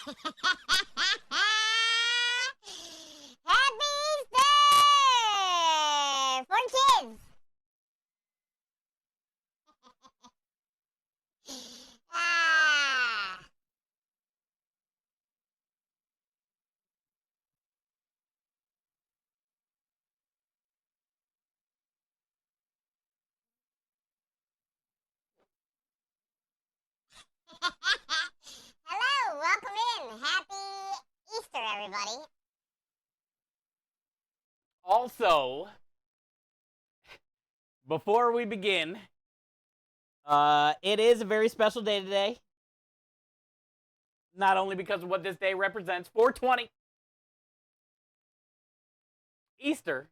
Happy Easter for kids. Ah. Hello, welcome in. Happy Easter, everybody. Also, before we begin, it is a very special day today. Not only because of what this day represents, 420, Easter.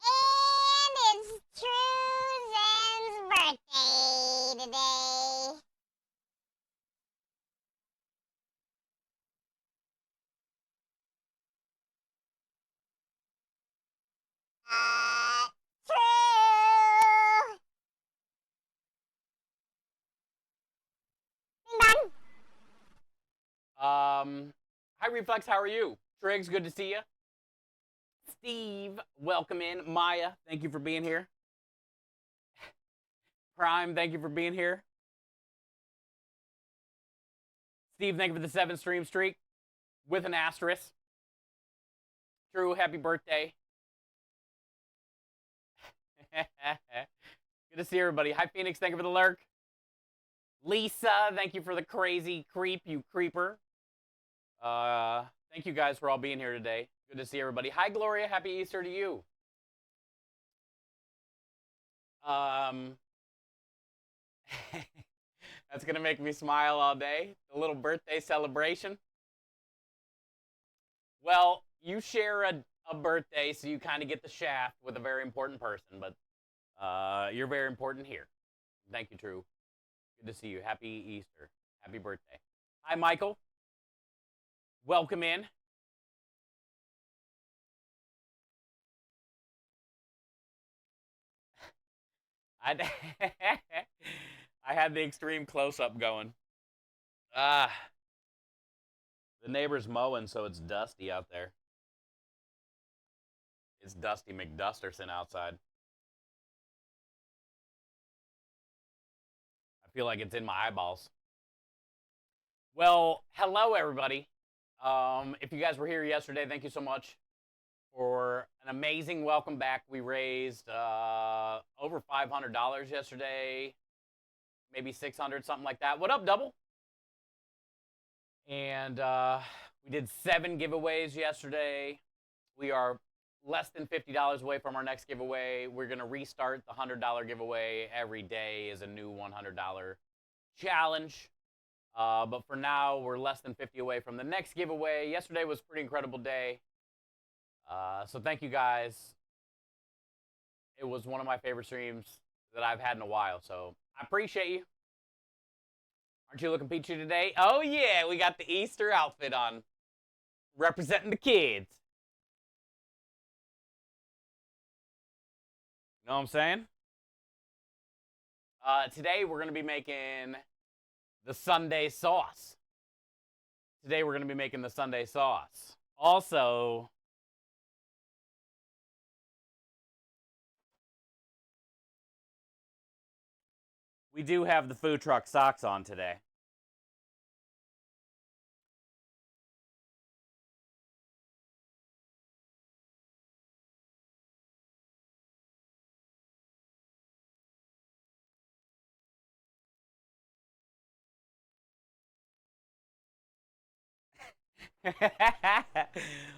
And it's Truzen's birthday today. True. Ding Hi Reflex, how are you? Triggs, good to see you. Steve, welcome in. Maya, thank you for being here. Prime, thank you for being here. Steve, thank you for the 7 stream streak with an asterisk. True, happy birthday. Good to see everybody. Hi Phoenix, thank you for the lurk. Lisa, thank you for the crazy creep, you creeper. Thank you guys for all being here today. Good to see everybody. Hi Gloria, happy Easter to you. That's gonna make me smile all day. A little birthday celebration. Well, you share a birthday, so you kind of get the shaft with a very important person, but you're very important here. Thank you, True. Good to see you. Happy Easter. Happy birthday. Hi, Michael. Welcome in. I I had the extreme close up going. Ah, the neighbor's mowing, so it's dusty out there. It's Dusty McDusterson outside. I feel like it's in my eyeballs. Well, hello everybody. If you guys were here yesterday, thank you so much for an amazing welcome back. We raised over $500 yesterday, maybe 600, something like that. What up, Double? And we did 7 giveaways yesterday. We are less than $50 away from our next giveaway. We're going to restart the $100 giveaway. Every day is a new $100 challenge. But for now, we're less than 50 away from the next giveaway. Yesterday was a pretty incredible day. So thank you guys. It was one of my favorite streams that I've had in a while. So I appreciate you. Aren't you looking peachy today? Oh, yeah, we got the Easter outfit on. Representing the kids. You know what I'm saying? Today, we're going to be making the Sunday sauce. Today, we're going to be making the Sunday sauce. Also, we do have the food truck socks on today.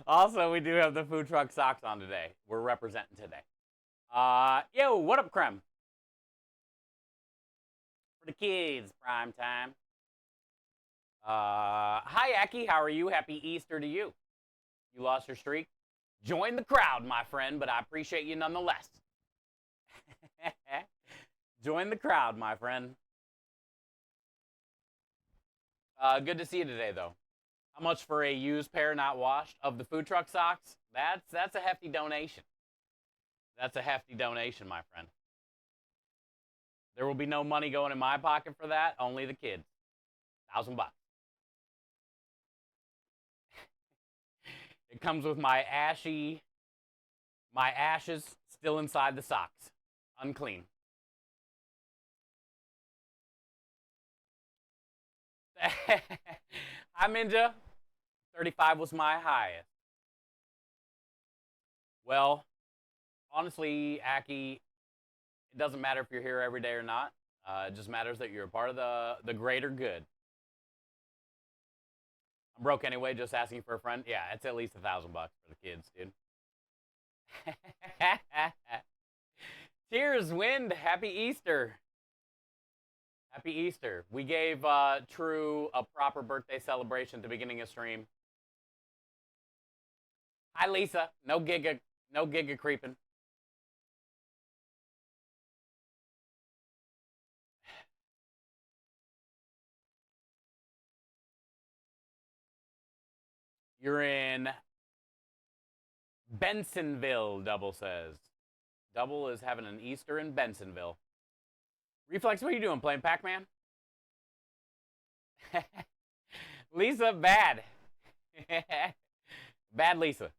Also, we do have the food truck socks on today. We're representing today. Yo, what up, Creme? For the kids, prime time. Hi, Aki. How are you? Happy Easter to you. You lost your streak? Join the crowd, my friend, but I appreciate you nonetheless. Join the crowd, my friend. Good to see you today, though. How much for a used pair not washed of the food truck socks? That's a hefty donation. That's a hefty donation, my friend. There will be no money going in my pocket for that. Only the kids. $1,000. It comes with my ashes still inside the socks, unclean. Hi, Minja. 35 was my highest. Well, honestly, Aki, it doesn't matter if you're here every day or not. It just matters that you're a part of the greater good. I'm broke anyway, just asking for a friend. Yeah, it's at least $1,000 for the kids, dude. Cheers, Wind. Happy Easter. Happy Easter. We gave True a proper birthday celebration at the beginning of stream. Hi, Lisa. No giga creeping. You're in Bensonville, Double says. Double is having an Easter in Bensonville. Reflex, what are you doing? Playing Pac-Man? Lisa, bad. Bad Lisa.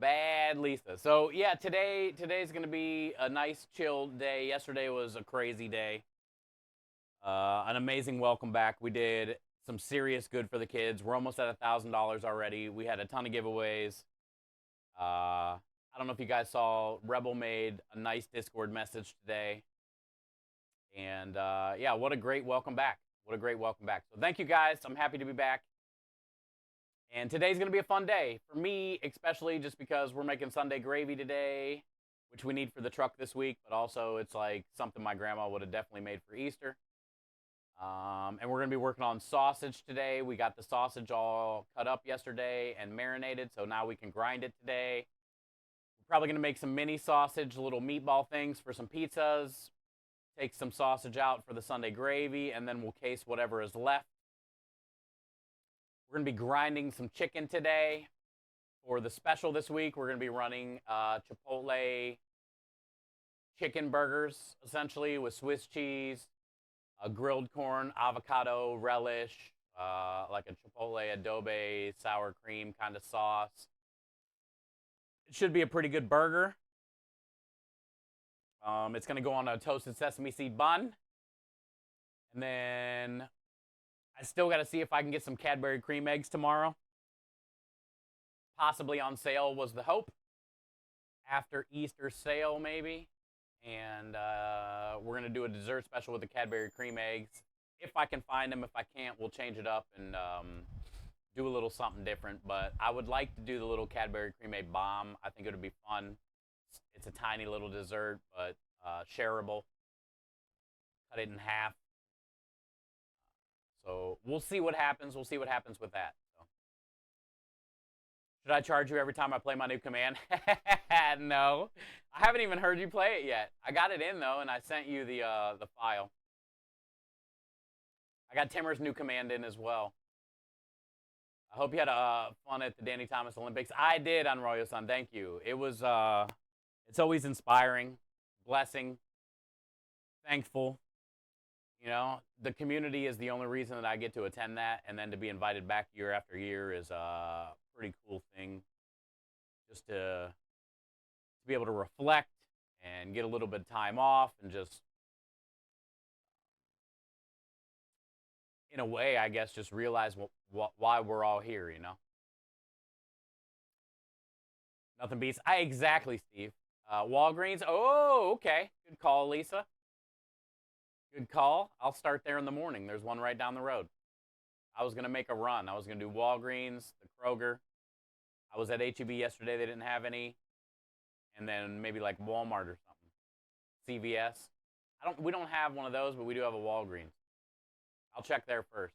Bad Lisa. So yeah, today's gonna be a nice chill day. Yesterday was a crazy day. An amazing welcome back. We did some serious good for the kids. We're almost at $1,000 already. We had a ton of giveaways. I don't know if you guys saw, Rebel made a nice Discord message today. And yeah, what a great welcome back. What a great welcome back. So thank you guys. I'm happy to be back. And today's going to be a fun day. For me, especially just because we're making Sunday gravy today, which we need for the truck this week. But also it's like something my grandma would have definitely made for Easter. And we're going to be working on sausage today. We got the sausage all cut up yesterday and marinated, so now we can grind it today. We're probably going to make some mini sausage, little meatball things for some pizzas. Take some sausage out for the Sunday gravy, and then we'll case whatever is left. We're going to be grinding some chicken today. For the special this week, we're going to be running Chipotle chicken burgers, essentially, with Swiss cheese, grilled corn, avocado, relish, like a Chipotle adobe sour cream kind of sauce. It should be a pretty good burger. It's going to go on a toasted sesame seed bun. And then I still got to see if I can get some Cadbury cream eggs tomorrow. Possibly on sale was the hope. After Easter sale, maybe. And we're going to do a dessert special with the Cadbury cream eggs. If I can find them. If I can't, we'll change it up and do a little something different. But I would like to do the little Cadbury cream egg bomb. I think it would be fun. It's a tiny little dessert, but shareable. Cut it in half. So we'll see what happens. We'll see what happens with that. So. Should I charge you every time I play my new command? No. I haven't even heard you play it yet. I got it in, though, and I sent you the file. I got Timmer's new command in as well. I hope you had fun at the Danny Thomas Olympics. I did, Anroyo-san. Thank you. It was, it's always inspiring, blessing, thankful. You know, the community is the only reason that I get to attend that, and then to be invited back year after year is a pretty cool thing. Just to be able to reflect and get a little bit of time off and just, in a way, I guess, just realize why we're all here, you know? Nothing beats. Exactly, Steve. Walgreens. Oh, okay. Good call, Lisa. Good call. I'll start there in the morning. There's one right down the road. I was going to make a run. I was going to do Walgreens, the Kroger. I was at HEB yesterday. They didn't have any. And then maybe like Walmart or something. CVS. We don't have one of those, but we do have a Walgreens. I'll check there first.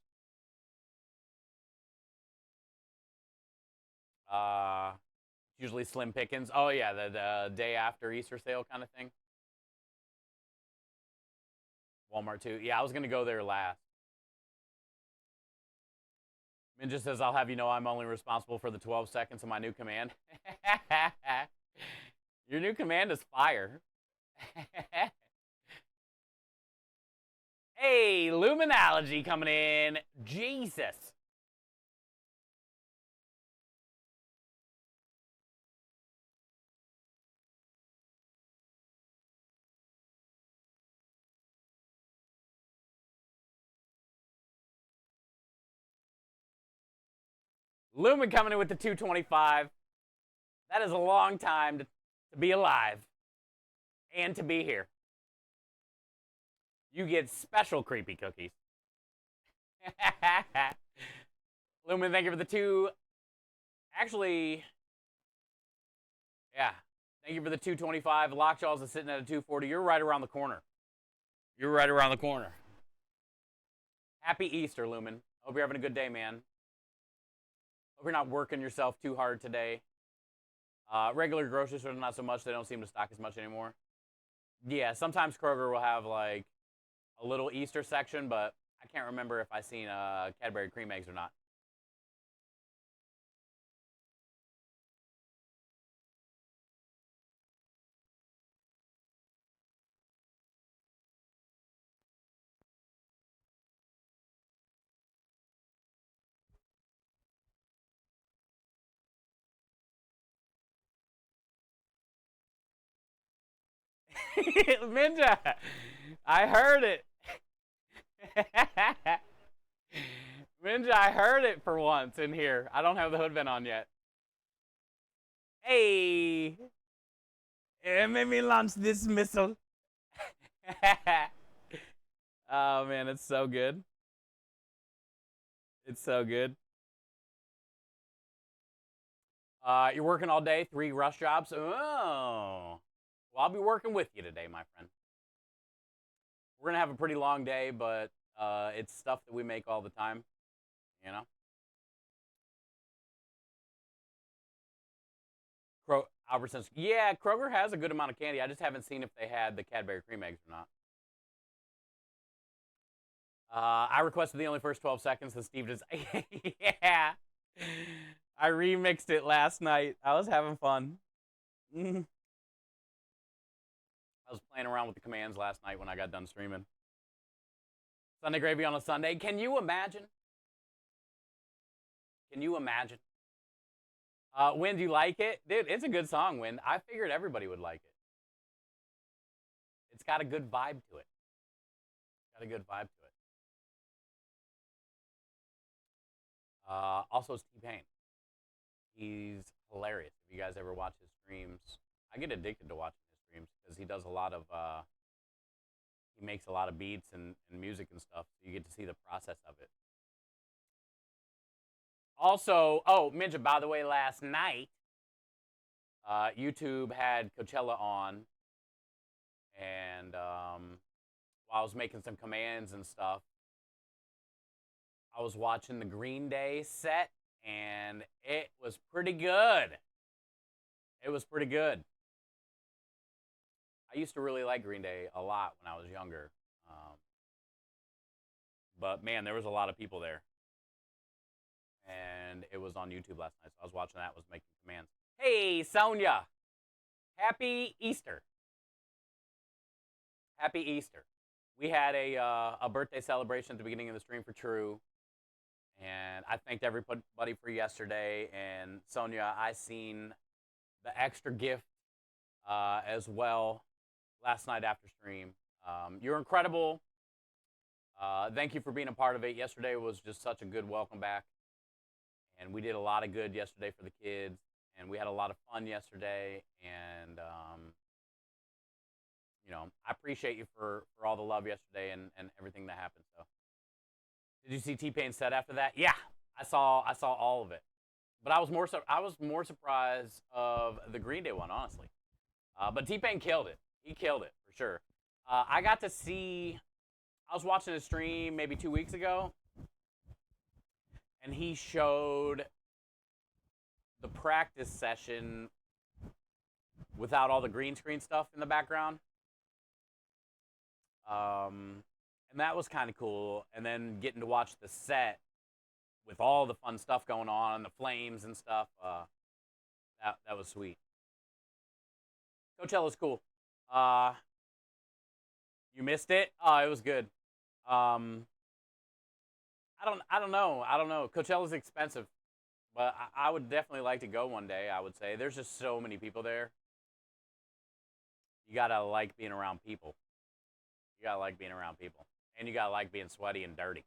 Usually slim pickings. Oh yeah, the day after Easter sale kind of thing. Walmart too. Yeah, I was gonna go there last. Minja says, I'll have you know I'm only responsible for the 12 seconds of my new command. Your new command is fire. Hey, Luminology coming in. Jesus. Lumen coming in with the 225. That is a long time to be alive and to be here. You get special creepy cookies. Lumen, thank you for the 2. Actually, yeah. Thank you for the 225. Lockjaw's is sitting at a 240. You're right around the corner. You're right around the corner. Happy Easter, Lumen. Hope you're having a good day, man. Hope you're not working yourself too hard today. Regular grocery stores, not so much. They don't seem to stock as much anymore. Yeah, sometimes Kroger will have like a little Easter section, but I can't remember if I seen Cadbury cream eggs or not. Minja, I heard it. Minja, I heard it for once in here. I don't have the hood vent on yet. Hey, made me launch this missile. Oh man, it's so good. It's so good. You're working all day, 3 rush jobs. Oh, well, I'll be working with you today, my friend. We're gonna have a pretty long day, but it's stuff that we make all the time, you know. Albertsons, yeah, Kroger has a good amount of candy. I just haven't seen if they had the Cadbury cream eggs or not. I requested the only first 12 seconds, and Steve just, yeah. I remixed it last night. I was having fun. I was playing around with the commands last night when I got done streaming. Sunday gravy on a Sunday. Can you imagine? Can you imagine? Win, do you like it? Dude, it's a good song, Win. I figured everybody would like it. It's got a good vibe to it. Got a good vibe to it. Also, it's T-Pain. He's hilarious. If you guys ever watch his streams, I get addicted to watching his streams because he does a lot of, he makes a lot of beats and music and stuff. So you get to see the process of it. Also, oh, Minja, by the way, last night, YouTube had Coachella on, and while I was making some commands and stuff, I was watching the Green Day set, and it was pretty good. It was pretty good. I used to really like Green Day a lot when I was younger, but man, there was a lot of people there. And it was on YouTube last night, so I was watching that, was making commands. Hey, Sonia. Happy Easter. Happy Easter. We had a birthday celebration at the beginning of the stream for True, and I thanked everybody for yesterday. And Sonia, I seen the extra gift as well last night after stream. You're incredible. Thank you for being a part of it. Yesterday was just such a good welcome back. And we did a lot of good yesterday for the kids, and we had a lot of fun yesterday. And you know, I appreciate you for all the love yesterday and everything that happened. So, did you see T-Pain's set after that? Yeah, I saw all of it. But I was more surprised of the Green Day one, honestly. But T-Pain killed it. He killed it for sure. I got to see. I was watching a stream maybe 2 weeks ago. And he showed the practice session without all the green screen stuff in the background. And that was kind of cool. And then getting to watch the set with all the fun stuff going on, the flames and stuff. That was sweet. Coachella's cool. Uh, you missed it? Oh, it was good. Um, I don't know. Coachella's expensive, but I would definitely like to go one day. I would say there's just so many people there. You gotta like being around people. You gotta like being around people, and you gotta like being sweaty and dirty.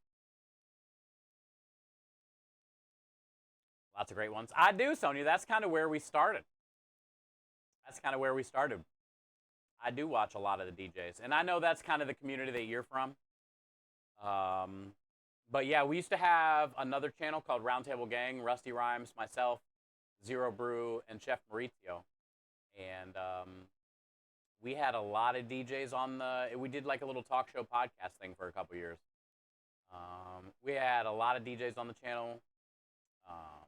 Lots of great ones. I do, Sonia. That's kind of where we started. That's kind of where we started. I do watch a lot of the DJs, and I know that's kind of the community that you're from. Um, but yeah, we used to have another channel called Roundtable Gang, Rusty Rhymes, myself, Zero Brew, and Chef Maurizio, and we had a lot of DJs on the. We did like a little talk show podcast thing for a couple years. We had a lot of DJs on the channel. Um,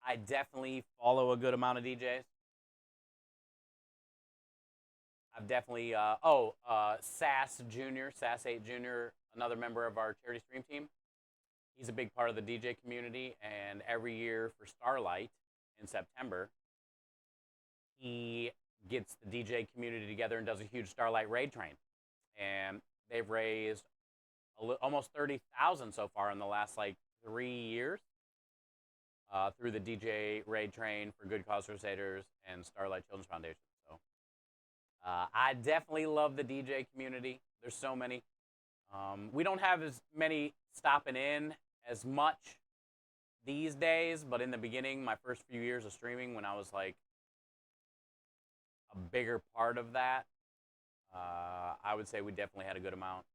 I definitely follow a good amount of DJs. I've definitely Sass Junior, Sass 8 Junior, another member of our charity stream team. He's a big part of the DJ community, and every year for Starlight in September, he gets the DJ community together and does a huge Starlight raid train. And they've raised almost 30,000 so far in the last like 3 years through the DJ raid train for Good Cause Crusaders and Starlight Children's Foundation. So I definitely love the DJ community. There's so many. We don't have as many stopping in as much these days, but in the beginning, my first few years of streaming, when I was like a bigger part of that, I would say we definitely had a good amount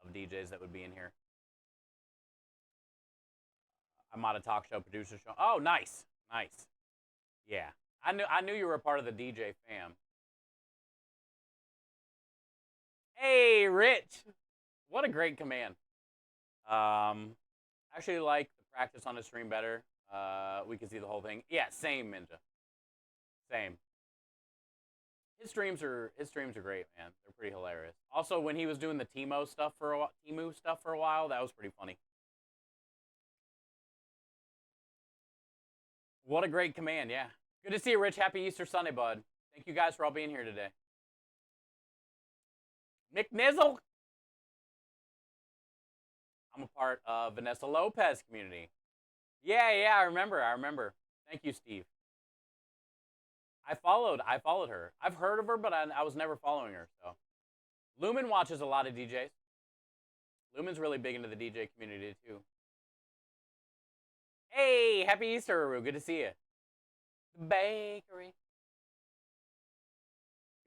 of DJs that would be in here. I'm on a talk show, producer show. Oh, nice, nice. Yeah, I knew you were a part of the DJ fam. Hey, Rich, what a great command. I actually like the practice on the stream better. We can see the whole thing. Yeah, same, Ninja. Same. His streams are great, man. They're pretty hilarious. Also, when he was doing the Temu stuff for a while, that was pretty funny. What a great command, yeah. Good to see you, Rich. Happy Easter Sunday, bud. Thank you guys for all being here today. McNizzle. I'm a part of Vanessa Lopez community. Yeah, I remember. Thank you, Steve. I followed her. I've heard of her, but I was never following her. So, Lumen watches a lot of DJs. Lumen's really big into the DJ community too. Hey, happy Easter, Aru. Good to see you. The bakery.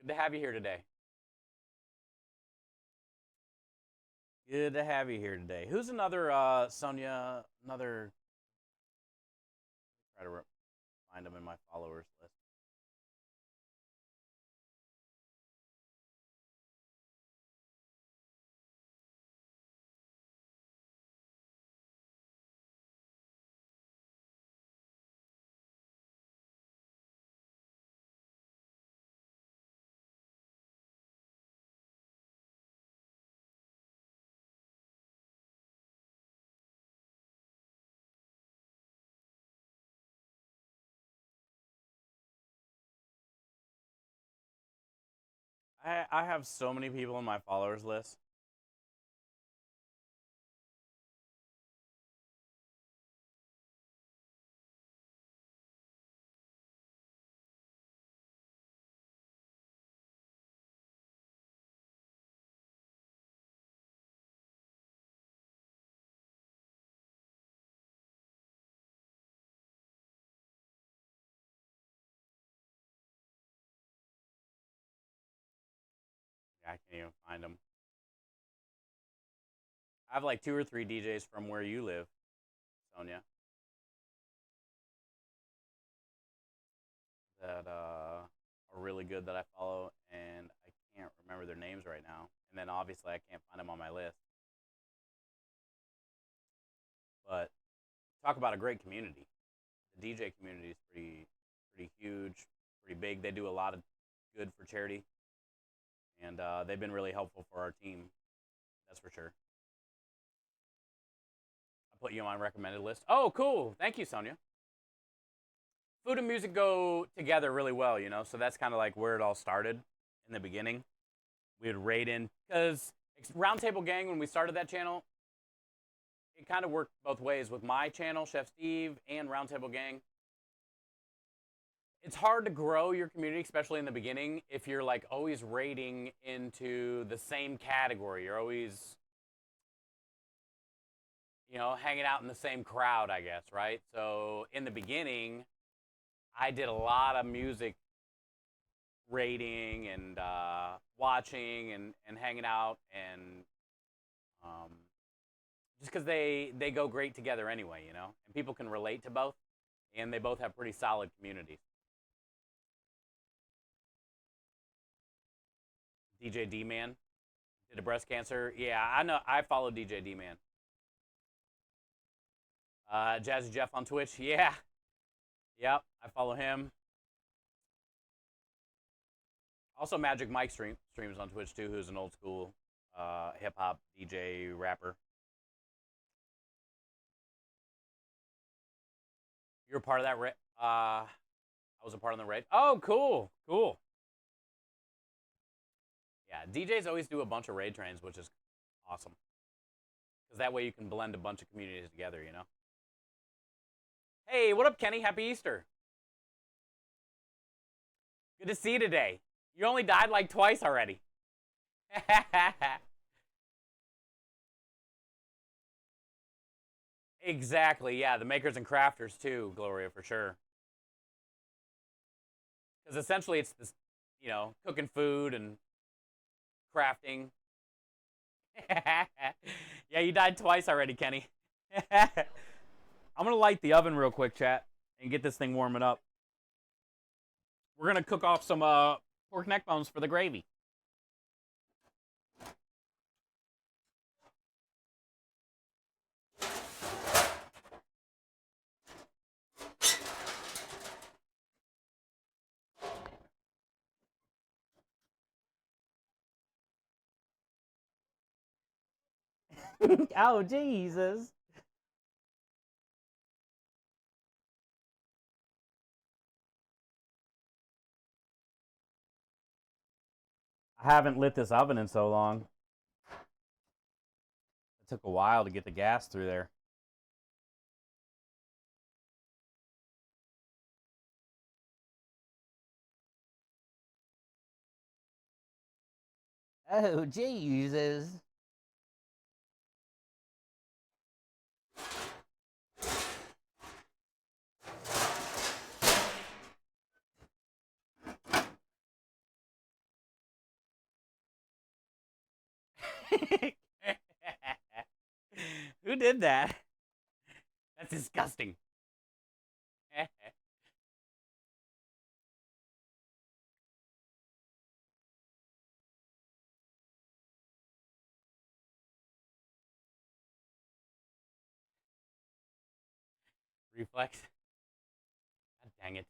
Good to have you here today. Good to have you here today. Who's another Sonia? Another. Try to find them in my followers list. I have so many people in my followers list. Yeah, I can't even find them. I have like 2 or 3 DJs from where you live, Sonia, that are really good that I follow, and I can't remember their names right now. And then obviously I can't find them on my list. But talk about a great community. The DJ community is pretty huge, pretty big. They do a lot of good for charity, and they've been really helpful for our team. That's for sure. put you on my recommended list. Oh, cool. Thank you, Sonia. Food and music go together really well, you know, so that's kind of like where it all started in the beginning. We would raid in, because Roundtable Gang, when we started that channel, it kind of worked both ways with my channel, Chef Steve, and Roundtable Gang. It's hard to grow your community, especially in the beginning, if you're like always raiding into the same category. You're always, you know, hanging out in the same crowd, I guess, right? So in the beginning, I did a lot of music rating and watching and hanging out, and just because they go great together anyway, you know, and people can relate to both, and they both have pretty solid communities. DJ D-Man did a breast cancer. Yeah, I know. I follow DJ D-Man. Jazzy Jeff on Twitch. Yeah. Yep, I follow him. Also, Magic Mike streams on Twitch too, who's an old school hip hop DJ rapper. You're a part of that raid. I was a part of the raid. Oh, cool, cool. Yeah, DJs always do a bunch of raid trains, which is awesome. Because that way you can blend a bunch of communities together, you know? Hey, what up, Kenny? Happy Easter. Good to see you today. You only died like twice already. Exactly, yeah, the makers and crafters too, Gloria, for sure. Because essentially it's this, you know, cooking food and crafting. Yeah, you died twice already, Kenny. I'm gonna light the oven real quick, chat, and get this thing warming up. We're gonna cook off some pork neck bones for the gravy. Oh, Jesus. I haven't lit this oven in so long. It took a while to get the gas through there. Oh, Jesus. Who did that? That's disgusting. Reflex. God dang it.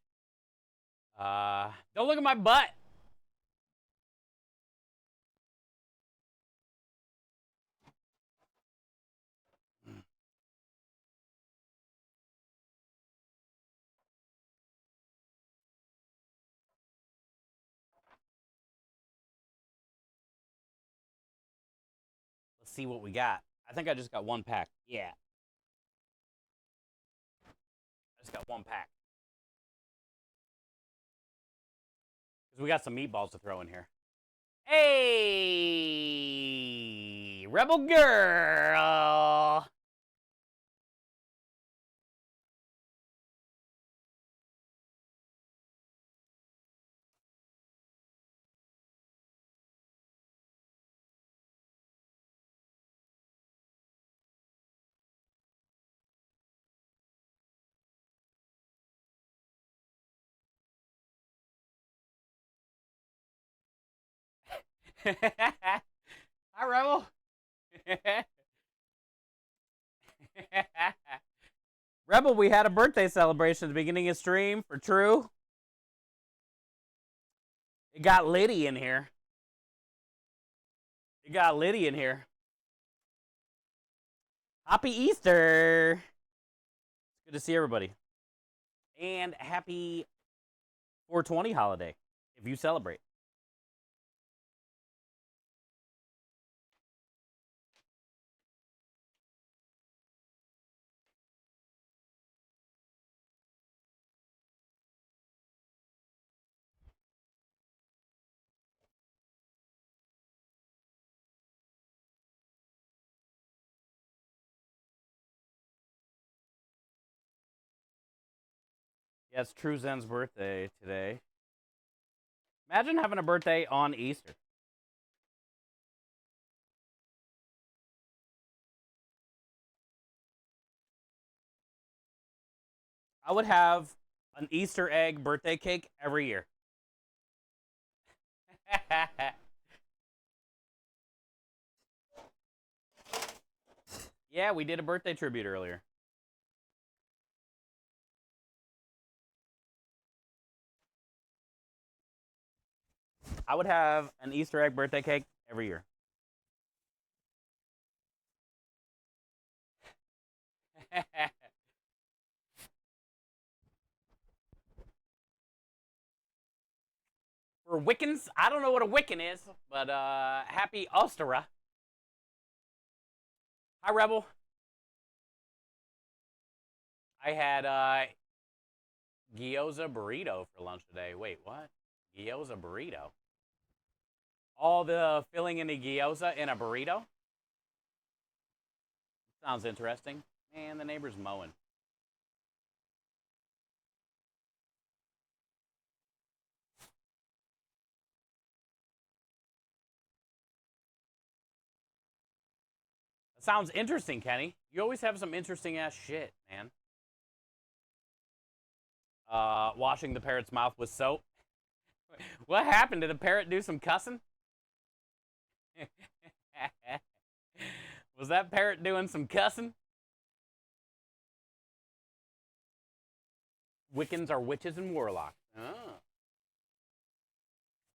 Don't look at my butt. Let's see what we got. I think I just got one pack. Yeah. I just got one pack. Because we got some meatballs to throw in here. Hey! Rebel girl! Hi, Rebel. Rebel, we had a birthday celebration at the beginning of stream for True. It got Liddy in here. It got Liddy in here. Happy Easter! It's good to see everybody. And happy 420 holiday, if you celebrate. Yeah, it's True Zen's birthday today. Imagine having a birthday on Easter. I would have an Easter egg birthday cake every year. Yeah, we did a birthday tribute earlier. I would have an Easter egg birthday cake every year. For Wiccans, I don't know what a Wiccan is, but happy Ostera. Hi, Rebel. I had gyoza burrito for lunch today. Wait, what? Gyoza burrito? All the filling in the gyoza in a burrito? Sounds interesting. Man, the neighbor's mowing. That sounds interesting, Kenny. You always have some interesting ass shit, man. Washing the parrot's mouth with soap. What happened? Did the parrot do some cussing? Was that parrot doing some cussing? Wiccans are witches and warlocks. Oh.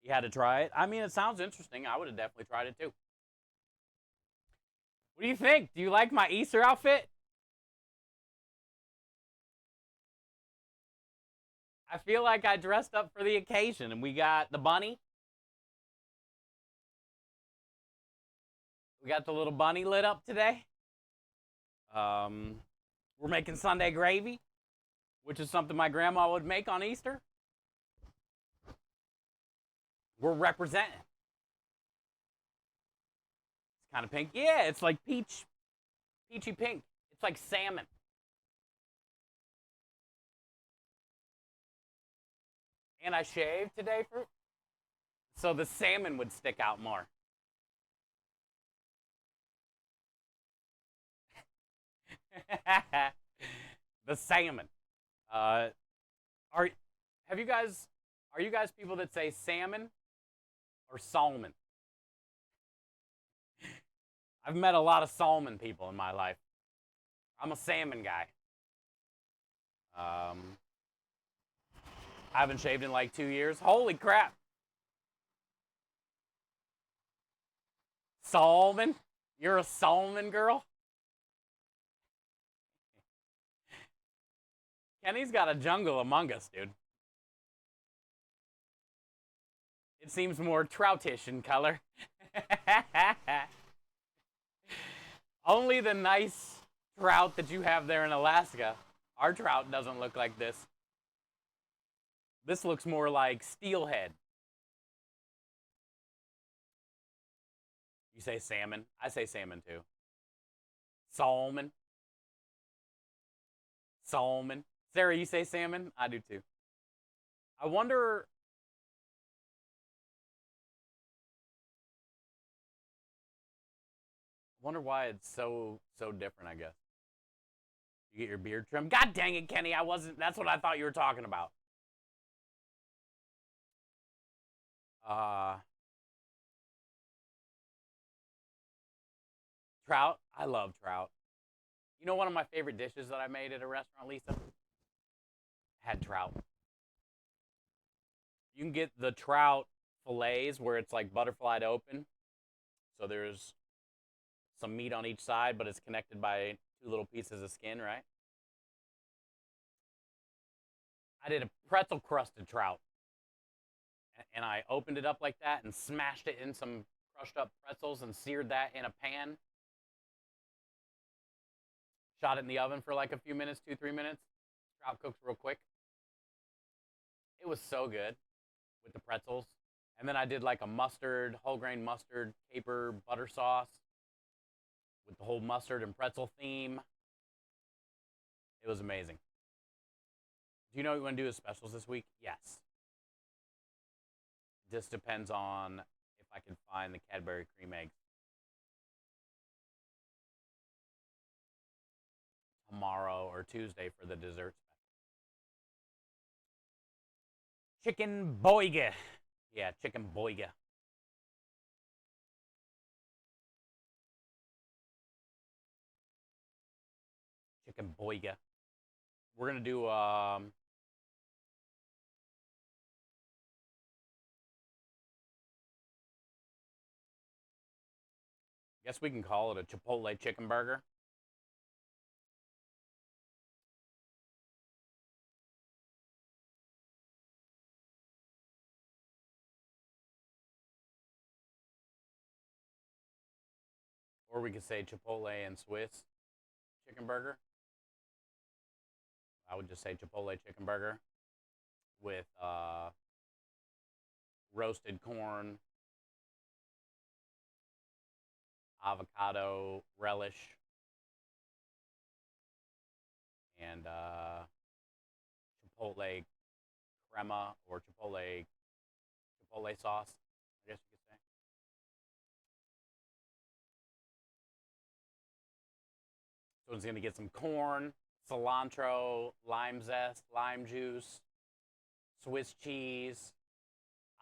You had to try it? I mean, it sounds interesting. I would have definitely tried it too. What do you think? Do you like my Easter outfit? I feel like I dressed up for the occasion, and we got the bunny. We got the little bunny lit up today. We're making Sunday gravy, which is something my grandma would make on Easter. We're representing. It's kind of pink. Yeah, it's like peachy pink. It's like salmon. And I shaved today so the salmon would stick out more. The salmon. Are you guys people that say salmon or salmon? I've met a lot of salmon people in my life. I'm a salmon guy. I haven't shaved in like 2 years. Holy crap. Salmon? You're a salmon girl? Kenny's got a jungle among us, dude. It seems more troutish in color. Only the nice trout that you have there in Alaska. Our trout doesn't look like this. This looks more like steelhead. You say salmon? I say salmon too. Salmon. Salmon. Sarah, you say salmon? I do too. I wonder why it's so different, I guess. You get your beard trimmed. God dang it, Kenny, that's what I thought you were talking about. Trout. I love trout. You know one of my favorite dishes that I made at a restaurant, Lisa? Had trout. You can get the trout fillets where it's like butterflied open. So there's some meat on each side, but it's connected by 2 little pieces of skin, right? I did a pretzel crusted trout, and I opened it up like that and smashed it in some crushed up pretzels and seared that in a pan. Shot it in the oven for like a few minutes, 2-3 minutes. Trout cooks real quick. It was so good with the pretzels. And then I did like a mustard, whole grain mustard, caper, butter sauce with the whole mustard and pretzel theme. It was amazing. Do you know what you want to do as specials this week? Yes. Just depends on if I can find the Cadbury cream eggs. Tomorrow or Tuesday for the dessert special. Chicken boiga. Yeah, chicken boiga. Chicken boiga. We're gonna do guess we can call it a Chipotle chicken burger. Or we could say Chipotle and Swiss chicken burger. I would just say Chipotle chicken burger with roasted corn, avocado relish, and Chipotle crema or Chipotle sauce, I guess you could say. So it's gonna get some corn, cilantro, lime zest, lime juice, Swiss cheese,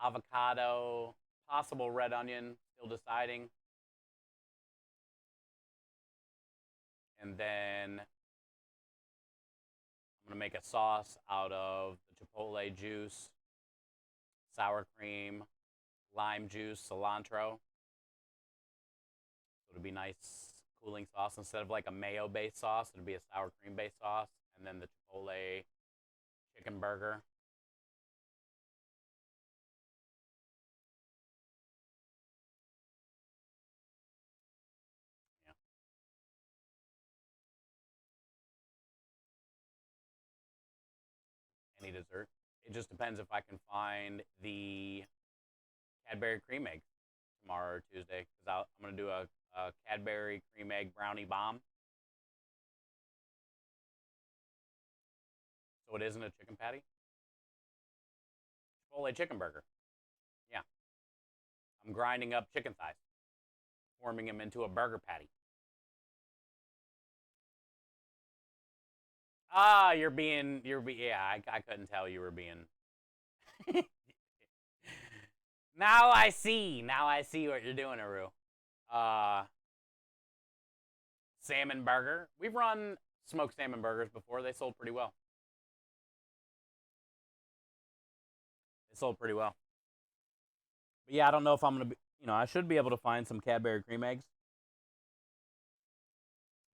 avocado, possible red onion, still deciding. And then I'm gonna make a sauce out of the Chipotle juice, sour cream, lime juice, cilantro. So it'll be nice cooling sauce instead of like a mayo-based sauce. It'll be a sour cream-based sauce, and then the Chipotle chicken burger. Yeah. Any dessert. It just depends if I can find the Cadbury cream egg tomorrow or Tuesday, because I'm gonna do a Cadbury cream egg brownie bomb. So it isn't a chicken patty. Chipotle chicken burger. Yeah. I'm grinding up chicken thighs, forming them into a burger patty. Ah, yeah, I couldn't tell you were being. Now I see. Now I see what you're doing, Aru. Uh, Salmon burger. We've run smoked salmon burgers before. They sold pretty well. They sold pretty well. But yeah, I don't know if I'm gonna be. I should be able to find some Cadbury cream eggs,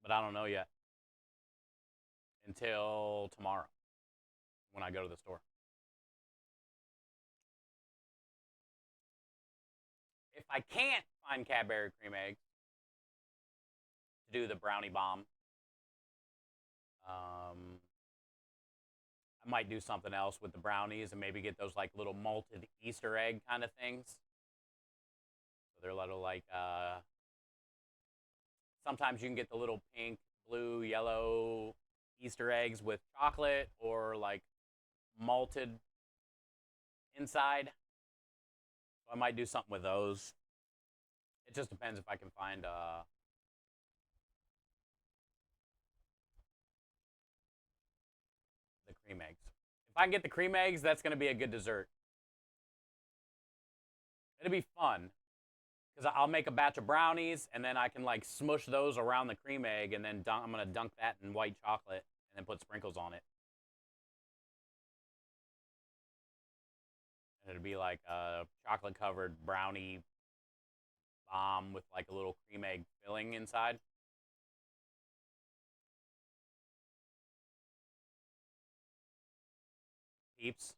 but I don't know yet until tomorrow when I go to the store. If I can't find Cadbury cream eggs to do the brownie bomb, I might do something else with the brownies and maybe get those like little malted Easter egg kind of things. So they're little like sometimes you can get the little pink, blue, yellow Easter eggs with chocolate or like malted inside. So I might do something with those. It just depends if I can find the cream eggs. If I can get the cream eggs, that's going to be a good dessert. It'll be fun because I'll make a batch of brownies and then I can like smush those around the cream egg and then I'm going to dunk that in white chocolate and then put sprinkles on it. And it'll be like a chocolate covered brownie bomb with like a little cream egg filling inside. Peeps.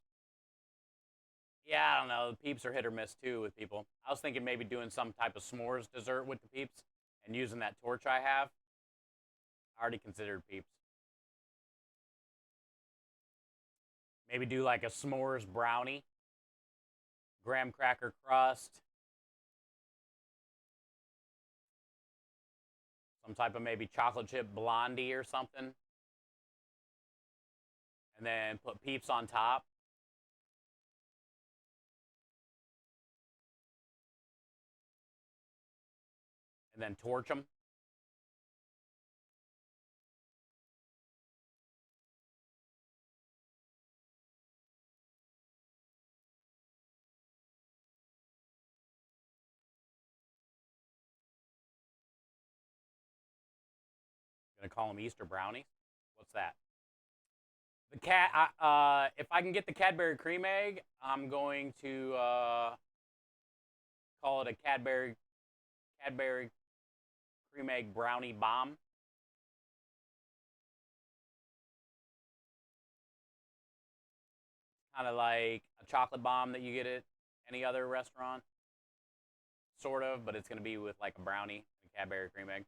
Yeah, I don't know. The Peeps are hit or miss too with people. I was thinking maybe doing some type of s'mores dessert with the Peeps and using that torch I have. I already considered Peeps. Maybe do like a s'mores brownie, graham cracker crust, some type of maybe chocolate chip blondie or something, and then put Peeps on top. And then torch them. Gonna call them Easter brownies. What's that? The cat. If I can get the Cadbury cream egg, I'm going to call it a Cadbury cream egg brownie bomb. Kind of like a chocolate bomb that you get at any other restaurant, sort of, but it's gonna be with like a brownie and a Cadbury cream egg.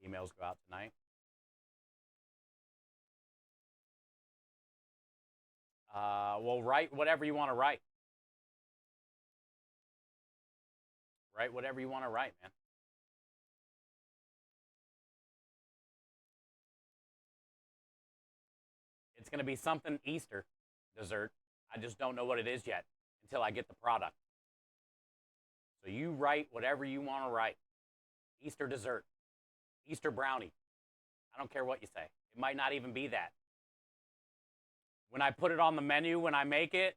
Emails go out tonight. Well, write whatever you want to write. Write whatever you want to write, man. It's going to be something Easter dessert. I just don't know what it is yet until I get the product. So you write whatever you want to write. Easter dessert, Easter brownie. I don't care what you say. It might not even be that. When I put it on the menu, when I make it,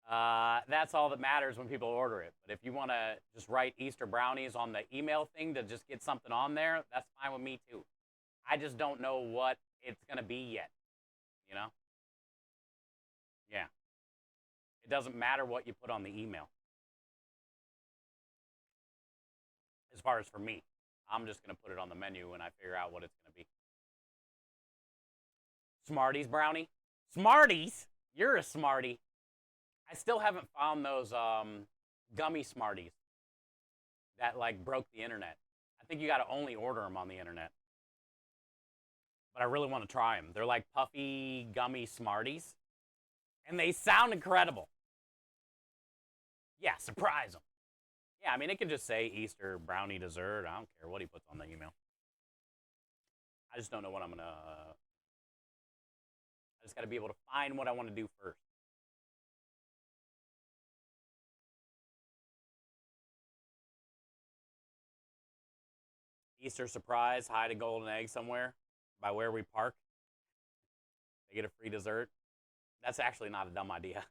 that's all that matters when people order it. But if you want to just write Easter brownies on the email thing to just get something on there, that's fine with me too. I just don't know what it's going to be yet, you know? Yeah. It doesn't matter what you put on the email. As far as for me, I'm just going to put it on the menu when I figure out what it's going to be. Smarties brownie? Smarties? You're a smarty. I still haven't found those gummy Smarties that like broke the internet. I think you got to only order them on the internet. But I really want to try them. They're like puffy gummy Smarties, and they sound incredible. Yeah, surprise them. Yeah, I mean, it can just say Easter brownie dessert. I don't care what he puts on the email. I just don't know what I'm gonna. I just got to be able to find what I want to do first. Easter surprise, hide a golden egg somewhere by where we park. They get a free dessert. That's actually not a dumb idea.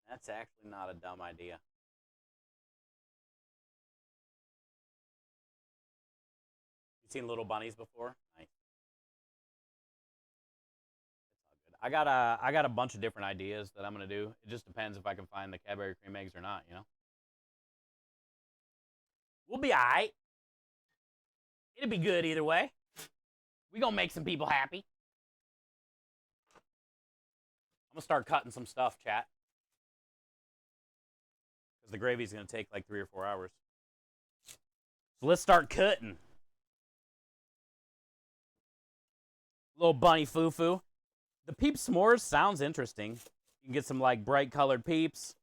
That's actually not a dumb idea. You seen little bunnies before? Nice. It's all good. I got a bunch of different ideas that I'm gonna do. It just depends if I can find the Cadbury cream eggs or not. You know. We'll be alright. It'll be good either way. We gonna make some people happy. I'm gonna start cutting some stuff, chat, because the gravy's gonna take like 3 or 4 hours. So let's start cutting. Little bunny foo-foo. The Peep S'mores sounds interesting. You can get some like bright colored Peeps.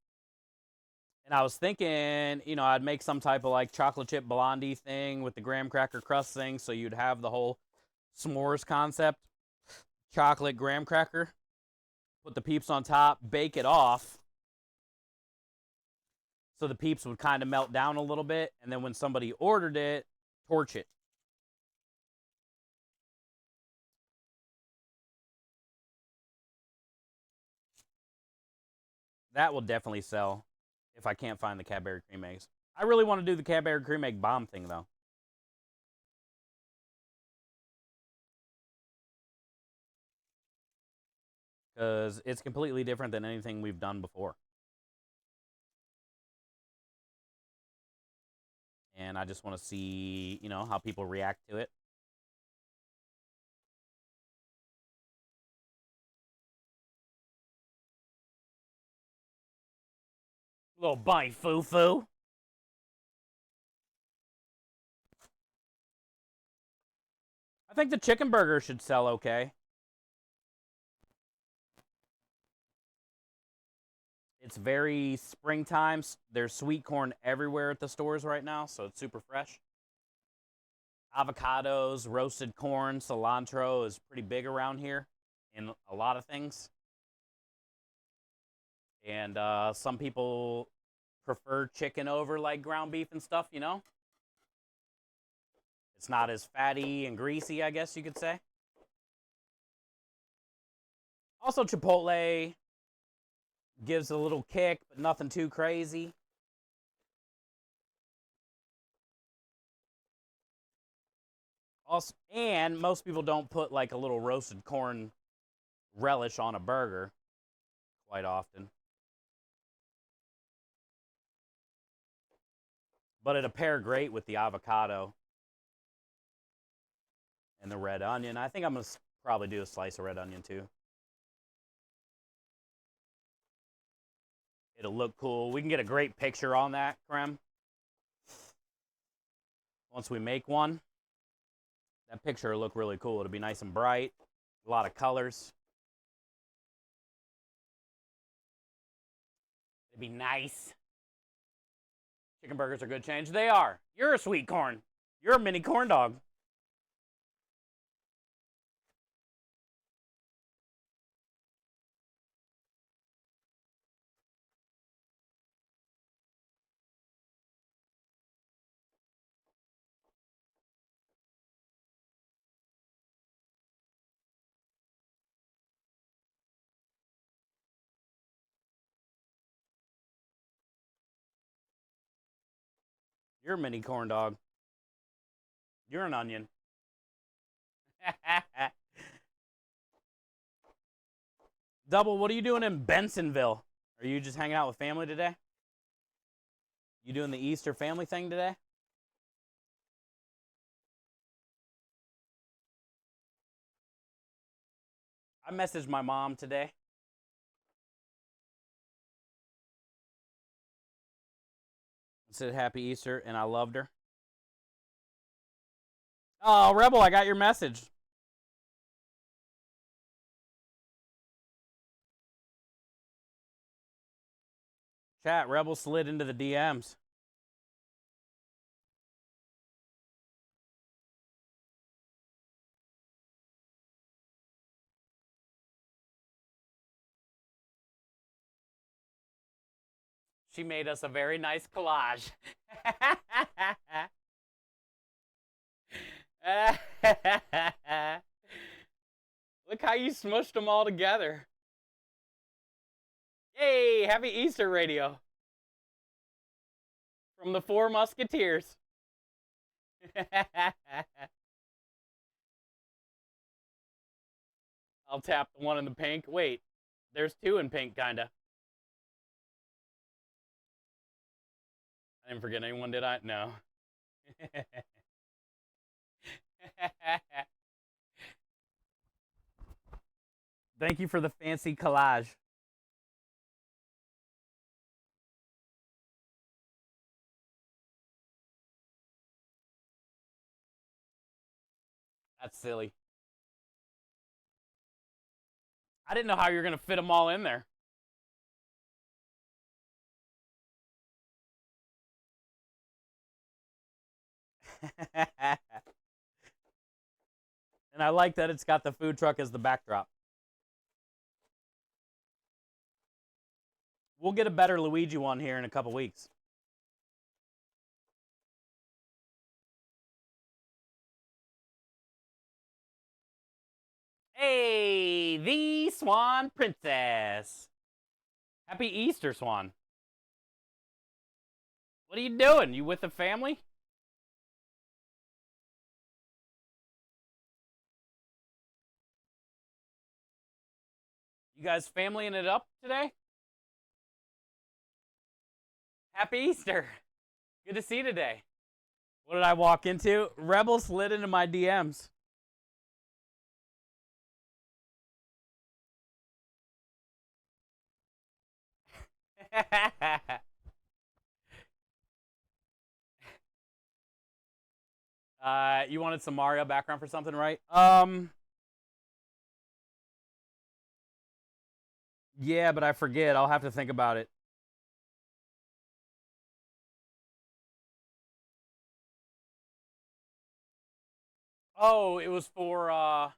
And I was thinking, you know, I'd make some type of like chocolate chip blondie thing with the graham cracker crust thing, so you'd have the whole s'mores concept. Chocolate graham cracker. Put the Peeps on top, bake it off. So the Peeps would kind of melt down a little bit, and then when somebody ordered it, torch it. That will definitely sell if I can't find the Cadbury cream eggs. I really want to do the Cadbury cream egg bomb thing, though. because it's completely different than anything we've done before. And I just want to see, you know, how people react to it. Little bunny foo-foo. I think the chicken burger should sell okay. It's very springtime. There's sweet corn everywhere at the stores right now, so it's super fresh. Avocados, roasted corn, cilantro is pretty big around here in a lot of things. And some people prefer chicken over like ground beef and stuff, you know? It's not as fatty and greasy, I guess you could say. Also, Chipotle gives a little kick, but nothing too crazy. Also, and most people don't put like a little roasted corn relish on a burger quite often. But it'll pair great with the avocado and the red onion. I think I'm going to probably do a slice of red onion too. It'll look cool. We can get a great picture on that, Krem. Once we make one, that picture will look really cool. It'll be nice and bright, a lot of colors. It'll be nice. Chicken burgers are good change. They are. You're a sweet corn. You're a mini corn dog. You're a mini corn dog. You're an onion. Double, what are you doing in Bensonville? Are you just hanging out with family today? You doing the Easter family thing today? I messaged my mom today. Said happy Easter, and I loved her. Oh, Rebel, I got your message. Chat, Rebel slid into the DMs. She made us a very nice collage. Look how you smushed them all together. Yay, happy Easter radio. From the Four Musketeers. I'll tap the one in the pink. Wait, there's two in pink, kinda. I didn't forget anyone, did I? No. Thank you for the fancy collage. That's silly. I didn't know how you were going to fit them all in there. And I like that it's got the food truck as the backdrop. We'll get a better Luigi one here in a couple weeks. Hey, the Swan Princess. Happy Easter, Swan. What are you doing? You with the family? You guys familying it up today? Happy Easter. Good to see you today. What did I walk into? Rebel slid into my DMs. You wanted some Mario background for something, right? Yeah, but I forget. I'll have to think about it. Oh, it was for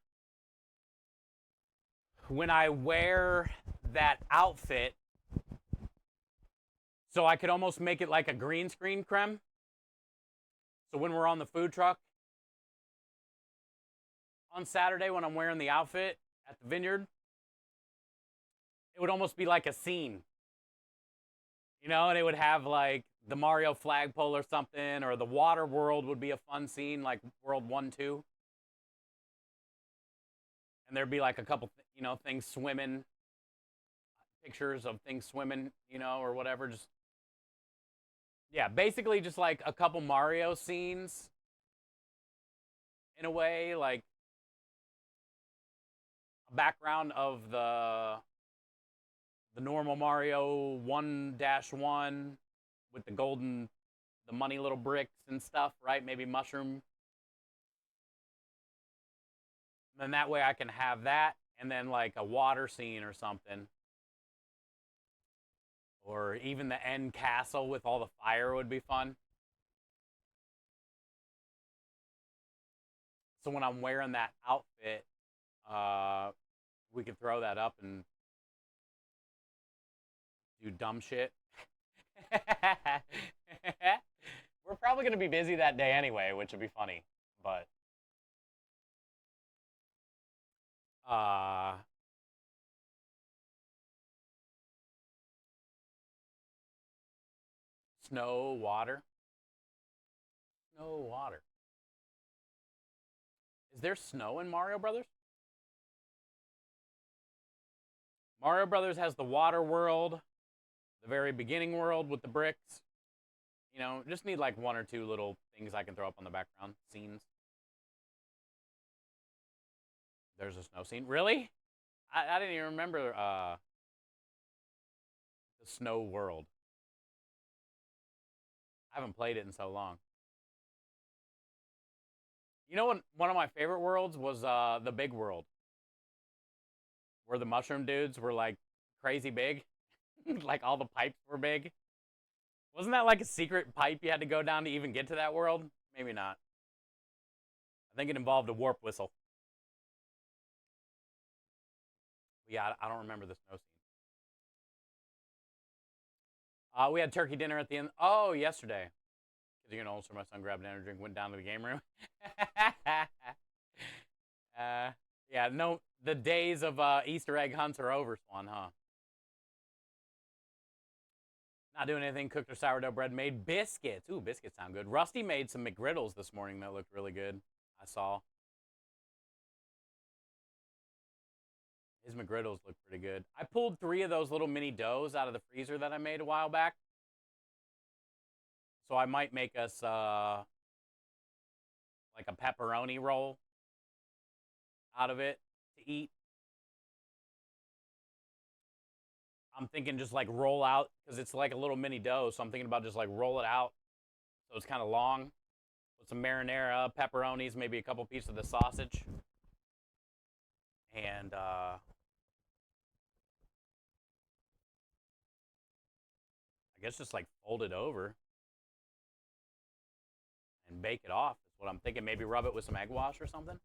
when I wear that outfit, so I could almost make it like a green screen creme. So when we're on the food truck on Saturday, when I'm wearing the outfit at the vineyard, it would almost be like a scene, and it would have like the Mario flagpole or something, or the water world would be a fun scene, like World 1, 2. And there'd be like a couple, things swimming, pictures of things swimming, or whatever. Just, yeah, basically just like a couple Mario scenes in a way, like a background of the normal Mario 1-1 with the money little bricks and stuff, right? Maybe mushroom. And then that way I can have that and then like a water scene or something. Or even the end castle with all the fire would be fun. So when I'm wearing that outfit, we could throw that up and do dumb shit. We're probably going to be busy that day anyway, which would be funny. But snow, water. Snow, water. Is there snow in Mario Brothers? Mario Brothers has the water world, the very beginning world with the bricks. Just need like one or two little things I can throw up on the background scenes. There's a snow scene. Really? I didn't even remember the snow world. I haven't played it in so long. You know what? One of my favorite worlds was the big world, where the mushroom dudes were like crazy big, like all the pipes were big. Wasn't that like a secret pipe you had to go down to even get to that world? Maybe not. I think it involved a warp whistle. But yeah, I don't remember the snow scene. We had turkey dinner at the end. Oh, yesterday. Because, so my son grabbed an energy drink, went down to the game room. Yeah, no, the days of Easter egg hunts are over, Swan, huh? Not doing anything. Cooked or sourdough bread. Made biscuits. Ooh, biscuits sound good. Rusty made some McGriddles this morning that looked really good. I saw. His McGriddles look pretty good. I pulled 3 of those little mini doughs out of the freezer that I made a while back. So I might make us like a pepperoni roll out of it to eat. I'm thinking just like roll out, because it's like a little mini dough. So I'm thinking about just like roll it out so it's kind of long. Put some marinara, pepperonis, maybe a couple pieces of the sausage. And I guess just like fold it over and bake it off. That's what I'm thinking. Maybe rub it with some egg wash or something.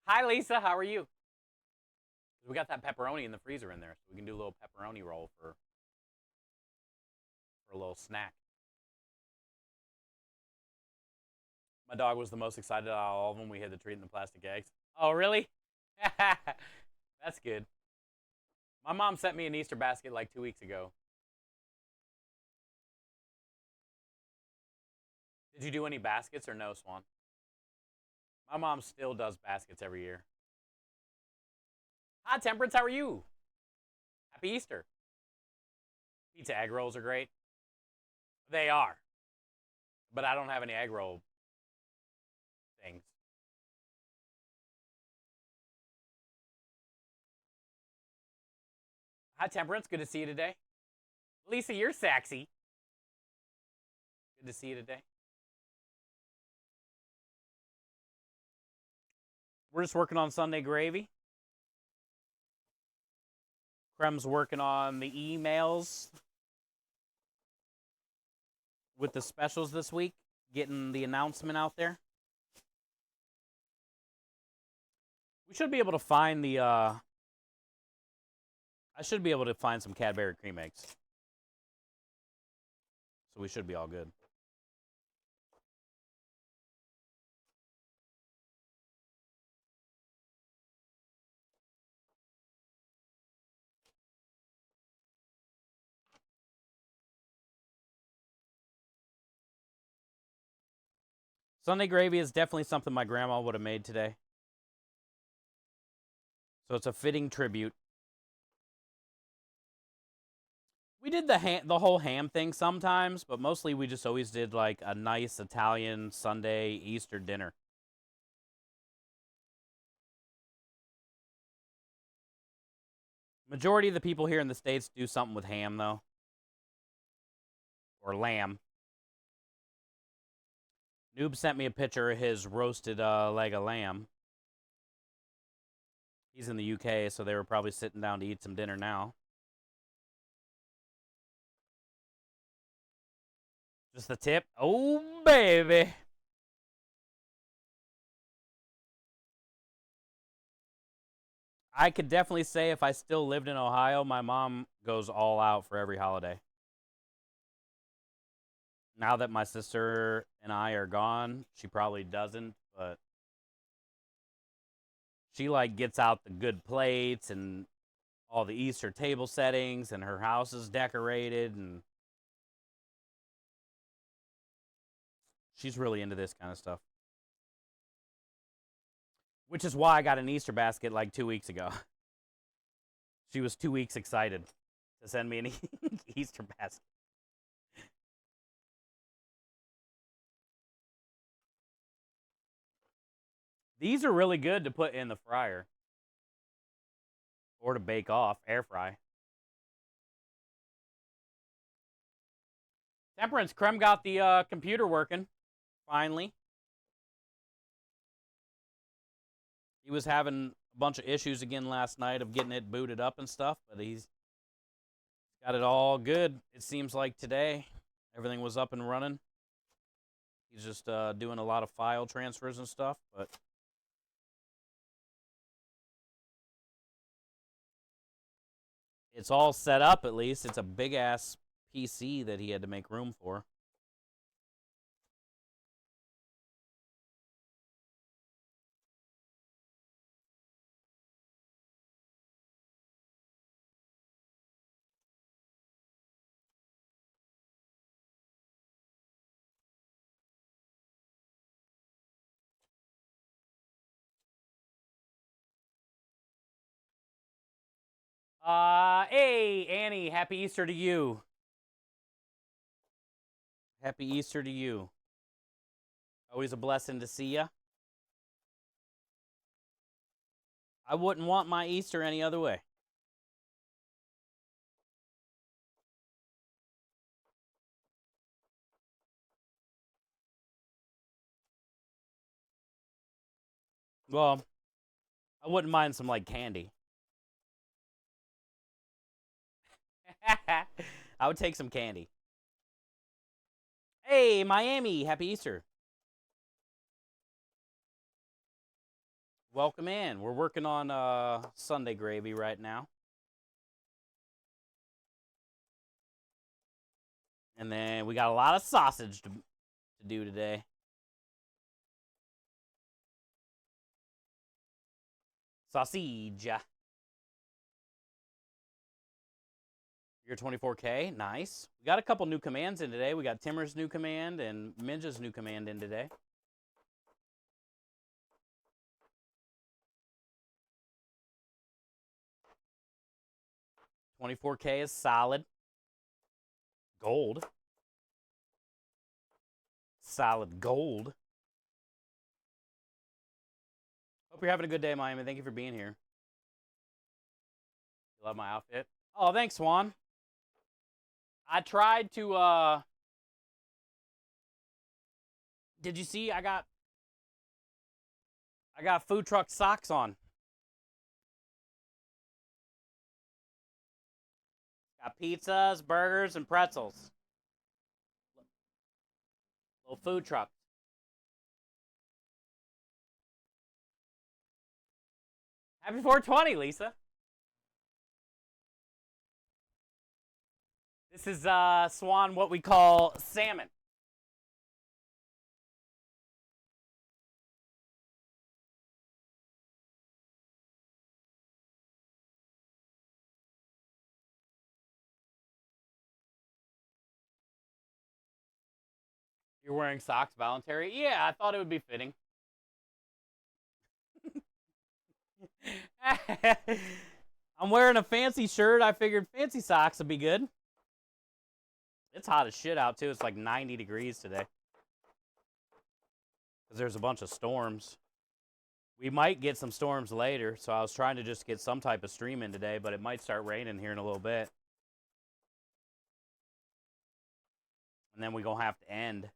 Hi, Lisa. How are you? We got that pepperoni in the freezer in there, so we can do a little pepperoni roll for a little snack. My dog was the most excited out of all of them. We had the treat in the plastic eggs. Oh, really? That's good. My mom sent me an Easter basket like 2 weeks ago. Did you do any baskets or no, Swan? My mom still does baskets every year. Hi, Temperance. How are you? Happy Easter. Pizza egg rolls are great. They are. But I don't have any egg roll things. Hi, Temperance. Good to see you today. Lisa, you're sexy. Good to see you today. We're just working on Sunday gravy. Krem's working on the emails with the specials this week, getting the announcement out there. We should be able to find the, I should be able to find some Cadbury cream eggs. So we should be all good. Sunday gravy is definitely something my grandma would have made today. So it's a fitting tribute. We did the whole ham thing sometimes, but mostly we just always did like a nice Italian Sunday Easter dinner. Majority of the people here in the States do something with ham, though. Or lamb. Noob sent me a picture of his roasted leg of lamb. He's in the UK, so they were probably sitting down to eat some dinner now. Just the tip. Oh, baby. I could definitely say if I still lived in Ohio, my mom goes all out for every holiday. Now that my sister and I are gone, she probably doesn't, but she like gets out the good plates and all the Easter table settings, and her house is decorated, and she's really into this kind of stuff. Which is why I got an Easter basket like 2 weeks ago. She was 2 weeks excited to send me an Easter basket. These are really good to put in the fryer. Or to bake off, air fry. Temperance, Krem got the computer working, finally. He was having a bunch of issues again last night of getting it booted up and stuff, but he's got it all good. It seems like today everything was up and running. He's just doing a lot of file transfers and stuff, but it's all set up at least. It's a big-ass PC that he had to make room for. Hey, Annie, happy Easter to you. Happy Easter to you. Always a blessing to see ya. I wouldn't want my Easter any other way. Well, I wouldn't mind some, like, candy. I would take some candy. Hey, Miami, happy Easter. Welcome in. We're working on Sunday gravy right now. And then we got a lot of sausage to do today. Sausage. You're 24K. Nice. We got a couple new commands in today. We got Timmer's new command and Minja's new command in today. 24K is solid. Gold. Solid gold. Hope you're having a good day, Miami. Thank you for being here. You love my outfit? Oh, thanks, Swan. I tried to, did you see I got food truck socks on. Got pizzas, burgers, and pretzels. Little food truck. Happy 420, Lisa. This is, Swan, what we call salmon. You're wearing socks voluntary? Yeah, I thought it would be fitting. I'm wearing a fancy shirt. I figured fancy socks would be good. It's hot as shit out, too. It's like 90 degrees today. Because there's a bunch of storms. We might get some storms later, so I was trying to just get some type of stream in today, but it might start raining here in a little bit. And then we're going to have to end.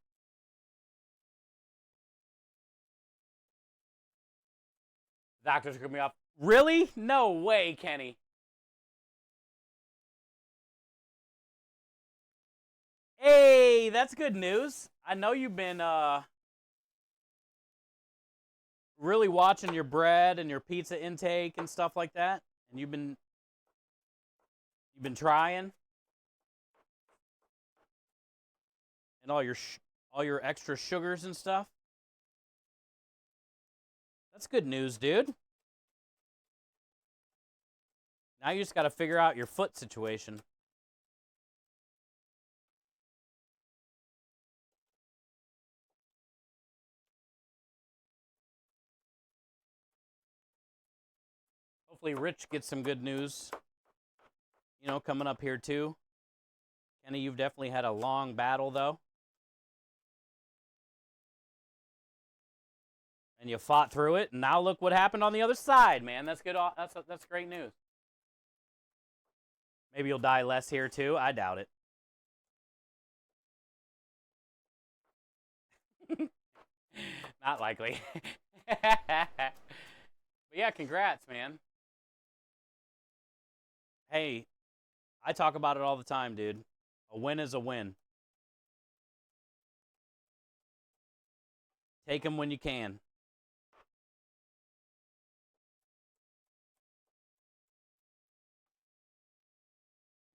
Doctors are going to be off. Really? No way, Kenny. Hey, that's good news. I know you've been really watching your bread and your pizza intake and stuff like that, and you've been trying, and all your extra sugars and stuff. That's good news, dude. Now you just got to figure out your foot situation. Hopefully Rich gets some good news, you know, coming up here too. Kenny, you've definitely had a long battle, though. And you fought through it, and now look what happened on the other side, man. That's good. That's great news. Maybe you'll die less here, too. I doubt it. Not likely. But yeah, congrats, man. Hey, I talk about it all the time, dude. A win is a win. Take them when you can.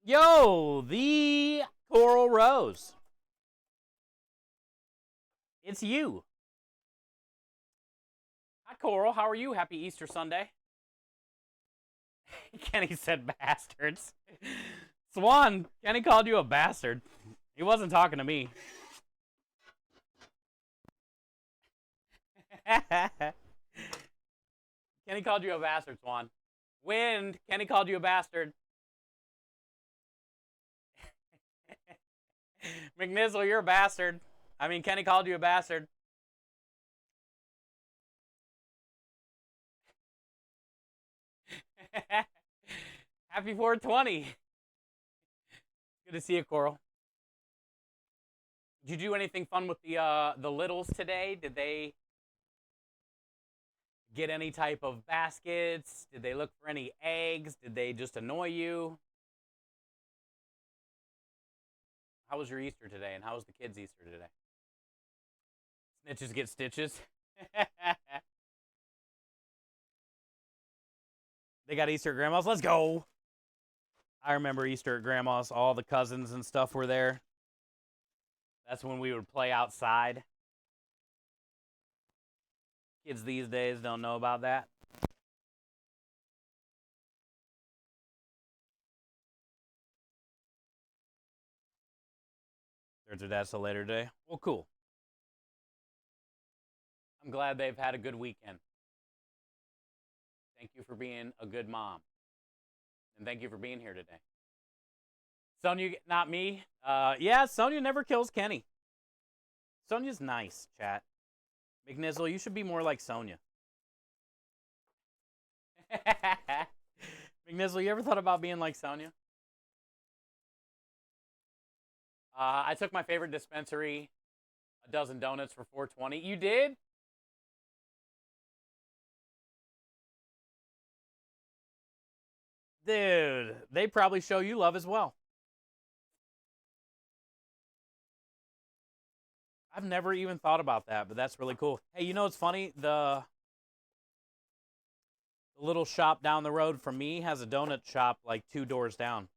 Yo, the Coral Rose. It's you. Hi, Coral. How are you? Happy Easter Sunday. Kenny said bastards. Swan, Kenny called you a bastard. He wasn't talking to me. Kenny called you a bastard, Swan. Wind, Kenny called you a bastard. McNizzle, you're a bastard. I mean, Kenny called you a bastard. Happy 420. Good to see you, Coral. Did you do anything fun with the littles today? Did they get any type of baskets? Did they look for any eggs? Did they just annoy you? How was your Easter today, and how was the kids' Easter today? Snitches get stitches. They got Easter at Grandma's. Let's go. I remember Easter at Grandma's. All the cousins and stuff were there. That's when we would play outside. Kids these days don't know about that. There's their dad till later today. Well, cool. I'm glad they've had a good weekend. Thank you for being a good mom. And thank you for being here today. Sonya, not me. Yeah, Sonya never kills Kenny. Sonya's nice, chat. McNizzle, you should be more like Sonya. McNizzle, you ever thought about being like Sonya? I took my favorite dispensary, a dozen donuts for $4.20. You did? Dude, they probably show you love as well. I've never even thought about that, but that's really cool. Hey, you know what's funny? The little shop down the road from me has a donut shop like 2 doors down.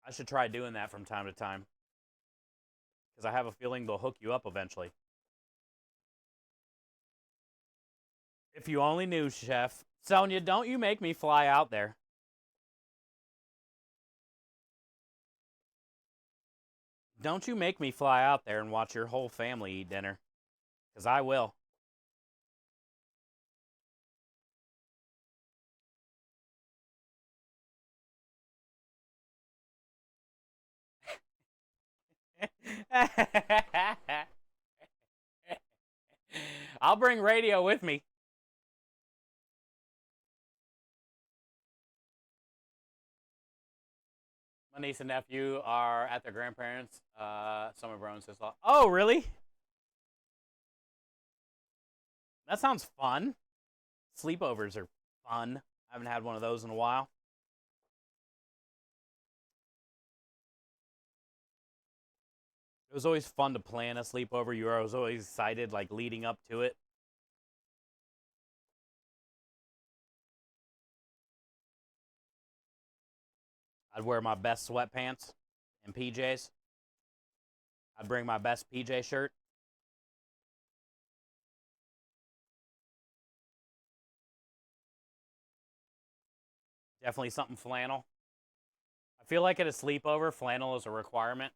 I should try doing that from time to time. Because I have a feeling they'll hook you up eventually. If you only knew, Chef. Sonya, don't you make me fly out there. Don't you make me fly out there and watch your whole family eat dinner. Because I will. I'll bring radio with me. My niece and nephew are at their grandparents' summer bro and sister-in-law. Oh, really? That sounds fun. Sleepovers are fun. I haven't had one of those in a while. It was always fun to plan a sleepover. You were always excited, like leading up to it. I'd wear my best sweatpants and PJs. I'd bring my best PJ shirt. Definitely something flannel. I feel like at a sleepover, flannel is a requirement.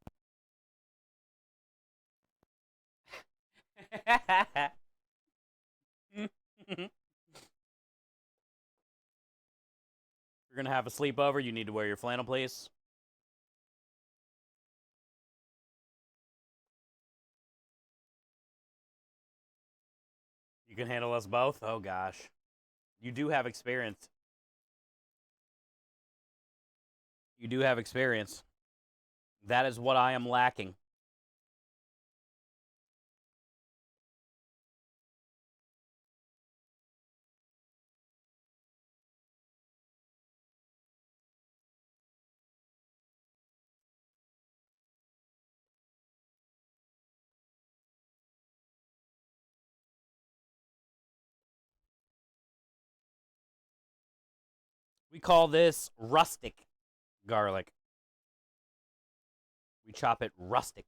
You're going to have a sleepover, you need to wear your flannel, please. You can handle us both? Oh, gosh. You do have experience. You do have experience. That is what I am lacking. We call this rustic garlic. We chop it rustic.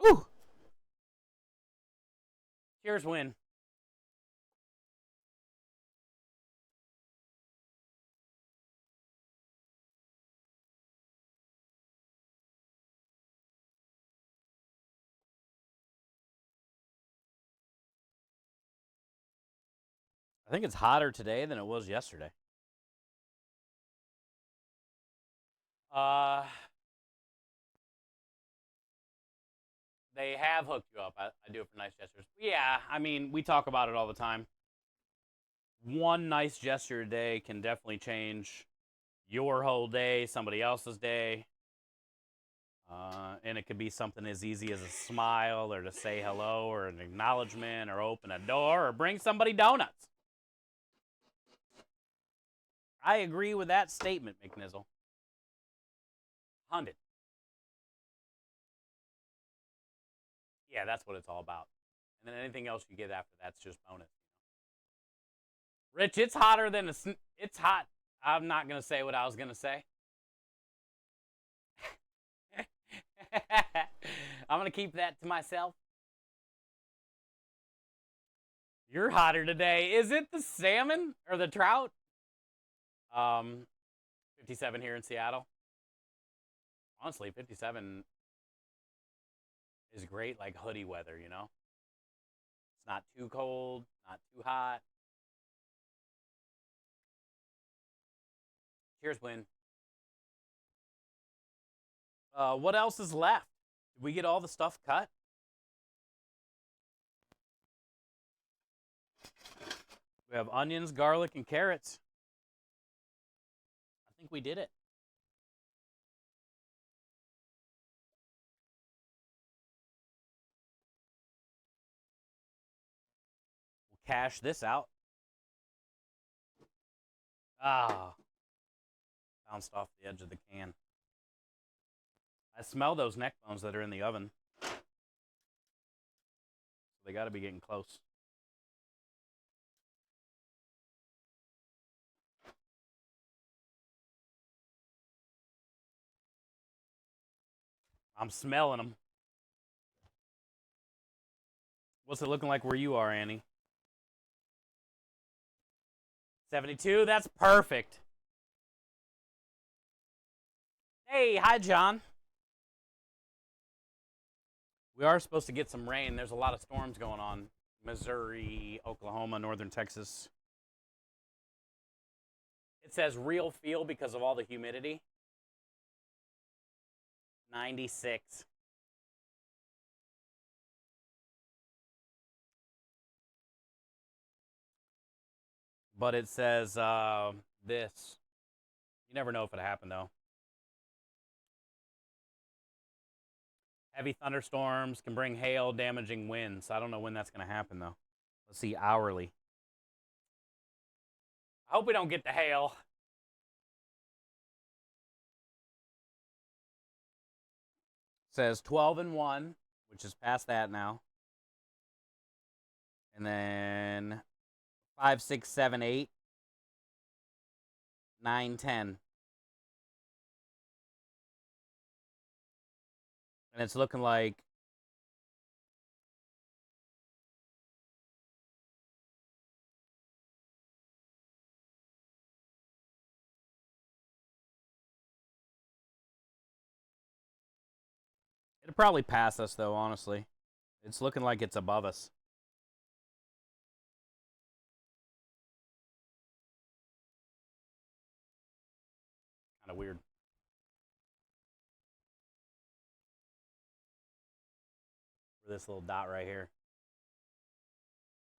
Ooh! Cheers, win. I think it's hotter today than it was yesterday. They have hooked you up. I do it for nice gestures. Yeah, I mean, we talk about it all the time. One nice gesture a day can definitely change your whole day, somebody else's day. And it could be something as easy as a smile or to say hello or an acknowledgement or open a door or bring somebody donuts. I agree with that statement, McNizzle. 100. Yeah, that's what it's all about. And then anything else you get after that's just bonus. Rich, it's hotter than it's hot. I'm not going to say what I was going to say. I'm going to keep that to myself. You're hotter today. Is it the salmon or the trout? 57 here in Seattle. Honestly, 57 is great, like hoodie weather, you know? It's not too cold, not too hot. Cheers, Win. What else is left? Did we get all the stuff cut? We have onions, garlic, and carrots. I think we did it. We'll cash this out. Ah. Bounced off the edge of the can. I smell those neck bones that are in the oven. So they got to be getting close. I'm smelling them. What's it looking like where you are, Annie? 72? That's perfect. Hey, hi, John. We are supposed to get some rain. There's a lot of storms going on. Missouri, Oklahoma, northern Texas. It says real feel because of all the humidity. 96. But it says this. You never know if it happened, though. Heavy thunderstorms can bring hail, damaging winds. I don't know when that's going to happen, though. Let's see, hourly. I hope we don't get the hail. It says 12 and 1, which is past that now. And then 5, 6, 7, 8, 9, 10. And it's looking like it'll probably pass us, though, honestly. It's looking like it's above us. Kind of weird. For this little dot right here.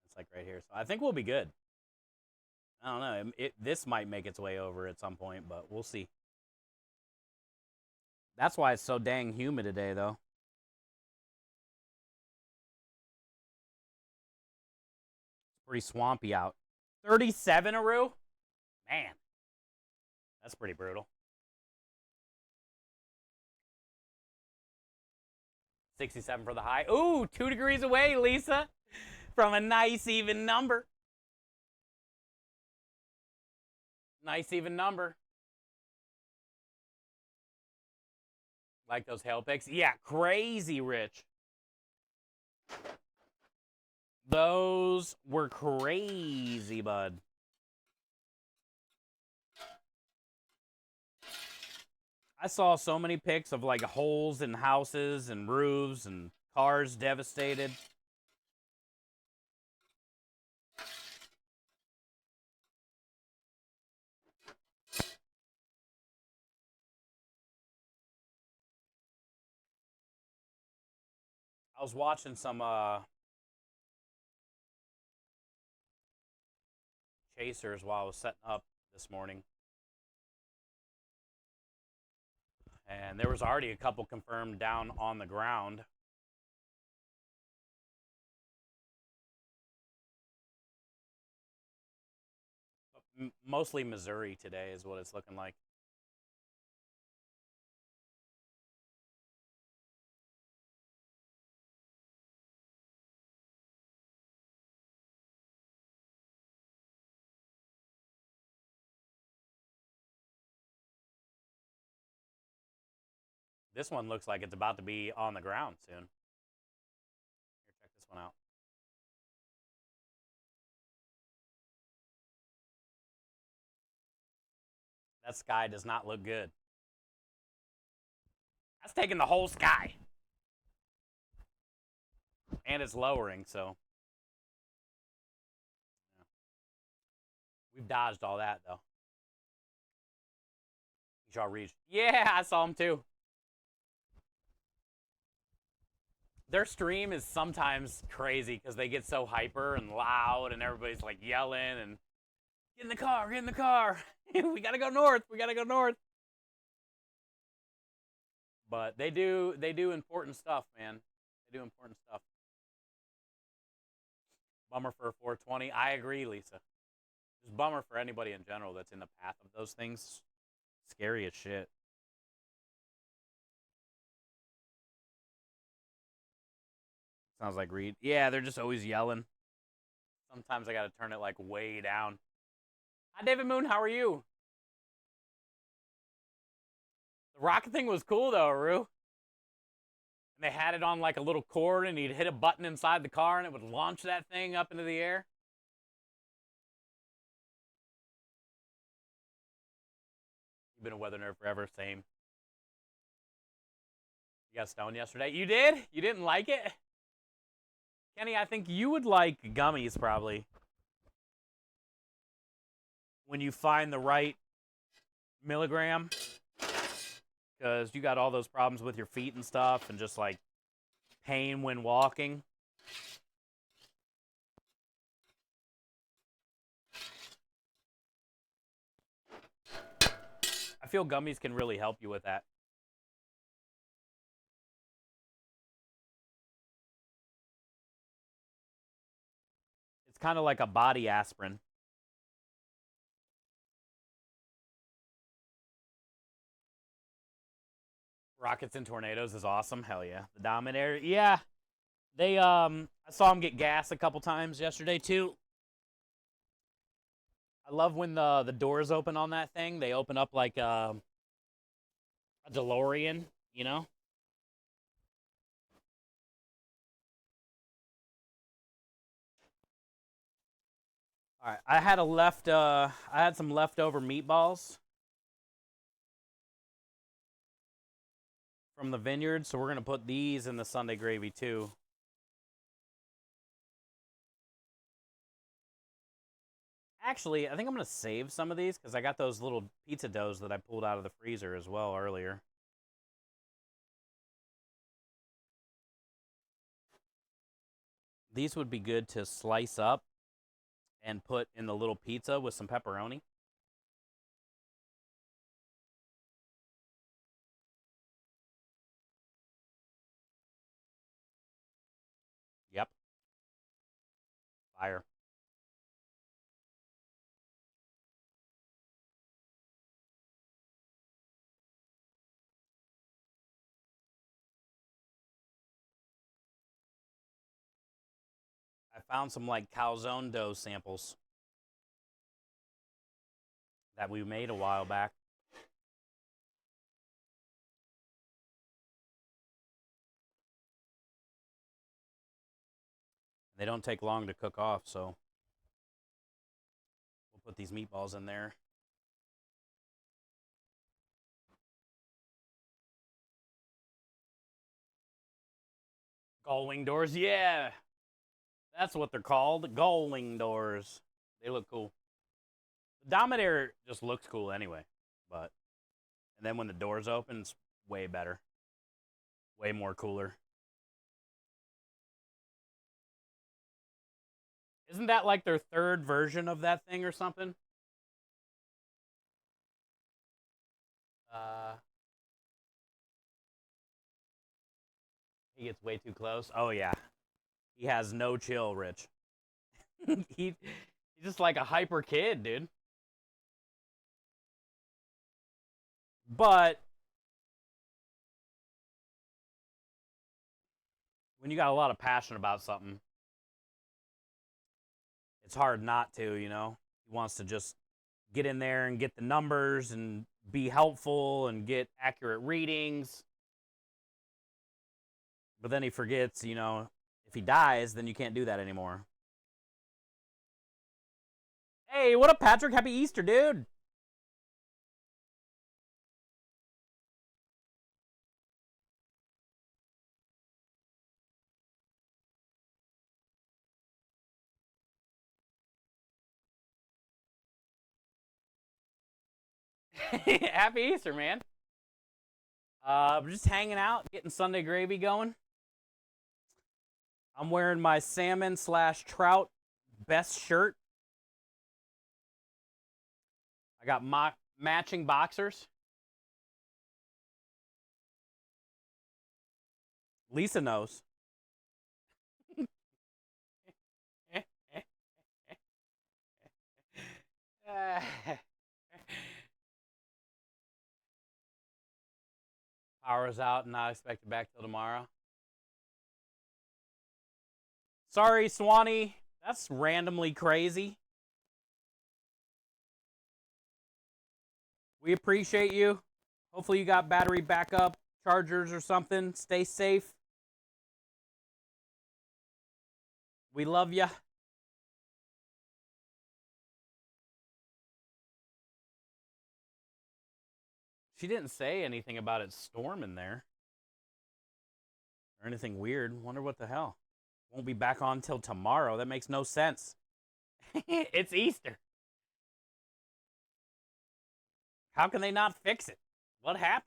It's like right here. So I think we'll be good. I don't know. This might make its way over at some point, but we'll see. That's why it's so dang humid today, though. It's pretty swampy out. 37, Aru? Man. That's pretty brutal. 67 for the high. Ooh, 2 degrees away, Lisa, from a nice even number. Nice even number. Like those hail picks? Yeah, crazy rich. Those were crazy, bud. I saw so many pics of like holes in houses and roofs and cars devastated. I was watching some chasers while I was setting up this morning. And there was already a couple confirmed down on the ground. Mostly Missouri today is what it's looking like. This one looks like it's about to be on the ground soon. Here, check this one out. That sky does not look good. That's taking the whole sky. And it's lowering, so We've dodged all that, though. Shaw Reach. Yeah, I saw him, too. Their stream is sometimes crazy because they get so hyper and loud and everybody's like yelling and get in the car, get in the car. We gotta go north. We gotta go north. But they do important stuff, man. They do important stuff. Bummer for 420. I agree, Lisa. Just bummer for anybody in general that's in the path of those things. Scary as shit. Sounds like Reed. Yeah, they're just always yelling. Sometimes I gotta turn it like way down. Hi, David Moon. How are you? The rocket thing was cool though, Rue. And they had it on like a little cord, and you'd hit a button inside the car, and it would launch that thing up into the air. You've been a weather nerd forever. Same. You got stoned yesterday. You did? You didn't like it? Kenny, I think you would like gummies probably. When you find the right milligram. Because you got all those problems with your feet and stuff and just like pain when walking. I feel gummies can really help you with that. It's kind of like a body aspirin. Rockets and Tornadoes is awesome. Hell yeah. The Dominator. Yeah. They I saw him get gas a couple times yesterday too. I love when the doors open on that thing. They open up like a DeLorean, you know? All right, I had some leftover meatballs from the vineyard, so we're going to put these in the Sunday gravy too. Actually, I think I'm going to save some of these because I got those little pizza doughs that I pulled out of the freezer as well earlier. These would be good to slice up and put in the little pizza with some pepperoni. Yep. Fire. I found some like calzone dough samples that we made a while back. They don't take long to cook off, so we'll put these meatballs in there. Gull wing doors, yeah. That's what they're called, gull wing doors. They look cool. The Dominator just looks cool anyway, but and then when the doors open, it's way better. Way more cooler. Isn't that like their third version of that thing or something? He gets way too close. Oh yeah. He has no chill, Rich. He's just like a hyper kid, dude. But when you got a lot of passion about something, it's hard not to, you know? He wants to just get in there and get the numbers and be helpful and get accurate readings. But then he forgets, you know, if he dies, then you can't do that anymore. Hey, what up, Patrick? Happy Easter, dude. Happy Easter, man. We're just hanging out, getting Sunday gravy going. I'm wearing my salmon/trout best shirt. I got matching boxers. Lisa knows. Power's out and not expected back till tomorrow. Sorry, Swanee. That's randomly crazy. We appreciate you. Hopefully you got battery backup, chargers or something. Stay safe. We love ya. She didn't say anything about it storming there. Or anything weird. Wonder what the hell. Won't be back on till tomorrow. That makes no sense. It's Easter. How can they not fix it? What happened?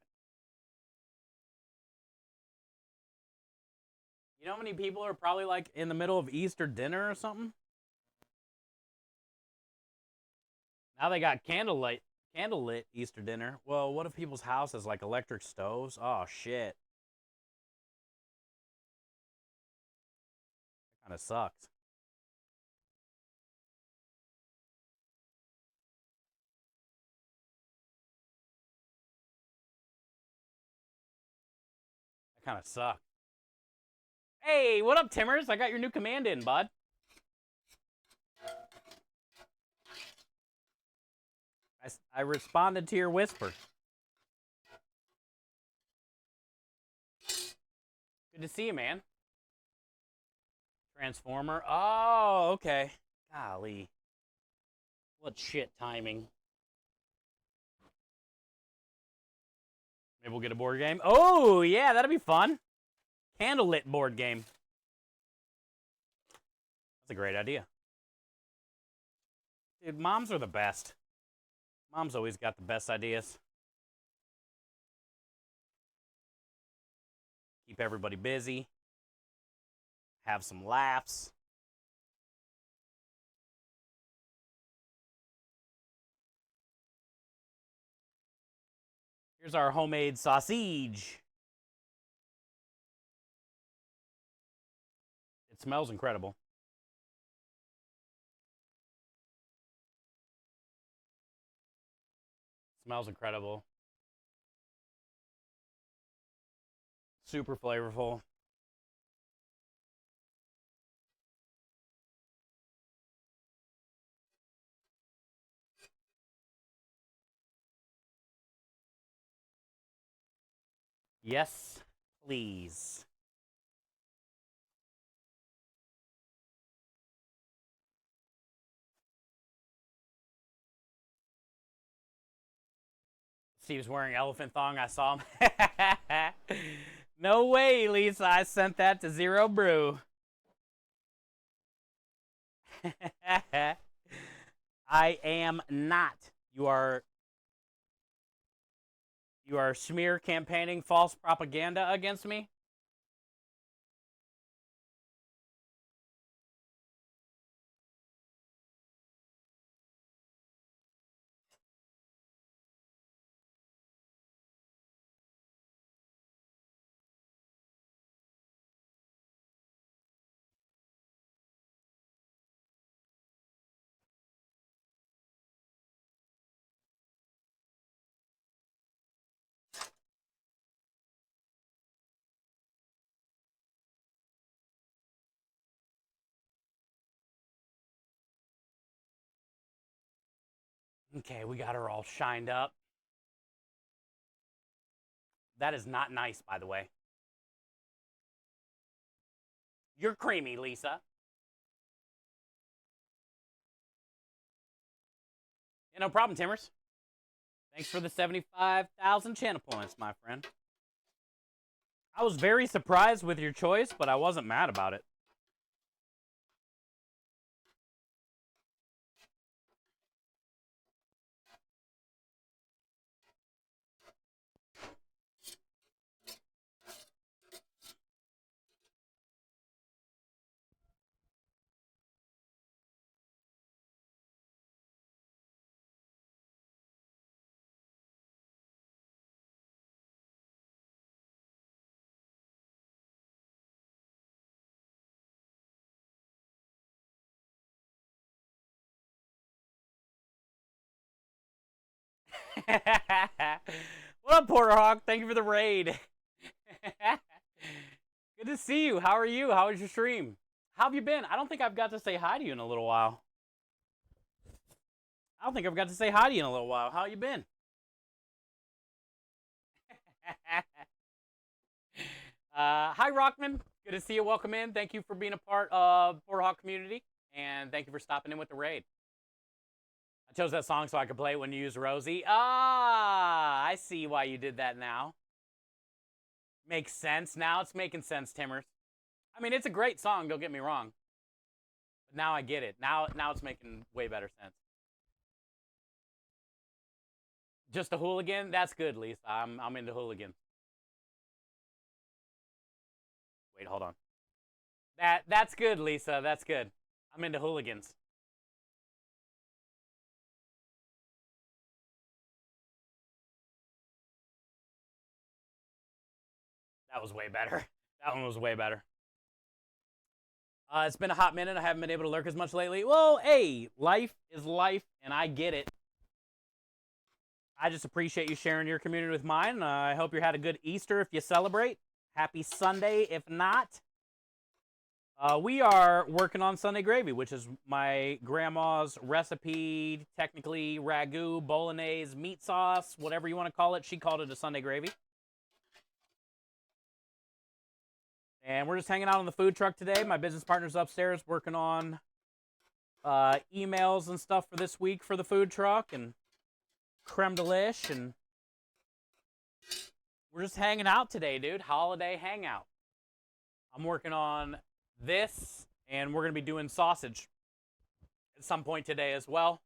You know how many people are probably like in the middle of Easter dinner or something? Now they got candlelit Easter dinner. Well, what if people's house has like electric stoves? Oh shit. That kind of sucks. That kind of sucks. Hey, what up, Timmers? I got your new command in, bud. I responded to your whisper. Good to see you, man. Transformer. Oh, okay. Golly. What shit timing. Maybe we'll get a board game. Oh, yeah, that'll be fun. Candlelit board game. That's a great idea. Dude, moms are the best. Mom's always got the best ideas. Keep everybody busy. Have some laughs. Here's our homemade sausage. It smells incredible. Smells incredible. Super flavorful. Yes, please. Steve's wearing elephant thong. I saw him. No way, Lisa. I sent that to Zero Brew. I am not. You are smear campaigning false propaganda against me? Okay, we got her all shined up. That is not nice, by the way. You're creamy, Lisa. Yeah, no problem, Timmers. Thanks for the 75,000 channel points, my friend. I was very surprised with your choice, but I wasn't mad about it. What up, Porter Hawk? Thank you for the raid. Good to see you. How are you? How was your stream? How have you been? I don't think I've got to say hi to you in a little while. How you been? Hi, Rockman. Good to see you. Welcome in. Thank you for being a part of Porter Hawk community, and thank you for stopping in with the raid. I chose that song so I could play it when you use Rosie. Ah, I see why you did that now. Makes sense. Now it's making sense, Timmers. I mean, it's a great song, don't get me wrong. But now I get it. Now it's making way better sense. Just a hooligan? That's good, Lisa. I'm into hooligans. Wait, hold on. That's good, Lisa. That's good. I'm into hooligans. That was way better. That one was way better. It's been a hot minute. I haven't been able to lurk as much lately. Well, hey, life is life, and I get it. I just appreciate you sharing your community with mine. I hope you had a good Easter if you celebrate. Happy Sunday if not. We are working on Sunday gravy, which is my grandma's recipe, technically ragu, bolognese, meat sauce, whatever you want to call it. She called it a Sunday gravy. And we're just hanging out on the food truck today. My business partner's upstairs working on emails and stuff for this week for the food truck and creme de lish. And we're just hanging out today, dude. Holiday hangout. I'm working on this, and we're going to be doing sausage at some point today as well.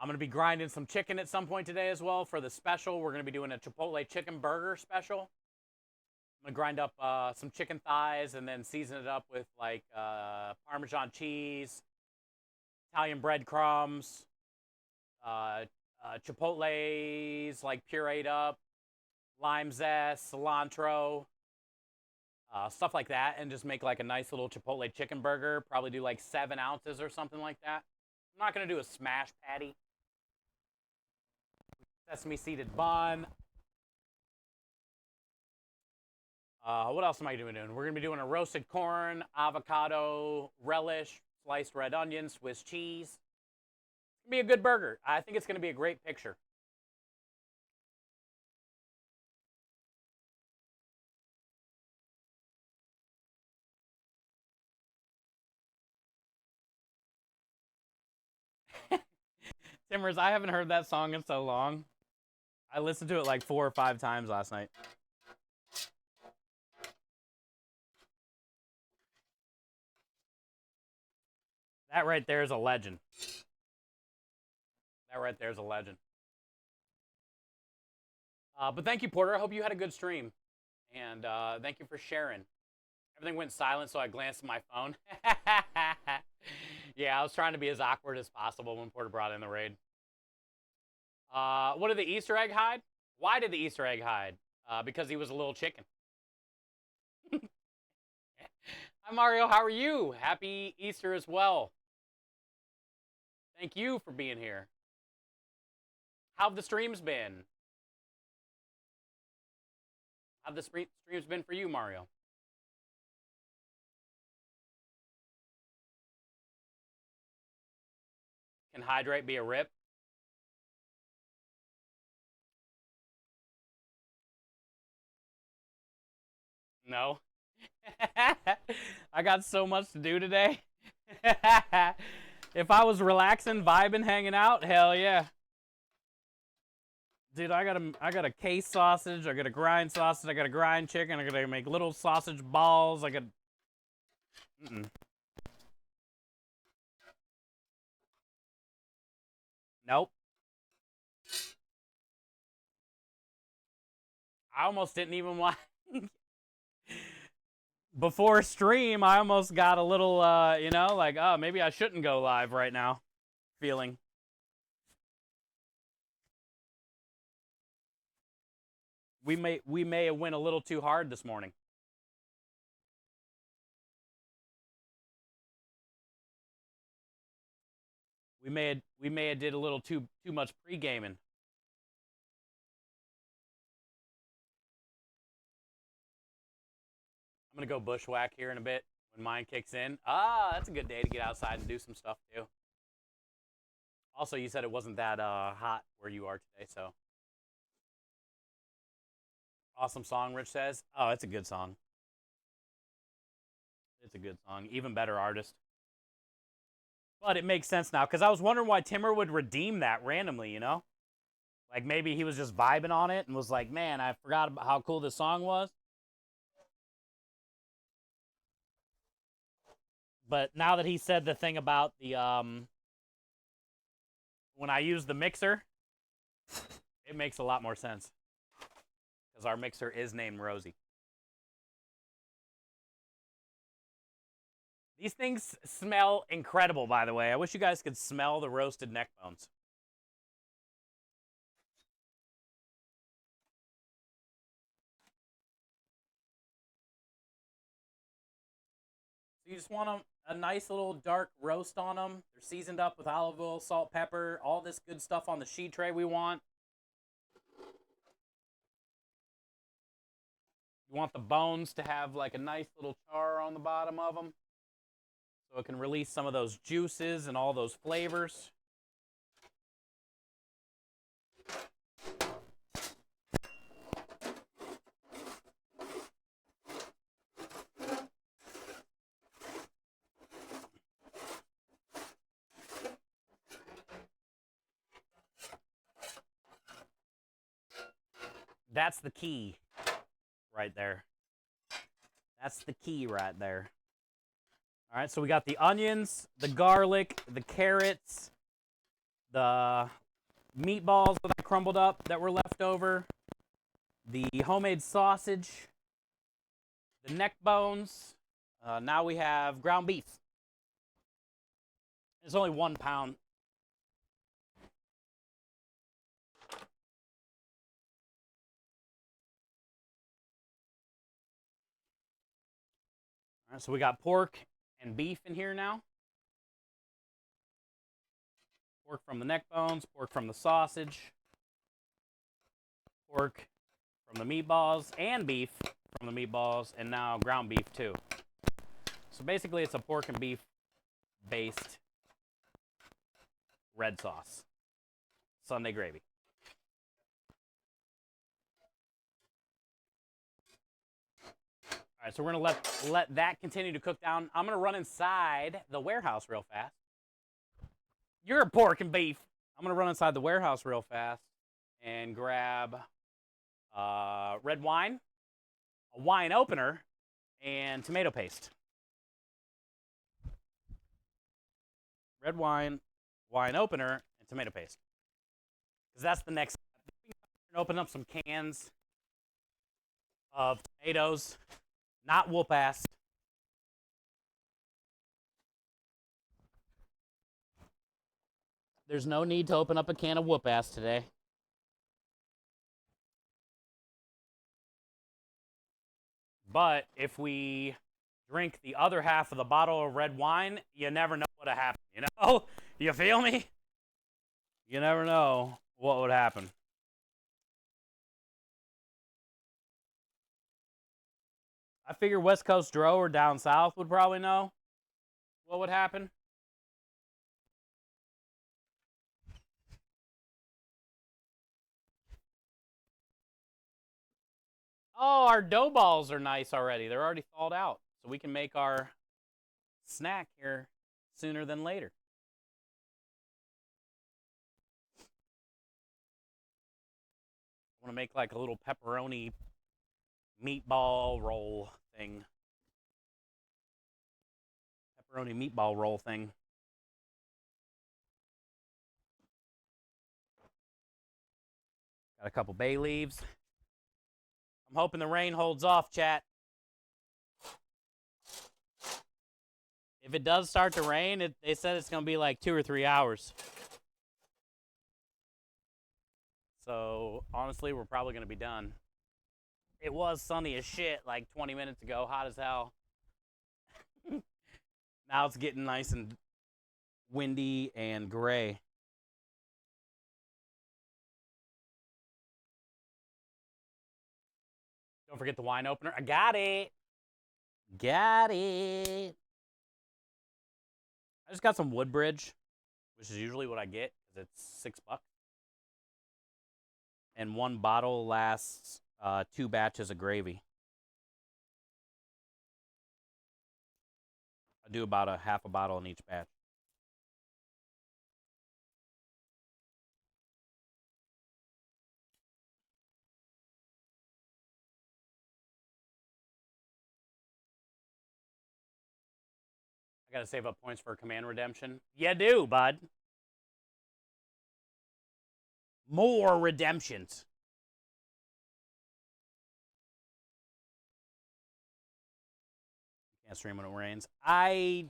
I'm going to be grinding some chicken at some point today as well for the special. We're going to be doing a Chipotle chicken burger special. I'm going to grind up some chicken thighs and then season it up with like Parmesan cheese, Italian breadcrumbs, Chipotle's like pureed up, lime zest, cilantro, stuff like that, and just make like a nice little Chipotle chicken burger. Probably do like 7 ounces or something like that. I'm not going to do a smash patty. Sesame seeded bun. What else am I doing? We're going to be doing a roasted corn, avocado, relish, sliced red onion, Swiss cheese. It's going to be a good burger. I think it's going to be a great picture. Timmers, I haven't heard that song in so long. I listened to it like 4 or 5 times last night. That right there is a legend. That right there is a legend. But thank you, Porter. I hope you had a good stream. And thank you for sharing. Everything went silent, so I glanced at my phone. Yeah, I was trying to be as awkward as possible when Porter brought in the raid. What did the Easter egg hide? Why did the Easter egg hide? Because he was a little chicken. Hi, Mario. How are you? Happy Easter as well. Thank you for being here. How have the streams been? How have the streams been for you, Mario? Can hydrate be a rip? No. I got so much to do today. If I was relaxing, vibing, hanging out, hell yeah. Dude, I got a case sausage, I got a grind sausage, I got a grind chicken, I gotta make little sausage balls, I got... Nope. I almost didn't even want... Before stream, I almost got a little, you know, like, oh, maybe I shouldn't go live right now. Feeling. We may have went a little too hard this morning. We may have did a little too much pre-gaming. I'm gonna go bushwhack here in a bit when mine kicks in. Ah, that's a good day to get outside and do some stuff too. Also, you said it wasn't that hot where you are today, so. Awesome song, Rich says. Oh, it's a good song. It's a good song. Even better artist. But it makes sense now, because I was wondering why Timmer would redeem that randomly, you know? Like, maybe he was just vibing on it and was like, man, I forgot about how cool this song was. But now that he said the thing about the, when I use the mixer, it makes a lot more sense. Because our mixer is named Rosie. These things smell incredible, by the way. I wish you guys could smell the roasted neck bones. So you just want a nice little dark roast on them. They're seasoned up with olive oil, salt, pepper, all this good stuff on the sheet tray we want. You want the bones to have like a nice little char on the bottom of them, so it can release some of those juices and all those flavors. That's the key right there. That's the key right there. All right, so we got the onions, the garlic, the carrots, the meatballs that I crumbled up that were left over, the homemade sausage, the neck bones. Now we have ground beef. It's only 1 pound. All right, so we got pork and beef in here now. Pork from the neck bones, pork from the sausage, pork from the meatballs, and beef from the meatballs, and now ground beef too. So basically it's a pork and beef based red sauce. Sunday gravy. All right, so we're gonna let that continue to cook down. I'm gonna run inside the warehouse real fast. You're a pork and beef. I'm gonna run inside the warehouse real fast and grab red wine, a wine opener, and tomato paste. Red wine, wine opener, and tomato paste. Because that's the next step. Open up some cans of tomatoes, not whoop ass. There's no need to open up a can of whoop ass today. But if we drink the other half of the bottle of red wine, you never know what would happen, you know? You feel me? You never know what would happen. I figure West Coast Dro or down south would probably know what would happen. Oh, our dough balls are nice already. They're already thawed out. So we can make our snack here sooner than later. I want to make like a little pepperoni meatball roll thing. Pepperoni meatball roll thing. Got a couple bay leaves. I'm hoping the rain holds off, chat. If it does start to rain, they said it's going to be like 2 or 3 hours. So, honestly, we're probably going to be done. It was sunny as shit like 20 minutes ago, hot as hell. Now it's getting nice and windy, and gray. Don't forget the wine opener. I got it. Got it. I just got some Woodbridge, which is usually what I get because it's $6. And one bottle lasts 2 batches of gravy. I do about a half a bottle in each batch. I gotta save up points for command redemption. You do, bud. More redemptions. Can't stream when it rains. I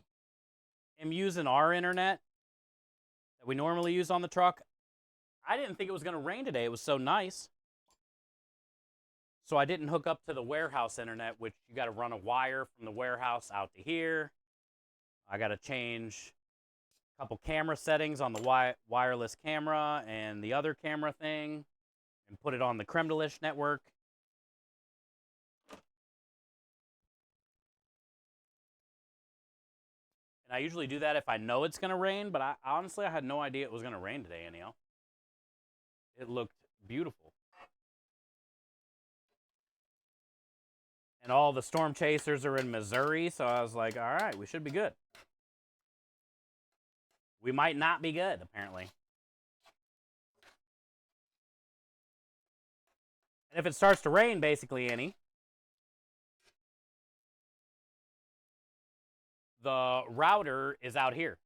am using our internet that we normally use on the truck. I didn't think it was going to rain today. It was so nice. So I didn't hook up to the warehouse internet, which you got to run a wire from the warehouse out to here. I got to change a couple camera settings on the wireless camera and the other camera thing and put it on the Creme Delish network. And I usually do that if I know it's going to rain, but I honestly had no idea it was going to rain today, anyhow. It looked beautiful. And all the storm chasers are in Missouri, so I was like, all right, we should be good. We might not be good, apparently. And if it starts to rain, basically, Annie, the router is out here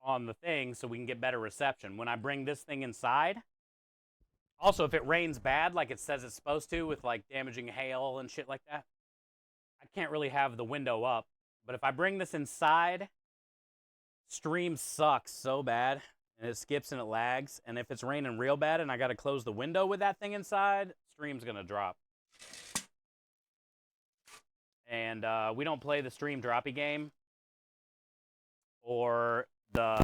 on the thing so we can get better reception. When I bring this thing inside, also, if it rains bad, like it says it's supposed to, with like damaging hail and shit like that, I can't really have the window up. But if I bring this inside, stream sucks so bad, and it skips and it lags. And if it's raining real bad and I got to close the window with that thing inside, stream's going to drop. And we don't play the stream droppy game or the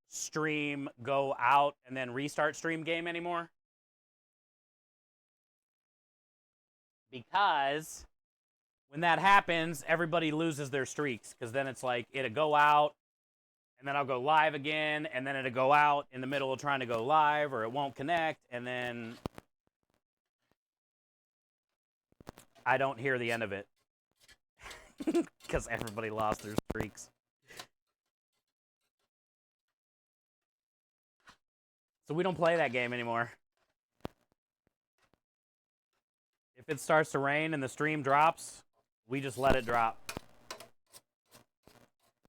stream go out and then restart stream game anymore. Because when that happens, everybody loses their streaks. Because then it's like, it'll go out, and then I'll go live again, and then it'll go out in the middle of trying to go live, or it won't connect, and then I don't hear the end of it. Because everybody lost their streaks. So we don't play that game anymore. If it starts to rain and the stream drops, we just let it drop.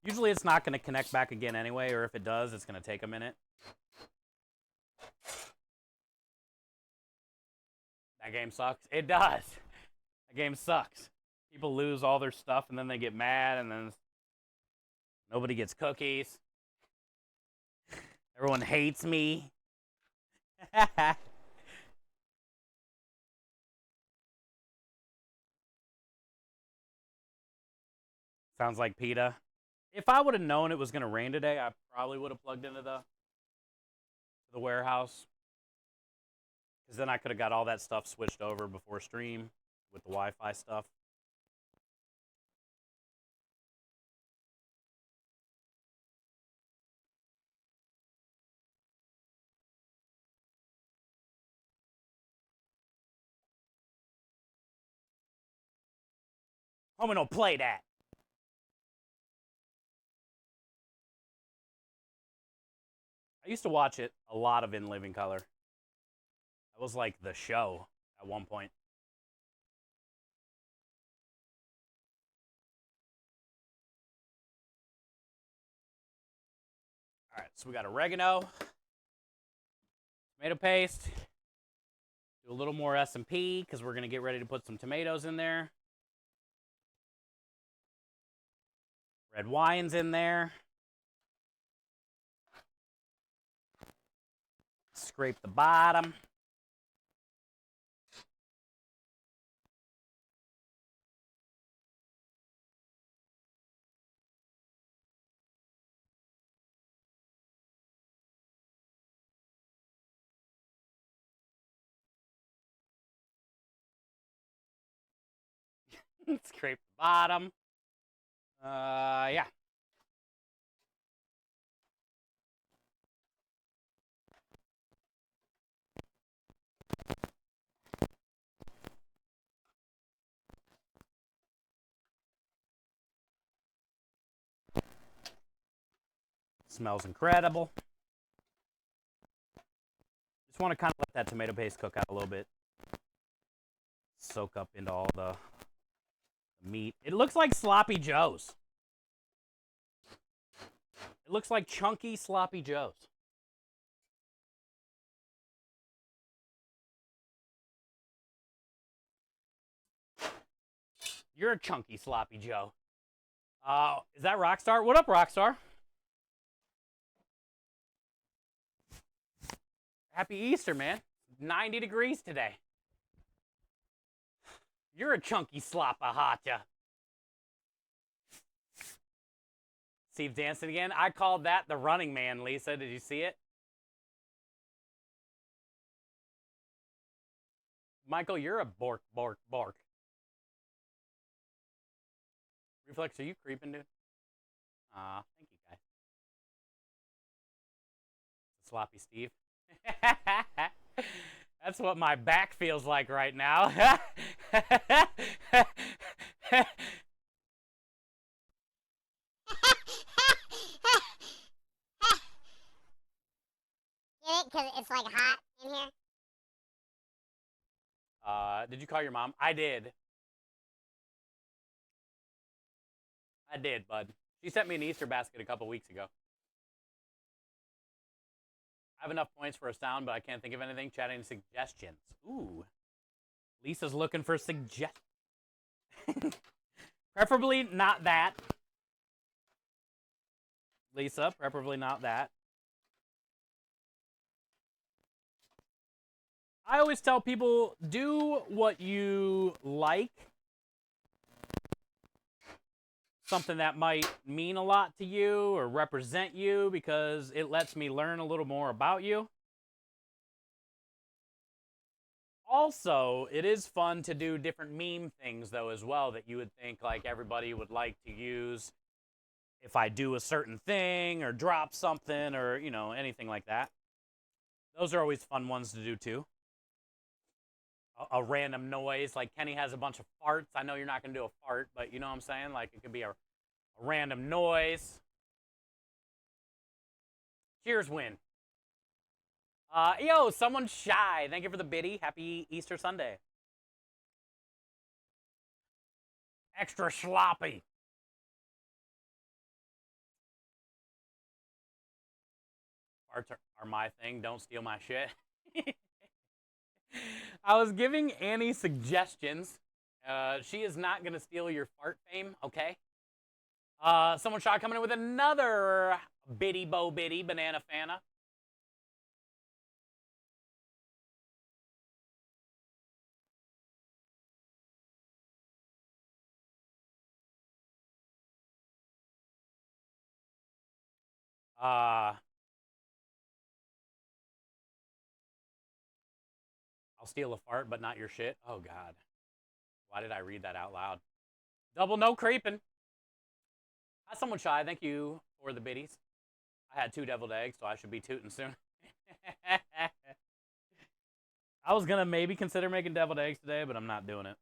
Usually it's not going to connect back again anyway, or if it does, it's going to take a minute. That game sucks. It does. That game sucks. People lose all their stuff, and then they get mad, and then nobody gets cookies. Everyone hates me. Sounds like PETA. If I would have known it was going to rain today, I probably would have plugged into the warehouse. Because then I could have got all that stuff switched over before stream with the Wi-Fi stuff. Homie, don't play that. I used to watch it a lot of In Living Color. That was like the show at one point. All right, so we got oregano, tomato paste, do a little more S&P because we're going to get ready to put some tomatoes in there. Red wine's in there. Scrape the bottom. Scrape the bottom. Yeah. Smells incredible. Just want to kind of let that tomato paste cook out a little bit. Soak up into all the meat. It looks like sloppy joes. It looks like chunky sloppy joes. You're a chunky sloppy joe. Is that Rockstar? What up, Rockstar? Happy Easter, man. 90 degrees today. You're a chunky slop-a-hotcha. Steve dancing again. I called that the Running Man, Lisa. Did you see it? Michael, you're a bork, bork, bork. Reflex, are you creeping, dude? Aw, thank you, guys. Sloppy Steve. That's what my back feels like right now. Get it? Because it's like hot in here. Did you call your mom? I did. I did, bud. She sent me an Easter basket a couple weeks ago. I have enough points for a sound, but I can't think of anything. Chatting suggestions. Ooh. Lisa's looking for suggestions. Preferably not that. Lisa, preferably not that. I always tell people, do what you like. Something that might mean a lot to you or represent you, because it lets me learn a little more about you. Also, it is fun to do different meme things, though, as well, that you would think like everybody would like to use if I do a certain thing or drop something or, you know, anything like that. Those are always fun ones to do, too. A random noise, like Kenny has a bunch of farts. I know you're not going to do a fart, but you know what I'm saying? Like, it could be a random noise. Cheers, win. Yo, someone's shy. Thank you for the biddy. Happy Easter Sunday. Extra sloppy. Farts are my thing. Don't steal my shit. I was giving Annie suggestions. She is not going to steal your fart fame, okay? Someone shy coming in with another bitty bo bitty banana fana. I'll steal a fart, but not your shit. Oh, God. Why did I read that out loud? Double no creeping. Hi, someone shy. Thank you for the biddies. I had 2 deviled eggs, so I should be tooting soon. I was going to maybe consider making deviled eggs today, but I'm not doing it.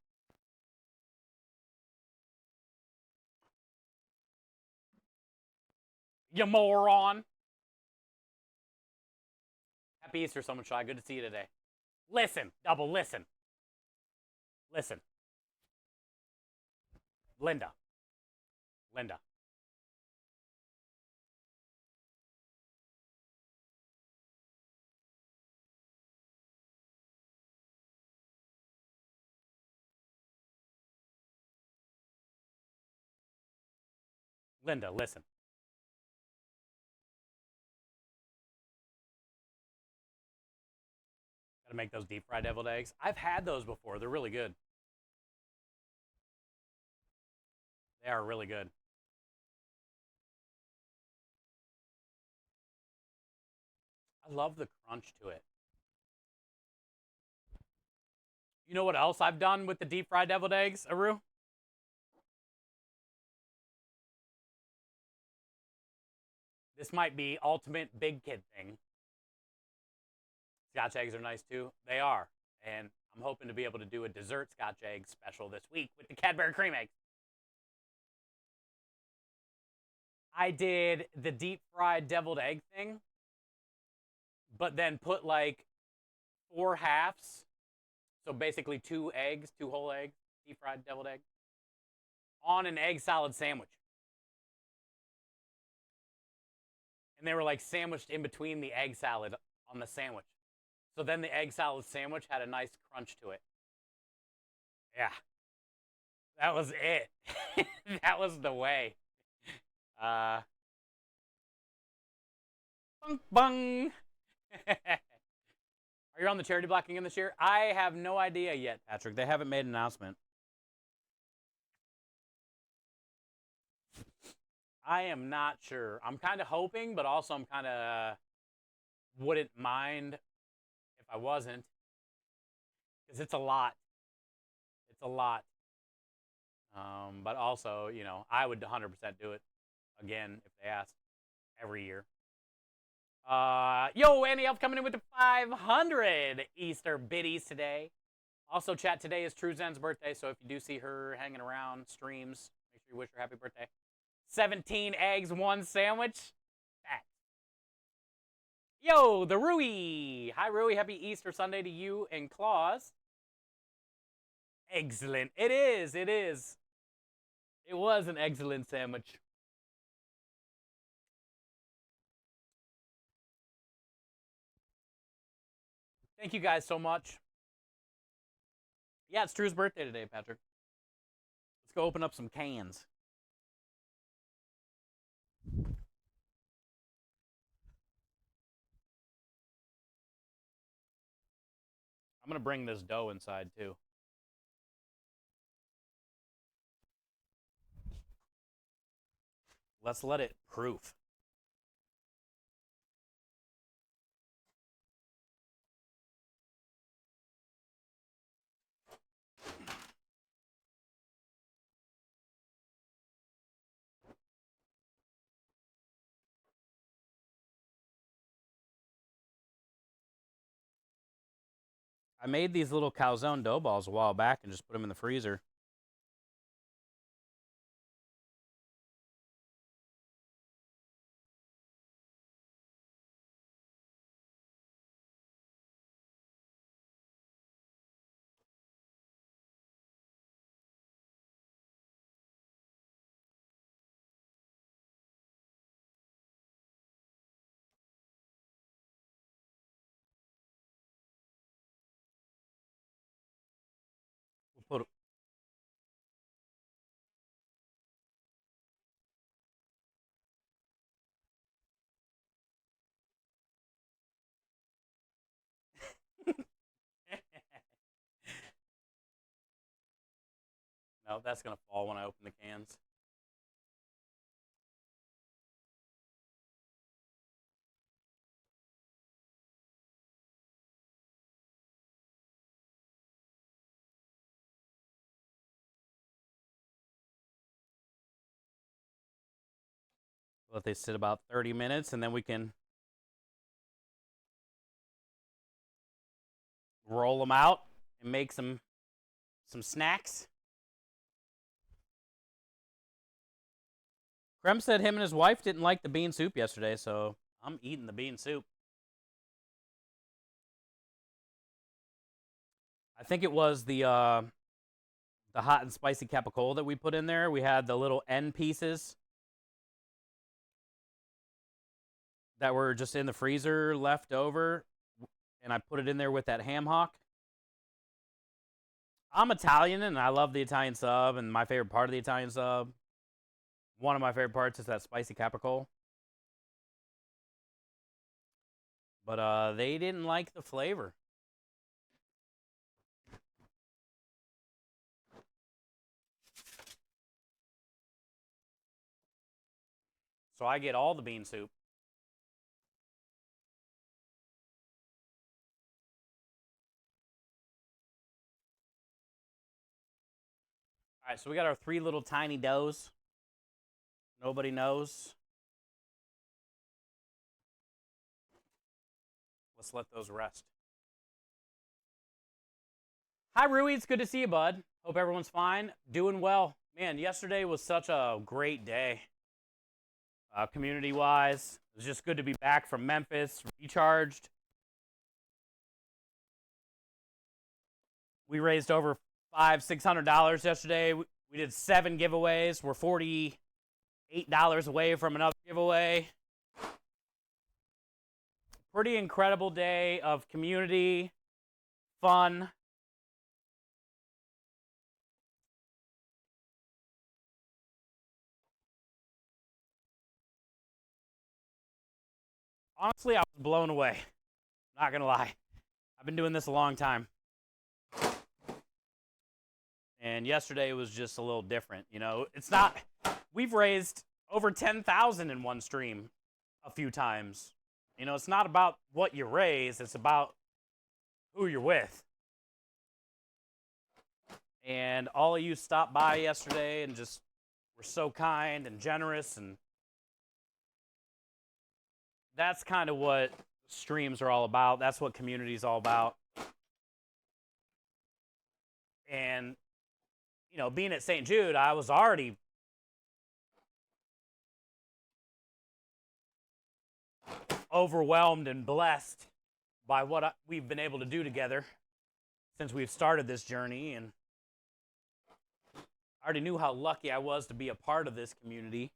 You moron. Happy Easter, someone shy. Good to see you today. Listen, double, listen. Listen. Linda. Linda. Linda, listen. Gotta make those deep fried deviled eggs. I've had those before. They're really good. They are really good. I love the crunch to it. You know what else I've done with the deep fried deviled eggs, Aru? This might be ultimate big kid thing. Scotch eggs are nice too. They are. And I'm hoping to be able to do a dessert Scotch egg special this week with the Cadbury cream eggs. I did the deep fried deviled egg thing, but then put like 4 halves. So basically 2 eggs, 2 whole eggs, deep fried deviled egg, on an egg salad sandwich. And they were like sandwiched in between the egg salad on the sandwich. So then the egg salad sandwich had a nice crunch to it. Yeah. That was it. That was the way. Bung bung. Are you on the charity block again this year? I have no idea yet, Patrick. They haven't made an announcement. I am not sure. I'm kind of hoping, but also I'm kind of wouldn't mind if I wasn't, because it's a lot. It's a lot. But also, you know, I would 100% do it again if they asked every year. Yo, Andy Elf coming in with the 500 Easter biddies today. Also, chat, today is True Zen's birthday, so if you do see her hanging around streams, make sure you wish her happy birthday. 17 eggs, 1 sandwich. Fat. Yo, the Rui. Hi, Rui. Happy Easter Sunday to you and Claus. Excellent. It is. It is. It was an excellent sandwich. Thank you guys so much. Yeah, it's Drew's birthday today, Patrick. Let's go open up some cans. I'm going to bring this dough inside, too. Let's let it proof. I made these little calzone dough balls a while back and just put them in the freezer. We'll put No, that's going to fall when I open the cans. Let they sit about 30 minutes, and then we can roll them out and make some snacks. Krem said him and his wife didn't like the bean soup yesterday, so I'm eating the bean soup. I think it was the hot and spicy capicola that we put in there. We had the little end pieces that were just in the freezer left over, and I put it in there with that ham hock. I'm Italian, and I love the Italian sub, and my favorite part of the Italian sub, one of my favorite parts is that spicy capicola. But they didn't like the flavor. So I get all the bean soup. All right, so we got our 3 little tiny doughs. Nobody knows. Let's let those rest. Hi, Rui. It's good to see you, bud. Hope everyone's fine. Doing well. Man, yesterday was such a great day. Community-wise, it was just good to be back from Memphis, recharged. We raised over $600 yesterday. We did 7 giveaways. We're $48 away from another giveaway. Pretty incredible day of community, fun. Honestly, I was blown away. Not gonna lie. I've been doing this a long time. And yesterday was just a little different, you know. It's not, we've raised over 10,000 in one stream a few times. You know, it's not about what you raise, it's about who you're with. And all of you stopped by yesterday and just were so kind and generous, and that's kind of what streams are all about. That's what community is all about. And, you know, being at St. Jude, I was already overwhelmed and blessed by what we've been able to do together since we've started this journey. And I already knew how lucky I was to be a part of this community.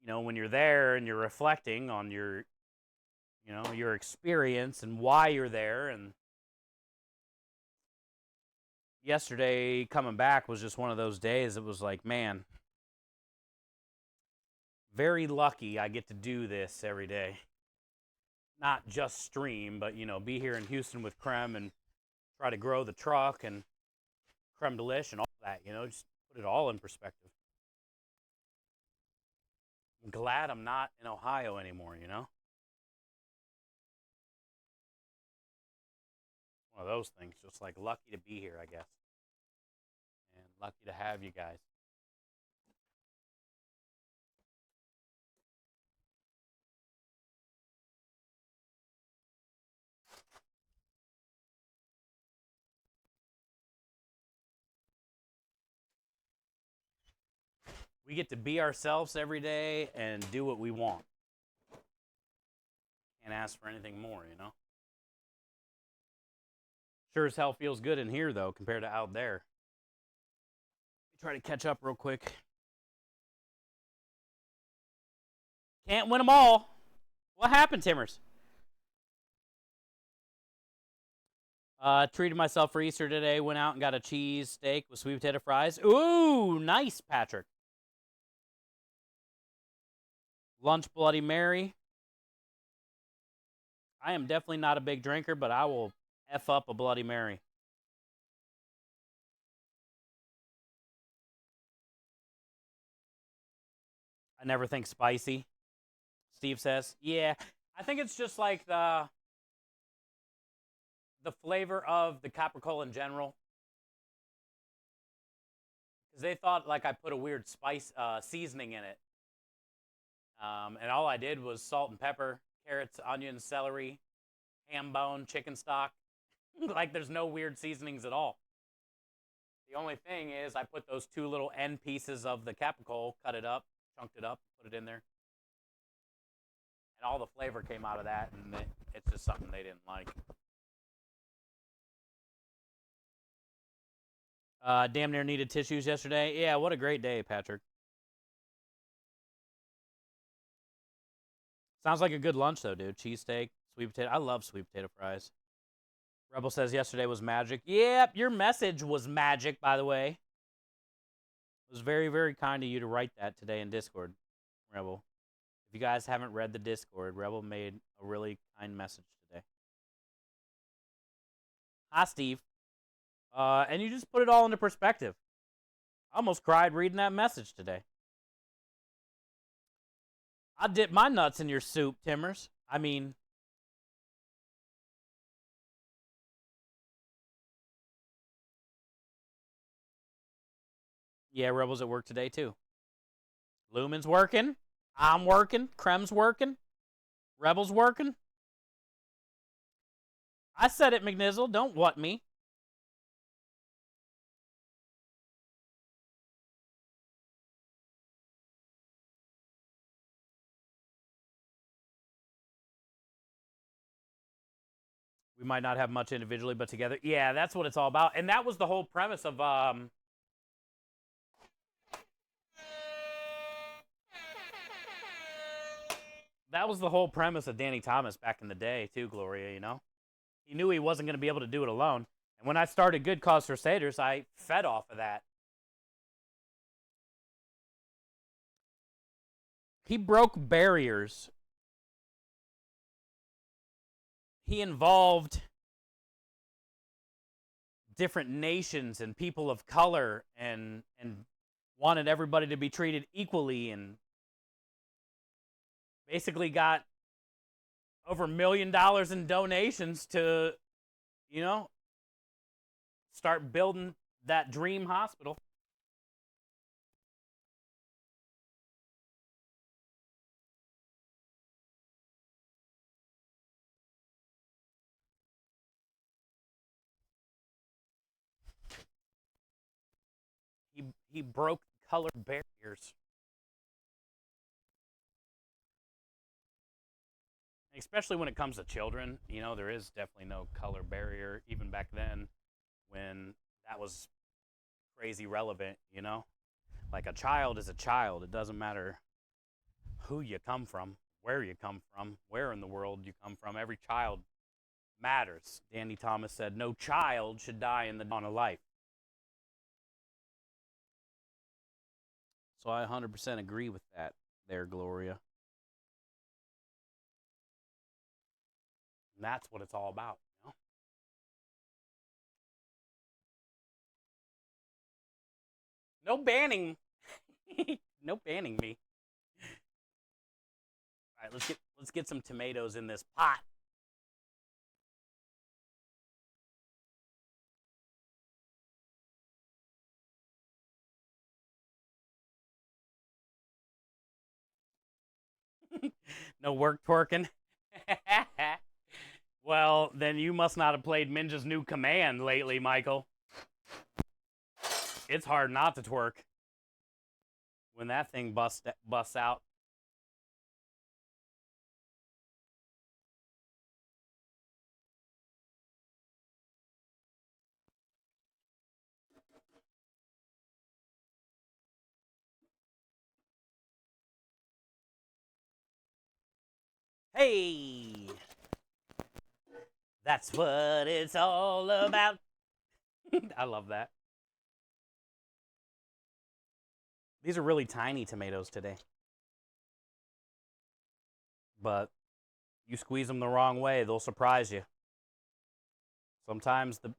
You know, when you're there and you're reflecting on your, you know, your experience and why you're there. And yesterday coming back was just one of those days. It was like, man, very lucky I get to do this every day. Not just stream, but, you know, be here in Houston with Creme and try to grow the truck and Creme Delish and all that, you know, just put it all in perspective. I'm glad I'm not in Ohio anymore, you know? One of those things, just like lucky to be here, I guess. And lucky to have you guys. We get to be ourselves every day and do what we want. Can't ask for anything more, you know? Sure as hell feels good in here, though, compared to out there. Try to catch up real quick. Can't win them all. What happened, Timmers? Treated myself for Easter today. Went out and got a cheese steak with sweet potato fries. Ooh, nice, Patrick. Lunch Bloody Mary. I am definitely not a big drinker, but I will F up a Bloody Mary. I never think spicy, Steve says. Yeah, I think it's just like the flavor of the Capricola in general. Because they thought like I put a weird spice seasoning in it. And all I did was salt and pepper, carrots, onions, celery, ham bone, chicken stock. Like there's no weird seasonings at all. The only thing is I put those 2 little end pieces of the capicola, cut it up, chunked it up, put it in there. And all the flavor came out of that, and it's just something they didn't like. Damn near needed tissues yesterday. Yeah, what a great day, Patrick. Sounds like a good lunch, though, dude. Cheesesteak, sweet potato. I love sweet potato fries. Rebel says yesterday was magic. Yep, your message was magic, by the way. It was very, very kind of you to write that today in Discord, Rebel. If you guys haven't read the Discord, Rebel made a really kind message today. Hi, Steve. And you just put it all into perspective. I almost cried reading that message today. I dipped my nuts in your soup, Timmers. I mean, yeah, Rebel's at work today, too. Lumen's working. I'm working. Creme's working. Rebels working? I said it, McNizzle. Don't what me. We might not have much individually, but together. Yeah, that's what it's all about. And that was the whole premise of that was the whole premise of Danny Thomas back in the day, too, Gloria, you know? He knew he wasn't going to be able to do it alone. And when I started Good Cause Crusaders, I fed off of that. He broke barriers. He involved different nations and people of color and wanted everybody to be treated equally, and basically got over $1 million in donations to, you know, start building that dream hospital. He broke color barriers. Especially when it comes to children, you know, there is definitely no color barrier even back then when that was crazy relevant, you know? Like a child is a child. It doesn't matter who you come from, where you come from, where in the world you come from. Every child matters. Danny Thomas said, no child should die in the dawn of life. So I 100% agree with that there, Gloria. And that's what it's all about, you know? No banning. No banning me. All right, let's get some tomatoes in this pot. No work twerking. Well, then you must not have played Minja's New Command lately, Michael. It's hard not to twerk when that thing busts out. Hey, that's what it's all about. I love that. These are really tiny tomatoes today. But you squeeze them the wrong way, they'll surprise you. Sometimes the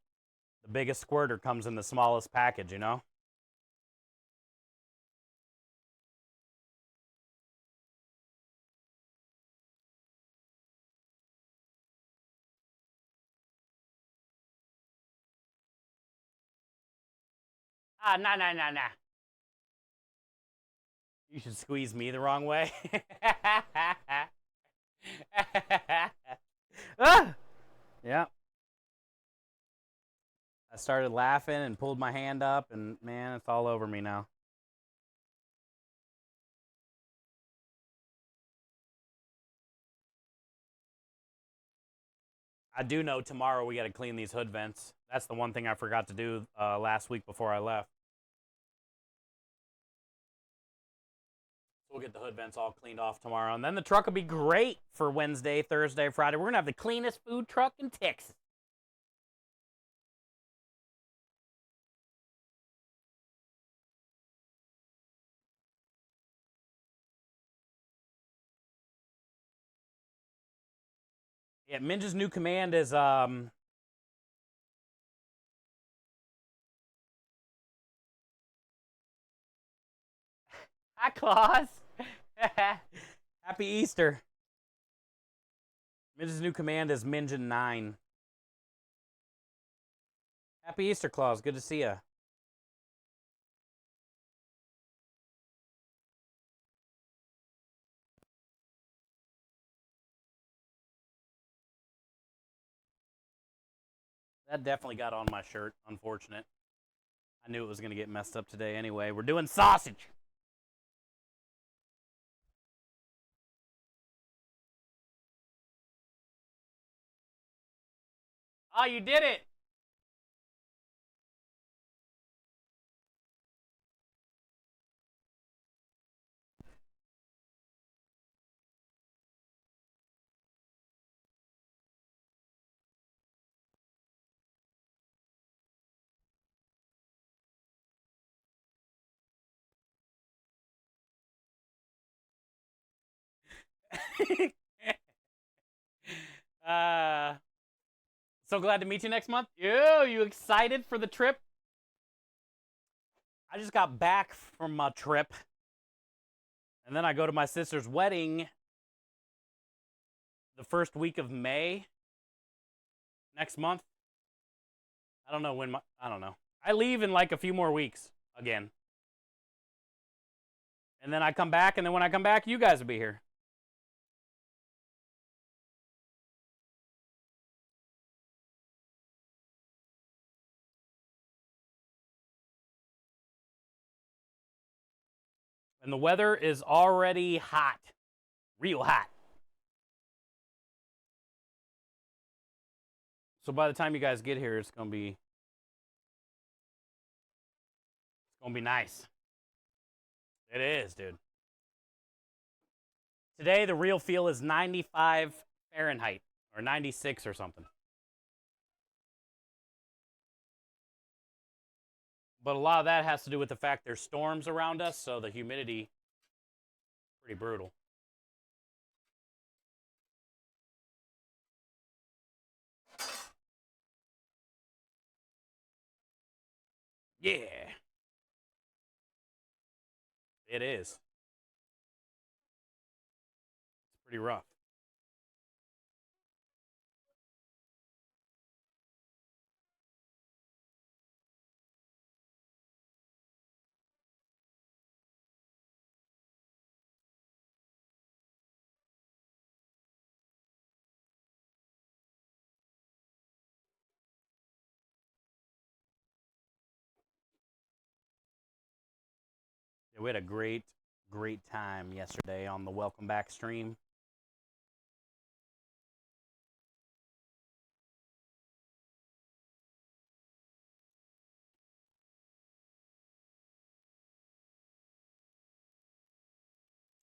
biggest squirter comes in the smallest package, you know? Ah, nah. You should squeeze me the wrong way. Ah! Yeah. I started laughing and pulled my hand up, and man, it's all over me now. I do know tomorrow we got to clean these hood vents. That's the one thing I forgot to do last week before I left. So we'll get the hood vents all cleaned off tomorrow, and then the truck will be great for Wednesday, Thursday, Friday. We're going to have the cleanest food truck in Texas. Yeah, Minja's New Command is Hi, Claus. Happy Easter. Minja's New Command is Minja 9. Happy Easter, Claus. Good to see you. That definitely got on my shirt. Unfortunate. I knew it was going to get messed up today anyway. We're doing sausage. Oh, you did it. uh, so glad to meet you next month. You excited for the trip? I just got back from my trip. And then I go to my sister's wedding the first week of May next month. I don't know when I don't know. I leave in like a few more weeks again. And then I come back, and then when I come back, you guys will be here. And the weather is already hot. Real hot. So by the time you guys get here, it's gonna be nice. It is, dude. Today the real feel is 95 Fahrenheit or 96 or something. But a lot of that has to do with the fact there's storms around us, so the humidity pretty brutal. Yeah. It is. It's pretty rough. Yeah, we had a great time yesterday on the Welcome Back stream.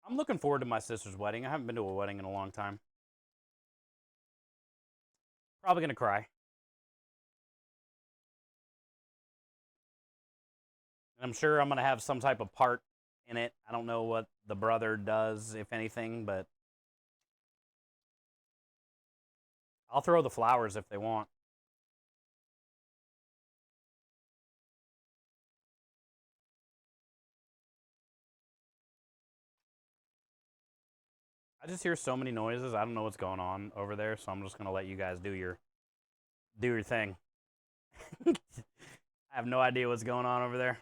I'm looking forward to my sister's wedding. I haven't been to a wedding in a long time. Probably gonna cry. And I'm sure I'm gonna have some type of part in it. I don't know what the brother does, if anything, but I'll throw the flowers if they want. I just hear so many noises. I don't know what's going on over there, so I'm just gonna let you guys do your thing. I have no idea what's going on over there.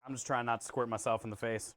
I'm just trying not to squirt myself in the face.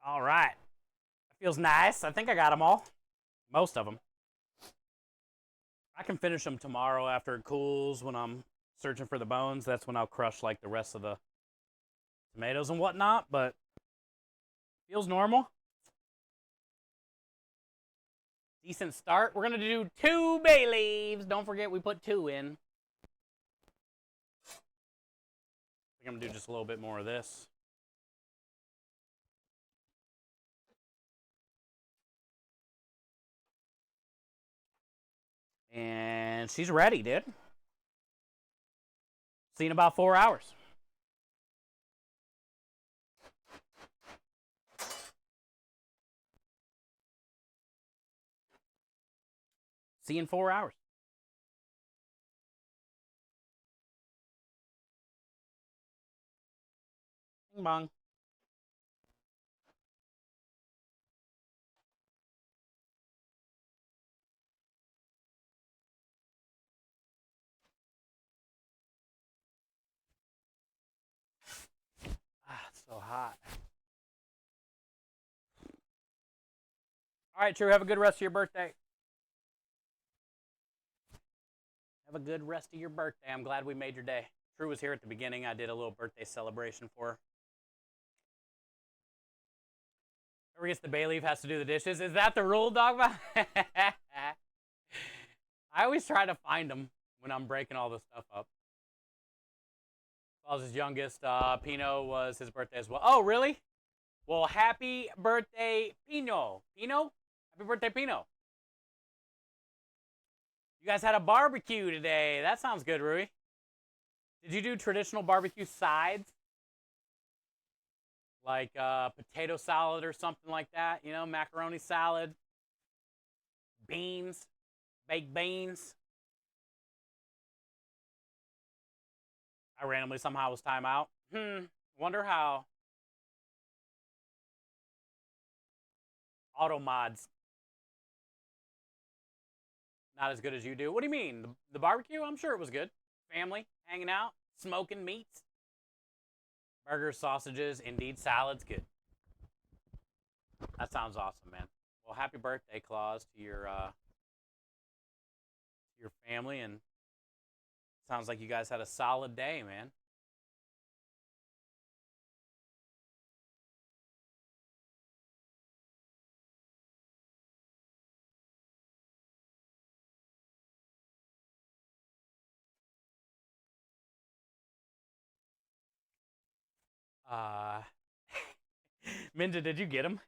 All right. That feels nice. I think I got them all. Most of them. I can finish them tomorrow after it cools when I'm searching for the bones, that's when I'll crush like the rest of the tomatoes and whatnot, but feels normal. Decent start. We're going to do 2 bay leaves. Don't forget we put 2 in. I think I'm going to do just a little bit more of this. And she's ready, dude. See you in about 4 hours. See you in 4 hours. Bing bong. Ah, it's so hot. All right, True. Have a good rest of your birthday. Have a good rest of your birthday. I'm glad we made your day. True was here at the beginning. I did a little birthday celebration for her. Whoever gets the bay leaf has to do the dishes. Is that the rule, Dogma? I always try to find them when I'm breaking all this stuff up. Claus's youngest, Pino, was his birthday as well. Oh, really? Well, happy birthday, Pino. Pino? Happy birthday, Pino. You guys had a barbecue today. That sounds good, Rui. Did you do traditional barbecue sides? Like potato salad or something like that? You know, macaroni salad, beans, baked beans. I randomly somehow was timeout. Wonder how. Auto mods. Not as good as you do. What do you mean? The barbecue? I'm sure it was good. Family, hanging out, smoking meats. Burgers, sausages, indeed, salads, good. That sounds awesome, man. Well, happy birthday, Claus, to your family, and sounds like you guys had a solid day, man. Minja, did you get him?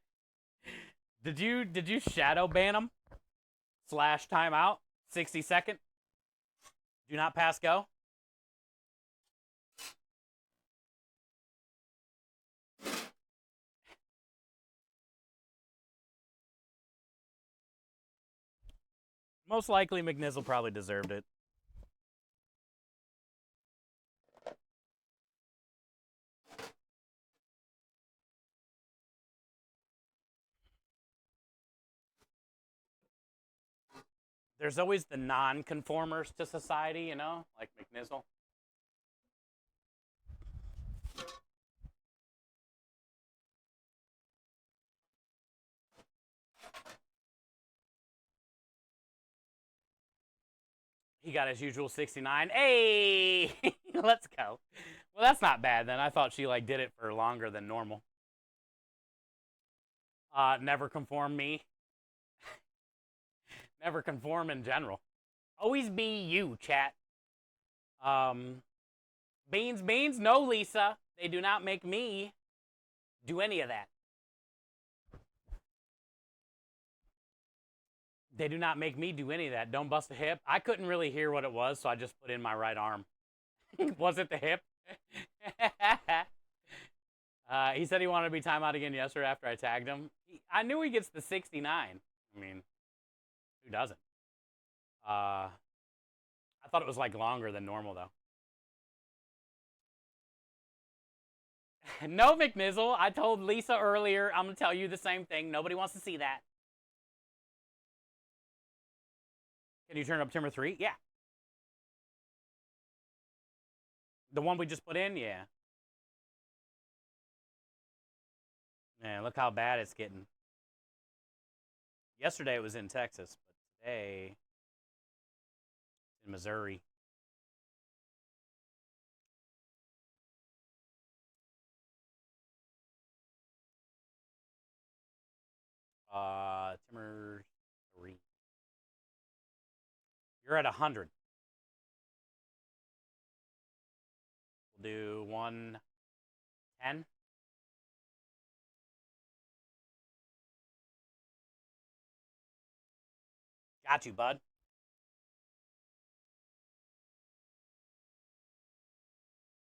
Did you shadow ban him? / timeout? 60 second? Do not pass go? Most likely McNizzle probably deserved it. There's always the non-conformers to society, you know, like McNizzle. He got his usual 69. Hey, let's go. Well, that's not bad then. I thought she like did it for longer than normal. Never conform me. Never conform in general. Always be you, chat. Beans. No, Lisa. They do not make me do any of that. They do not make me do any of that. Don't bust a hip. I couldn't really hear what it was, so I just put in my right arm. Was it the hip? He said he wanted to be timeout again yesterday after I tagged him. I knew he gets the 69. I mean, who doesn't? I thought it was like longer than normal, though. No, McNizzle. I told Lisa earlier, I'm going to tell you the same thing. Nobody wants to see that. Can you turn up Timber 3? Yeah. The one we just put in? Yeah. Man, look how bad it's getting. Yesterday it was in Texas, but today it's in Missouri. Timmer 3. You're at 100. We'll do 110. Got you, bud.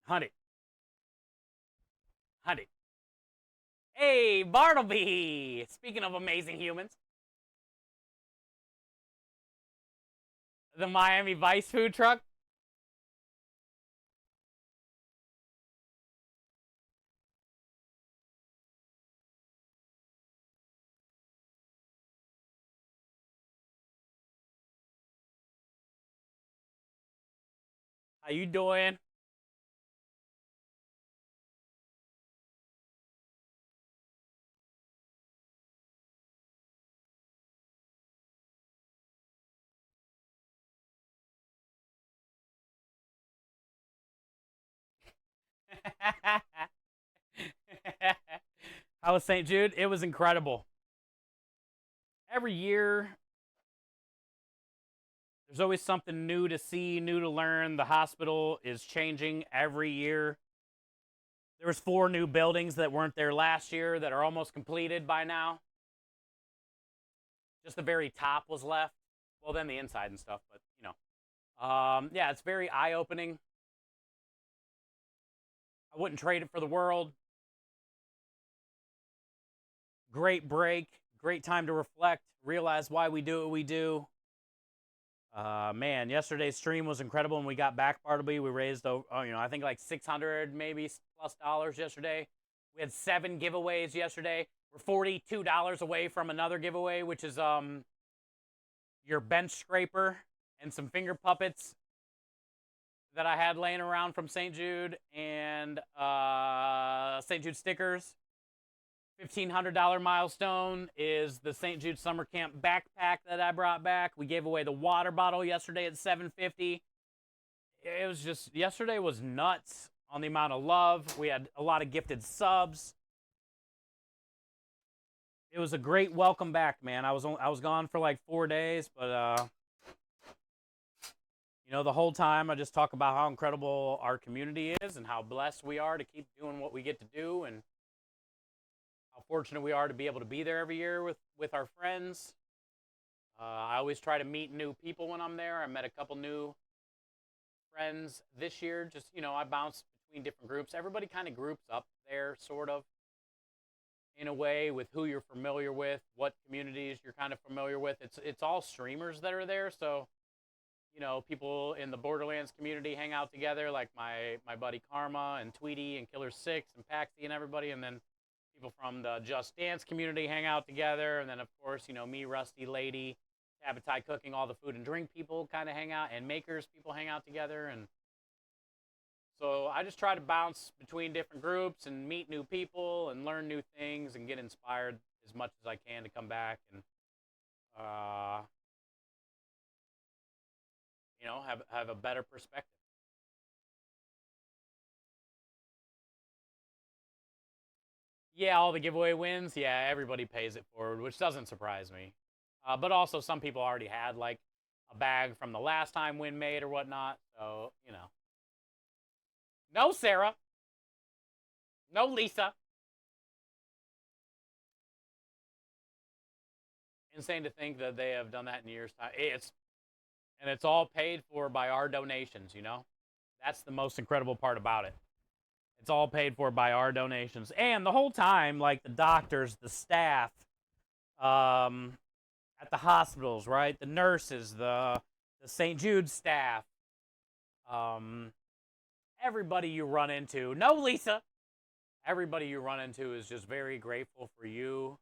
Hunt it. Hey, Bartleby! Speaking of amazing humans, the Miami Vice food truck. How you doing? How was St. Jude? It was incredible. Every year, there's always something new to see, new to learn. The hospital is changing every year. There was 4 new buildings that weren't there last year that are almost completed by now. Just the very top was left. Well, then the inside and stuff, but you know. Yeah, it's very eye-opening. I wouldn't trade it for the world. Great break, great time to reflect, realize why we do what we do. Man, yesterday's stream was incredible. When we got back, Bartleby, we raised, I think like 600 maybe plus dollars yesterday. We had 7 giveaways yesterday. We're $42 away from another giveaway, which is your bench scraper and some finger puppets that I had laying around from St. Jude, and St. Jude stickers. $1,500 milestone is the St. Jude Summer Camp backpack that I brought back. We gave away the water bottle yesterday at $7.50. It was just, yesterday was nuts on the amount of love. We had a lot of gifted subs. It was a great welcome back, man. I was gone for like 4 days, but the whole time I just talk about how incredible our community is and how blessed we are to keep doing what we get to do, and how fortunate we are to be able to be there every year with our friends. I always try to meet new people when I'm there. I met a couple new friends this year. Just, I bounce between different groups. Everybody kind of groups up there, sort of, in a way, with who you're familiar with, what communities you're kind of familiar with. It's all streamers that are there, so people in the Borderlands community hang out together, like my buddy Karma and Tweety and Killer Six and Paxi and everybody, and then people from the Just Dance community hang out together, and then of course, me, Rusty, Lady, Appetite Cooking, all the food and drink people kind of hang out, and makers people hang out together, and so I just try to bounce between different groups and meet new people and learn new things and get inspired as much as I can to come back and have a better perspective. Yeah, all the giveaway wins. Yeah, everybody pays it forward, which doesn't surprise me. But also, some people already had like a bag from the last time win made or whatnot. So, No, Sarah. No, Lisa. Insane to think that they have done that in years' time. It's all paid for by our donations, That's the most incredible part about it. It's all paid for by our donations. And the whole time, like the doctors, the staff, at the hospitals, right? The nurses, the St. Jude staff, everybody you run into. No, Lisa. Everybody you run into is just very grateful for you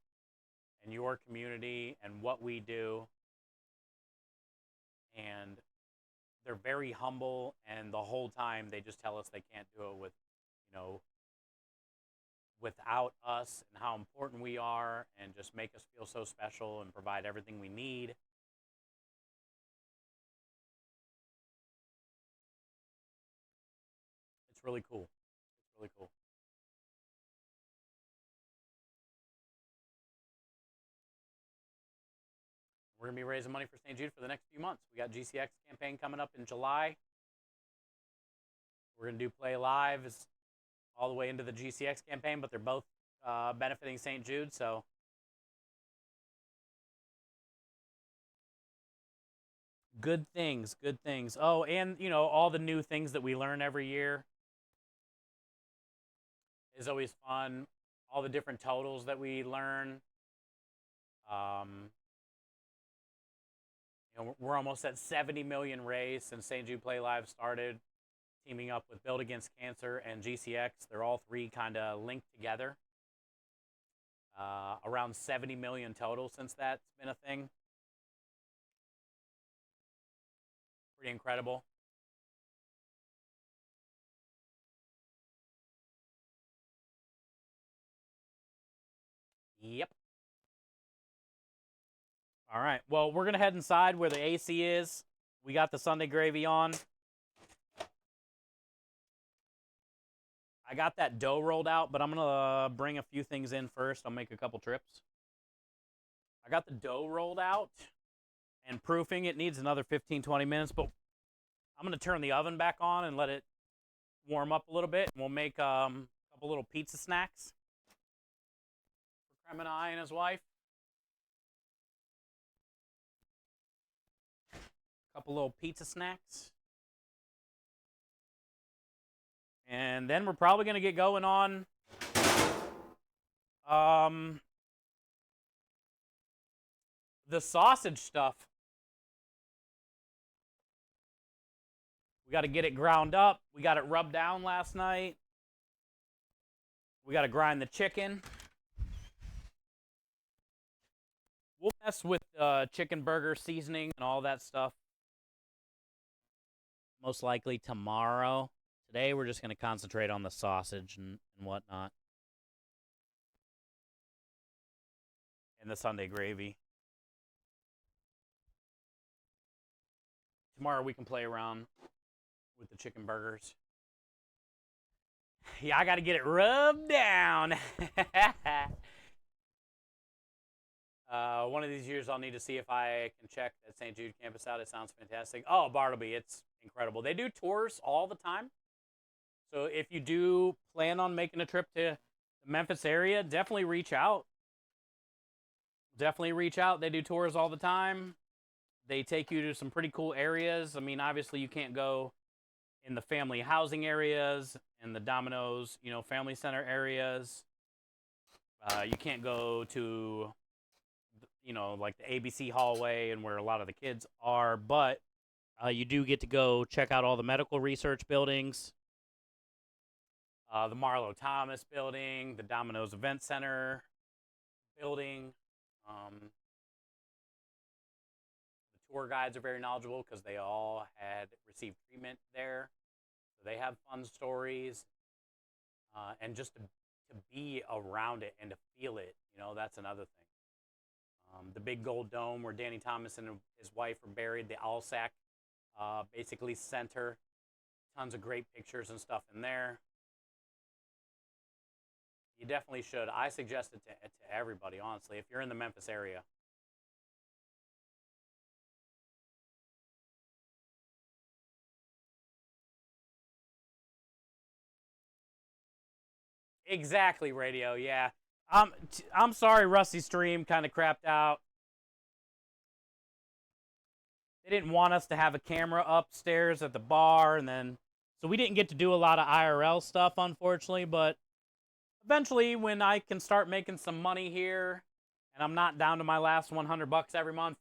and your community and what we do. And they're very humble, and the whole time they just tell us they can't do it without us, and how important we are, and just make us feel so special and provide everything we need. It's really cool. It's really cool. we're going to be raising money for St. Jude for the next few months. We got GCX campaign coming up in July. We're going to do Play Live all the way into the GCX campaign, but they're both benefiting St. Jude, so good things, good things. Oh, and, you know, all the new things that we learn every year is always fun. All the different totals that we learn. You know, we're almost at 70 million raised since St. Jude Play Live started, teaming up with Build Against Cancer and GCX. They're all three kind of linked together. Around 70 million total since that's been a thing. Pretty incredible. Yep. All right. Well, we're going to head inside where the AC is. We got the Sunday gravy on. I got that dough rolled out, but I'm going to bring a few things in first. I'll make a couple trips. I got the dough rolled out and proofing. It needs another 15-20 minutes, but I'm going to turn the oven back on and let it warm up a little bit. We'll make a couple little pizza snacks for Kremenai and his wife. A couple little pizza snacks. And then we're probably going to get going on the sausage stuff. We got to get it ground up. We got it rubbed down last night. We got to grind the chicken. We'll mess with chicken burger seasoning and all that stuff most likely tomorrow. Today we're just going to concentrate on the sausage and whatnot. And the Sunday gravy. Tomorrow we can play around with the chicken burgers. Yeah, I got to get it rubbed down. One of these years I'll need to see if I can check that St. Jude campus out. It sounds fantastic. Oh, Bartleby, it's incredible. They do tours all the time. So if you do plan on making a trip to the Memphis area, definitely reach out. Definitely reach out. They do tours all the time. They take you to some pretty cool areas. I mean, obviously you can't go in the family housing areas and the Domino's, you know, family center areas. You can't go to, you know, like the ABC hallway and where a lot of the kids are, but you do get to go check out all the medical research buildings. The Marlo Thomas building, the Domino's Event Center building. The tour guides are very knowledgeable because they all had received treatment there. So they have fun stories. And just to be around it and to feel it, you know, that's another thing. The big gold dome where Danny Thomas and his wife are buried, the Alsac, basically center. Tons of great pictures and stuff in there. You definitely should. I suggest it to everybody, honestly, if you're in the Memphis area. Exactly, radio, yeah. I'm sorry Rusty Stream kind of crapped out. They didn't want us to have a camera upstairs at the bar, and then so we didn't get to do a lot of IRL stuff, unfortunately, but eventually when I can start making some money here and I'm not down to my last $100 every month,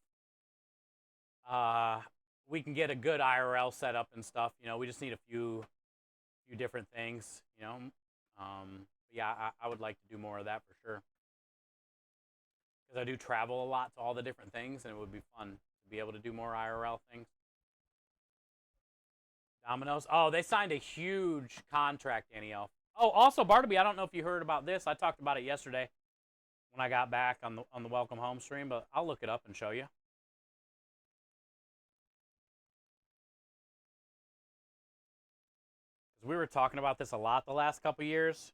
we can get a good IRL setup and stuff. You know, we just need a few different things, you know. Yeah, I would like to do more of that for sure. Because I do travel a lot to all the different things, and it would be fun to be able to do more IRL things. Domino's. Oh, they signed a huge contract, Danielle. Oh, also, Bartleby, I don't know if you heard about this. I talked about it yesterday when I got back on the Welcome Home stream, but I'll look it up and show you. Because we were talking about this a lot the last couple years.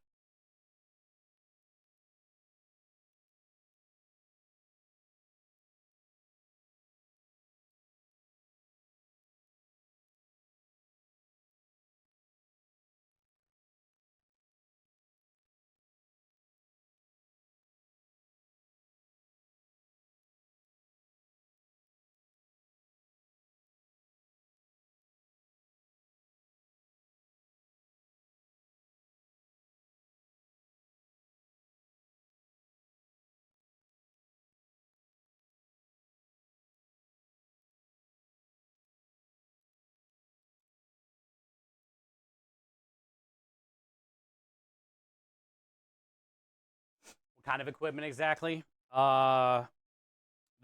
kind of equipment exactly. The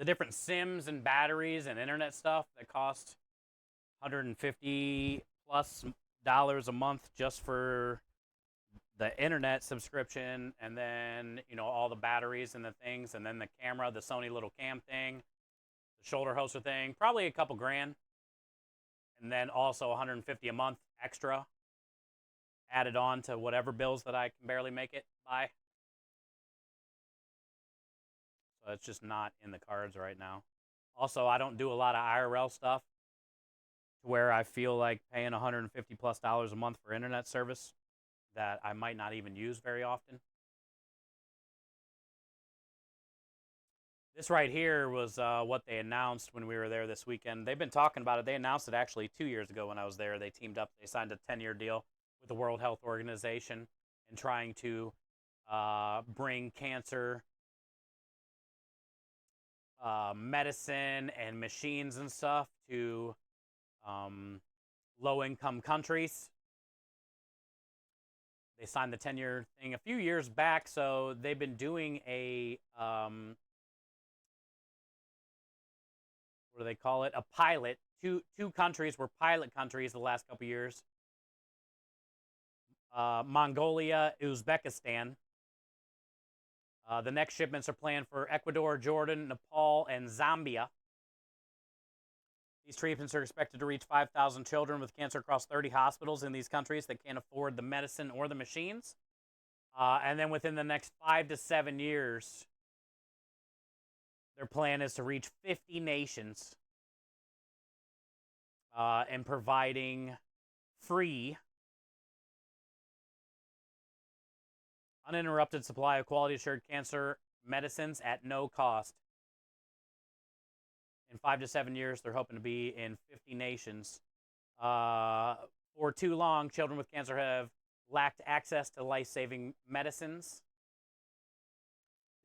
different SIMs and batteries and internet stuff that cost $150 plus a month just for the internet subscription, and then all the batteries and the things, and then the camera, the Sony little cam thing, the shoulder holster thing, probably a couple grand, and then also $150 a month extra added on to whatever bills that I can barely make it by. So it's just not in the cards right now. Also, I don't do a lot of IRL stuff to where I feel like paying $150 plus a month for internet service that I might not even use very often. This right here was what they announced when we were there this weekend. They've been talking about it. They announced it actually 2 years ago when I was there. They teamed up. They signed a 10-year deal with the World Health Organization and trying to bring cancer medicine and machines and stuff to low-income countries. They signed the 10-year thing a few years back, so they've been doing a what do they call it? A pilot. Two countries were pilot countries the last couple years. Mongolia, Uzbekistan. The next shipments are planned for Ecuador, Jordan, Nepal, and Zambia. These treatments are expected to reach 5,000 children with cancer across 30 hospitals in these countries that can't afford the medicine or the machines. And then within the next 5 to 7 years, their plan is to reach 50 nations and providing free, uninterrupted supply of quality assured cancer medicines at no cost. In 5 to 7 years, they're hoping to be in 50 nations. For too long, children with cancer have lacked access to life-saving medicines.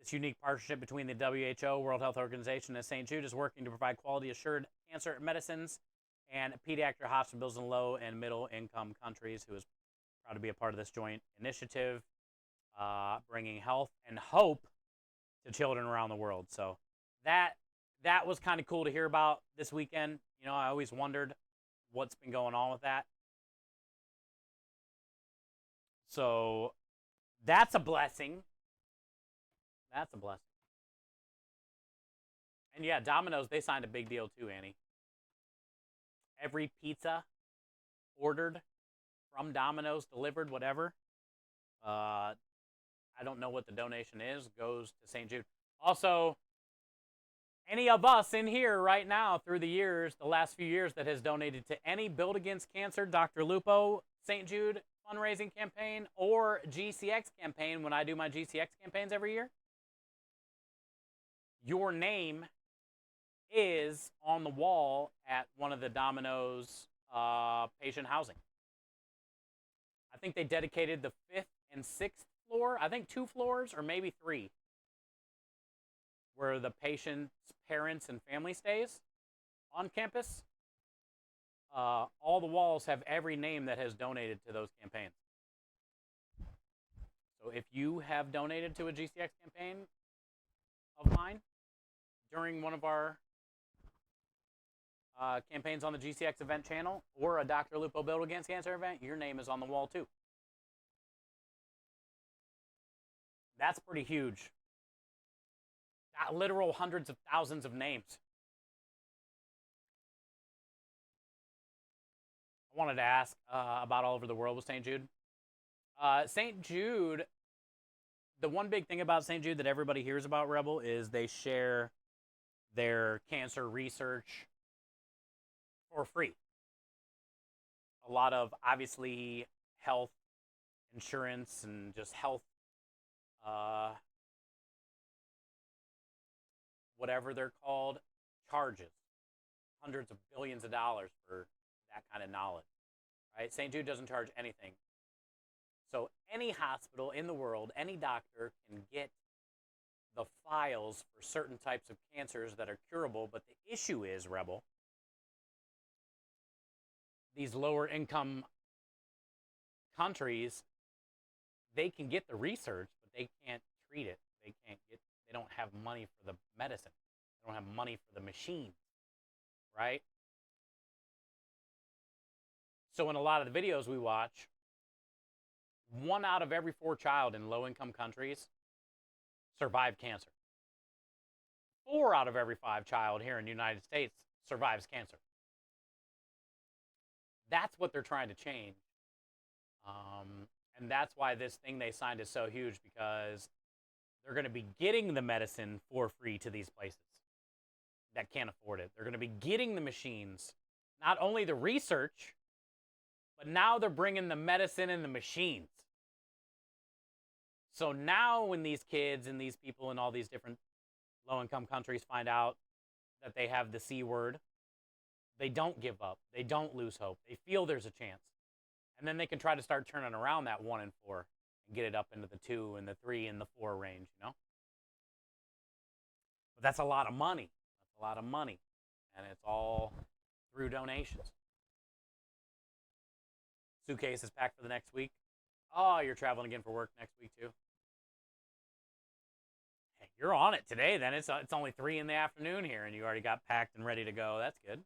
This unique partnership between the WHO, World Health Organization, and St. Jude is working to provide quality-assured cancer medicines and pediatric hospitals in low- and middle-income countries, who is proud to be a part of this joint initiative, bringing health and hope to children around the world. So that was kind of cool to hear about this weekend. I always wondered what's been going on with that. So that's a blessing. That's a blessing. And yeah, Domino's, they signed a big deal too, Annie. Every pizza ordered from Domino's, delivered, whatever, I don't know what the donation is, goes to St. Jude. Also, any of us in here right now through the years, the last few years, that has donated to any Build Against Cancer, Dr. Lupo, St. Jude fundraising campaign, or GCX campaign, when I do my GCX campaigns every year, your name is on the wall at one of the Domino's patient housing. I think they dedicated the 5th and 6th floor, I think 2 floors or maybe 3, where the patient's parents and family stays on campus. All the walls have every name that has donated to those campaigns. So if you have donated to a GCX campaign of mine during one of our campaigns on the GCX event channel, or a Dr. Lupo Build Against Cancer event, your name is on the wall too. That's pretty huge. Literal hundreds of thousands of names. I wanted to ask about All Over the World with St. Jude. St. Jude, the one big thing about St. Jude that everybody hears about, Rebel, is they share their cancer research for free. A lot of, obviously, health insurance and just health, whatever they're called, charges hundreds of billions of dollars for that kind of knowledge, right? St. Jude doesn't charge anything. So any hospital in the world, any doctor can get the files for certain types of cancers that are curable, but the issue is, Rebel, these lower income countries, they can get the research, but they can't treat it. They money for the medicine. They don't have money for the machines, right? So in a lot of the videos we watch, 1 out of every 4 child in low-income countries survive cancer. 4 out of every 5 child here in the United States survives cancer. That's what they're trying to change. And that's why this thing they signed is so huge, because they're going to be getting the medicine for free to these places that can't afford it. They're going to be getting the machines, not only the research, but now they're bringing the medicine and the machines. So now when these kids and these people in all these different low-income countries find out that they have the C word, they don't give up. They don't lose hope. They feel there's a chance. And then they can try to start turning around that 1 and 4 and get it up into the 2 and the 3 and the 4 range, you know? But that's a lot of money. That's a lot of money. And it's all through donations. Suitcase is packed for the next week. Oh, you're traveling again for work next week too? Hey, you're on it today then. It's only 3 in the afternoon here and you already got packed and ready to go. That's good.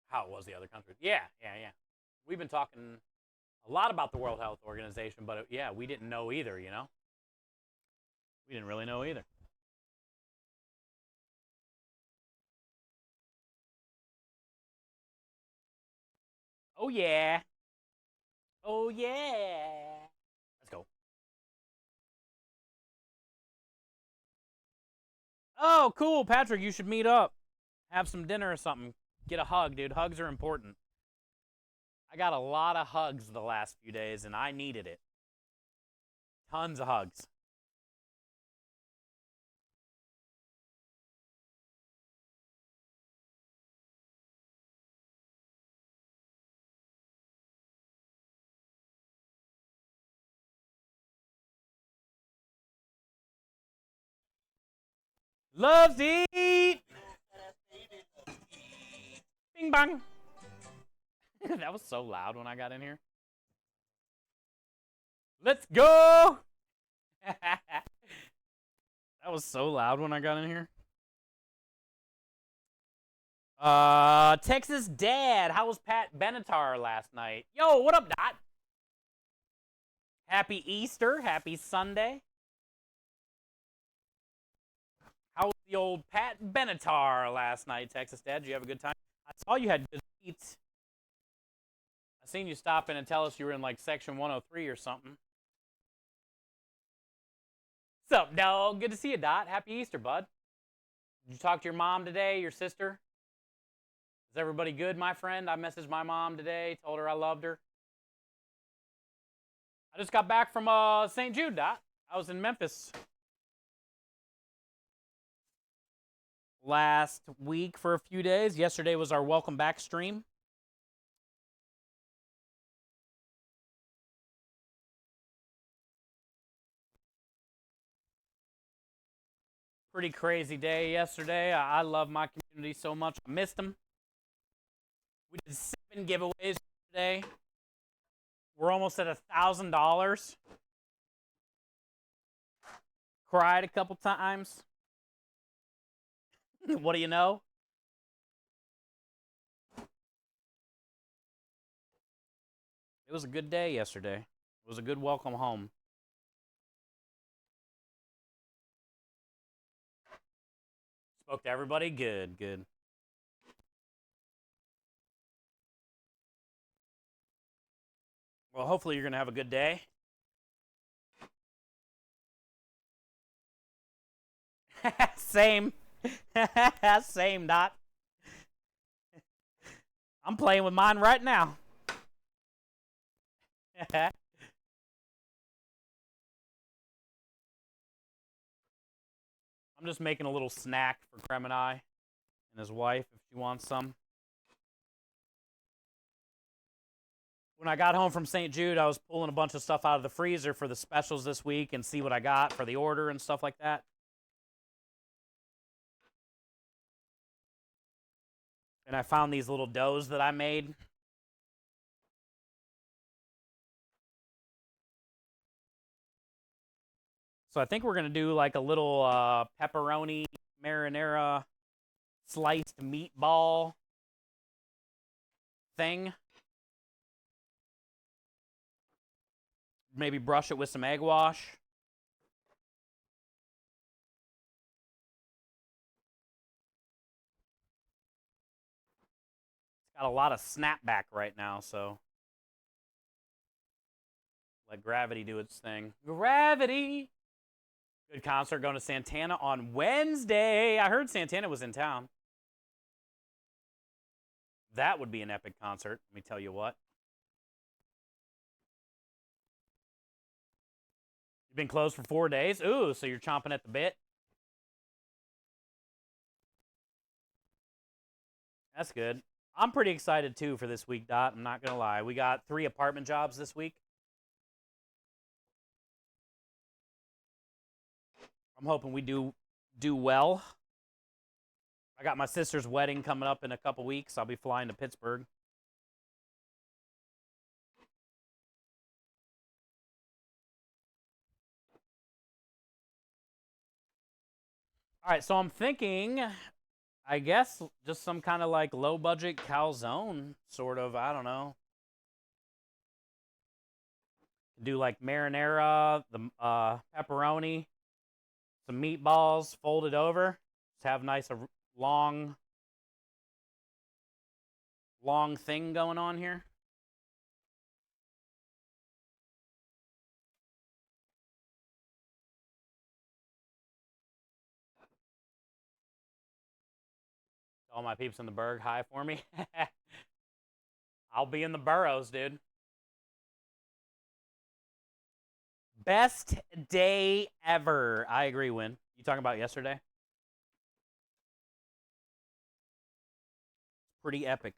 How it was the other countries. Yeah. We've been talking a lot about the World Health Organization, but yeah, we didn't know either, you know? We didn't really know either. Oh, yeah. Oh, yeah. Let's go. Oh, cool, Patrick, you should meet up. Have some dinner or something. Get a hug, dude. Hugs are important. I got a lot of hugs the last few days, and I needed it. Tons of hugs. Loves to eat. Bing bong. That was so loud when I got in here. Let's go. That was so loud when I got in here. Texas Dad, how was Pat Benatar last night? Yo, what up, Dot? Happy Easter, happy Sunday. How was the old Pat Benatar last night, Texas Dad? Did you have a good time? I saw you had good seats. I seen you stop in and tell us you were in like section 103 or something. What's up, dog? Good to see you, Dot. Happy Easter, bud. Did you talk to your mom today, your sister? Is everybody good, my friend? I messaged my mom today, told her I loved her. I just got back from St. Jude, Dot. I was in Memphis last week for a few days. Yesterday was our welcome back stream. Pretty crazy day yesterday. I love my community so much. I missed them. We did 7 giveaways today. We're almost at $1,000. Cried a couple times. What do you know? It was a good day yesterday. It was a good welcome home. Spoke to everybody. Good, good. Well, hopefully you're going to have a good day. Same. Same, Dot. I'm playing with mine right now. I'm just making a little snack for Kremenai and his wife if she wants some. When I got home from St. Jude, I was pulling a bunch of stuff out of the freezer for the specials this week and see what I got for the order and stuff like that. And I found these little doughs that I made. So I think we're going to do like a little pepperoni marinara sliced meatball thing. Maybe brush it with some egg wash. It's got a lot of snapback right now, so let gravity do its thing. Gravity! Good concert going to Santana on Wednesday. I heard Santana was in town. That would be an epic concert, let me tell you what. You've been closed for 4 days? Ooh, so you're chomping at the bit? That's good. I'm pretty excited, too, for this week, Dot. I'm not going to lie. We got 3 apartment jobs this week. I'm hoping we do well. I got my sister's wedding coming up in a couple weeks. I'll be flying to Pittsburgh. All right, so I'm thinking, I guess, just some kind of like low budget calzone, sort of. I don't know. Do like marinara, the pepperoni, some meatballs folded over. Just have nice long thing going on here. All my peeps in the Berg, hi for me. I'll be in the burrows, dude. Best day ever. I agree, Win. You talking about yesterday? Pretty epic.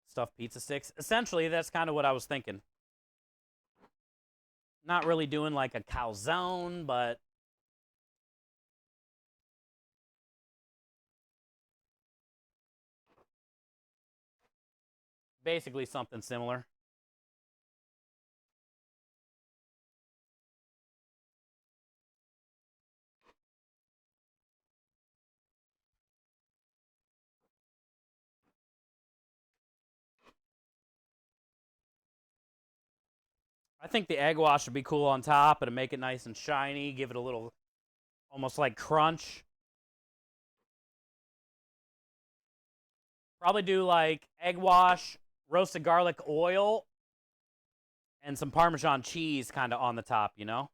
Stuffed pizza sticks. Essentially, that's kind of what I was thinking. Not really doing like a calzone, but basically something similar. I think the egg wash would be cool on top, and make it nice and shiny, give it a little, almost like crunch. Probably do like egg wash, roasted garlic oil, and some Parmesan cheese kind of on the top, you know?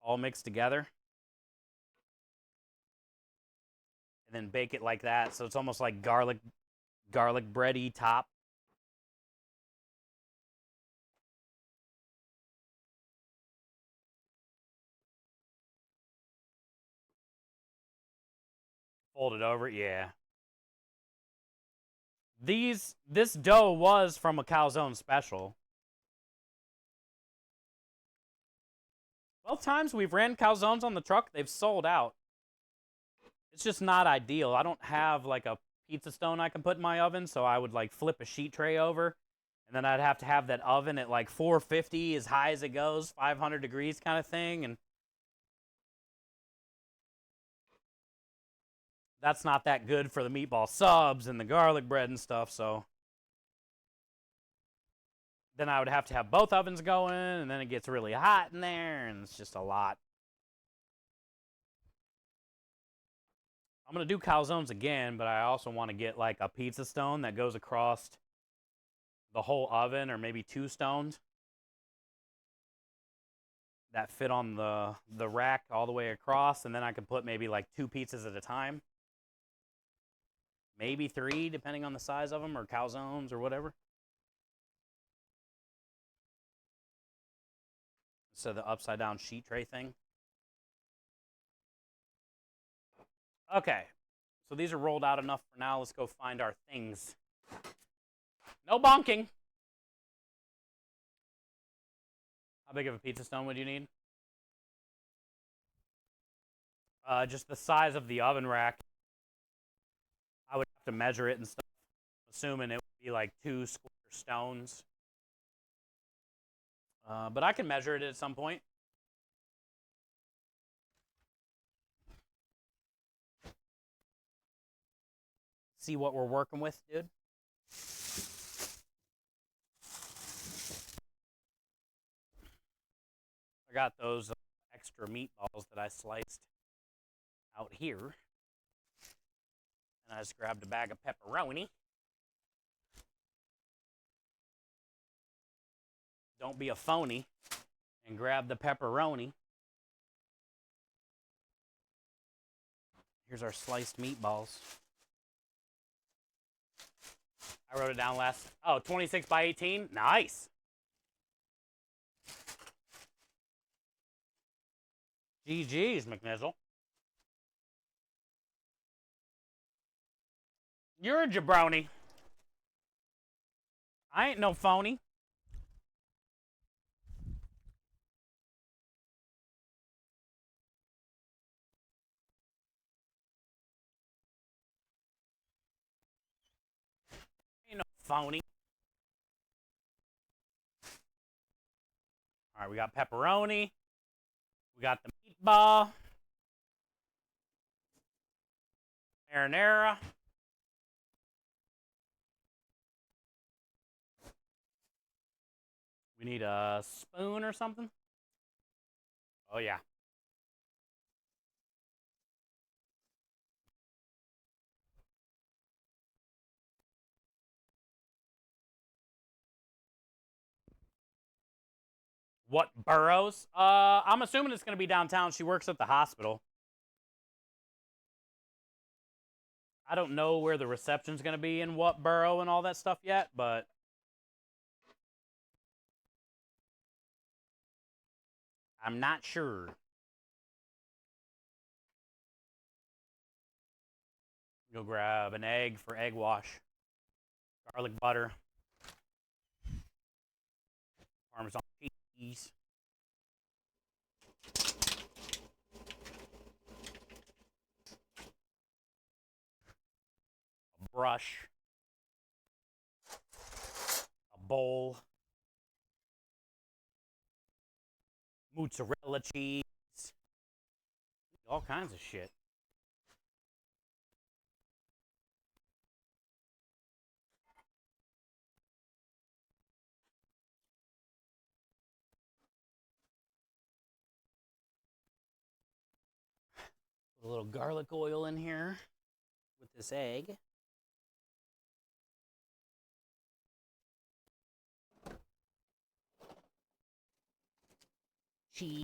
All mixed together. And then bake it like that, so it's almost like garlic bready top. Fold it over, yeah. This dough was from a calzone special. Both times we've ran calzones on the truck, they've sold out. It's just not ideal. I don't have like a pizza stone I can put in my oven, so I would like flip a sheet tray over, and then I'd have to have that oven at like 450 as high as it goes, 500 degrees kind of thing, and that's not that good for the meatball subs and the garlic bread and stuff, so then I would have to have both ovens going, and then it gets really hot in there, and it's just a lot. I'm going to do calzones again, but I also want to get like a pizza stone that goes across the whole oven, or maybe 2 stones that fit on the rack all the way across, and then I can put maybe like 2 pizzas at a time. Maybe 3, depending on the size of them, or calzones, or whatever. So the upside down sheet tray thing. Okay, so these are rolled out enough for now. Let's go find our things. No bonking. How big of a pizza stone would you need? Just the size of the oven rack. I would have to measure it and stuff, assuming it would be like 2 square stones. But I can measure it at some point. See what we're working with, dude. I got those extra meatballs that I sliced out here. And I just grabbed a bag of pepperoni. Don't be a phony and grab the pepperoni. Here's our sliced meatballs. I wrote it down last. Oh, 26 by 18. Nice. GG's, McNizzle. You're a jabroni. I ain't no phony. Ain't no phony. All right, we got pepperoni. We got the meatball. Marinara. We need a spoon or something. Oh, yeah. What boroughs? I'm assuming it's going to be downtown. She works at the hospital. I don't know where the reception's going to be in what borough and all that stuff yet, but I'm not sure. Go grab an egg for egg wash. Garlic butter. Parmesan cheese. A brush. A bowl. Mozzarella cheese. All kinds of shit. Put a little garlic oil in here with this egg. Cheese.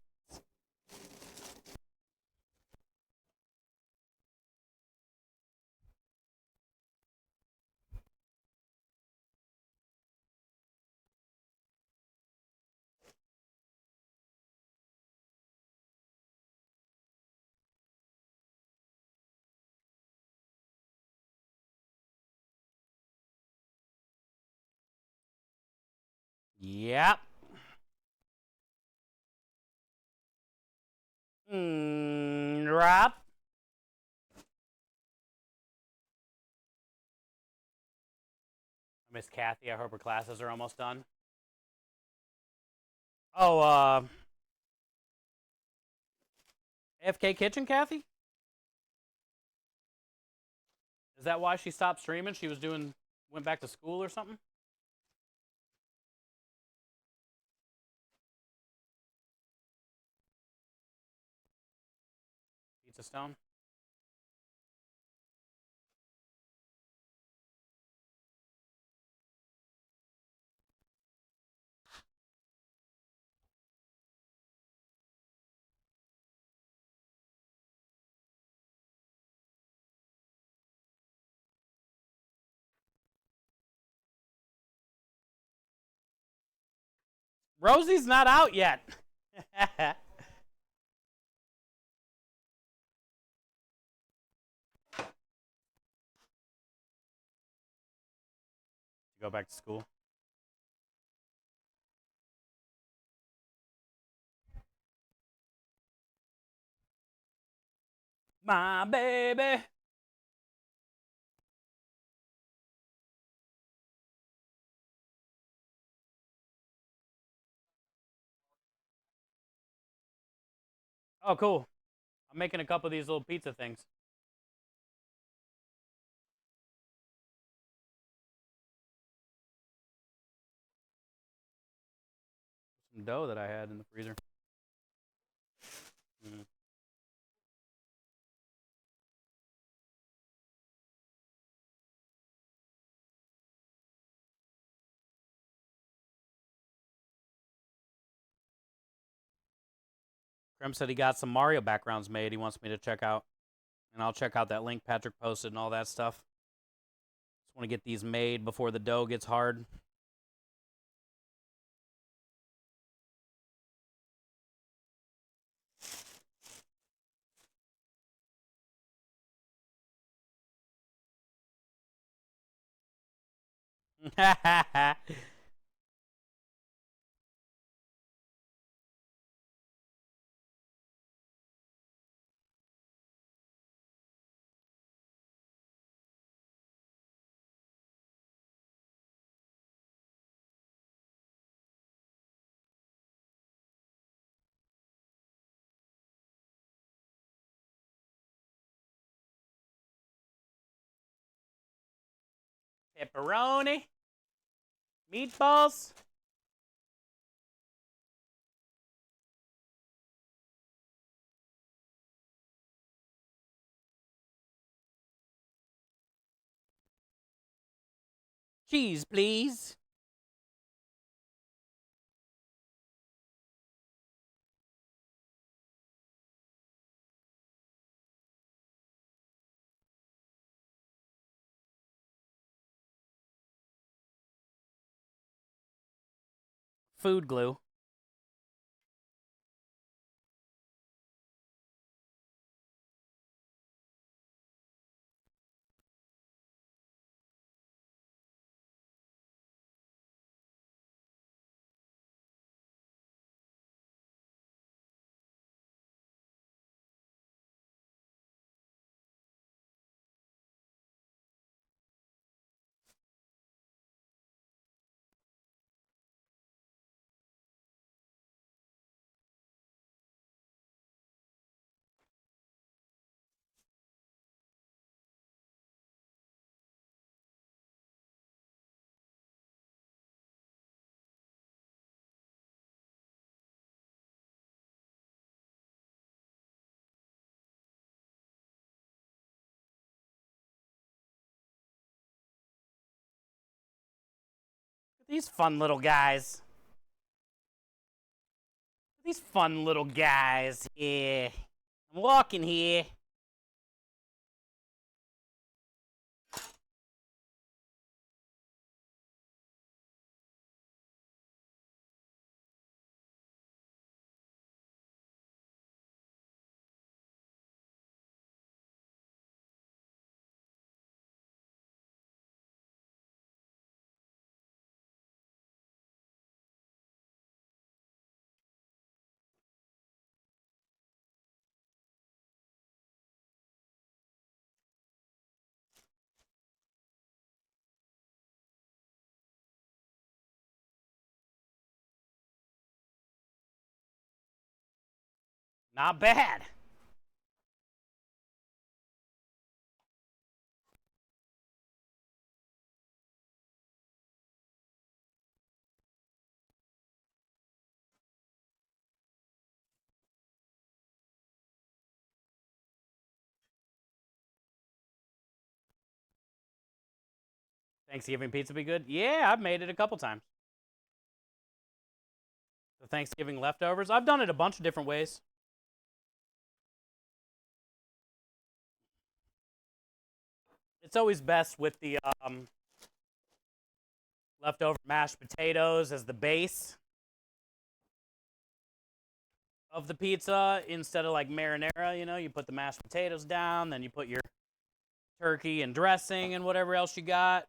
Yep. Rob. Miss Kathy, I hope her classes are almost done. Oh, AFK Kitchen, Kathy? Is that why she stopped streaming? She was went back to school or something? Pizza Stone? Rosie's not out yet. Go back to school. My baby. Oh, cool. I'm making a couple of these little pizza things. Some dough that I had in the freezer. Mm. Krem said he got some Mario backgrounds made he wants me to check out. And I'll check out that link Patrick posted and all that stuff. Just want to get these made before the dough gets hard. Pepperoni. Meatballs. Cheese, please. Food glue. These fun little guys. These fun little guys. Yeah. I'm walking here. Not bad. Thanksgiving pizza be good? Yeah, I've made it a couple times. The Thanksgiving leftovers. I've done it a bunch of different ways. It's always best with the leftover mashed potatoes as the base of the pizza instead of like marinara. You know, you put the mashed potatoes down, then you put your turkey and dressing and whatever else you got.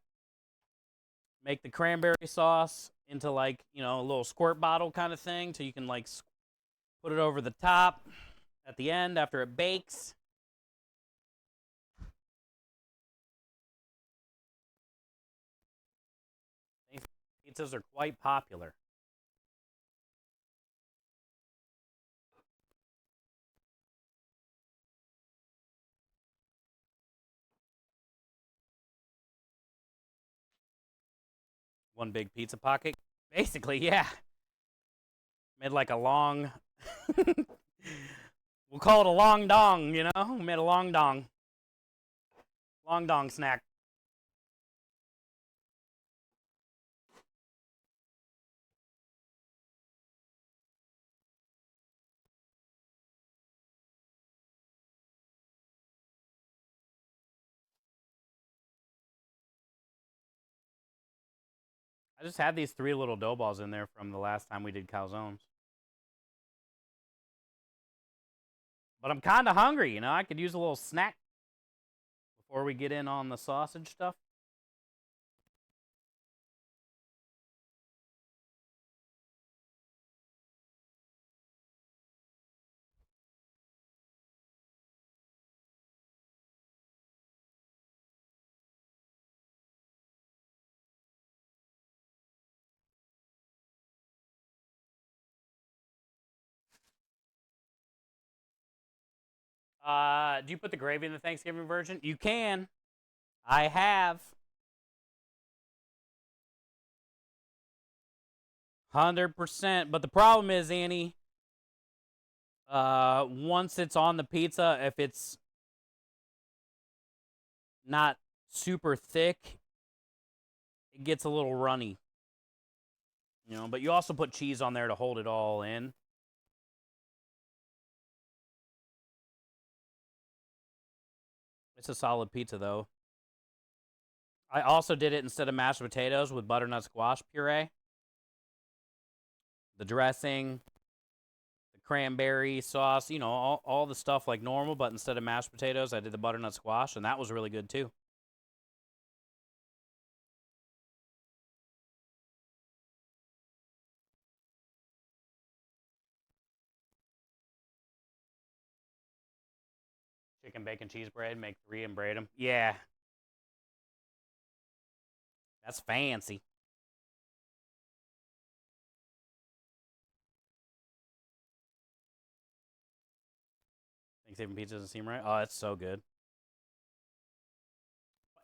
Make the cranberry sauce into like, you know, a little squirt bottle kind of thing so you can like put it over the top at the end after it bakes. These pizzas are quite popular. one big pizza pocket. Basically, yeah. Made like a long. We'll call it a long dong, you know? Made a long dong. Long dong snack. I just had these 3 little dough balls in there from the last time we did calzones. But I'm kind of hungry, you know? I could use a little snack before we get in on the sausage stuff. Do you put the gravy in the Thanksgiving version? You can. I have. 100%. But the problem is, Annie, once it's on the pizza, if it's not super thick, it gets a little runny. You know, but you also put cheese on there to hold it all in. It's a solid pizza, though. I also did it instead of mashed potatoes with butternut squash puree. The dressing, the cranberry sauce, you know, all the stuff like normal, but instead of mashed potatoes, I did the butternut squash, and that was really good, too. Chicken, bacon, cheese bread, make 3 and braid them. Yeah. That's fancy. Thanksgiving pizza doesn't seem right. Oh, it's so good.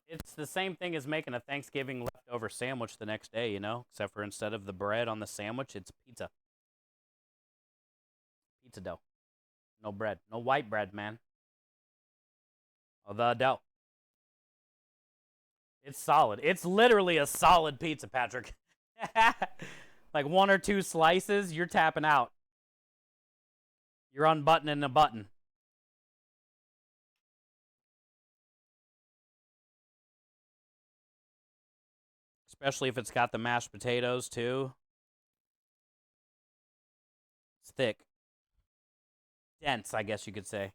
It's the same thing as making a Thanksgiving leftover sandwich the next day, you know? Except for instead of the bread on the sandwich, it's pizza. Pizza dough. No bread. No white bread, man. Oh, the dough. It's solid. It's literally a solid pizza, Patrick. Like 1 or 2 slices, you're tapping out. You're unbuttoning a button. Especially if it's got the mashed potatoes, too. It's thick. Dense, I guess you could say.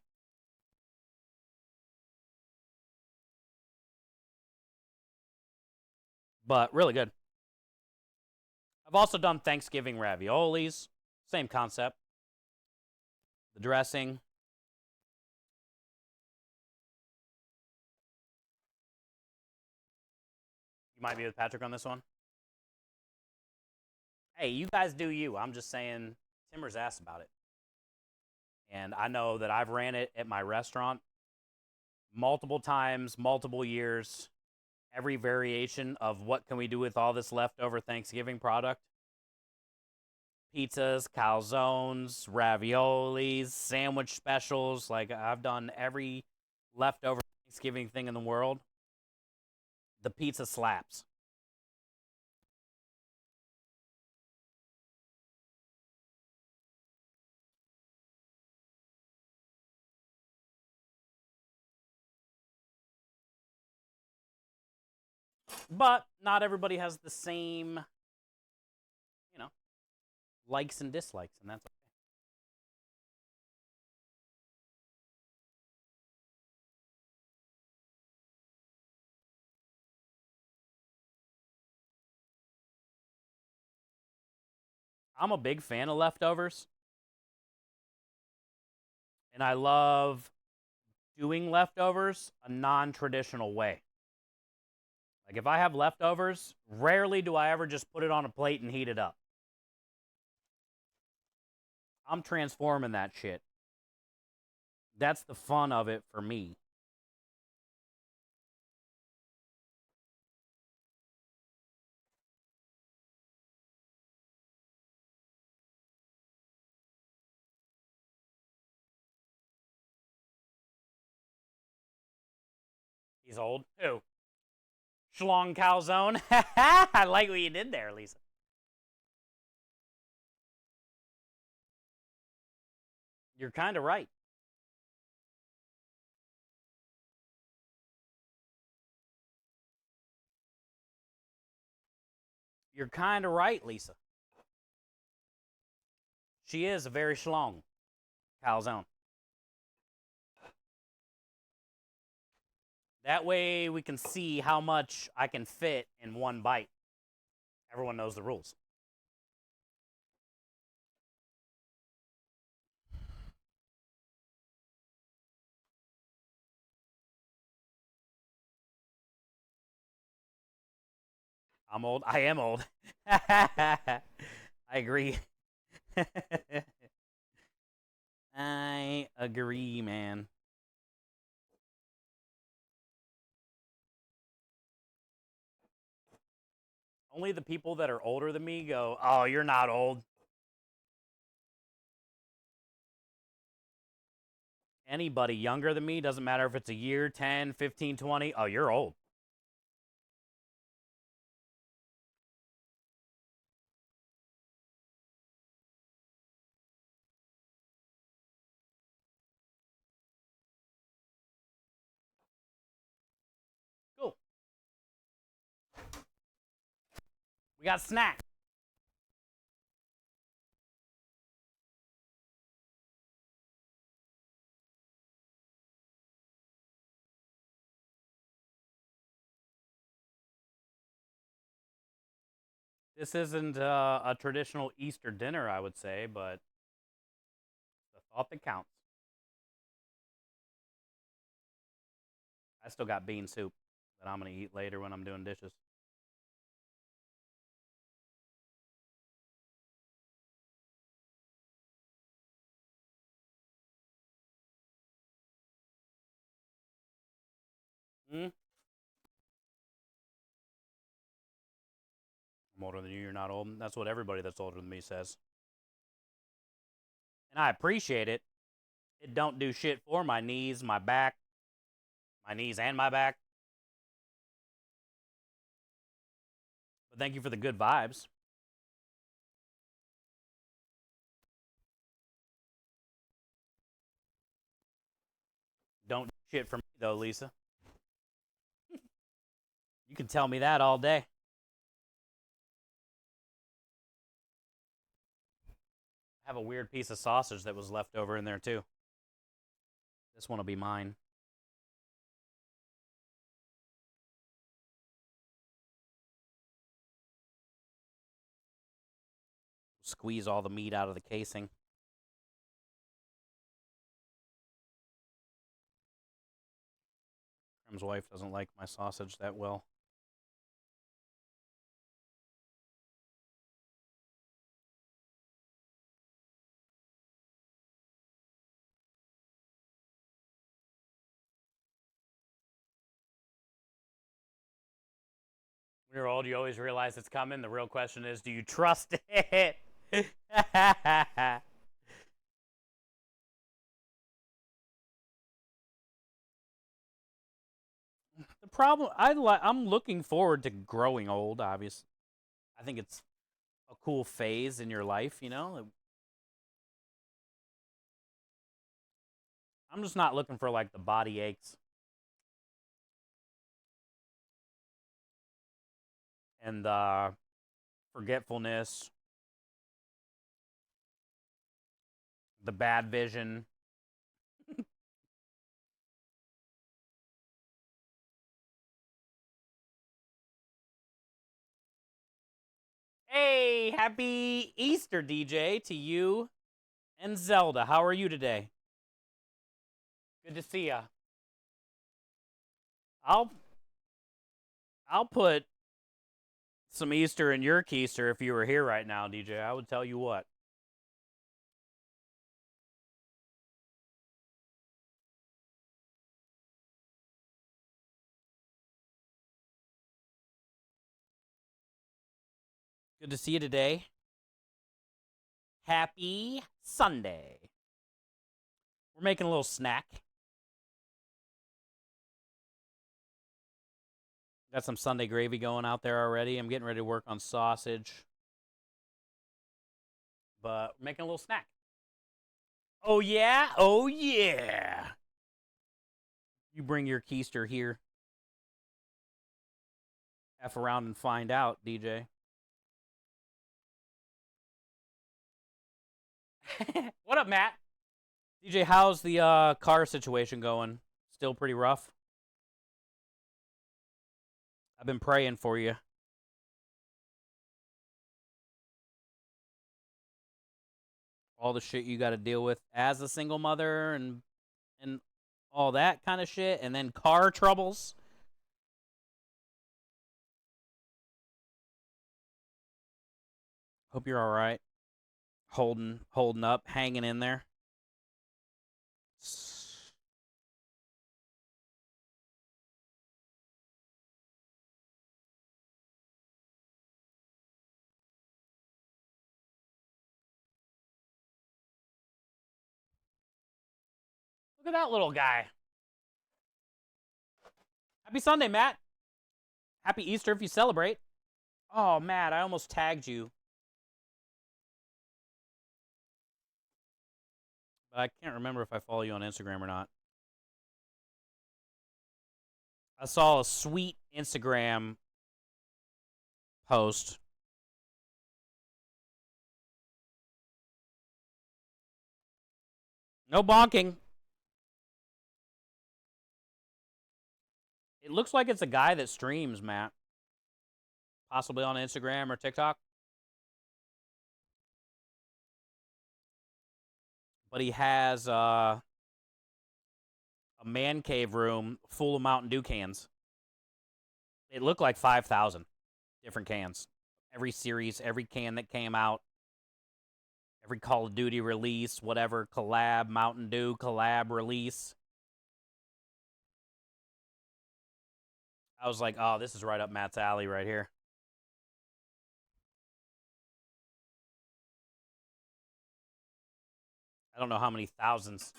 But really good. I've also done Thanksgiving raviolis. Same concept. The dressing. You might be with Patrick on this one. Hey, you guys do you. I'm just saying, Timmer's asked about it. And I know that I've ran it at my restaurant multiple times, multiple years, every variation of what can we do with all this leftover Thanksgiving product. Pizzas, calzones, raviolis, sandwich specials. Like, I've done every leftover Thanksgiving thing in the world. The pizza slaps. But not everybody has the same, you know, likes and dislikes, and that's okay. I'm a big fan of leftovers. And I love doing leftovers a non-traditional way. Like, if I have leftovers, rarely do I ever just put it on a plate and heat it up. I'm transforming that shit. That's the fun of it for me. he's old. Who? Schlong Calzone? I like what you did there, Lisa. You're kind of right. You're kind of right, Lisa. She is a very schlong calzone. That way we can see how much I can fit in one bite. Everyone knows the rules. I'm old. I am old. I agree. I agree, man. Only the people that are older than me go, oh, you're not old. Anybody younger than me, doesn't matter if it's a year, 10, 15, 20, oh, you're old. Cool. We got snacks. This isn't a traditional Easter dinner, I would say, but the thought that counts. I still got bean soup that I'm going to eat later when I'm doing dishes. Hmm? I'm older than you, you're not old. That's what everybody that's older than me says. And I appreciate it. It don't do shit for my knees, my back, my knees and my back. But thank you for the good vibes. Don't do shit for me, though, Lisa. You can tell me that all day. I have a weird piece of sausage that was left over in there, too. This one will be mine. Squeeze all the meat out of the casing. Crim's wife doesn't like my sausage that well. When you're old, you always realize it's coming. The real question is, do you trust it? The problem, I'm looking forward to growing old, obviously. I think it's a cool phase in your life, you know? I'm just not looking for, like, the body aches and the forgetfulness, the bad vision. Hey, happy Easter, DJ, to you and Zelda. How are you today? Good to see ya. I'll put some Easter in your keister if you were here right now, DJ. I would tell you what. Good to see you today. Happy Sunday. We're making a little snack. Got some Sunday gravy going out there already. I'm getting ready to work on sausage. But we're making a little snack. Oh, yeah? Oh, yeah. You bring your keister here. F around and find out, DJ. What up, Matt? DJ, how's the car situation going? Still pretty rough? I've been praying for you. All the shit you got to deal with as a single mother and all that kind of shit, and then car troubles. Hope you're all right. Holding up, hanging in there. Look at that little guy. Happy Sunday, Matt. Happy Easter if you celebrate. Oh, Matt, I almost tagged you. But I can't remember if I follow you on Instagram or not. I saw a sweet Instagram post. No bonking. It looks like it's a guy that streams, Matt. Possibly on Instagram or TikTok. But he has a man cave room full of Mountain Dew cans. It looked like 5,000 different cans. Every series, every can that came out, every Call of Duty release, whatever, collab, Mountain Dew collab release. I was like, oh, this is right up Matt's alley right here. I don't know how many thousands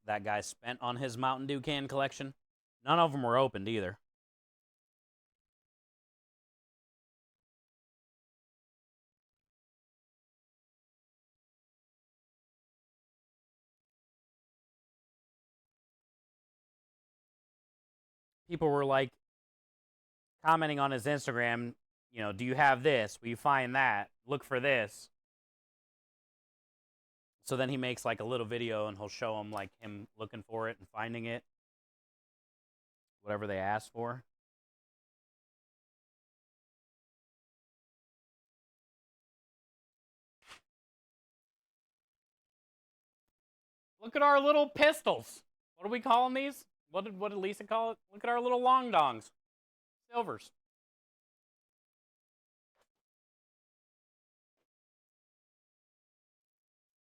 that guy spent on his Mountain Dew can collection. None of them were opened either. People were like commenting on his Instagram, you know, do you have this? Will you find that? Look for this. So then he makes like a little video and he'll show them like him looking for it and finding it. Whatever they asked for. Look at our little pistols. What are we calling these? What did Lisa call it? Look at our little long dongs. Silvers.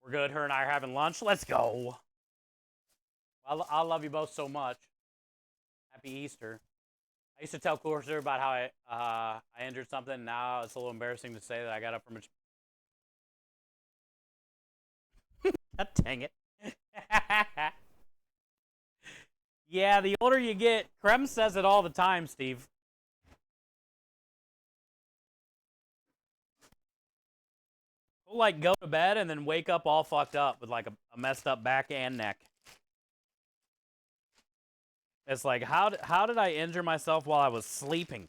We're good. Her and I are having lunch. Let's go. I love you both so much. Happy Easter. I used to tell Corsair about how I injured something. Now it's a little embarrassing to say that I got up from a... God dang it. Yeah, the older you get, Krem says it all the time, Steve. He'll like go to bed and then wake up all fucked up with like a messed up back and neck. It's like, how did I injure myself while I was sleeping?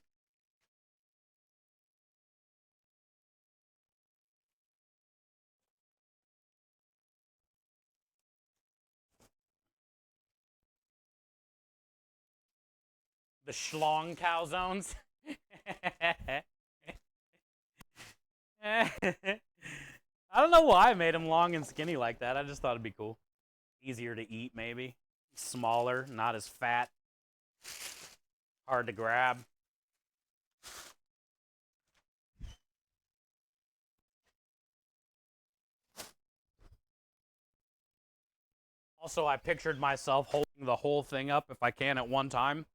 The schlong calzones. I don't know why I made him long and skinny like that. I just thought it'd be cool. Easier to eat, maybe. Smaller, not as fat. Hard to grab. Also, I pictured myself holding the whole thing up if I can at one time.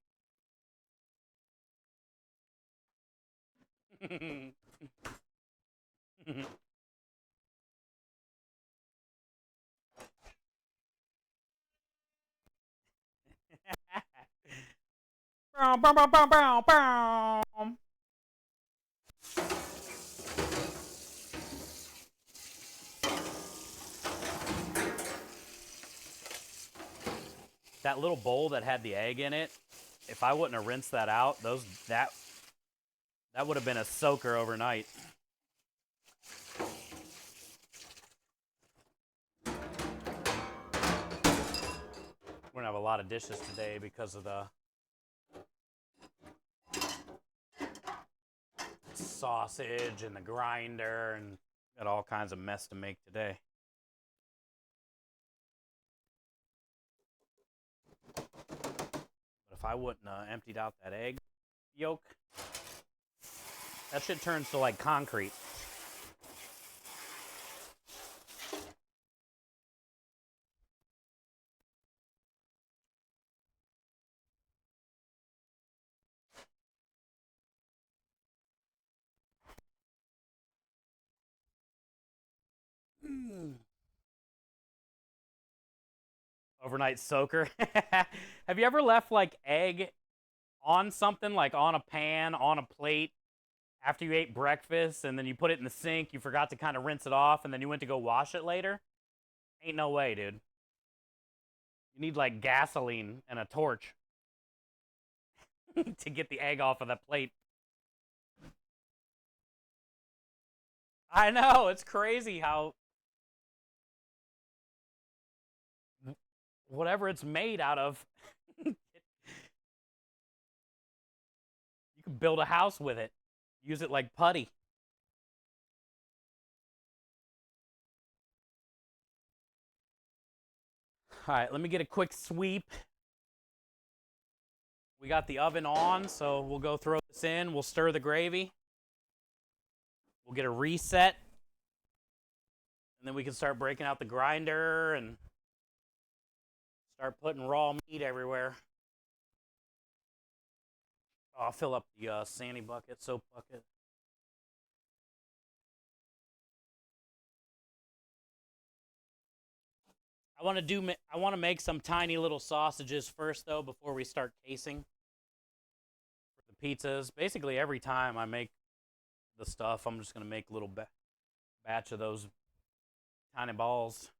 Bow, bow, bow, bow, bow, bow. That little bowl that had the egg in it, if I wouldn't have rinsed that out, that would have been a soaker overnight. We're gonna have a lot of dishes today because of the sausage and the grinder, and got all kinds of mess to make today. But if I wouldn't emptied out that egg yolk, that shit turns to like concrete. Overnight soaker. Have you ever left like egg on something, like on a pan, on a plate, after you ate breakfast, and then you put it in the sink, you forgot to kind of rinse it off, and then you went to go wash it later? Ain't no way, dude. You need like gasoline and a torch to get the egg off of that plate. I know, it's crazy how whatever it's made out of, you can build a house with it. Use it like putty. All right, let me get a quick sweep. We got the oven on, so we'll go throw this in. We'll stir the gravy. We'll get a reset. And then we can start breaking out the grinder and start putting raw meat everywhere. Oh, I'll fill up the sandy bucket, soap bucket. I want to make some tiny little sausages first, though, before we start casing for the pizzas. Basically, every time I make the stuff, I'm just gonna make a little batch of those tiny balls.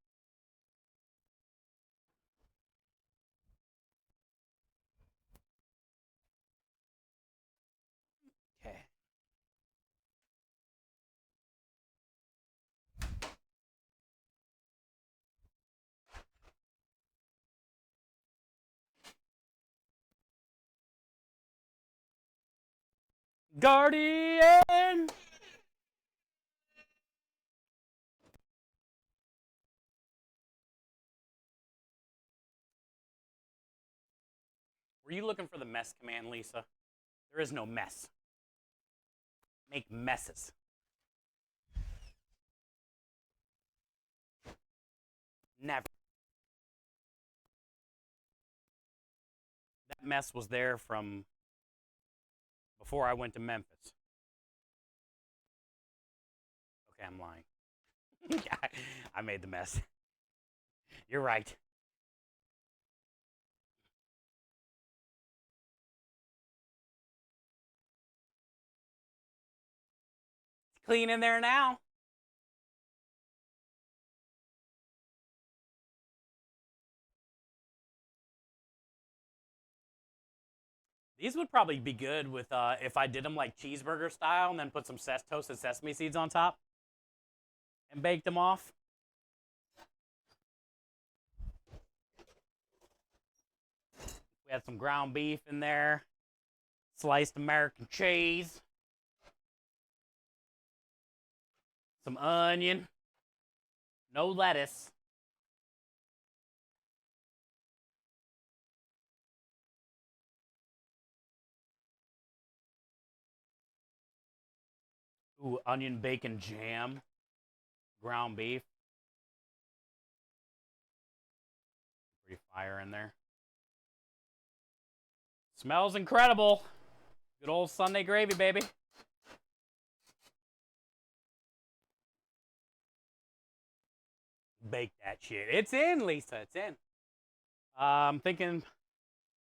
Okay. Guardian! Were you looking for the mess command, Lisa? There is no mess. Make messes. Never. That mess was there from before I went to Memphis. Okay, I'm lying. I made the mess. You're right. It's clean in there now. These would probably be good with if I did them like cheeseburger style and then put some toasted sesame seeds on top and baked them off. We had some ground beef in there, sliced American cheese, some onion, no lettuce. Ooh, onion bacon jam, ground beef. Pretty fire in there. Smells incredible. Good old Sunday gravy, baby. Bake that shit. It's in, Lisa. It's in. I'm thinking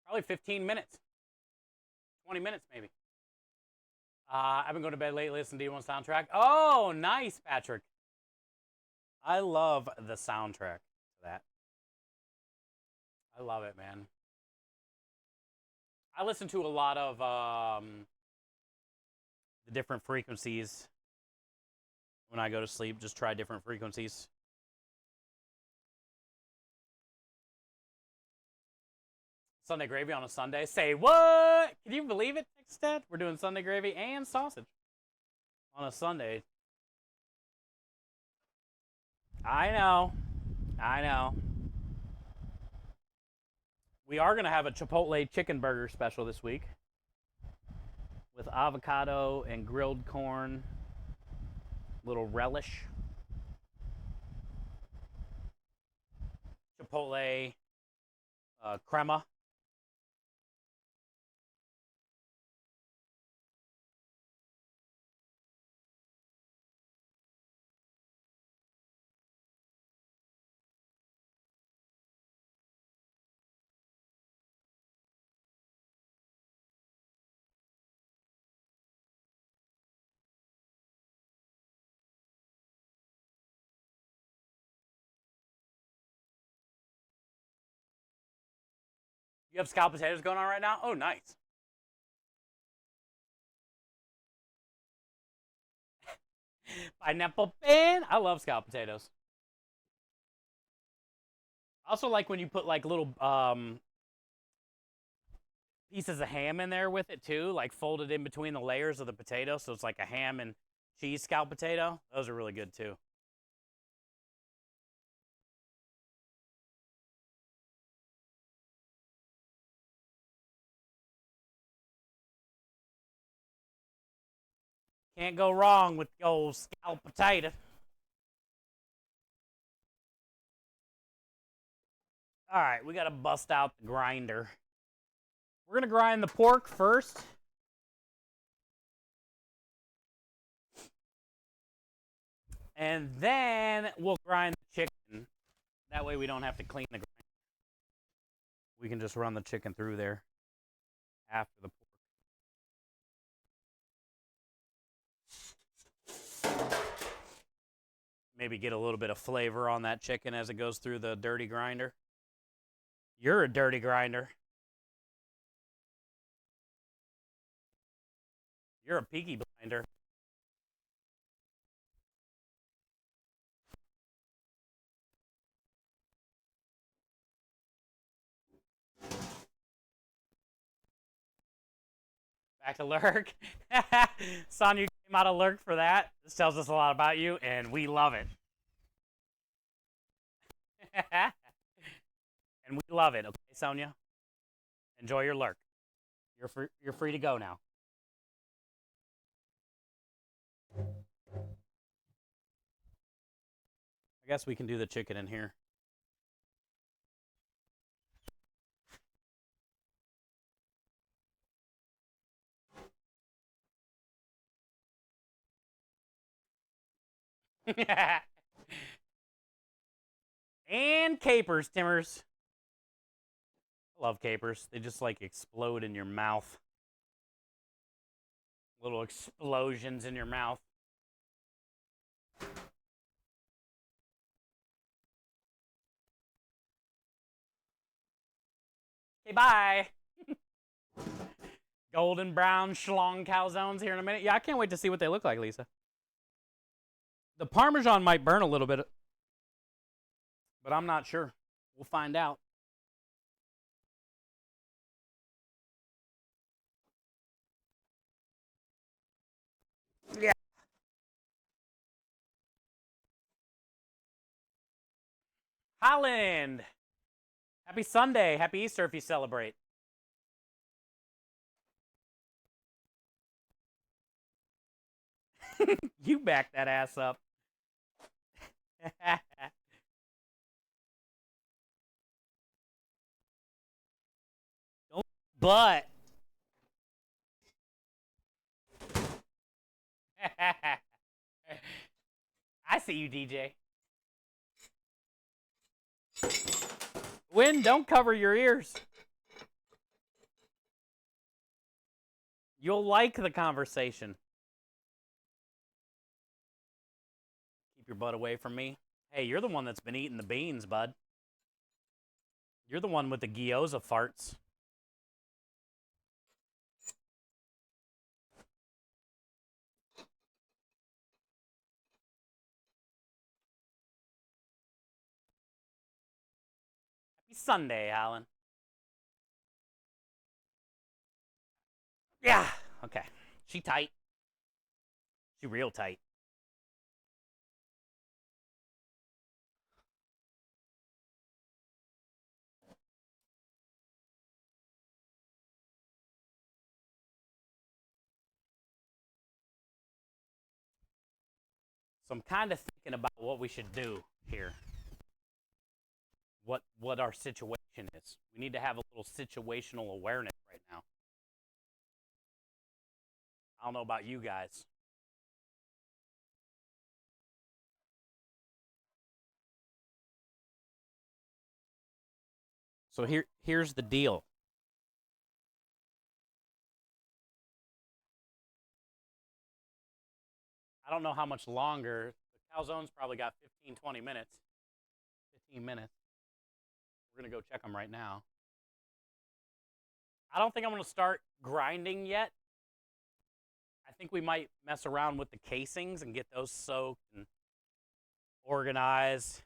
probably 15 minutes. 20 minutes maybe. I've been going to bed late listening to D1 soundtrack. Oh, nice, Patrick. I love the soundtrack to that. I love it, man. I listen to a lot of the different frequencies when I go to sleep. Just try different frequencies. Sunday gravy on a Sunday. Say what? Can you believe it, Nickstead? We're doing Sunday gravy and sausage on a Sunday. I know. I know. We are going to have a Chipotle chicken burger special this week with avocado and grilled corn, little relish. Chipotle crema. You have scalloped potatoes going on right now? Oh, nice. Pineapple pan. I love scalloped potatoes. I also like when you put like little pieces of ham in there with it too, like folded in between the layers of the potato, so it's like a ham and cheese scalloped potato. Those are really good too. Can't go wrong with the old scalloped potato. All right, we got to bust out the grinder. We're going to grind the pork first. And then we'll grind the chicken. That way we don't have to clean the grinder. We can just run the chicken through there after the pork. Maybe get a little bit of flavor on that chicken as it goes through the dirty grinder. You're a dirty grinder. You're a peaky blinder. Back to Lurk. Son, you came out of Lurk for that. This tells us a lot about you, and we love it. And we love it, okay, Sonia? Enjoy your Lurk. You're free to go now. I guess we can do the chicken in here. And capers, Timmers. I love capers. They just like explode in your mouth. Little explosions in your mouth. Okay, bye. Golden brown schlong calzones here in a minute. Yeah, I can't wait to see what they look like, Lisa. The Parmesan might burn a little bit, but I'm not sure. We'll find out. Yeah. Holland. Happy Sunday. Happy Easter if you celebrate. You back that ass up. Don't but. I see you, DJ. Win, don't cover your ears. You'll like the conversation. Keep your butt away from me. Hey, you're the one that's been eating the beans, bud. You're the one with the gyoza farts. Happy Sunday, Alan. Yeah, okay. She tight. She real tight. So I'm kind of thinking about what we should do here. What our situation is. We need to have a little situational awareness right now. I don't know about you guys. So here's the deal. I don't know how much longer. The calzone's probably got 15, 20 minutes. 15 minutes. We're going to go check them right now. I don't think I'm going to start grinding yet. I think we might mess around with the casings and get those soaked and organized.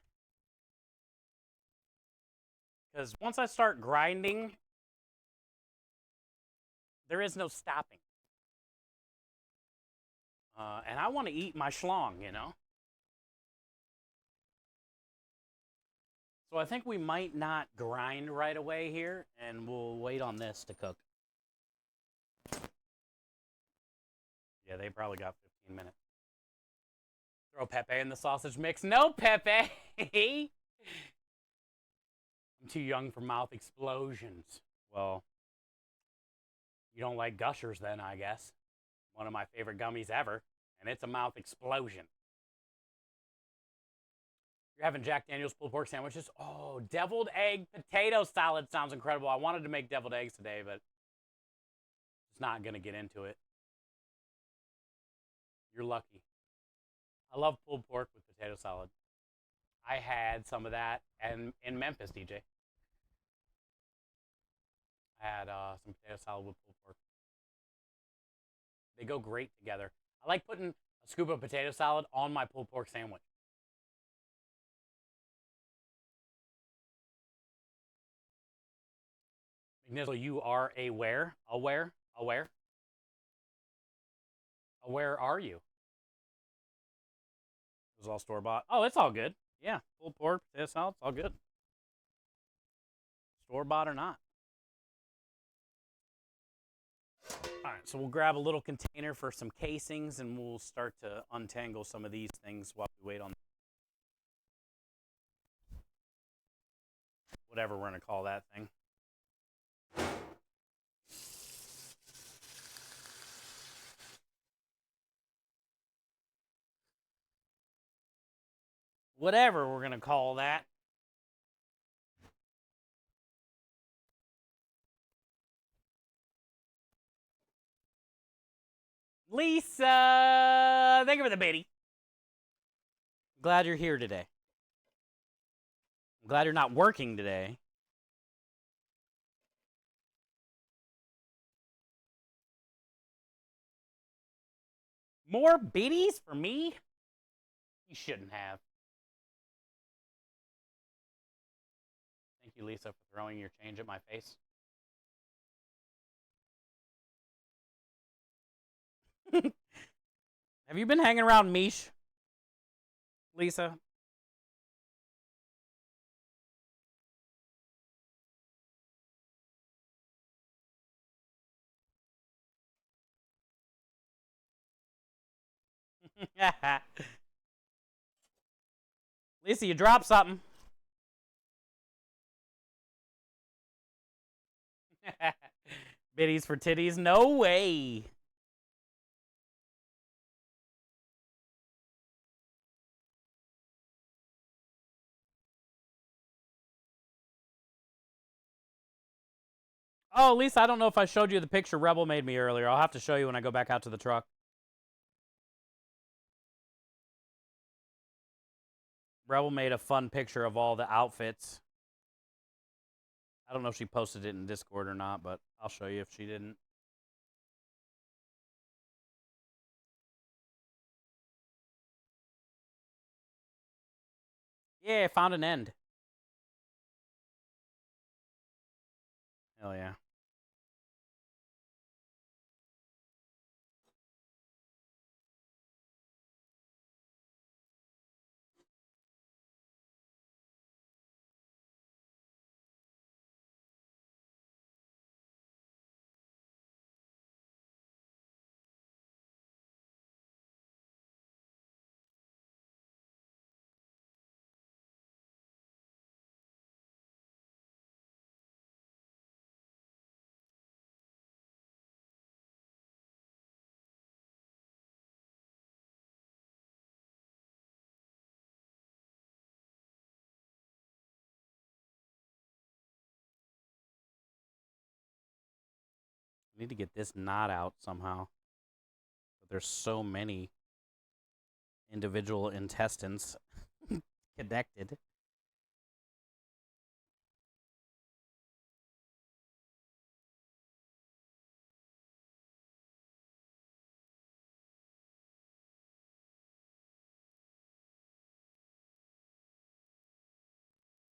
Because once I start grinding, there is no stopping. And I want to eat my schlong, you know? So I think we might not grind right away here, and we'll wait on this to cook. Yeah, they probably got 15 minutes. Throw Pepe in the sausage mix. No, Pepe! I'm too young for mouth explosions. Well, you don't like Gushers then, I guess. One of my favorite gummies ever, and it's a mouth explosion. You're having Jack Daniel's pulled pork sandwiches? Oh, deviled egg potato salad sounds incredible. I wanted to make deviled eggs today, but it's not going to get into it. You're lucky. I love pulled pork with potato salad. I had some of that and in Memphis, DJ. I had some potato salad with pulled pork. They go great together. I like putting a scoop of potato salad on my pulled pork sandwich. McNizzle, you are aware? Aware? Aware? Aware are you? It was all store-bought. Oh, it's all good. Yeah, pulled pork, potato salad, it's all good. Store-bought or not. All right, so we'll grab a little container for some casings, and we'll start to untangle some of these things while we wait on whatever we're going to call that thing. Whatever we're going to call that. Lisa, thank you for the baby. Glad you're here today. I'm glad you're not working today. More biddies for me? You shouldn't have. Thank you, Lisa, for throwing your change at my face. Have you been hanging around Mish, Lisa? Lisa, you dropped something. Biddies for titties? No way. Oh, Lisa, I don't know if I showed you the picture Rebel made me earlier. I'll have to show you when I go back out to the truck. Rebel made a fun picture of all the outfits. I don't know if she posted it in Discord or not, but I'll show you if she didn't. Yeah, I found an end. Hell yeah. I need to get this knot out somehow. But there's so many individual intestines connected.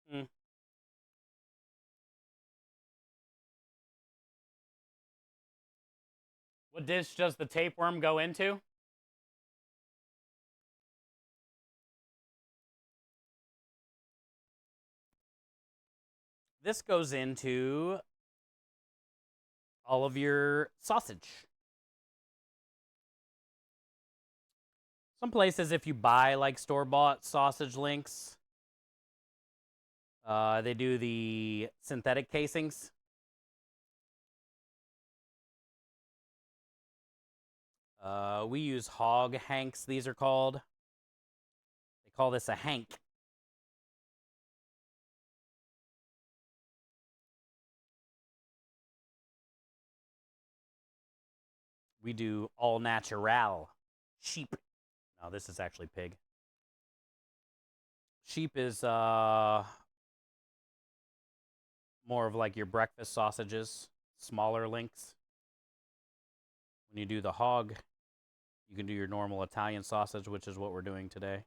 Hmm. What dish does the tapeworm go into? This goes into all of your sausage. Some places, if you buy like store-bought sausage links, they do the synthetic casings. We use hog hanks, these are called. They call this a hank. We do all natural sheep. No, this is actually pig. Sheep is more of like your breakfast sausages, smaller links. When you do the hog, you can do your normal Italian sausage, which is what we're doing today.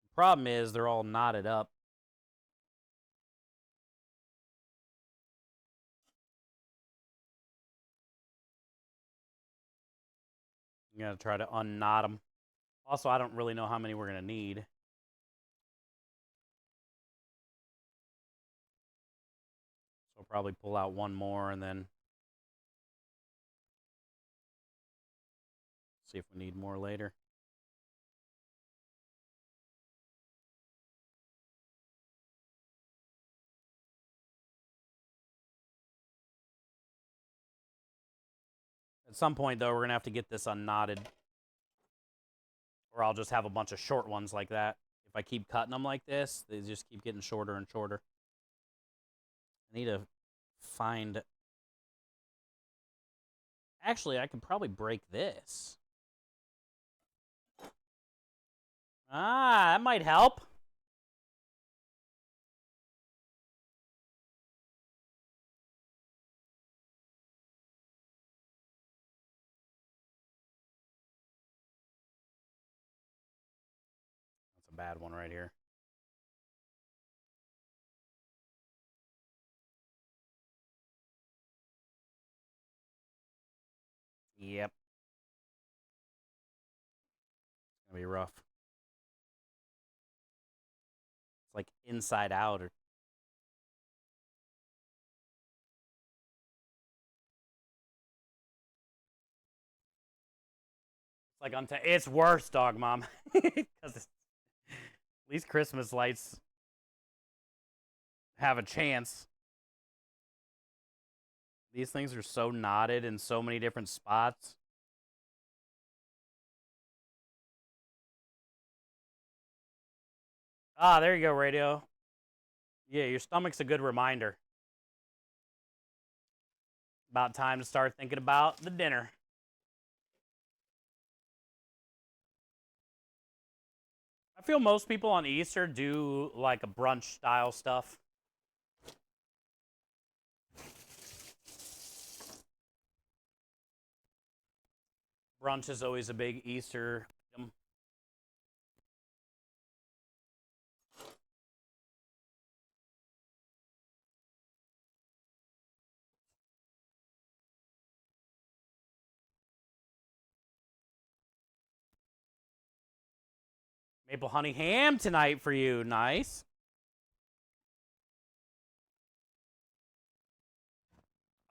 The problem is they're all knotted up. You gotta try to unknot them. Also, I don't really know how many we're gonna need. So I'll probably pull out one more and then see if we need more later. At some point, though, we're gonna have to get this unknotted, or I'll just have a bunch of short ones like that. If I keep cutting them like this, they just keep getting shorter and shorter. I need to find... Actually, I could probably break this. Ah, that might help. That's a bad one right here. Yep. It's gonna be rough. It's like inside out. Or... It's like it's worse, dog mom. Because at least Christmas lights have a chance. These things are so knotted in so many different spots. Ah, there you go, radio. Yeah, your stomach's a good reminder. About time to start thinking about the dinner. I feel most people on Easter do like a brunch style stuff. Brunch is always a big Easter item. Maple honey ham tonight for you. Nice.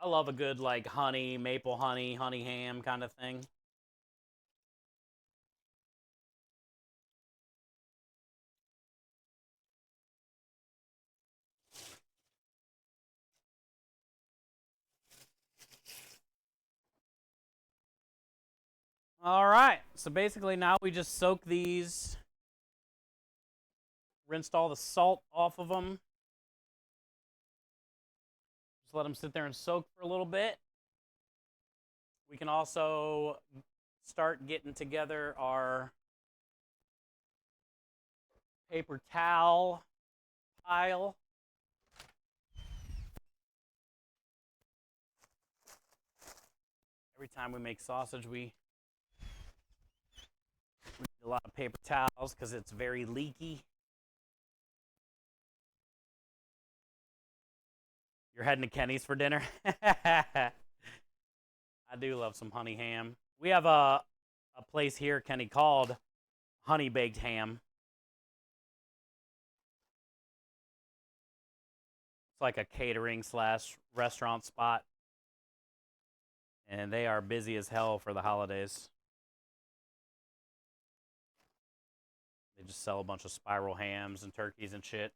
I love a good like honey, maple honey ham kind of thing. All right, so basically now we just soak these, rinsed all the salt off of them. Just let them sit there and soak for a little bit. We can also start getting together our paper towel pile. Every time we make sausage, we need a lot of paper towels because it's very leaky. You're heading to Kenny's for dinner? I do love some honey ham. We have a place here, Kenny, called Honey Baked Ham. It's like a catering / restaurant spot. And they are busy as hell for the holidays. They just sell a bunch of spiral hams and turkeys and shit.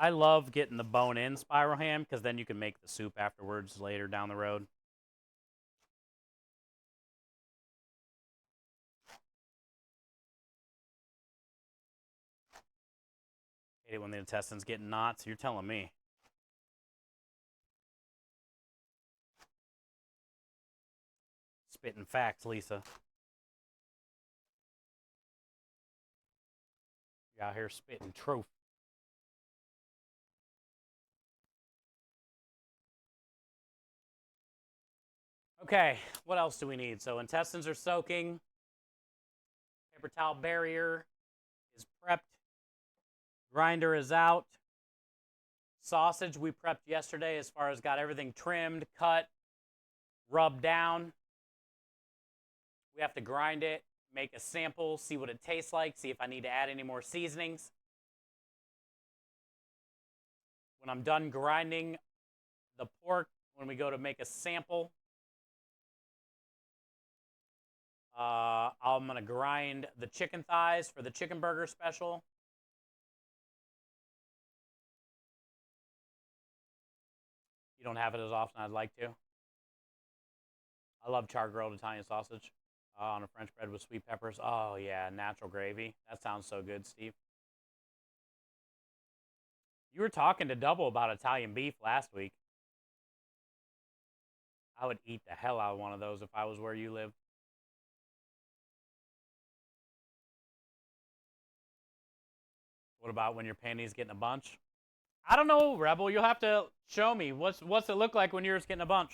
I love getting the bone-in spiral ham because then you can make the soup afterwards later down the road. Hate it when the intestines get knots. You're telling me. Spitting facts, Lisa. You're out here spitting truth. Okay, what else do we need? So intestines are soaking. Paper towel barrier is prepped. Grinder is out. Sausage we prepped yesterday as far as got everything trimmed, cut, rubbed down. We have to grind it, make a sample, see what it tastes like, see if I need to add any more seasonings. When I'm done grinding the pork, when we go to make a sample, I'm going to grind the chicken thighs for the chicken burger special. You don't have it as often as I'd like to. I love char-grilled Italian sausage on a French bread with sweet peppers. Oh, yeah, natural gravy. That sounds so good, Steve. You were talking to Double about Italian beef last week. I would eat the hell out of one of those if I was where you live. What about when your panties getting a bunch? I don't know, Rebel. You'll have to show me. What's it look like when yours getting a bunch?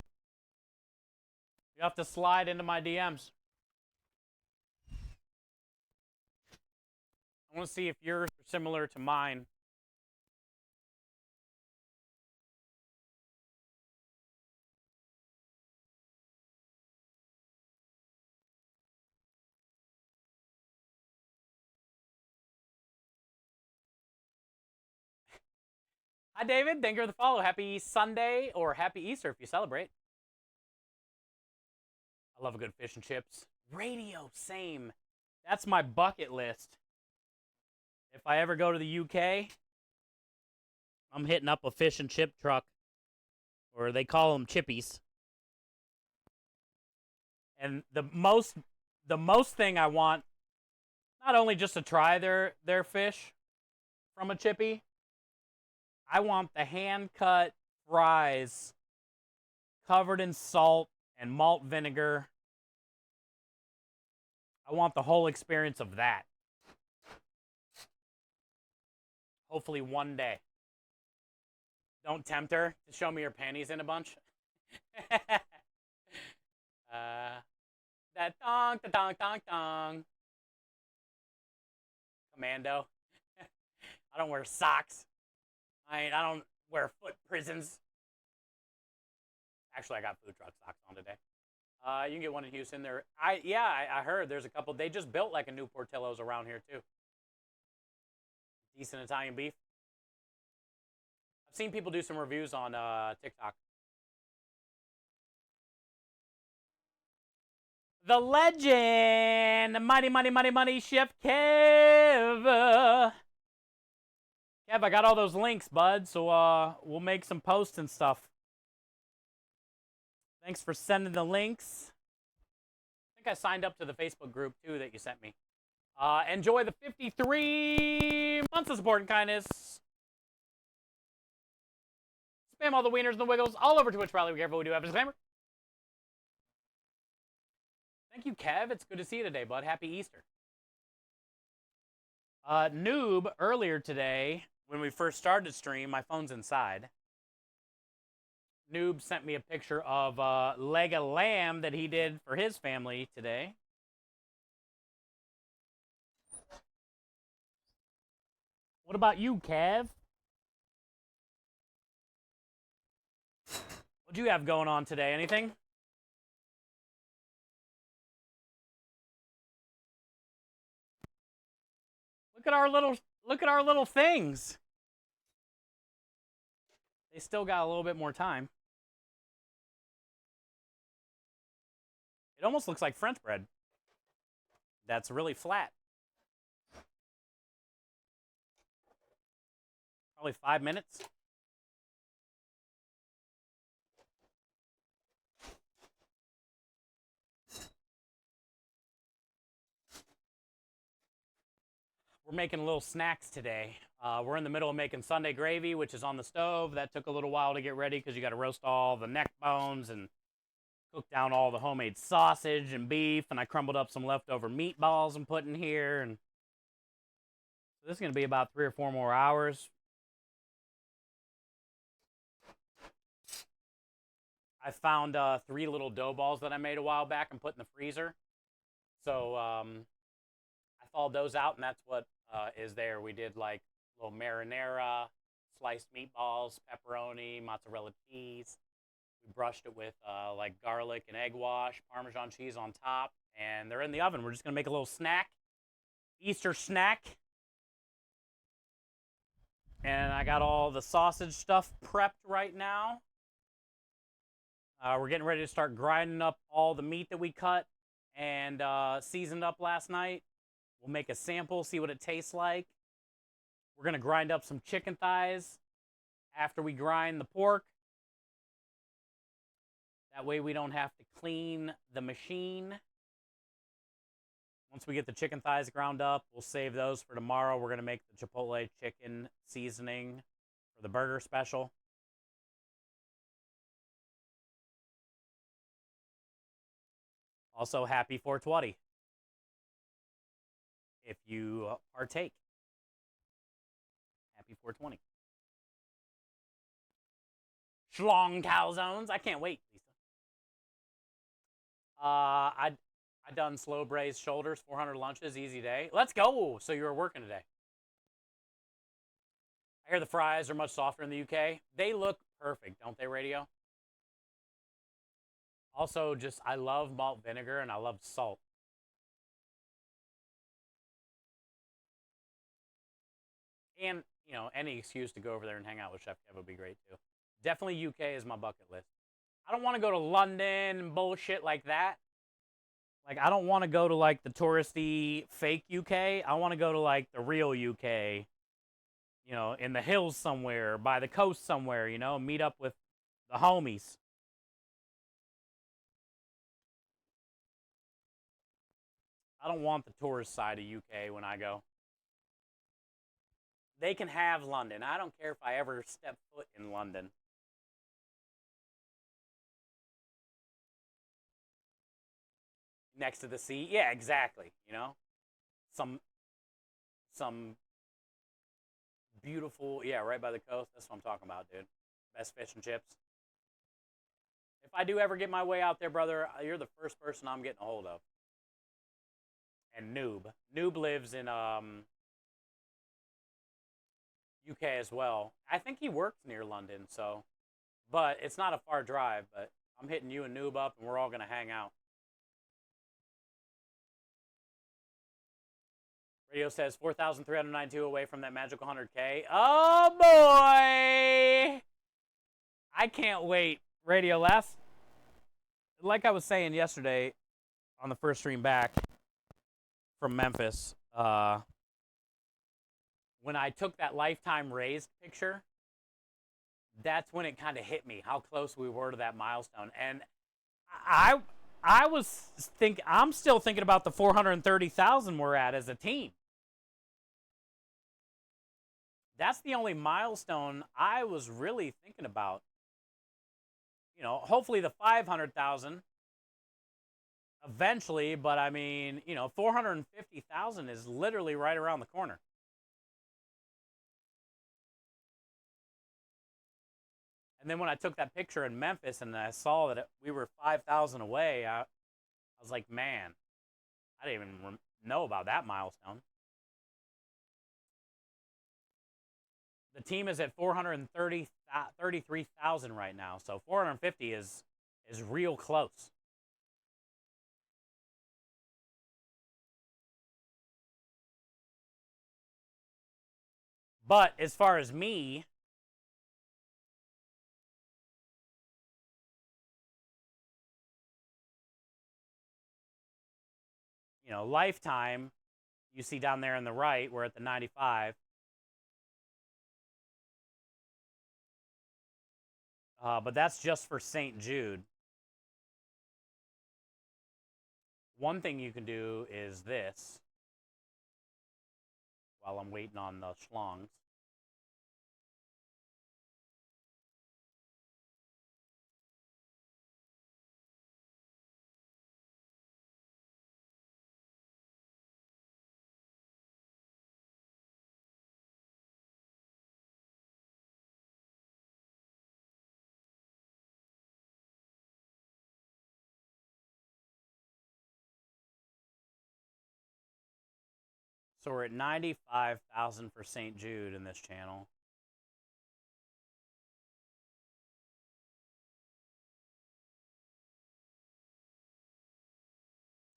You have to slide into my DMs. I want to see if yours are similar to mine. Hi, David. Thank you for the follow. Happy Sunday or happy Easter if you celebrate. I love a good fish and chips. Radio, same. That's my bucket list. If I ever go to the UK, I'm hitting up a fish and chip truck. Or they call them chippies. And the most the most thing I want, not only just to try their fish from a chippy, I want the hand-cut fries covered in salt and malt vinegar. I want the whole experience of that. Hopefully one day. Don't tempt her to show me her panties in a bunch. That dong, da dong, dong, dong. Commando. I don't wear socks. I don't wear foot prisons. Actually, I got food truck socks on today. You can get one in Houston. I heard there's a couple. They just built like a new Portillo's around here too. Decent Italian beef. I've seen people do some reviews on TikTok. The legend, mighty Chef Kev. Kev, I got all those links, bud. So we'll make some posts and stuff. Thanks for sending the links. I think I signed up to the Facebook group too that you sent me. Enjoy the 53 months of support and kindness. Spam all the wieners and the wiggles all over Twitch. Probably be careful. We do have a disclaimer. Thank you, Kev. It's good to see you today, bud. Happy Easter. Noob, earlier today, when we first started stream, my phone's inside. Noob sent me a picture of a leg of lamb that he did for his family today. What about you, Kev? What do you have going on today? Anything? Look at our little things. They still got a little bit more time. It almost looks like French bread. That's really flat. Probably 5 minutes. We're making little snacks today. We're in the middle of making Sunday gravy, which is on the stove. That took a little while to get ready because you got to roast all the neck bones and cook down all the homemade sausage and beef. And I crumbled up some leftover meatballs and put in here. And so this is going to be about 3 or 4 more hours. I found 3 little dough balls that I made a while back and put in the freezer. So I thawed those out, and that's what is there. We did like little marinara, sliced meatballs, pepperoni, mozzarella cheese. We brushed it with like garlic and egg wash, Parmesan cheese on top, and they're in the oven. We're just gonna make a little snack, Easter snack. And I got all the sausage stuff prepped right now. We're getting ready to start grinding up all the meat that we cut and seasoned up last night. We'll make a sample, see what it tastes like. We're going to grind up some chicken thighs after we grind the pork. That way we don't have to clean the machine. Once we get the chicken thighs ground up, we'll save those for tomorrow. We're going to make the Chipotle chicken seasoning for the burger special. Also, happy 420 if you partake. Happy 420. Schlong calzones. I can't wait, Lisa. I done slow braised shoulders, 400 lunches, easy day. Let's go. So you were working today. I hear the fries are much softer in the UK. They look perfect, don't they, Radio? Also, just I love malt vinegar and I love salt. And, you know, any excuse to go over there and hang out with Chef Kev would be great too. Definitely UK is my bucket list. I don't want to go to London and bullshit like that. Like, I don't want to go to, like, the touristy fake UK. I want to go to, like, the real UK. You know, in the hills somewhere, by the coast somewhere, you know, meet up with the homies. I don't want the tourist side of UK when I go. They can have London. I don't care if I ever step foot in London. Next to the sea? Yeah, exactly. You know? Some beautiful, yeah, right by the coast. That's what I'm talking about, dude. Best fish and chips. If I do ever get my way out there, brother, you're the first person I'm getting a hold of. And Noob. Noob lives in UK as well. I think he works near London, so. But it's not a far drive, but I'm hitting you and Noob up, and we're all going to hang out. Radio says 4,392 away from that magical 100K. Oh, boy! I can't wait. Radio, like I was saying yesterday on the first stream back from Memphis, when I took that lifetime raised picture, that's when it kind of hit me how close we were to that milestone. And I'm still thinking about the 430,000 we're at as a team. That's the only milestone I was really thinking about. You know, hopefully the 500,000 eventually, but I mean, you know, 450,000 is literally right around the corner. And then when I took that picture in Memphis and I saw that we were 5,000 away, I was like, man, I didn't even know about that milestone. The team is at 433,000 right now, so 450 is real close. But as far as me, you know, lifetime, you see down there on the right, we're at the 95. But that's just for St. Jude. One thing you can do is this, while I'm waiting on the schlongs. So we're at 95,000 for St. Jude in this channel.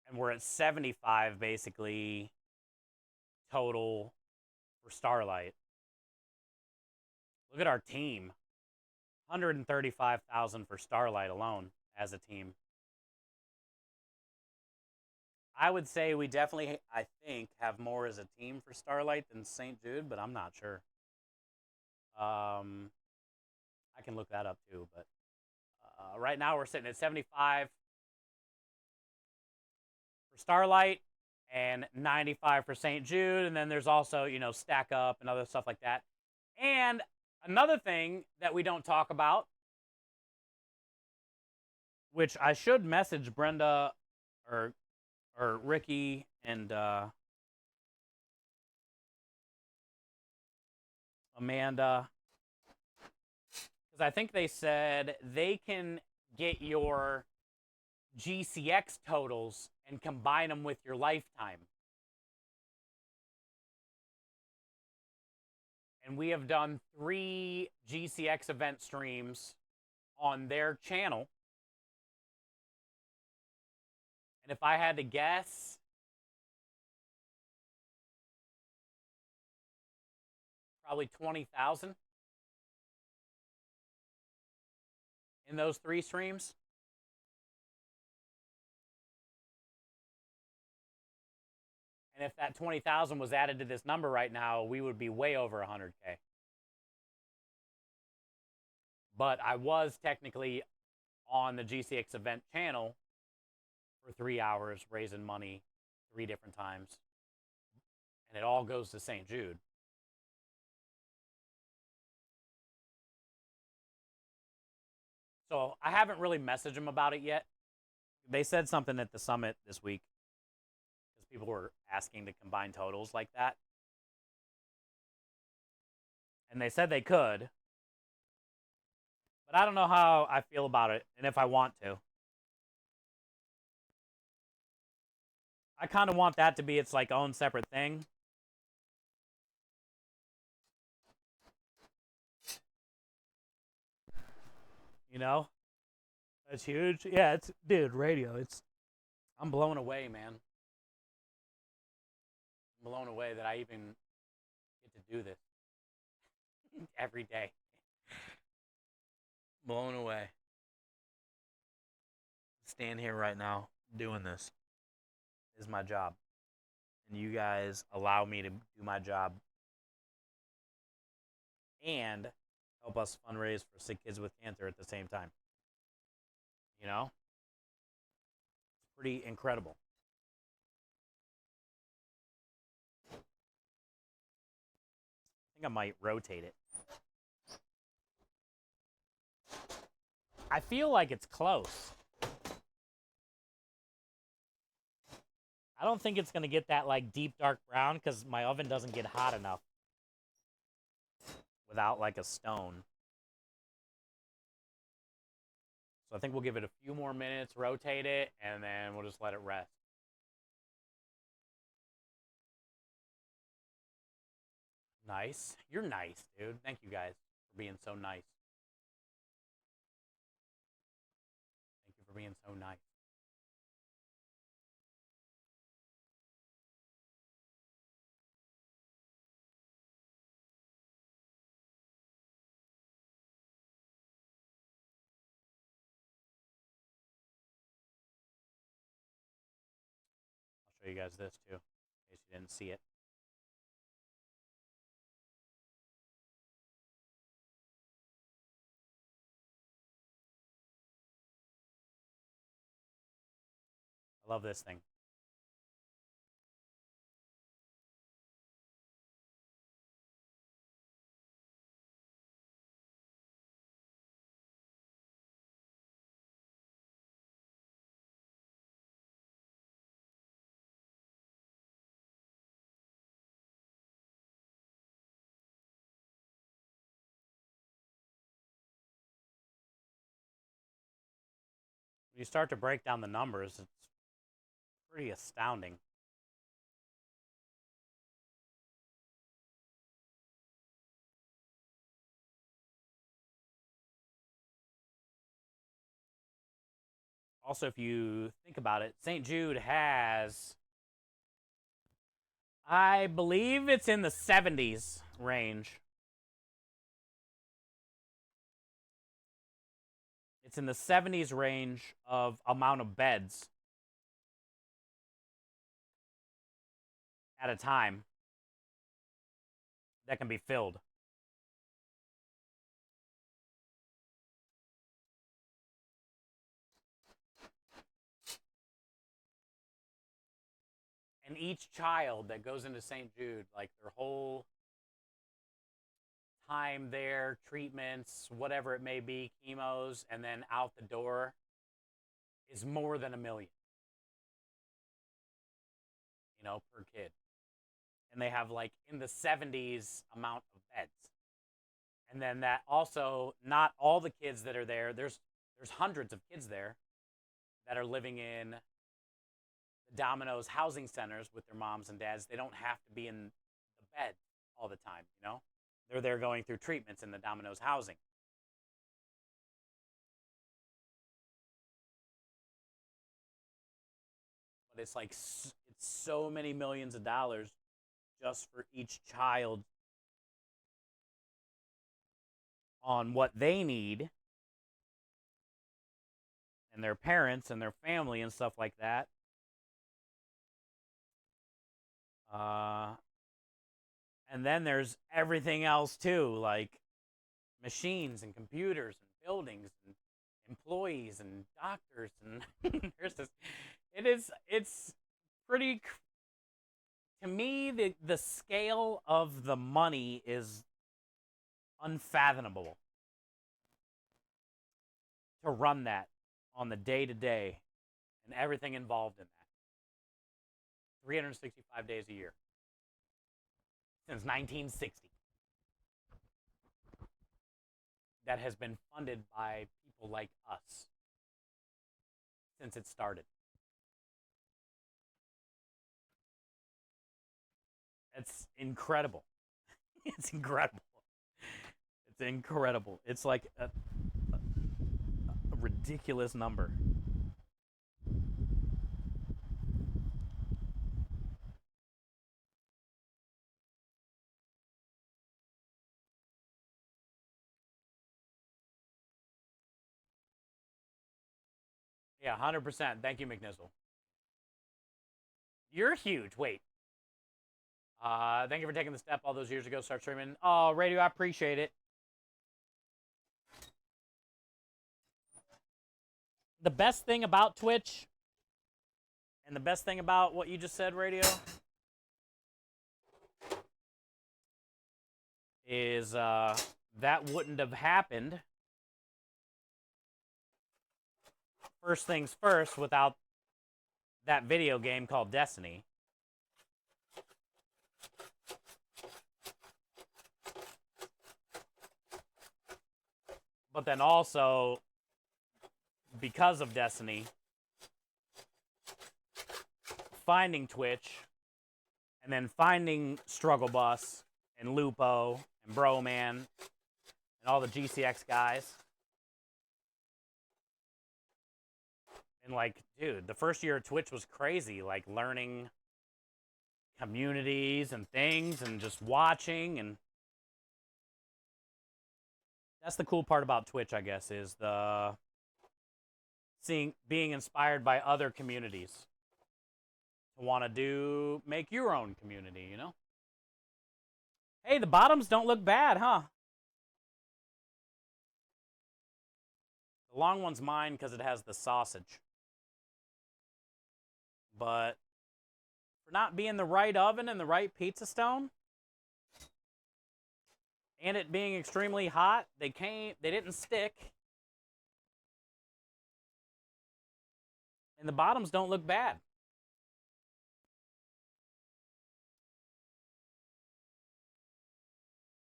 And we're at 75 basically total for Starlight. Look at our team. 135,000 for Starlight alone as a team. I would say we definitely, I think, have more as a team for Starlight than St. Jude, but I'm not sure. I can look that up too, but right now we're sitting at 75 for Starlight and 95 for St. Jude, and then there's also, you know, stack up and other stuff like that. And another thing that we don't talk about, which I should message Brenda or Ricky and Amanda, because I think they said they can get your GCX totals and combine them with your lifetime. And we have done 3 GCX event streams on their channel. And if I had to guess, probably 20,000 in those 3 streams. And if that 20,000 was added to this number right now, we would be way over 100K. But I was technically on the GCX event channel for 3 hours raising money 3 different times. And it all goes to St. Jude. So I haven't really messaged them about it yet. They said something at the summit this week because people were asking to combine totals like that. And they said they could. But I don't know how I feel about it and if I want to. I kind of want that to be its like own separate thing. You know? That's huge. Yeah, it's dude, radio. I'm blown away, man. I'm blown away that I even get to do this every day. Blown away. Stand here right now doing this is my job. And you guys allow me to do my job and help us fundraise for Sick Kids with Cancer at the same time. You know? It's pretty incredible. I think I might rotate it. I feel like it's close. I don't think it's going to get that like deep dark brown because my oven doesn't get hot enough without like a stone. So I think we'll give it a few more minutes, rotate it, and then we'll just let it rest. Nice. You're nice, dude. Thank you guys for being so nice. Thank you for being so nice. I'll show you guys this too, in case you didn't see it. I love this thing. When you start to break down the numbers, it's pretty astounding. Also, if you think about it, St. Jude has, I believe it's in the 70s range. It's in the 70s range of amount of beds at a time that can be filled. And each child that goes into St. Jude, like their whole time there, treatments, whatever it may be, chemos, and then out the door, is more than $1 million, you know, per kid. And they have like in the 70s amount of beds. And then that also, not all the kids that are there, there's hundreds of kids there that are living in the Domino's housing centers with their moms and dads. They don't have to be in the bed all the time, you know? They're there going through treatments in the Domino's housing. But it's like, it's so many millions of dollars just for each child on what they need and their parents and their family and stuff like that. And then there's everything else too, like machines and computers and buildings and employees and doctors and nurses. It's to me, the scale of the money is unfathomable to run that on the day-to-day and everything involved in that. 365 days a year since 1960. That has been funded by people like us since it started. It's incredible. It's incredible. It's incredible. It's like a ridiculous number. Yeah, 100%. Thank you, McNizzle. You're huge. Wait. Thank you for taking the step all those years ago. Start streaming. Oh, Radio, I appreciate it. The best thing about Twitch and the best thing about what you just said, Radio, is that wouldn't have happened, first things first, without that video game called Destiny. But then also, because of Destiny, finding Twitch, and then finding Struggle Bus, and Lupo, and Broman, and all the GCX guys. And like, dude, the first year of Twitch was crazy, like learning communities and things and just watching. And that's the cool part about Twitch, I guess, is the being inspired by other communities to want to make your own community, you know? Hey, the bottoms don't look bad, huh? The long one's mine because it has the sausage. But for not being the right oven and the right pizza stone, and it being extremely hot, they didn't stick. And the bottoms don't look bad.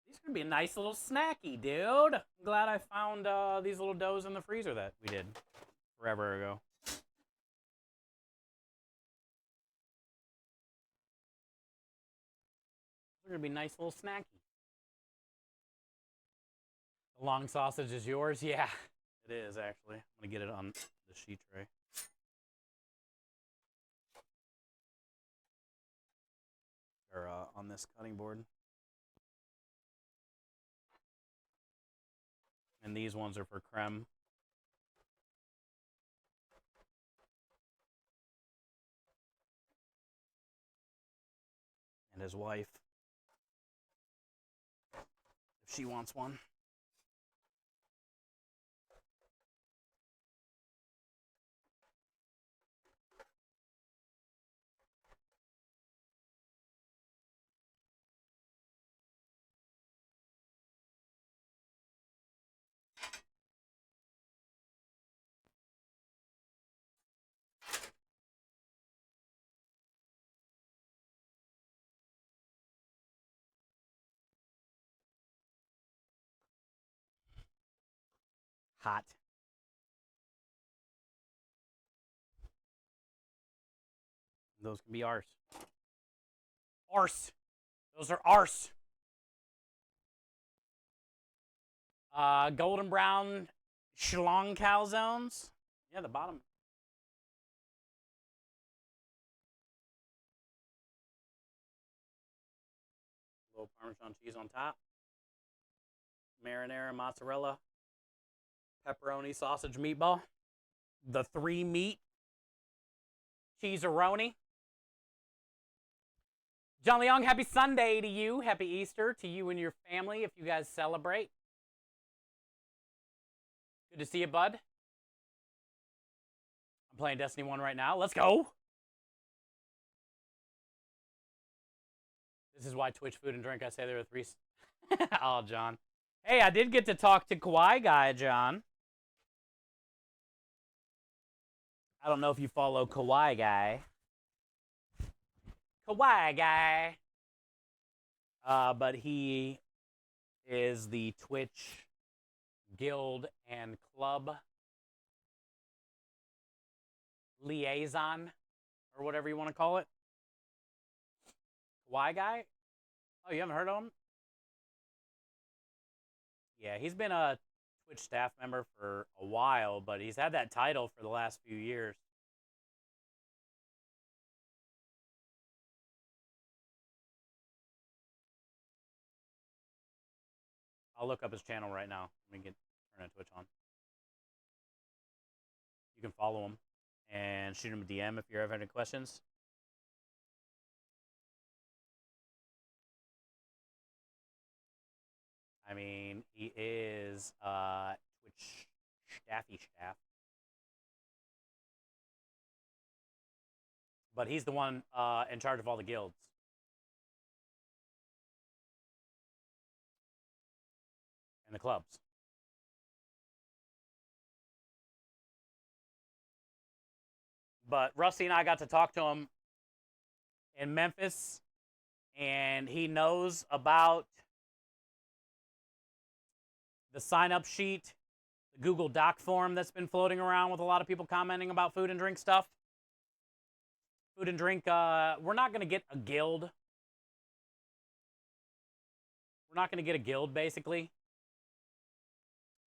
These are gonna be a nice little snacky, dude. I'm glad I found these little doughs in the freezer that we did forever ago. They're gonna be nice little snacky. The long sausage is yours? Yeah, it is actually. I'm gonna get it on the sheet tray. Or on this cutting board. And these ones are for creme. And his wife, if she wants one. Hot. Those can be ours. Arse. Those are arse. Golden brown schlong calzones. Yeah, the bottom. A little Parmesan cheese on top. Marinara, mozzarella, pepperoni, sausage, meatball. The 3-meat cheese-a-roni. John Leong, happy Sunday to you. Happy Easter to you and your family if you guys celebrate. Good to see you, bud. I'm playing Destiny 1 right now. Let's go. This is why Twitch food and drink. I say there are three. Oh, John. Hey, I did get to talk to Kawaii Guy, John. I don't know if you follow Kawaii Guy. Kawaii Guy. But he is the Twitch guild and club liaison, or whatever you want to call it. Kawaii Guy? Oh, you haven't heard of him? Yeah, he's been a Twitch staff member for a while, but he's had that title for the last few years. I'll look up his channel right now. Let me turn that Twitch on. You can follow him and shoot him a DM if you ever have any questions. I mean, he is Twitch staff. But he's the one in charge of all the guilds. And the clubs. But Rusty and I got to talk to him in Memphis, and he knows about the sign-up sheet, the Google Doc form that's been floating around with a lot of people commenting about food and drink stuff. Food and drink, we're not going to get a guild. We're not going to get a guild, basically.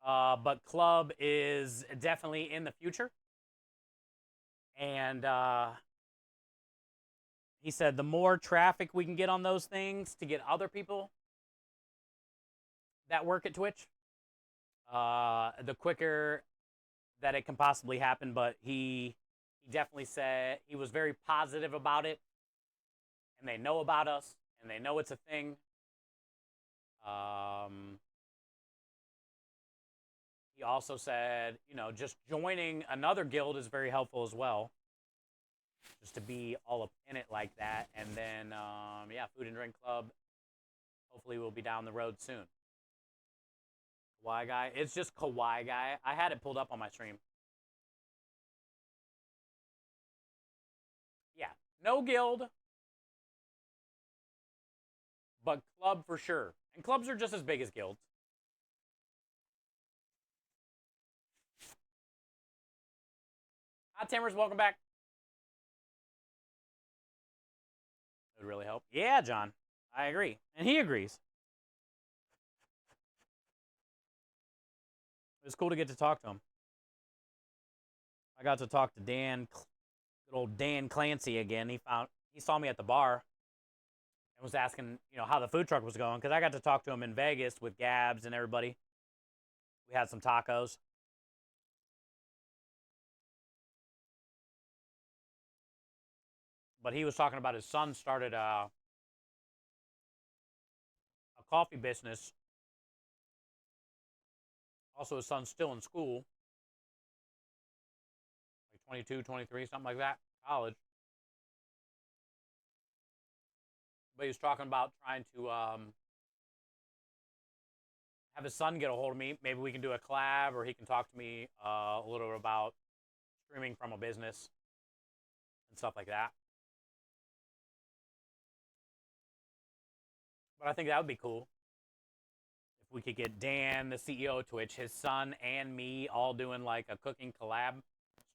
But club is definitely in the future. And he said the more traffic we can get on those things to get other people that work at Twitch, the quicker that it can possibly happen. But he definitely said he was very positive about it. And they know about us. And they know it's a thing. He also said, you know, just joining another guild is very helpful as well. Just to be all up in it like that. And then, yeah, Food and Drink Club hopefully will be down the road soon. Kawaii Guy. It's just Kawaii Guy. I had it pulled up on my stream. Yeah, no guild. But club for sure. And clubs are just as big as guilds. Hi, Timbers. Welcome back. It would really help. Yeah, John. I agree. And he agrees. It was cool to get to talk to him. I got to talk to Dan, good old Dan Clancy again. He saw me at the bar and was asking, you know, how the food truck was going, because I got to talk to him in Vegas with Gabs and everybody. We had some tacos. But he was talking about his son started a coffee business. Also, his son's still in school. Like 22, 23, something like that. College. But he was talking about trying to have his son get a hold of me. Maybe we can do a collab, or he can talk to me a little bit about streaming from a business and stuff like that. But I think that would be cool if we could get Dan, the CEO of Twitch, his son, and me all doing like a cooking collab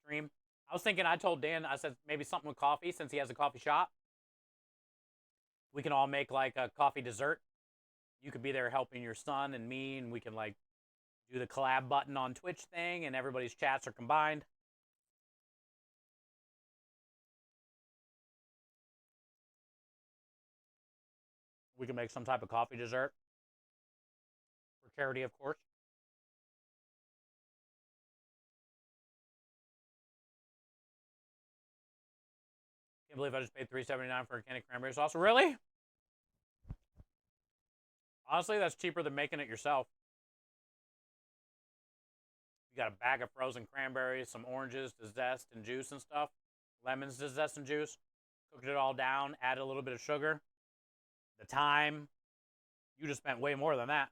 stream. I was thinking, I told Dan, I said maybe something with coffee, since he has a coffee shop. We can all make like a coffee dessert. You could be there helping your son and me, and we can like do the collab button on Twitch thing, and everybody's chats are combined. We can make some type of coffee dessert for charity, of course. Can't believe I just paid $3.79 for a can of cranberry sauce. Really? Honestly, that's cheaper than making it yourself. You got a bag of frozen cranberries, some oranges to zest and juice and stuff, lemons to zest and juice. Cooked it all down, added a little bit of sugar. the time. You just spent way more than that.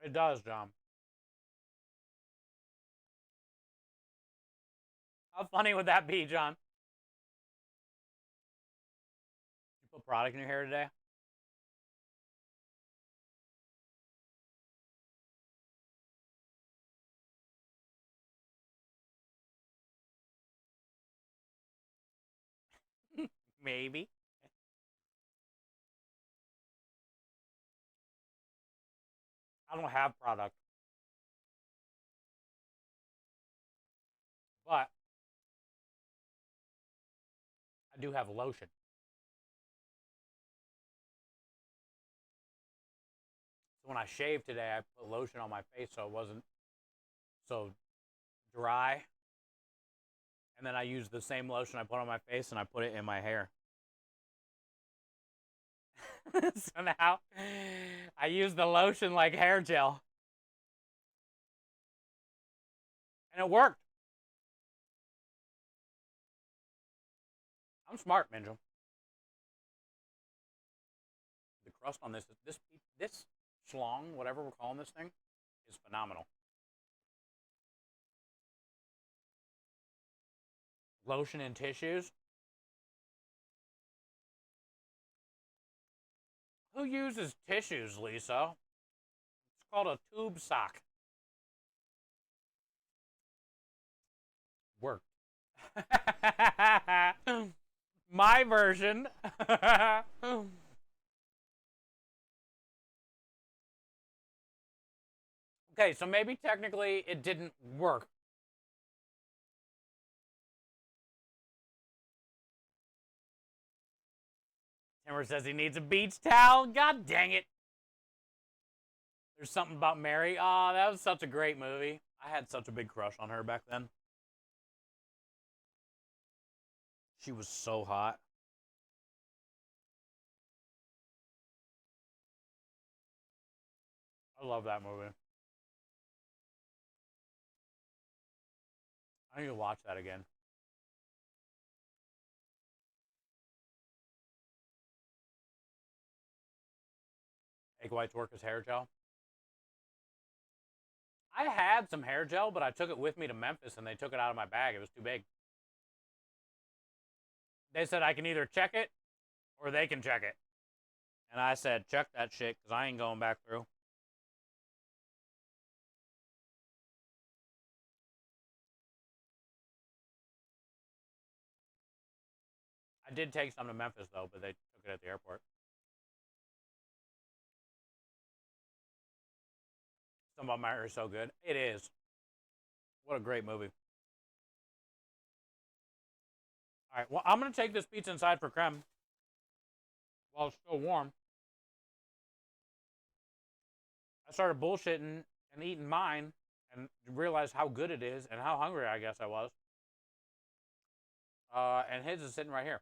It does, John. How funny would that be, John? You put product in your hair today? Maybe. I don't have product. But I do have lotion. So when I shaved today, I put lotion on my face so it wasn't so dry. And then I used the same lotion I put on my face and I put it in my hair. So now I use the lotion like hair gel. And it worked. I'm smart, Minjum. The crust on this schlong, whatever we're calling this thing, is phenomenal. Lotion and tissues. Who uses tissues, Lisa? It's called a tube sock. Worked. My version. Okay, so maybe technically it didn't work. Timber says he needs a beach towel. God dang it. There's something about Mary. Oh, that was such a great movie. I had such a big crush on her back then. She was so hot. I love that movie. I need to watch that again. Egg White's work as hair gel. I had some hair gel, but I took it with me to Memphis and they took it out of my bag. It was too big. They said I can either check it or they can check it. And I said, check that shit because I ain't going back through. I did take some to Memphis, though, but they took it at the airport. Something About Mary is so good. It is. What a great movie. All right, well, I'm going to take this pizza inside for creme while it's still warm. I started bullshitting and eating mine and realized how good it is and how hungry I guess I was. And his is sitting right here.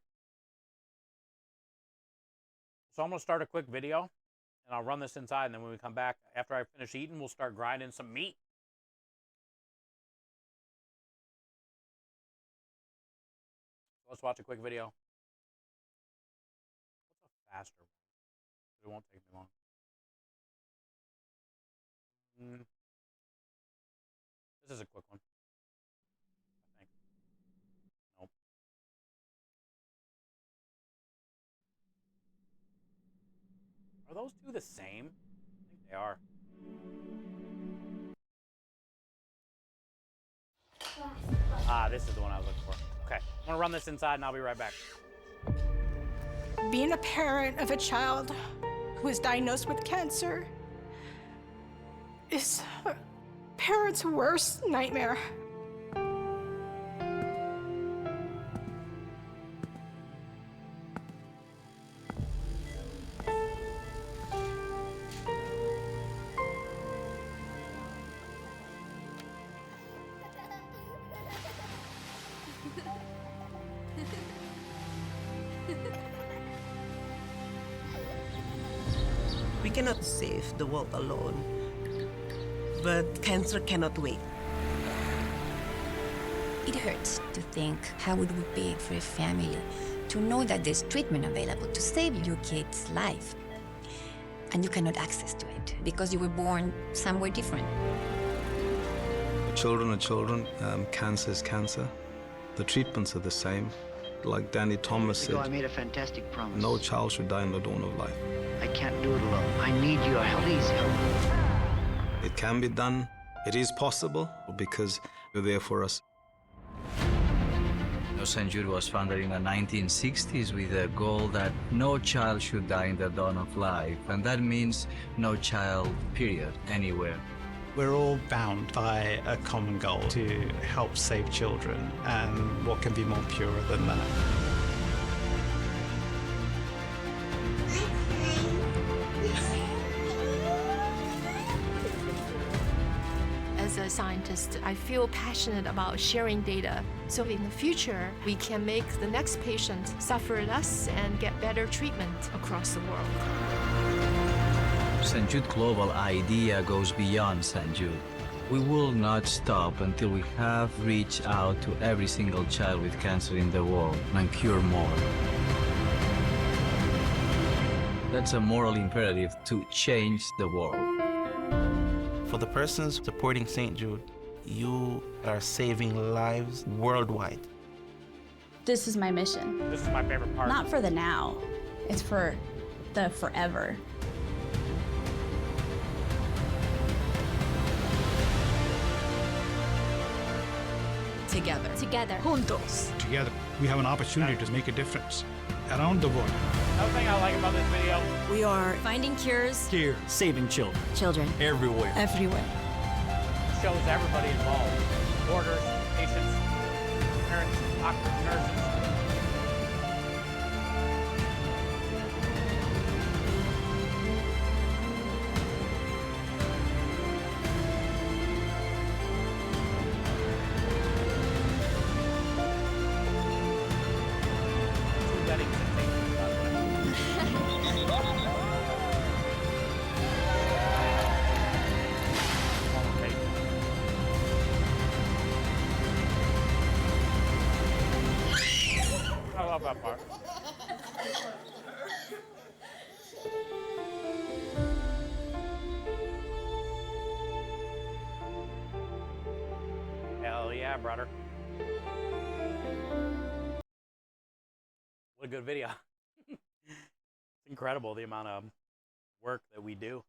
So I'm going to start a quick video, and I'll run this inside, and then when we come back, after I finish eating, we'll start grinding some meat. Let's watch a quick video. What's a faster one? It won't take me long. This is a quick one. I think. Nope. Are those two the same? I think they are. Ah, this is the one I was looking for. Okay, I'm gonna run this inside and I'll be right back. Being a parent of a child who is diagnosed with cancer is a parent's worst nightmare. We cannot save the world alone, but cancer cannot wait. It hurts to think how it would be for a family to know that there's treatment available to save your kid's life, and you cannot access to it because you were born somewhere different. Children are children. Cancer is cancer. The treatments are the same. Like Danny Thomas said, I made a fantastic promise. no child should die in the dawn of life. I can't do it alone. I need your help. Please help me. It can be done. It is possible because you're there for us. St. Jude was founded in the 1960s with the goal that no child should die in the dawn of life. And that means no child, period, anywhere. We're all bound by a common goal to help save children, and what can be more pure than that? As a scientist, I feel passionate about sharing data, so in the future, we can make the next patient suffer less and get better treatment across the world. St. Jude Global idea goes beyond St. Jude. We will not stop until we have reached out to every single child with cancer in the world and cure more. That's a moral imperative to change the world. For the persons supporting St. Jude, you are saving lives worldwide. This is my mission. This is my favorite part. Not for the now, it's for the forever. Together. Together. Juntos. Together, we have an opportunity to make a difference around the world. Another thing I like about this video, We are finding cures. Here, saving children. Children. Everywhere. Everywhere. shows everybody involved. Orders, patients, parents, doctors, nurses. I love that part. Hell yeah, brother. What a good video. It's incredible the amount of work that we do.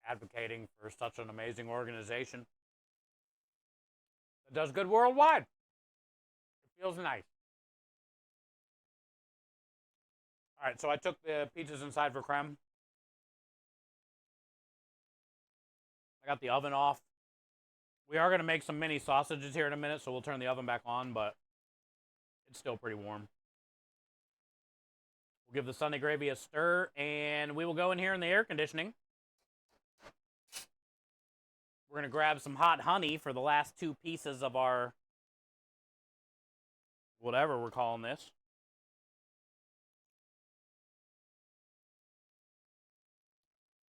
Advocating for such an amazing organization that does good worldwide. It feels nice. All right, so I took the pizzas inside for creme. I got the oven off. We are going to make some mini sausages here in a minute, so we'll turn the oven back on, but it's still pretty warm. We'll give the Sunday gravy a stir, and we will go in here in the air conditioning. We're going to grab some hot honey for the last two pieces of our, whatever we're calling this.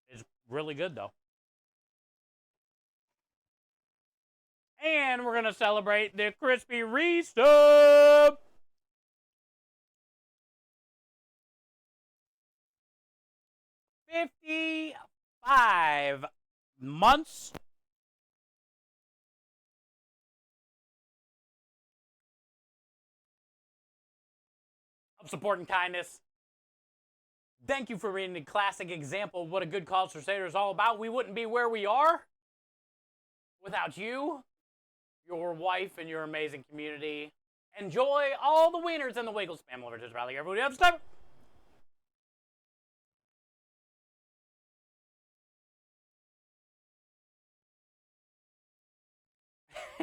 It's really good, though. And we're going to celebrate the crispy resub. $55 months. Of support and kindness. Thank you for being a classic example of what a good cause crusader is all about. We wouldn't be where we are without you, your wife, and your amazing community. Enjoy all the winners in the Wiggle Spam Lover just rally everybody up. Stop.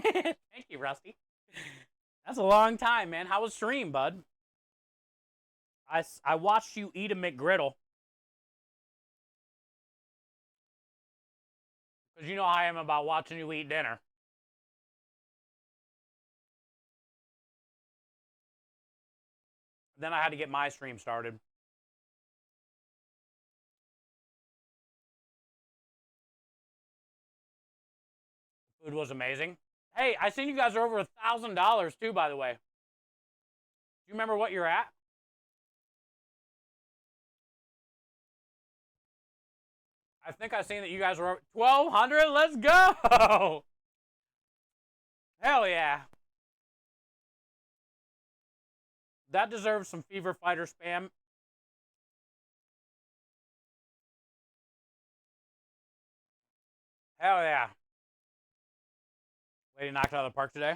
Thank you, Rusty. That's a long time, man. How was stream, bud? I watched you eat a McGriddle. Because you know how I am about watching you eat dinner. Then I had to get my stream started. Food was amazing. Hey, I seen you guys are over $1,000 too, by the way. Do you remember what you're at? I think I seen that you guys were over 1,200. Let's go. Hell yeah. That deserves some Fever Fighter spam. Hell yeah. Lady knocked it out of the park today.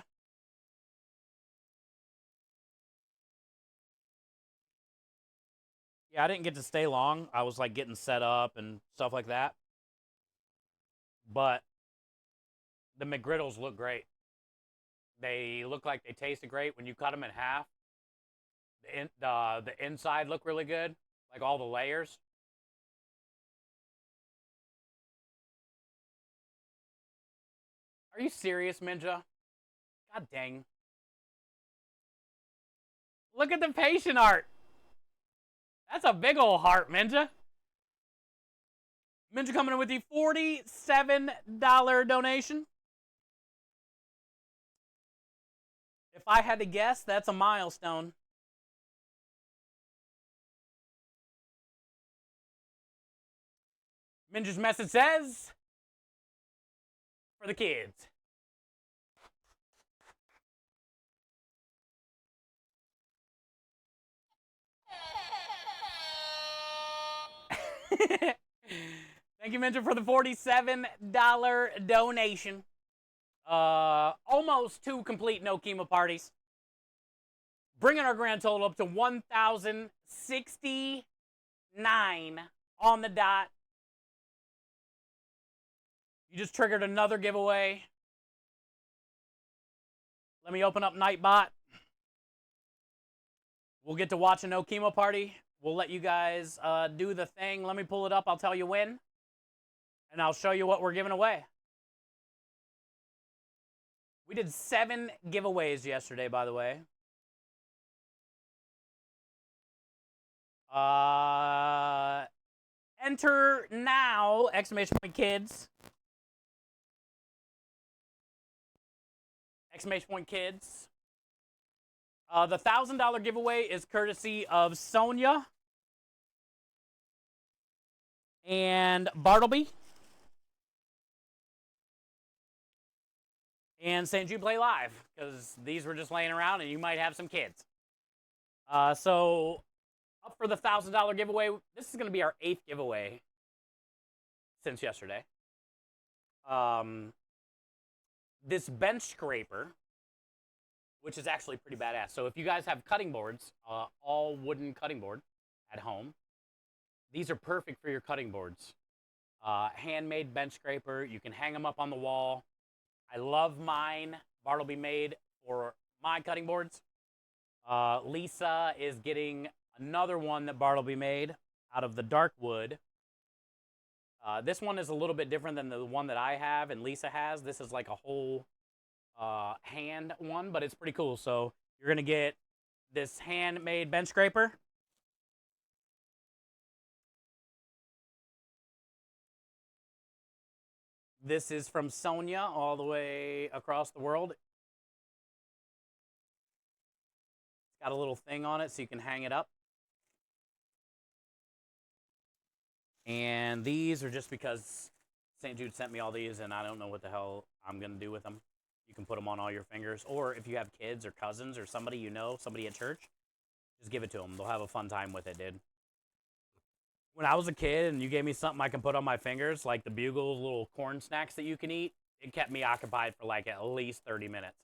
Yeah, I didn't get to stay long. I was like getting set up and stuff like that. But the McGriddles look great. They look like they tasted great. When you cut them in half, the inside look really good, like all the layers. Are you serious, Minja? God dang. Look at the patient art. That's a big old heart, Minja. Minja coming in with the $47 donation. If I had to guess, that's a milestone. Minja's message says, for the kids. Thank you, Minja, for the $47 donation. Almost 2 complete no chemo parties. Bringing our grand total up to 1,069 on the dot. You just triggered another giveaway. Let me open up Nightbot. We'll get to watch a no chemo party. We'll let you guys do the thing. Let me pull it up. I'll tell you when. And I'll show you what we're giving away. We did 7 giveaways yesterday, by the way. Enter now, exclamation point kids. Exclamation point kids. The $1,000 giveaway is courtesy of Sonia and Bartleby and St. Jude Play Live, because these were just laying around and you might have some kids. So up for the $1,000 giveaway. This is going to be our 8th giveaway since yesterday. This bench scraper, which is actually pretty badass. So if you guys have cutting boards, all wooden cutting board at home, these are perfect for your cutting boards. Handmade bench scraper. You can hang them up on the wall. I love mine. Bartleby made for my cutting boards. Lisa is getting another one that Bartleby made out of the dark wood. This one is a little bit different than the one that I have and Lisa has. This is like a whole hand one, but it's pretty cool. So you're going to get this handmade bench scraper. This is from Sonia all the way across the world. It's got a little thing on it so you can hang it up. And these are just because St. Jude sent me all these and I don't know what the hell I'm going to do with them. You can put them on all your fingers. Or if you have kids or cousins or somebody you know, somebody at church, just give it to them. They'll have a fun time with it, dude. When I was a kid and you gave me something I can put on my fingers, like the Bugles little corn snacks that you can eat, it kept me occupied for like at least 30 minutes.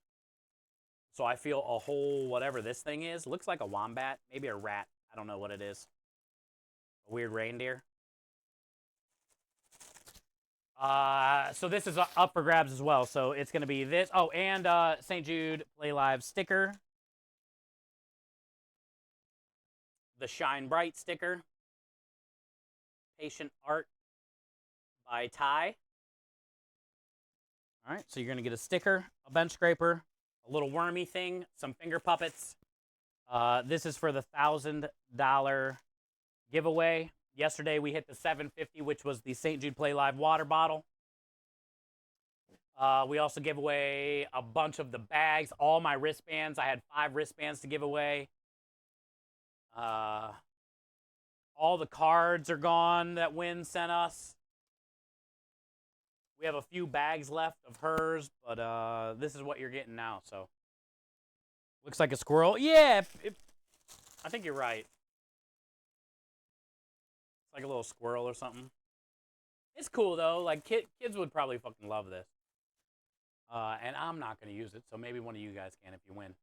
So I feel a whole, whatever this thing is, looks like a wombat, maybe a rat. I don't know what it is. A weird reindeer. So this is up for grabs as well. So it's going to be this. Oh, and St. Jude Play Live sticker. The Shine Bright sticker. Patient art by Ty. All right, so you're going to get a sticker, a bench scraper, a little wormy thing, some finger puppets. This is for the $1,000 giveaway. Yesterday we hit the $750, which was the St. Jude Play Live water bottle. We also gave away a bunch of the bags, all my wristbands. I had 5 wristbands to give away. All the cards are gone that Wynn sent us. We have a few bags left of hers, but this is what you're getting now. So looks like a squirrel. Yeah, I think you're right. It's like a little squirrel or something. It's cool though. Like kids would probably fucking love this. And I'm not going to use it, so maybe one of you guys can if you win.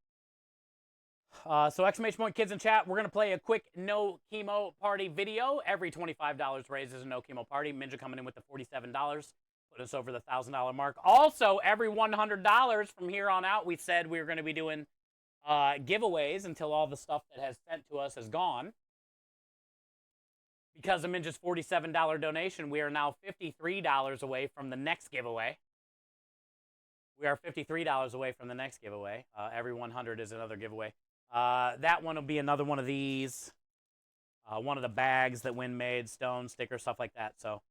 So exclamation point kids in chat, we're going to play a quick no chemo party video. Every $25 raised is a no chemo party. Minja coming in with the $47. Put us over the $1,000 mark. Also, every $100 from here on out, we said we were going to be doing giveaways until all the stuff that has sent to us is gone. Because of Minja's $47 donation, we are now $53 away from the next giveaway. We are $53 away from the next giveaway. Every 100 is another giveaway. That one will be another one of these. One of the bags that Wynn made, stone, sticker, stuff like that. So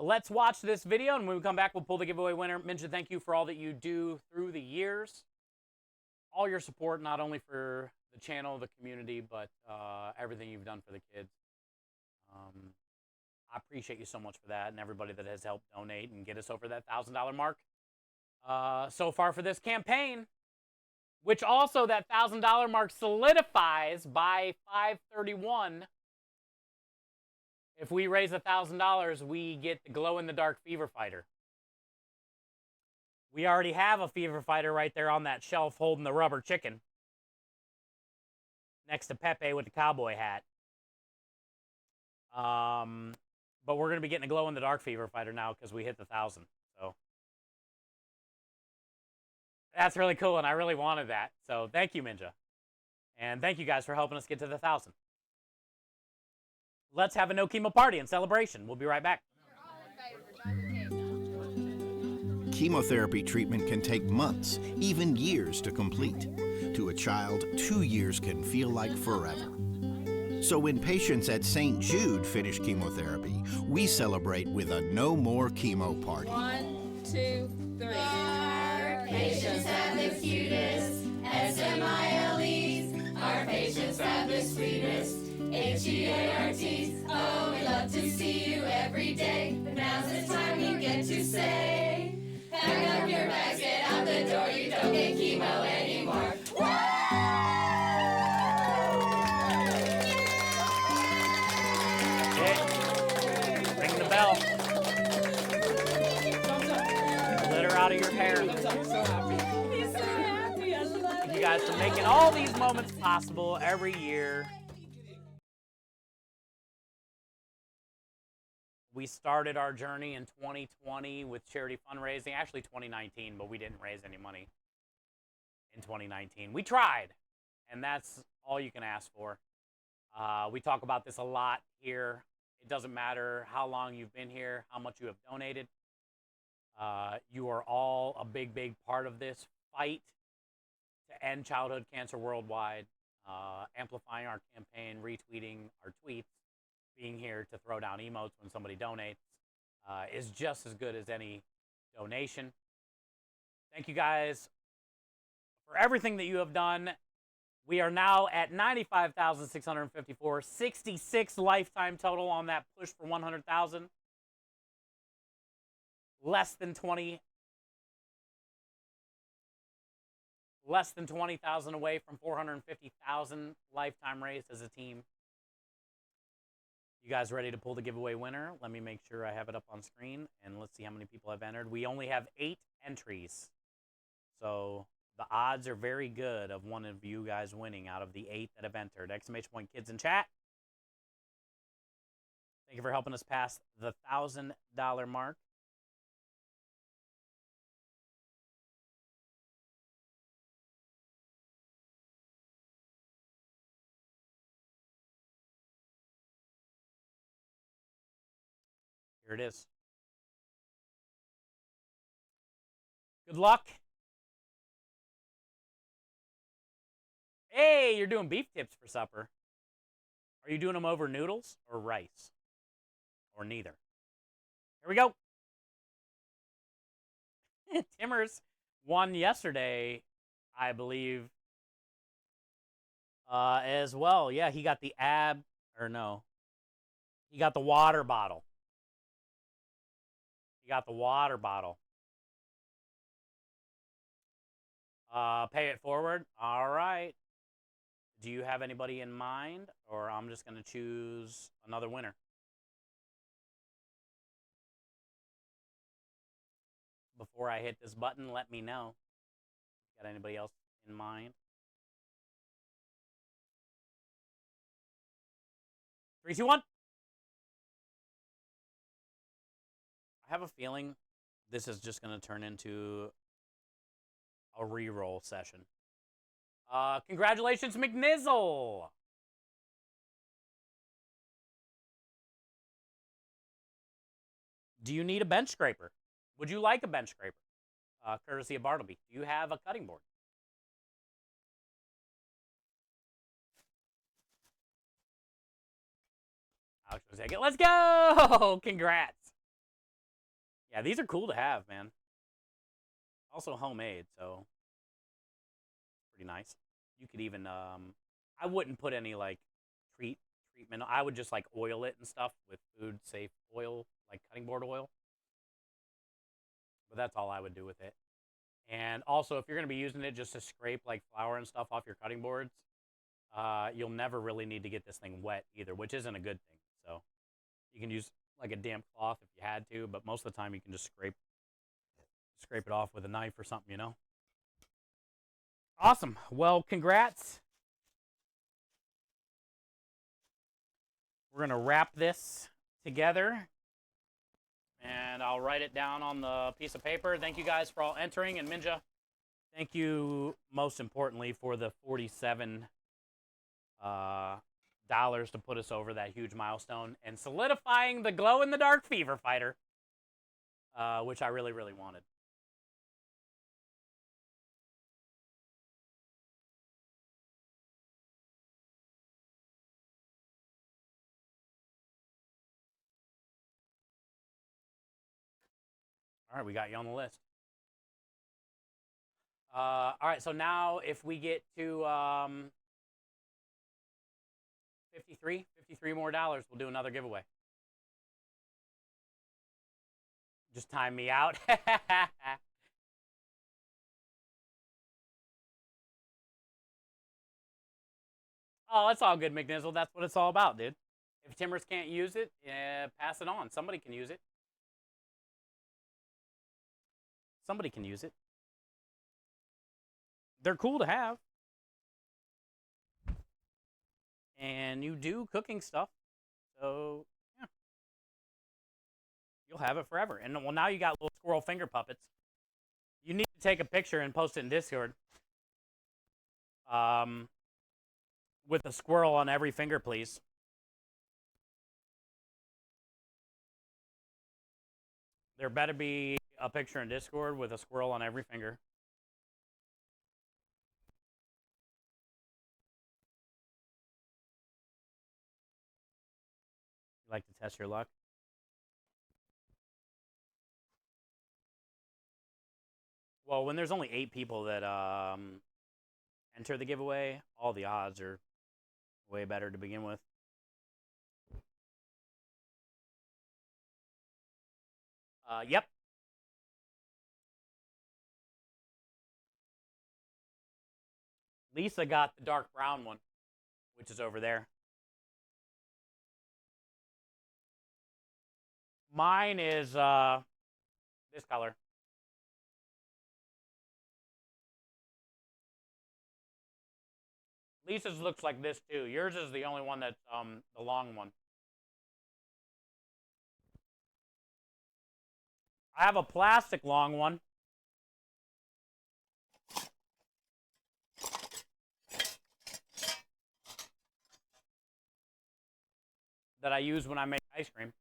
let's watch this video, and when we come back, we'll pull the giveaway winner. Minja, thank you for all that you do through the years. All your support, not only for the channel, the community, but everything you've done for the kids. I appreciate you so much for that, and everybody that has helped donate and get us over that $1,000 mark. So far for this campaign, which also that $1,000 mark solidifies by 5/31. If we raise $1,000, we get the glow-in-the-dark fever fighter. We already have a fever fighter right there on that shelf holding the rubber chicken next to Pepe with the cowboy hat. But we're going to be getting a glow-in-the-dark fever fighter now because we hit the 1,000. So that's really cool, and I really wanted that. So thank you, Minja. And thank you guys for helping us get to the 1,000. Let's have a no chemo party and celebration. We'll be right back. Chemotherapy treatment can take months, even years to complete. To a child, 2 years can feel like forever. So when patients at St. Jude finish chemotherapy, we celebrate with a no more chemo party. 1, 2, 3. Our patients have the cutest SMILEs. Our patients have the sweetest HEARTs. Oh, we love to see you every day. But now's the time you get to say, pack up your bags, get out the door. You don't get chemo anymore. Ring the bell. Glitter out of your hair. I'm so happy. He's so happy. I love it. You guys for making all these moments possible every year. We started our journey in 2020 with charity fundraising. Actually 2019, but we didn't raise any money in 2019. We tried, and that's all you can ask for. We talk about this a lot here. It doesn't matter how long you've been here, how much you have donated. You are all a big, big part of this fight to end childhood cancer worldwide, amplifying our campaign, retweeting our tweets, being here to throw down emotes when somebody donates is just as good as any donation. Thank you guys for everything that you have done. We are now at 95,654, 66 lifetime total on that push for 100,000. Less than 20,000 away from 450,000 lifetime raised as a team. You guys ready to pull the giveaway winner? Let me make sure I have it up on screen, and let's see how many people have entered. We only have 8 entries, so the odds are very good of one of you guys winning out of the 8 that have entered. Exclamation point kids in chat. Thank you for helping us pass the $1,000 mark. Here it is. Good luck. Hey, you're doing beef tips for supper. Are you doing them over noodles or rice? Or neither? Here we go. Timmers won yesterday, I believe, as well. Yeah, he got the he got the water bottle. He got the water bottle. Pay it forward. All right. Do you have anybody in mind, or I'm just going to choose another winner? Before I hit this button, let me know. Got anybody else in mind? 3, 2, 1. I have a feeling this is just going to turn into a re-roll session. Congratulations, McNizzle! Do you need a bench scraper? Would you like a bench scraper? Courtesy of Bartleby. Do you have a cutting board? Alex will take it. Let's go! Congrats. Yeah, these are cool to have, man. Also homemade, so pretty nice. You could even, I wouldn't put any, like, treatment. I would just, like, oil it and stuff with food-safe oil, like cutting board oil. But that's all I would do with it. And also, if you're going to be using it just to scrape, like, flour and stuff off your cutting boards, you'll never really need to get this thing wet either, which isn't a good thing. So you can use, like, a damp cloth if you had to, but most of the time you can just scrape it off with a knife or something, you know? Awesome. Well, congrats. We're going to wrap this together, and I'll write it down on the piece of paper. Thank you guys for all entering, and Minja, thank you most importantly for the $47 to put us over that huge milestone and solidifying the glow-in-the-dark Fever Fighter, which I really, really wanted. All right, we got you on the list. All right, so now if we get to 53 more dollars, we'll do another giveaway. Just time me out. Oh, it's all good, McNizzle. That's what it's all about, dude. If Timmers can't use it, pass it on. Somebody can use it. Somebody can use it. They're cool to have. And you do cooking stuff. So, yeah. You'll have it forever. And, well, now you got little squirrel finger puppets. You need to take a picture and post it in Discord. With a squirrel on every finger, please. There better be a picture in Discord with a squirrel on every finger. You like to test your luck? Well, when there's only 8 people that enter the giveaway, all the odds are way better to begin with. Yep. Lisa got the dark brown one, which is over there. Mine is this color. Lisa's looks like this too. Yours is the only one that's the long one. I have a plastic long one. That I use when I make ice cream.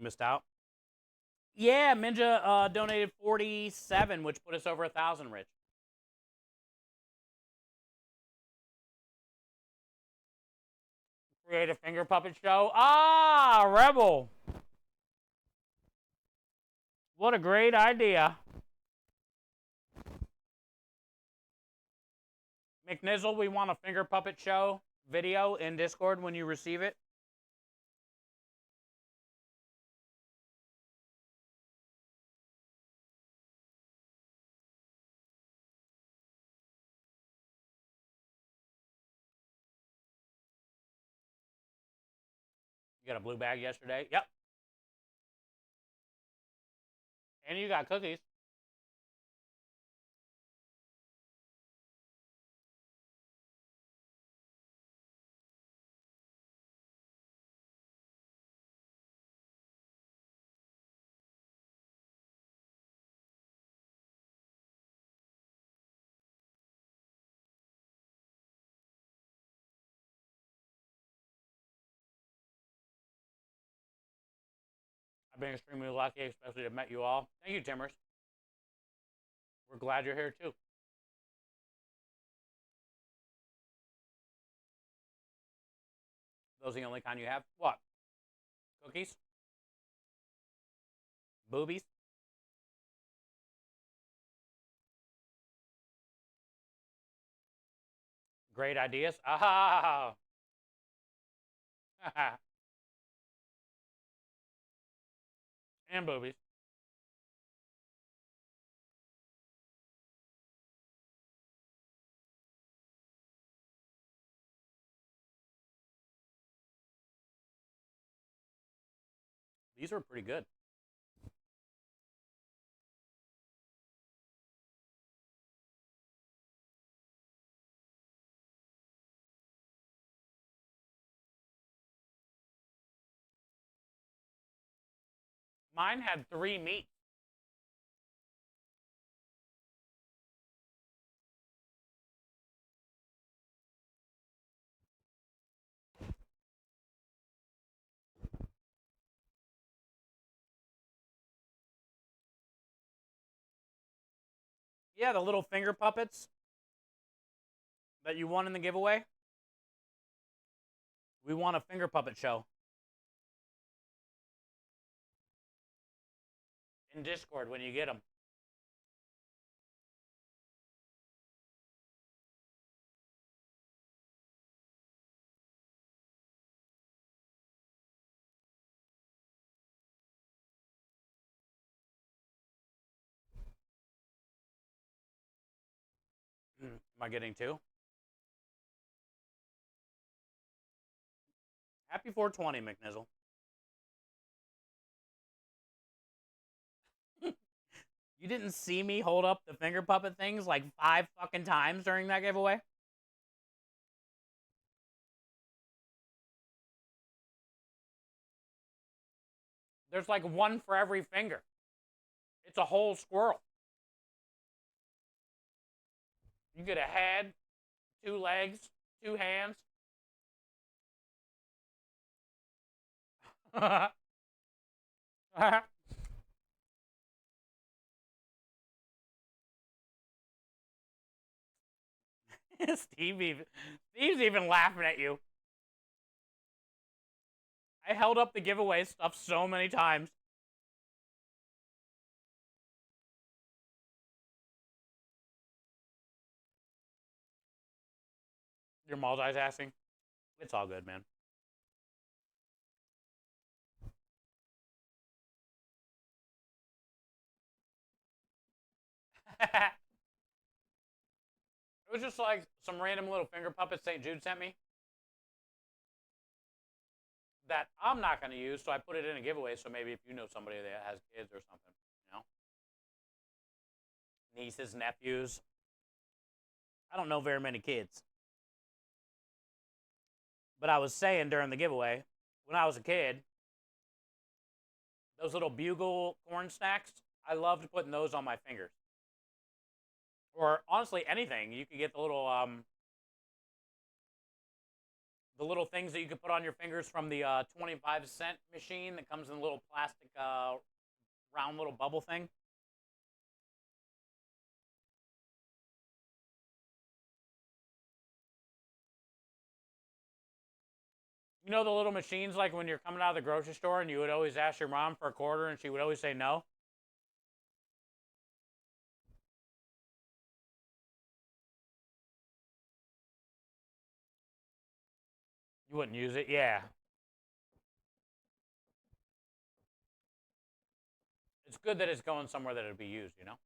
Missed out. Yeah, Minja donated 47, which put us over 1,000, Rich. Create a finger puppet show. Ah, Rebel. What a great idea. McNizzle, we want a finger puppet show video in Discord when you receive it. You got a blue bag yesterday? Yep. And you got cookies. I've been extremely lucky, especially to have met you all. Thank you, Timmers. We're glad you're here, too. Those are the only kind you have? What? Cookies? Boobies? Great ideas? Ah! And boobies. These were pretty good. Mine had 3 meats. Yeah, the little finger puppets that you won in the giveaway. We want a finger puppet show. In Discord when you get them. Am I getting 2? Happy 420, McNizzle. You didn't see me hold up the finger puppet things like 5 fucking times during that giveaway? There's like 1 for every finger. It's a whole squirrel. You get a head, 2 legs, 2 hands. Steve's even laughing at you. I held up the giveaway stuff so many times. You're multitasking? It's all good, man. It was just like some random little finger puppets St. Jude sent me that I'm not going to use, so I put it in a giveaway, so maybe if you know somebody that has kids or something, you know? Nieces, nephews. I don't know very many kids. But I was saying during the giveaway, when I was a kid, those little Bugle corn snacks, I loved putting those on my fingers. Or honestly, anything. You could get the little things that you could put on your fingers from the 25-cent machine that comes in a little plastic round little bubble thing. You know the little machines like when you're coming out of the grocery store and you would always ask your mom for a quarter and she would always say no? You wouldn't use it? Yeah. It's good that it's going somewhere that it'd be used, you know?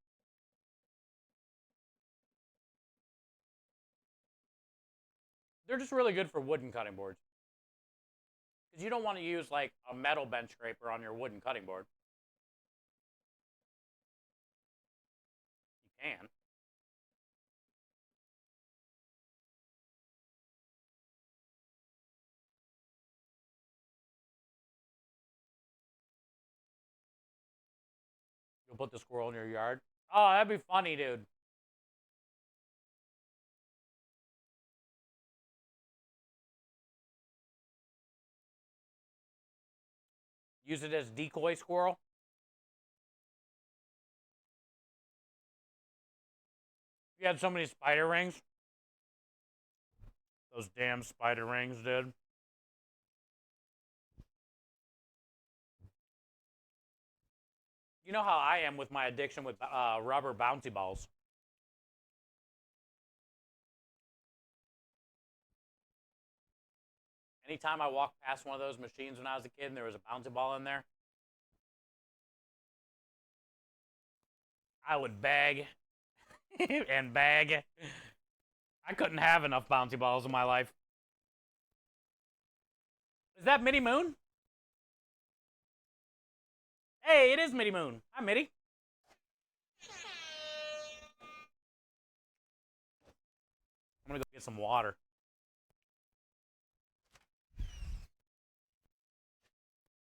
They're just really good for wooden cutting boards. Because you don't want to use like a metal bench scraper on your wooden cutting board. You can. You'll put the squirrel in your yard? Oh, that'd be funny, dude. Use it as decoy squirrel. You had so many spider rings. Those damn spider rings, dude. You know how I am with my addiction with rubber bouncy balls. Anytime I walked past one of those machines when I was a kid and there was a bouncy ball in there, I would beg and beg. I couldn't have enough bouncy balls in my life. Is that Mitty Moon? Hey, it is Mitty Moon. Hi, Mitty. I'm gonna go get some water.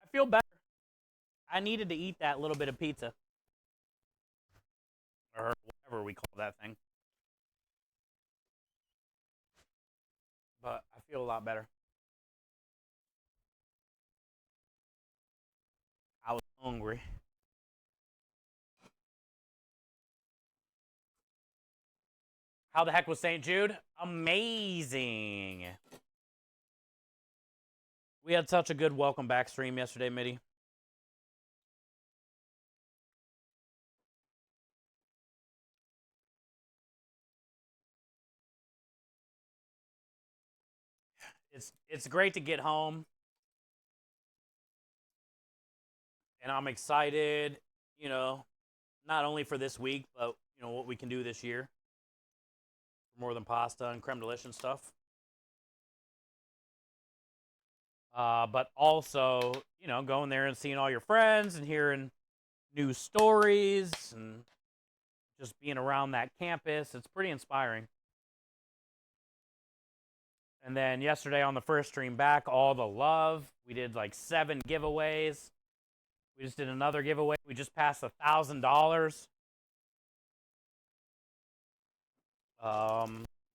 I feel better. I needed to eat that little bit of pizza. Or whatever we call that thing. But I feel a lot better. I was hungry. How the heck was St. Jude? Amazing. We had such a good welcome back stream yesterday, Mitty. It's great to get home. And I'm excited, you know, not only for this week, but, you know, what we can do this year. More than pasta and creme delish and stuff. But also, you know, going there and seeing all your friends and hearing new stories and just being around that campus. It's pretty inspiring. And then yesterday on the first stream back, all the love. We did like 7 giveaways. We just did another giveaway. We just passed $1,000.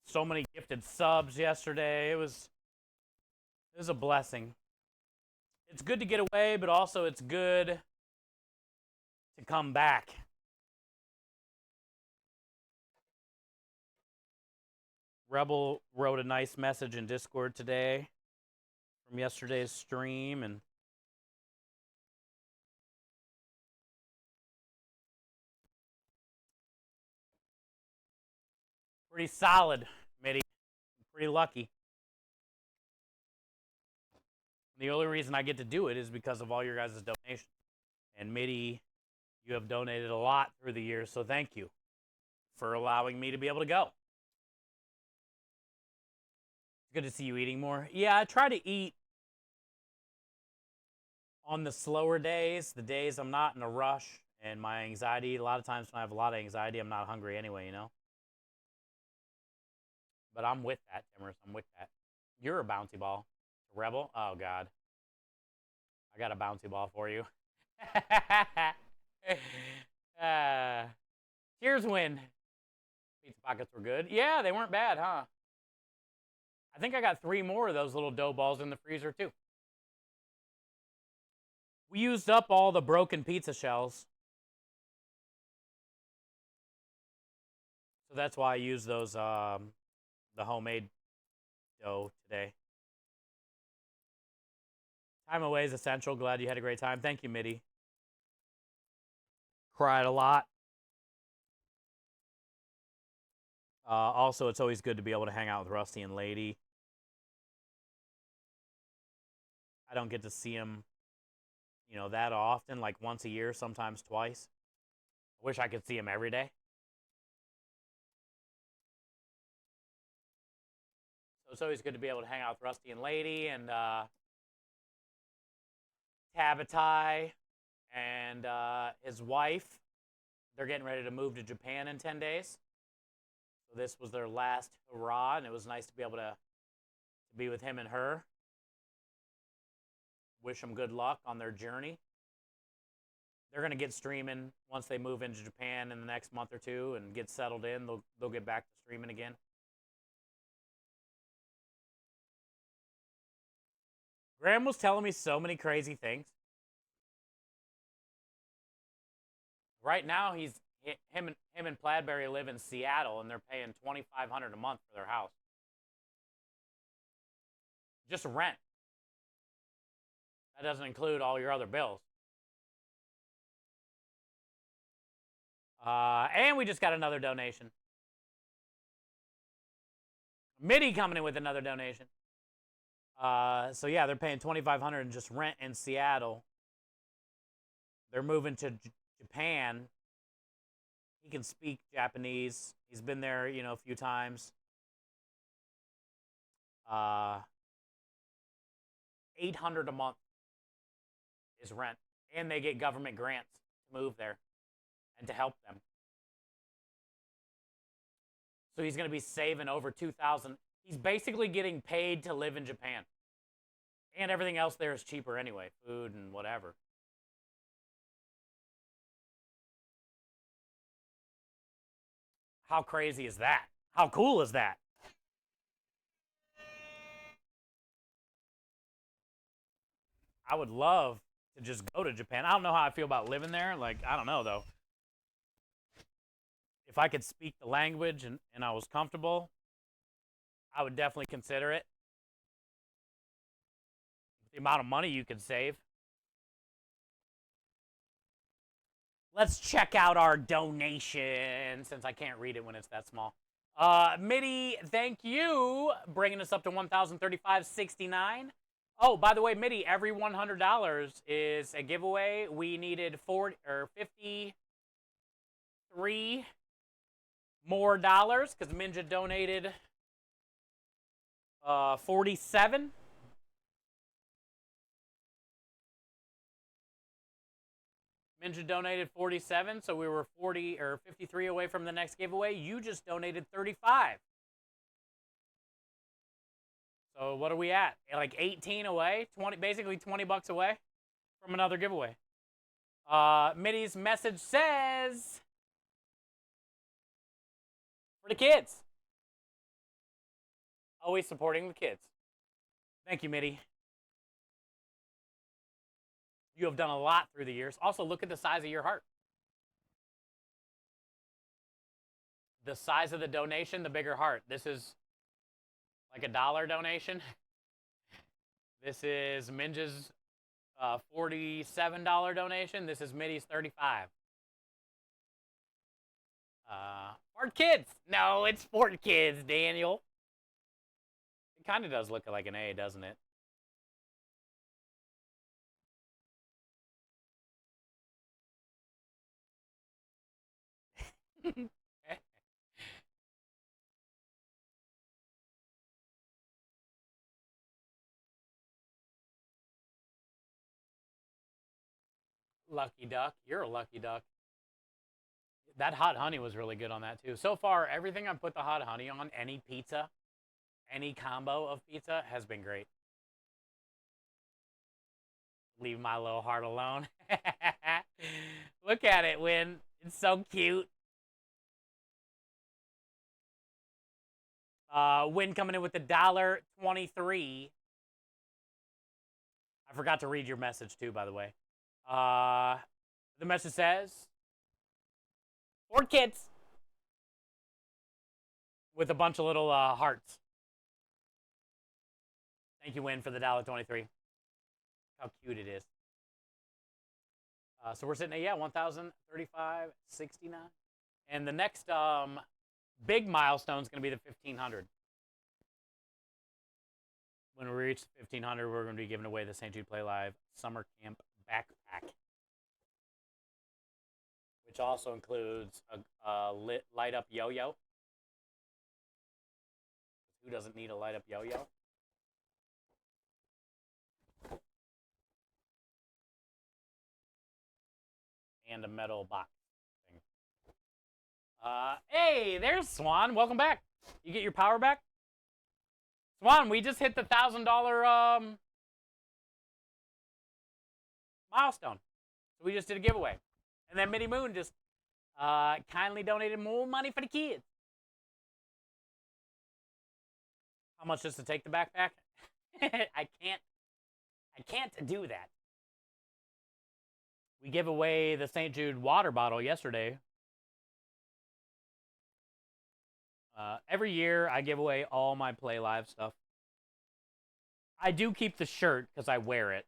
So many gifted subs yesterday. It was a blessing. It's good to get away, but also it's good to come back. Rebel wrote a nice message in Discord today from yesterday's stream, and pretty solid, Mitty. Pretty lucky. The only reason I get to do it is because of all your guys' donations. And Mitty, you have donated a lot through the years, so thank you for allowing me to be able to go. It's good to see you eating more. Yeah, I try to eat on the slower days, the days I'm not in a rush, and my anxiety. A lot of times when I have a lot of anxiety, I'm not hungry anyway, you know? But I'm with that, Timorous. I'm with that. You're a bouncy ball. Rebel? Oh, God. I got a bouncy ball for you. Cheers, win. Pizza pockets were good. Yeah, they weren't bad, huh? I think I got 3 more of those little dough balls in the freezer, too. We used up all the broken pizza shells. So that's why I use those, the homemade dough today. Time away is essential. Glad you had a great time. Thank you, Mitty. Cried a lot. Also, it's always good to be able to hang out with Rusty and Lady. I don't get to see him, you know, that often, like once a year, sometimes twice. I wish I could see him every day. So it's always good to be able to hang out with Rusty and Lady and Tabatai and his wife. They're getting ready to move to Japan in 10 days. So this was their last hurrah, and it was nice to be able to be with him and her. Wish them good luck on their journey. They're going to get streaming once they move into Japan in the next month or two and get settled in. They'll get back to streaming again. Graham was telling me so many crazy things. Right now, him and Pladberry live in Seattle, and they're paying $2,500 a month for their house. Just rent. That doesn't include all your other bills. And we just got another donation. Mitty coming in with another donation. So yeah, they're paying $2,500 in just rent in Seattle. They're moving to Japan. He can speak Japanese. He's been there, you know, a few times. $800 a month is rent, and they get government grants to move there and to help them. So he's going to be saving over $2,000. He's basically getting paid to live in Japan. And everything else there is cheaper anyway, food and whatever. How crazy is that? How cool is that? I would love to just go to Japan. I don't know how I feel about living there. Like, I don't know, though. If I could speak the language and I was comfortable, I would definitely consider it. The amount of money you could save. Let's check out our donation, since I can't read it when it's that small. Mitty, thank you, bringing us up to $1,035.69. Oh, by the way, Mitty, every $100 is a giveaway. We needed 53 more dollars because Minja donated 47. Minja donated 47, so we were 53 away from the next giveaway. You just donated 35. So what are we at? Like 18 away, 20, basically 20 bucks away from another giveaway. Mitty's message says, for the kids. Always supporting the kids. Thank you, Mitty. You have done a lot through the years. Also, look at the size of your heart. The size of the donation, the bigger heart. This is like a $1 donation. This is Minja's $47 donation. This is Mitty's 35. Fort Kids. No, it's Fort Kids, Daniel. It kind of does look like an A, doesn't it? Lucky duck. You're a lucky duck. That hot honey was really good on that too. So far, everything I've put the hot honey on, any pizza, any combo of pizza has been great. Leave my little heart alone. Look at it, Win. It's so cute. Win coming in with the $1.23. I forgot to read your message too, by the way. The message says, Fort Kids. with a bunch of little hearts. Thank you, Win, for the $1.23. How cute it is. So we're sitting at, yeah, 1,035.69. And the next big milestone is going to be the 1,500. When we reach the 1,500, we're going to be giving away the St. Jude Play Live Summer Camp Backpack, which also includes a light up yo-yo. Who doesn't need a light up yo-yo? And a metal box thing. Hey, there's Swan. Welcome back. You get your power back? Swan, we just hit the $1,000 milestone. So we just did a giveaway. And then Minnie Moon just kindly donated more money for the kids. How much just to take the backpack? I can't do that. We gave away the St. Jude water bottle yesterday. Every year, I give away all my Play Live stuff. I do keep the shirt because I wear it.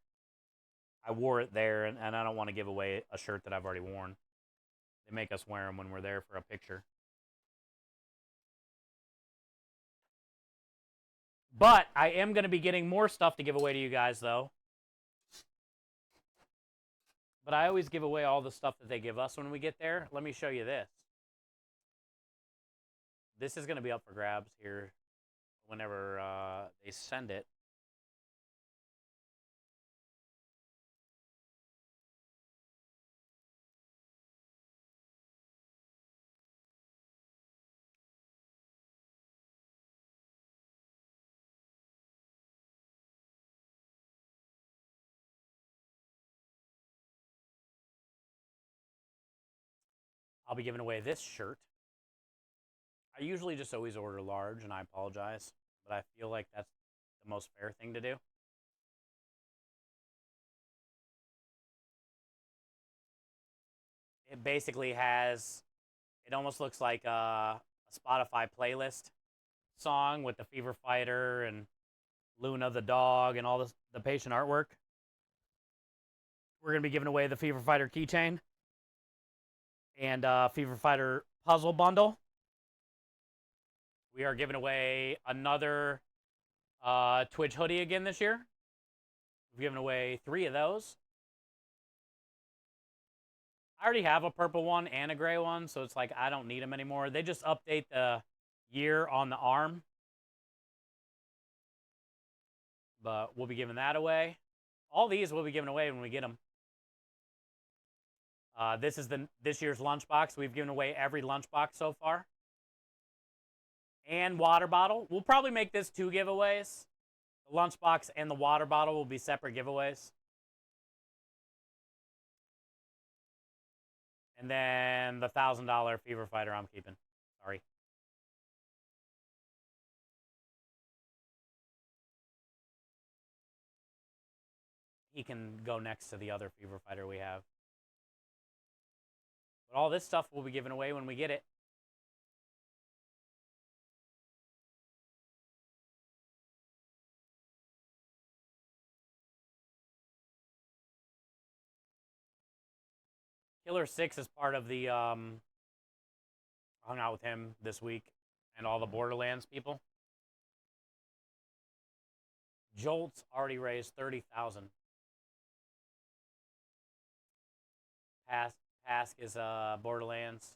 I wore it there, and I don't want to give away a shirt that I've already worn. They make us wear them when we're there for a picture. But I am going to be getting more stuff to give away to you guys, though. But I always give away all the stuff that they give us when we get there. Let me show you this. This is going to be up for grabs here whenever they send it. I'll be giving away this shirt. I usually just always order large, and I apologize, but I feel like that's the most fair thing to do. It basically has, it almost looks like a Spotify playlist song with the Fever Fighter and Luna the dog and all the patient artwork. We're going to be giving away the Fever Fighter keychain and Fever Fighter puzzle bundle. We are giving away another Twitch hoodie again this year. We've given away 3 of those. I already have a purple one and a gray one, so it's like I don't need them anymore. They just update the year on the arm. But we'll be giving that away. All these we'll be giving away when we get them. This is this year's lunchbox. We've given away every lunchbox so far. And water bottle. We'll probably make this 2 giveaways. The lunchbox and the water bottle will be separate giveaways. And then the $1,000 Fever Fighter I'm keeping. Sorry. He can go next to the other Fever Fighter we have. But all this stuff will be given away when we get it. Killer 6 is part of the, I hung out with him this week and all the Borderlands people. Jolt's already raised $30,000. Pask is Borderlands.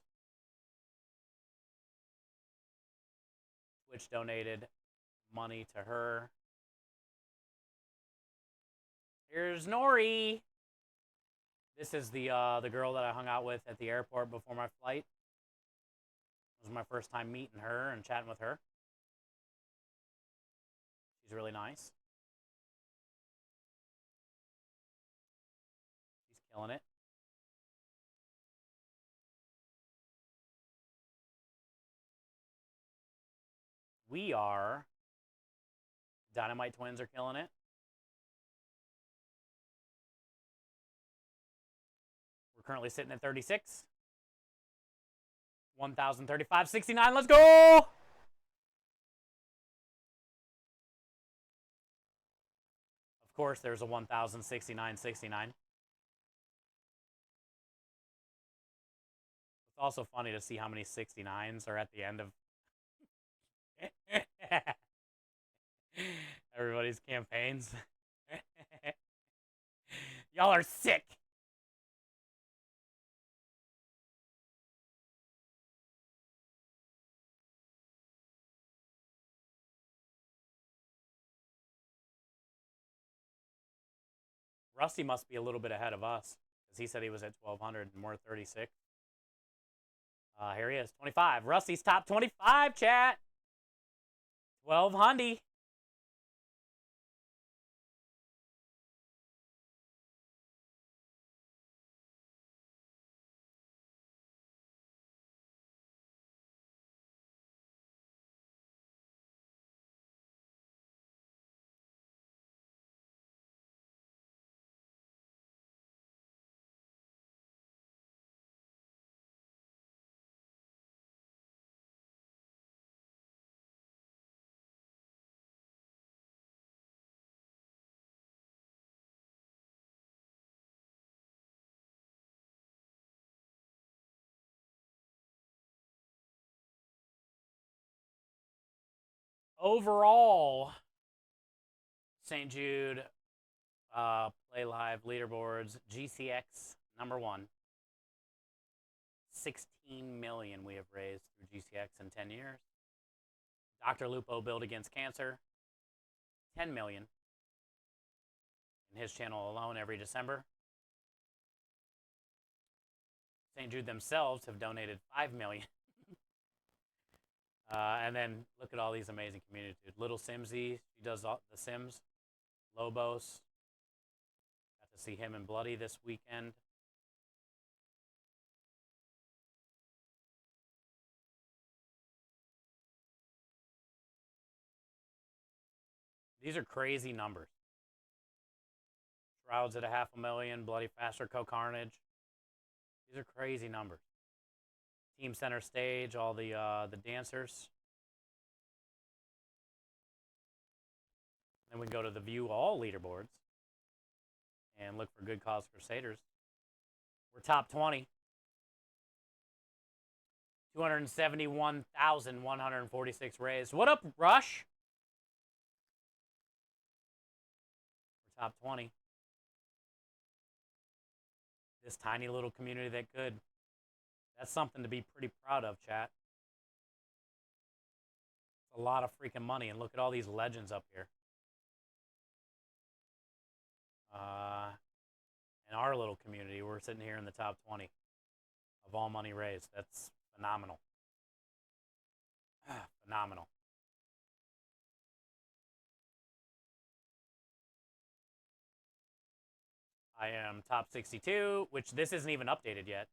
Twitch donated money to her. Here's Nori. This is the girl that I hung out with at the airport before my flight. It was my first time meeting her and chatting with her. She's really nice. She's killing it. We are. Dynamite Twins are killing it. We're currently sitting at 36. 1,035.69. Let's go! Of course, there's a 1,069.69. It's also funny to see how many 69s are at the end of everybody's campaigns. Y'all are sick. Rusty must be a little bit ahead of us because he said he was at 1,200 and we're 36. Here he is, 25. Rusty's top 25, chat. 1,200. Overall, St. Jude Play Live leaderboards, GCX #1. 16 million we have raised through GCX in 10 years. Dr. Lupo Build Against Cancer, 10 million in his channel alone every December. St. Jude themselves have donated 5 million. And then look at all these amazing communities. Little Simsy, she does all the Sims. Lobos, got to see him in Bloody this weekend. These are crazy numbers. Shrouds at 500,000, Bloody Faster, Co-Carnage. These are crazy numbers. Team Center Stage, all the dancers. Then we can go to the View All leaderboards and look for Good Cause Crusaders. We're top 20. 271,146 raised. What up, Rush? We're top 20. This tiny little community that could. That's something to be pretty proud of, chat. It's a lot of freaking money, and look at all these legends up here. In our little community, we're sitting here in the top 20 of all money raised. That's phenomenal. Phenomenal. I am top 62, which this isn't even updated yet.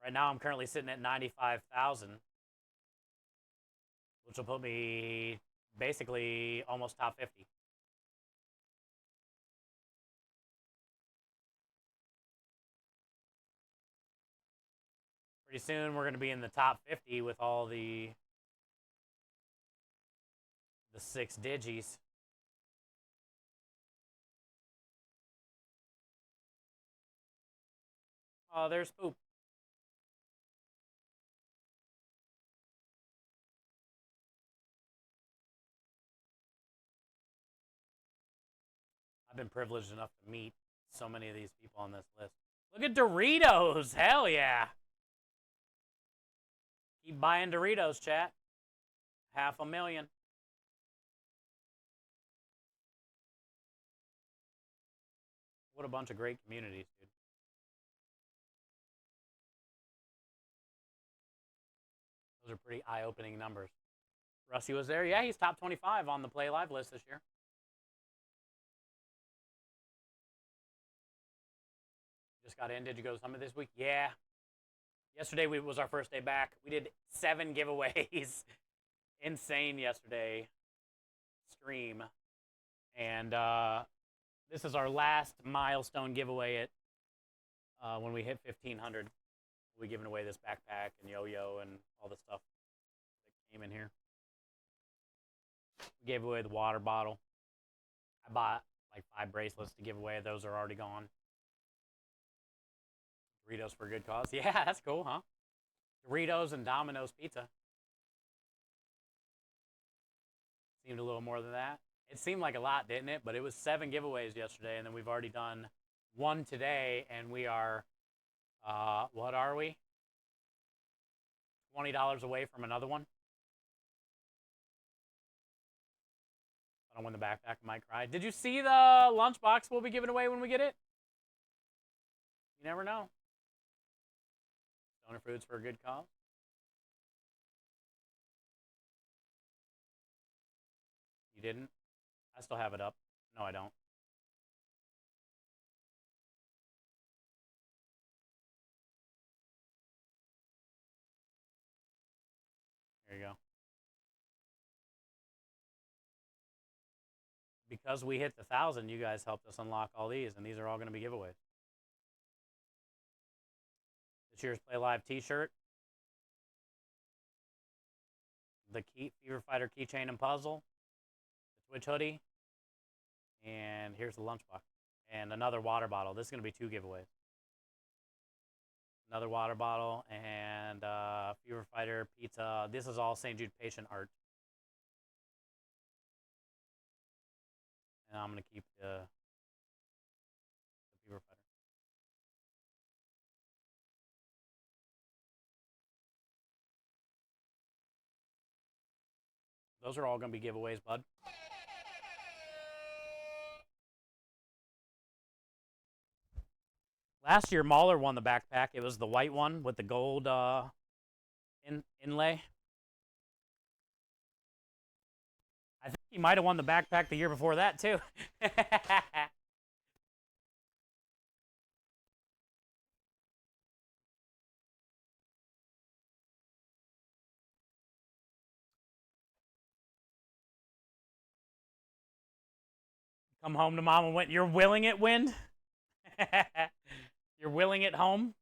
Right now, I'm currently sitting at 95,000, which will put me basically almost top 50. Pretty soon, we're going to be in the top 50 with all the 6 digis. Oh, there's Poop. I've been privileged enough to meet so many of these people on this list. Look at Doritos. Hell yeah. Keep buying Doritos, chat. 500,000. What a bunch of great communities, dude. Those are pretty eye-opening numbers. Rusty was there. Yeah, he's top 25 on the Play Live list this year. Just got in. Did you go to Summit this week? Yeah. Yesterday was our first day back. We did 7 giveaways. Insane yesterday stream. And this is our last milestone giveaway at when we hit 1,500. We'll be giving away this backpack and yo-yo and all the stuff that came in here. We gave away the water bottle. I bought like 5 bracelets to give away. Those are already gone. Doritos for a good cause. Yeah, that's cool, huh? Doritos and Domino's Pizza. Seemed a little more than that. It seemed like a lot, didn't it? But it was 7 giveaways yesterday, and then we've already done 1 today, and we are, what are we? $20 away from another one. If I don't win the backpack, I might cry. Did you see the lunchbox we'll be giving away when we get it? You never know. Donor Foods for a good cause. You didn't? I still have it up. No, I don't. There you go. Because we hit the 1,000, you guys helped us unlock all these, and these are all going to be giveaways. This year's Play Live t-shirt. The Fever Fighter keychain and puzzle. The Twitch hoodie. And here's the lunchbox. And another water bottle. This is going to be 2 giveaways. Another water bottle and Fever Fighter pizza. This is all St. Jude patient art. And I'm going to keep the Fever Fighter. Those are all going to be giveaways, bud. Last year, Mahler won the backpack. It was the white one with the gold inlay. I think he might have won the backpack the year before that, too. Come home to mom and went, you're willing it, Wind? You're willing it home?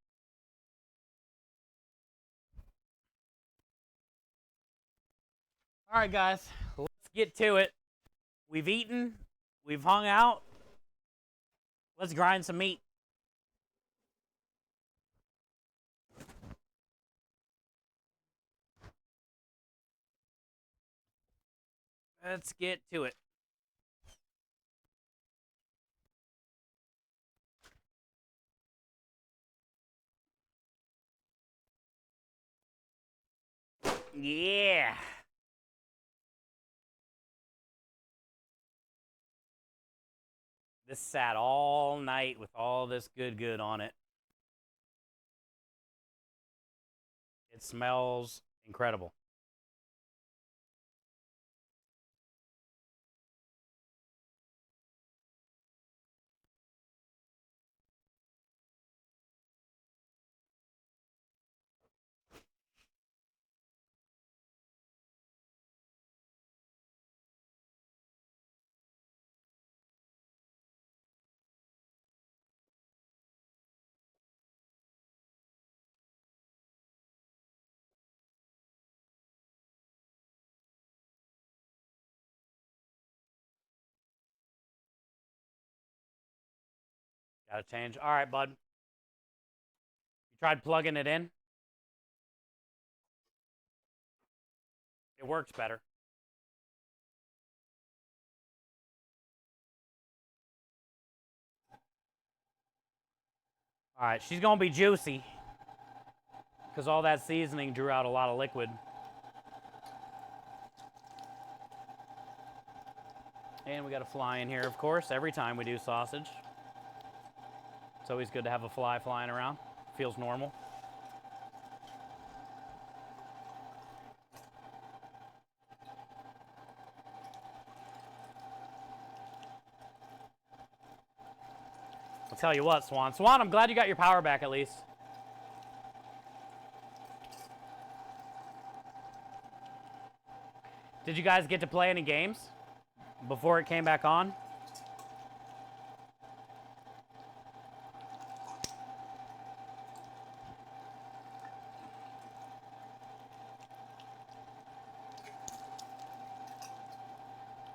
All right, guys, let's get to it. We've eaten. We've hung out. Let's grind some meat. Let's get to it. Yeah. This sat all night with all this good on it. It smells incredible. Gotta change. All right, bud. You tried plugging it in? It works better. All right, she's gonna be juicy because all that seasoning drew out a lot of liquid. And we got a fly in here, of course, every time we do sausage. It's always good to have a fly flying around. Feels normal. I'll tell you what, Swan. Swan, I'm glad you got your power back at least. Did you guys get to play any games before it came back on?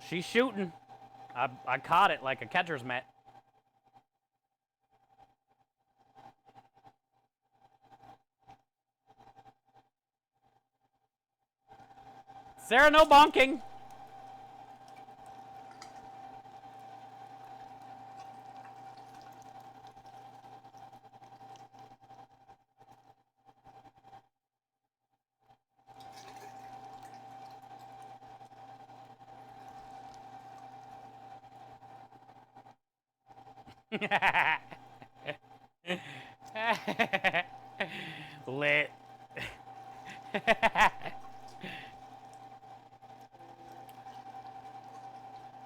She's shooting. I caught it like a catcher's mitt. Sarah, no bonking. Lit.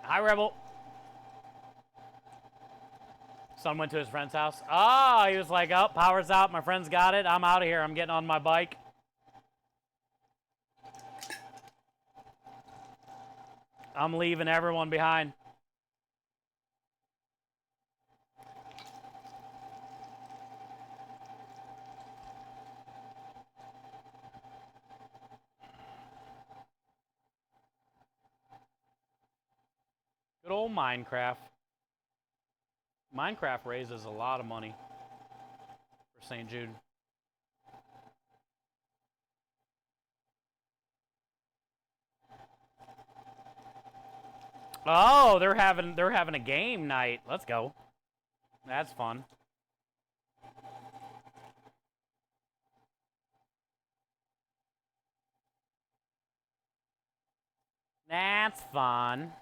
Hi, Rebel. Son went to his friend's house. Oh, he was like, oh, power's out. My friend's got it. I'm out of here. I'm getting on my bike. I'm leaving everyone behind. Good old Minecraft. Minecraft raises a lot of money for St. Jude. Oh, they're having a game night. Let's go. That's fun. That's fun.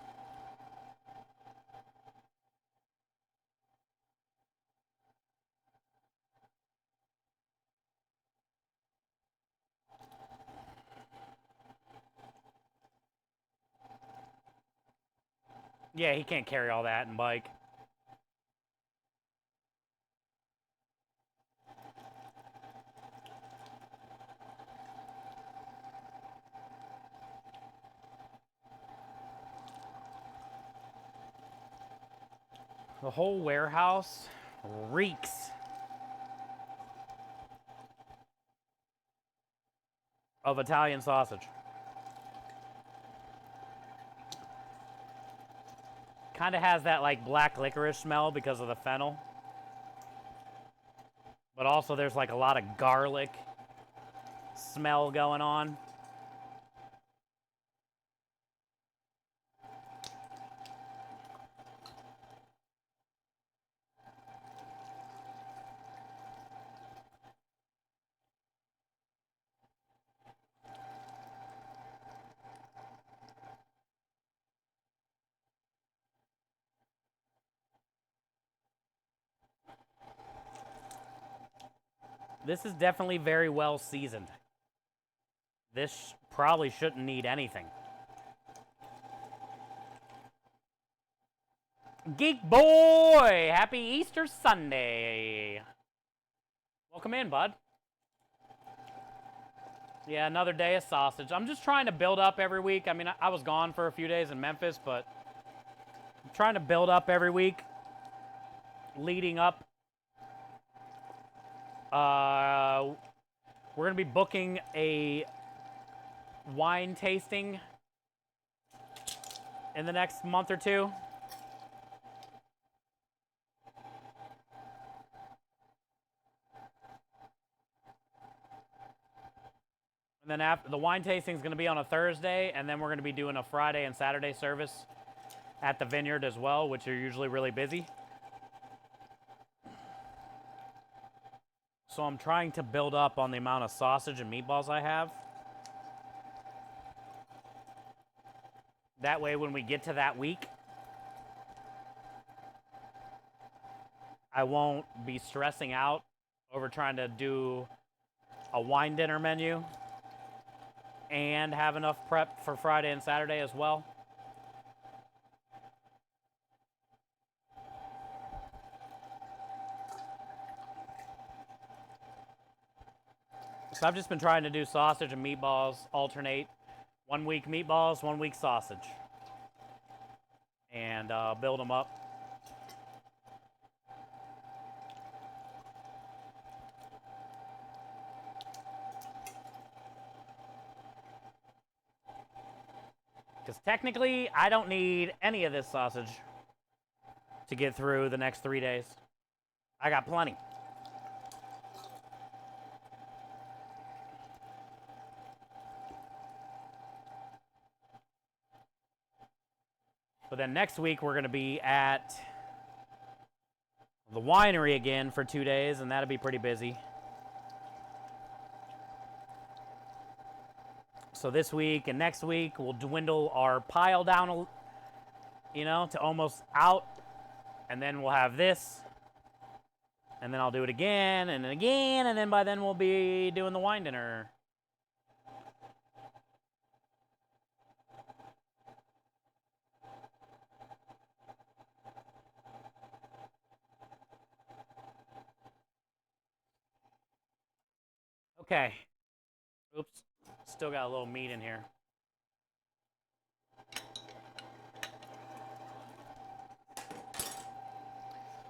Yeah, he can't carry all that and bike. The whole warehouse reeks. Of Italian sausage. Kind of has that like black licorice smell because of the fennel. But also there's like a lot of garlic smell going on. This is definitely very well seasoned. This probably shouldn't need anything. Geek Boy! Happy Easter Sunday! Welcome in, bud. Yeah, another day of sausage. I'm just trying to build up every week. I mean, I was gone for a few days in Memphis, but I'm trying to build up every week leading up. We're going to be booking a wine tasting in the next month or two. And then after the wine tasting is going to be on a Thursday, and then we're going to be doing a Friday and Saturday service at the vineyard as well, which are usually really busy. So I'm trying to build up on the amount of sausage and meatballs I have. That way, when we get to that week, I won't be stressing out over trying to do a wine dinner menu and have enough prep for Friday and Saturday as well. So I've just been trying to do sausage and meatballs, alternate. 1 week meatballs, 1 week sausage. And build them up. Because technically, I don't need any of this sausage to get through the next 3 days. I got plenty. But then next week, we're going to be at the winery again for 2 days, and that'll be pretty busy. So this week and next week, we'll dwindle our pile down, to almost out. And then we'll have this. And then I'll do it again and again. And then by then we'll be doing the wine dinner. Okay. Oops. Still got a little meat in here.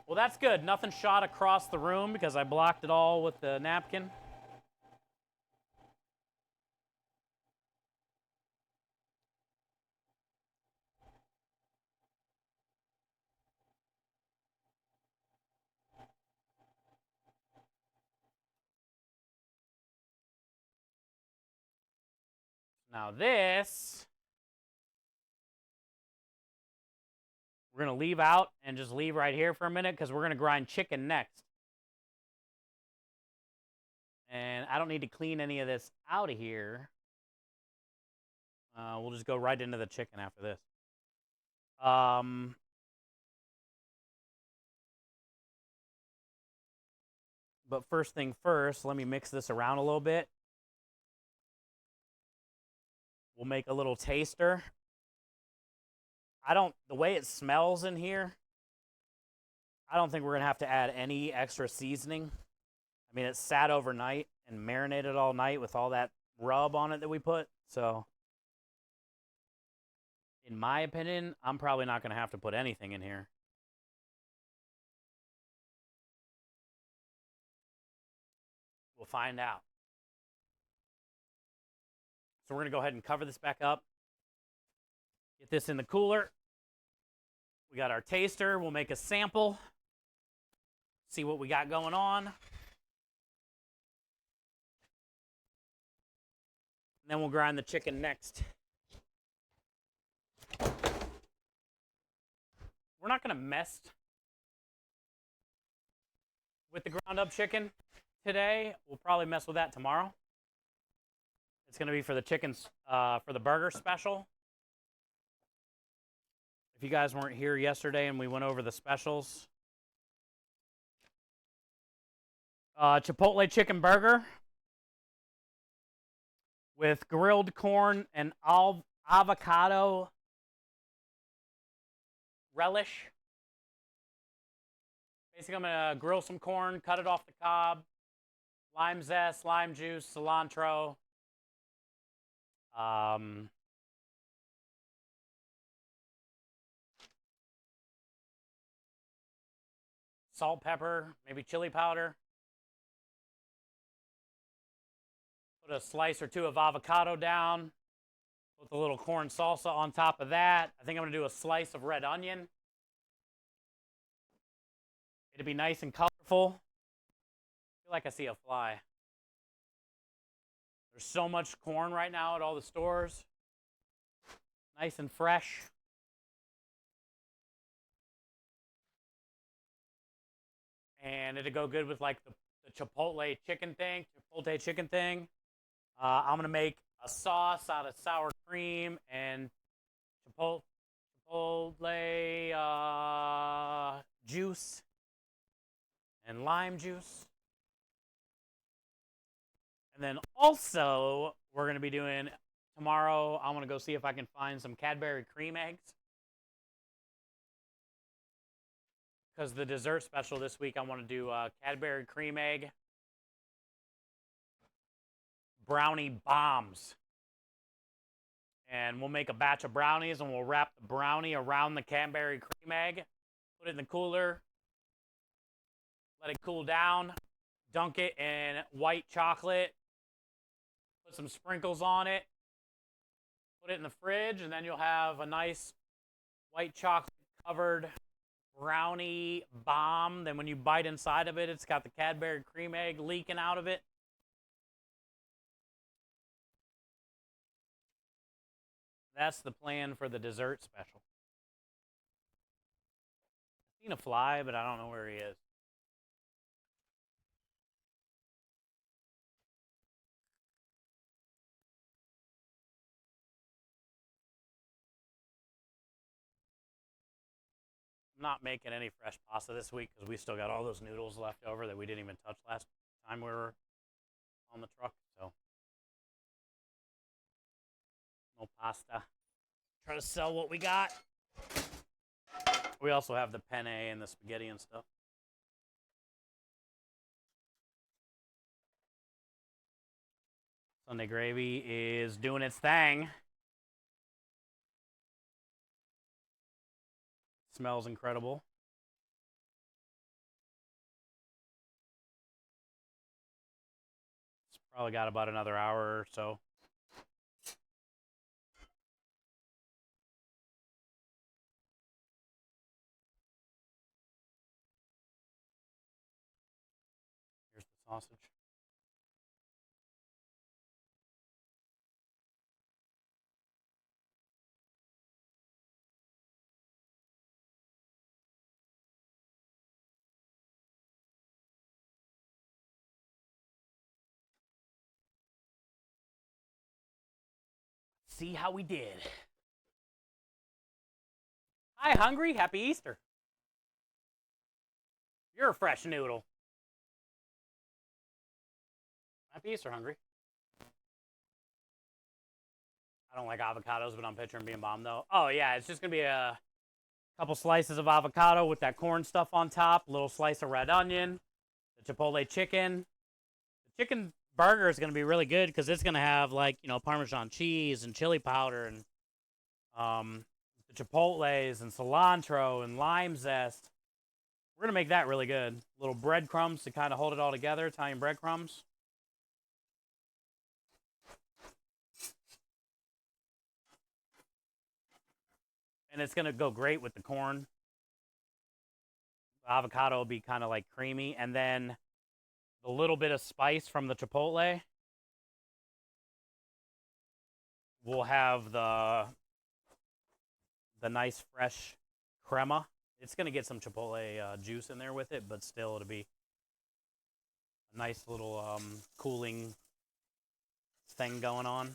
Well, that's good. Nothing shot across the room because I blocked it all with the napkin. Now this, we're going to leave out and just leave right here for a minute because we're going to grind chicken next. And I don't need to clean any of this out of here. We'll just go right into the chicken after this. But first thing first, let me mix this around a little bit. We'll make a little taster. The way it smells in here, I don't think we're going to have to add any extra seasoning. I mean, it sat overnight and marinated all night with all that rub on it that we put. So, in my opinion, I'm probably not going to have to put anything in here. We'll find out. So we're going to go ahead and cover this back up. Get this in the cooler. We got our taster. We'll make a sample. See what we got going on. And then we'll grind the chicken next. We're not going to mess with the ground up chicken today. We'll probably mess with that tomorrow. It's going to be for the chickens, for the burger special. If you guys weren't here yesterday and we went over the specials. Chipotle chicken burger with grilled corn and avocado relish. Basically, I'm going to grill some corn, cut it off the cob, lime zest, lime juice, cilantro. Salt, pepper, maybe chili powder. Put a slice or two of avocado down. Put the little corn salsa on top of that. I think I'm going to do a slice of red onion. It'll be nice and colorful. I feel like I see a fly. There's so much corn right now at all the stores. Nice and fresh. And it'll go good with like the Chipotle chicken thing. I'm going to make a sauce out of sour cream and Chipotle juice and lime juice. And then also, we're going to be doing, tomorrow, I want to go see if I can find some Cadbury cream eggs. Because the dessert special this week, I want to do Cadbury cream egg brownie bombs. And we'll make a batch of brownies, and we'll wrap the brownie around the Cadbury cream egg, put it in the cooler, let it cool down, dunk it in white chocolate, put some sprinkles on it, Put it in the fridge, and then you'll have a nice white chocolate covered brownie bomb. Then when you bite inside of it, it's got the Cadbury cream egg leaking out of it. That's the plan for the dessert special. I've seen a fly, but I don't know where he is. I'm not making any fresh pasta this week because we still got all those noodles left over that we didn't even touch last time we were on the truck. So no pasta. Try to sell what we got. We also have the penne and the spaghetti and stuff. Sunday gravy is doing its thing. Smells incredible. It's probably got about another hour or so. Here's the sausage. See how we did. Hi, hungry? Happy Easter. You're a fresh noodle. Happy Easter, hungry. I don't like avocados, but I'm picturing being bomb though. Oh yeah, it's just gonna be a couple slices of avocado with that corn stuff on top, little slice of red onion, the chipotle chicken. The chicken burger is gonna be really good because it's gonna have, like, you know, Parmesan cheese and chili powder and the chipotles and cilantro and lime zest. We're gonna make that really good. Little breadcrumbs to kind of hold it all together, Italian breadcrumbs. And it's gonna go great with the corn. The avocado will be kind of like creamy, and then the little bit of spice from the chipotle will have the nice fresh crema. It's gonna get some chipotle juice in there with it, but still it'll be a nice little cooling thing going on.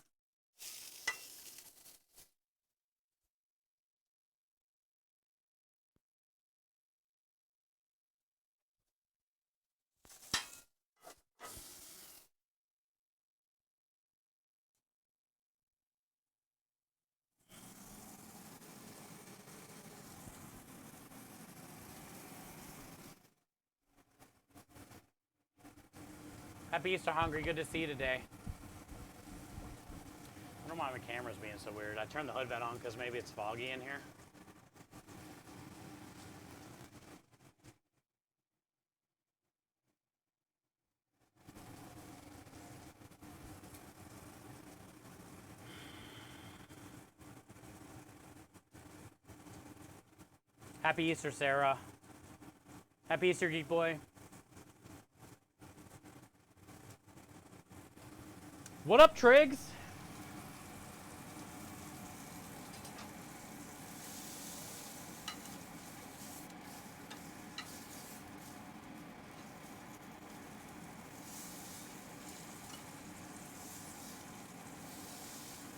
Happy Easter, hungry. Good to see you today. I don't know why my camera's being so weird. I turned the hood vent on because maybe it's foggy in here. Happy Easter, Sarah. Happy Easter, Geek Boy. What up, Triggs?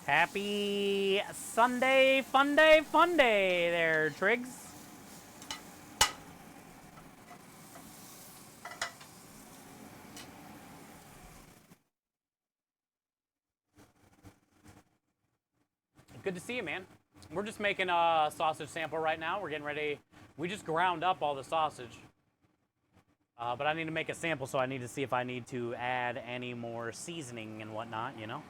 Happy Sunday, fun day there, Triggs. Good to see you, man. We're just making a sausage sample right now. We're getting ready. We just ground up all the sausage. But I need to make a sample, so I need to see if I need to add any more seasoning and whatnot, you know?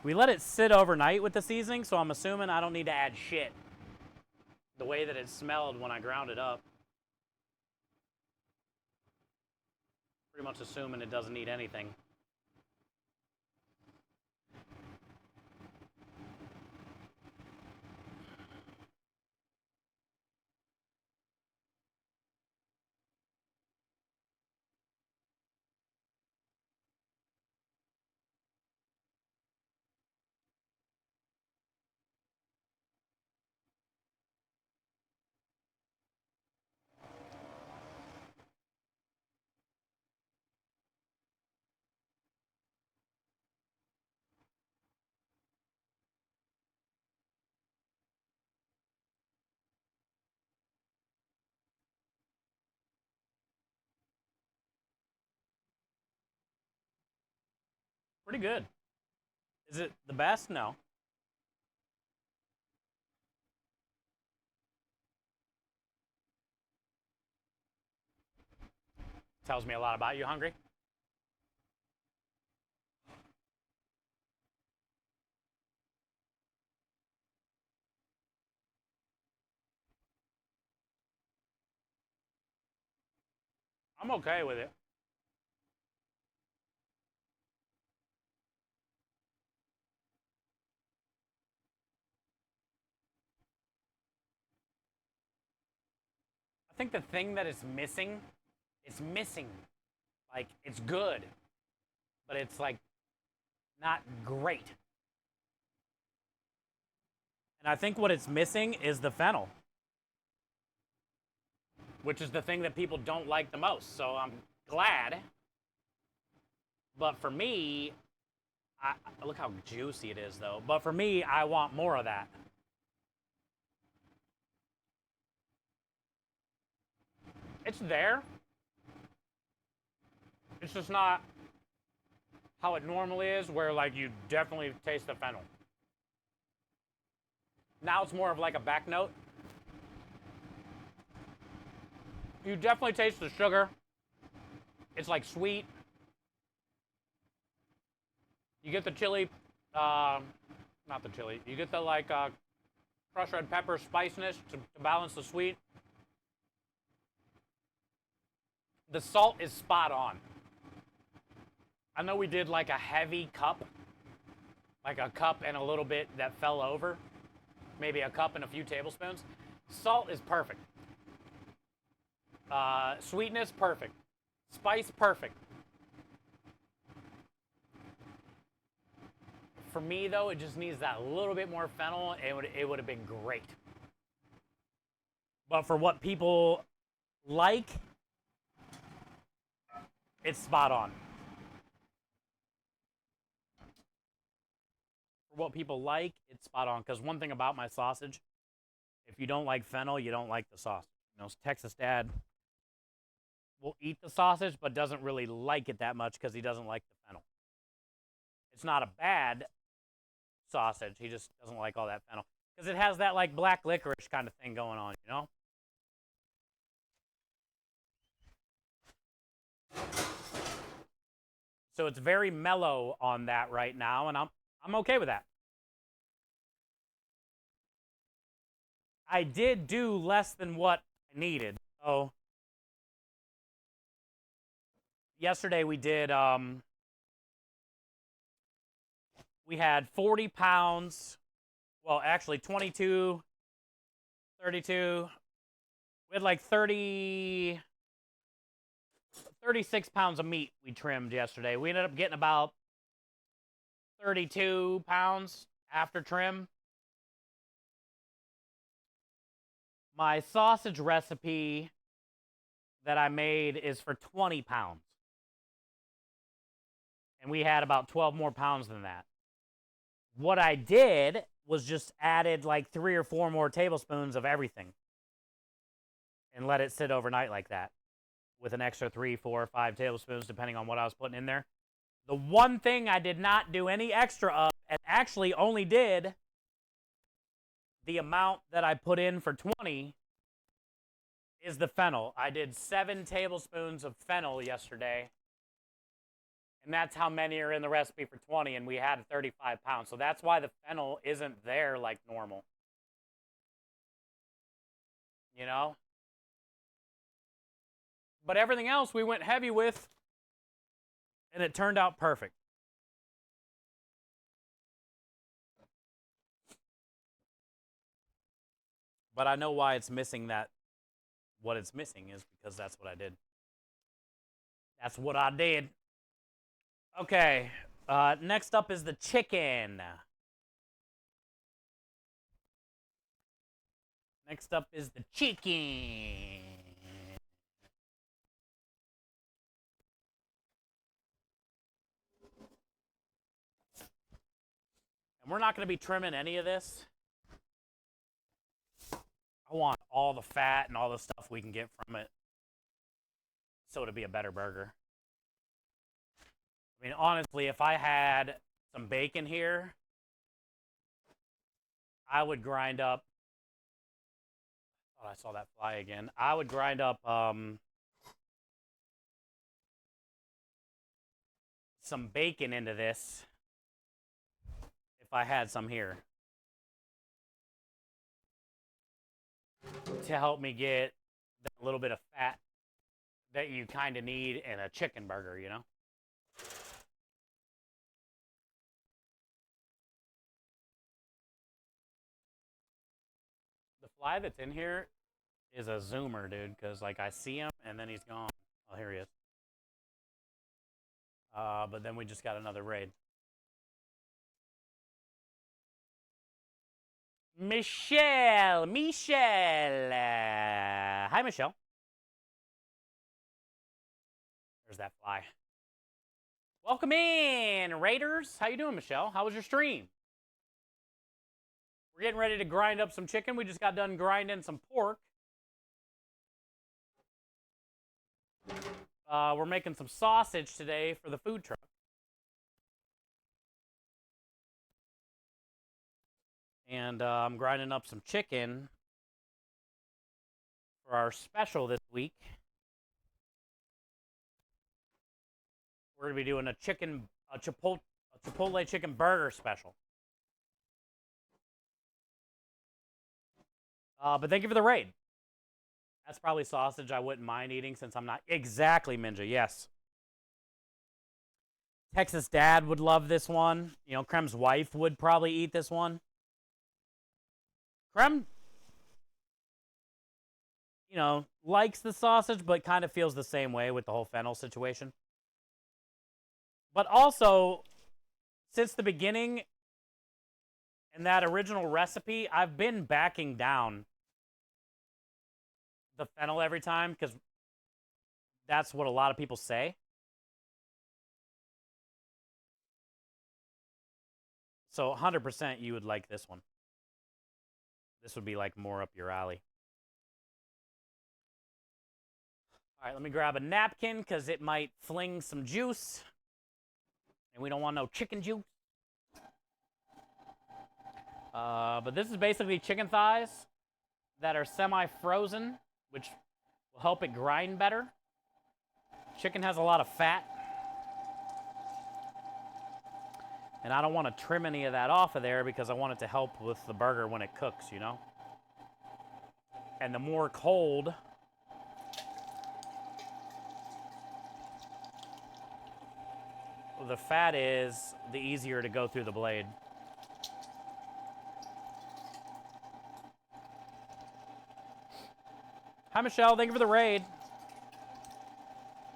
We let it sit overnight with the seasoning, so I'm assuming I don't need to add shit. The way that it smelled when I ground it up. Pretty much assuming it doesn't need anything. Pretty good. Is it the best? No. Tells me a lot about you. Hungry? I'm okay with it. I think the thing that is missing, like, it's good, but it's, like, not great. And I think what it's missing is the fennel, which is the thing that people don't like the most. So I'm glad. But for me, look how juicy it is, though. But for me, I want more of that. It's there. It's just not how it normally is, where, like, you definitely taste the fennel. Now it's more of like a back note. You definitely taste the sugar. It's like sweet. You get the chili, not the chili. You get the like crushed red pepper spiciness to balance the sweet. The salt is spot on. I know we did like a heavy cup, like a cup and a little bit that fell over. Maybe a cup and a few tablespoons. Salt is perfect. Sweetness, perfect. Spice, perfect. For me, though, it just needs that little bit more fennel. It would have been great. But for what people like, it's spot on. For what people like, it's spot on. Because one thing about my sausage, if you don't like fennel, you don't like the sausage. You know, Texas Dad will eat the sausage, but doesn't really like it that much because he doesn't like the fennel. It's not a bad sausage. He just doesn't like all that fennel. Because it has that, like, black licorice kind of thing going on, you know? So it's very mellow on that right now, and I'm okay with that. I did do less than what I needed. So yesterday we did, we had 40 pounds, well, actually 22, 32, we had like 36 pounds of meat we trimmed yesterday. We ended up getting about 32 pounds after trim. My sausage recipe that I made is for 20 pounds. And we had about 12 more pounds than that. What I did was just added like 3 or 4 more tablespoons of everything. And let it sit overnight like that. With an extra 3, 4, 5 tablespoons, depending on what I was putting in there. The one thing I did not do any extra of, and actually only did the amount that I put in for 20, is the fennel. I did 7 tablespoons of fennel yesterday, and that's how many are in the recipe for 20, and we had 35 pounds. So that's why the fennel isn't there like normal. You know? But everything else we went heavy with, and it turned out perfect. But I know why it's missing that. What it's missing is because that's what I did. That's what I did. Okay, next up is the chicken. Next up is the chicken. And we're not going to be trimming any of this. I want all the fat and all the stuff we can get from it so it'll be a better burger. I mean, honestly, if I had some bacon here, I would grind up. Oh, I saw that fly again. I would grind up some bacon into this if I had some here to help me get that little bit of fat that you kind of need in a chicken burger, you know? The fly that's in here is a zoomer, dude, because, like, I see him, and then he's gone. Oh, here he is. But then we just got another raid. Michelle! Hi, Michelle. There's that fly. Welcome in, Raiders. How you doing, Michelle? How was your stream? We're getting ready to grind up some chicken. We just got done grinding some pork. We're making some sausage today for the food truck. And I'm grinding up some chicken for our special this week. We're going to be doing a Chipotle chicken burger special. But thank you for the raid. That's probably sausage I wouldn't mind eating since I'm not exactly Minja. Yes. Texas Dad would love this one. You know, Krem's wife would probably eat this one. Krem, you know, likes the sausage, but kind of feels the same way with the whole fennel situation. But also, since the beginning in that original recipe, I've been backing down the fennel every time because that's what a lot of people say. So 100% you would like this one. This would be like more up your alley. All right, let me grab a napkin because it might fling some juice. And we don't want no chicken juice. But this is basically chicken thighs that are semi-frozen, which will help it grind better. Chicken has a lot of fat. And I don't want to trim any of that off of there because I want it to help with the burger when it cooks, you know? And the more cold the fat is, the easier to go through the blade. Hi, Michelle. Thank you for the raid.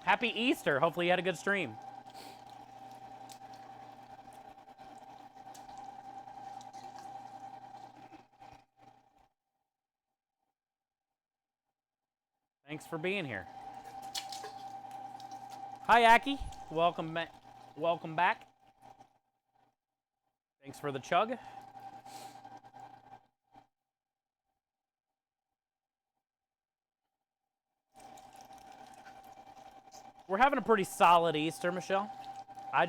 Happy Easter. Hopefully you had a good stream. Thanks for being here. Hi, Aki. Welcome back. Welcome back. Thanks for the chug. We're having a pretty solid Easter, Michelle. I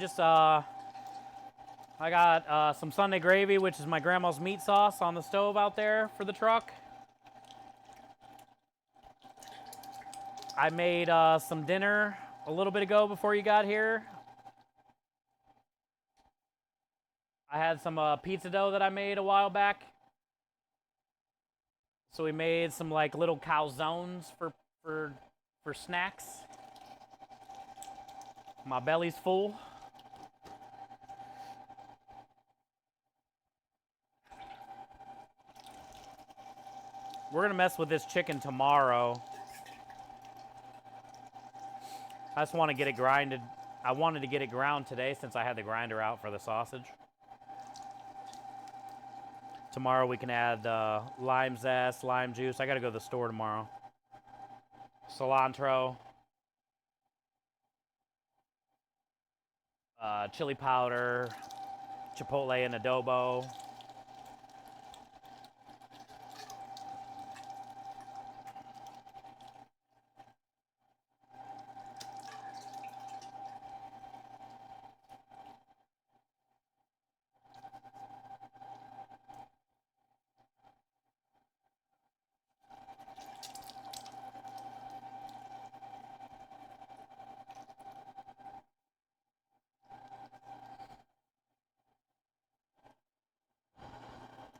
got some Sunday gravy, which is my grandma's meat sauce, on the stove out there for the truck. I made some dinner a little bit ago before you got here. I had some pizza dough that I made a while back. So we made some like little calzones for snacks. My belly's full. We're gonna mess with this chicken tomorrow. I just want to get it grinded. I wanted to get it ground today since I had the grinder out for the sausage. Tomorrow we can add lime zest, lime juice. I gotta go to the store tomorrow. Cilantro. Chili powder. Chipotle and adobo.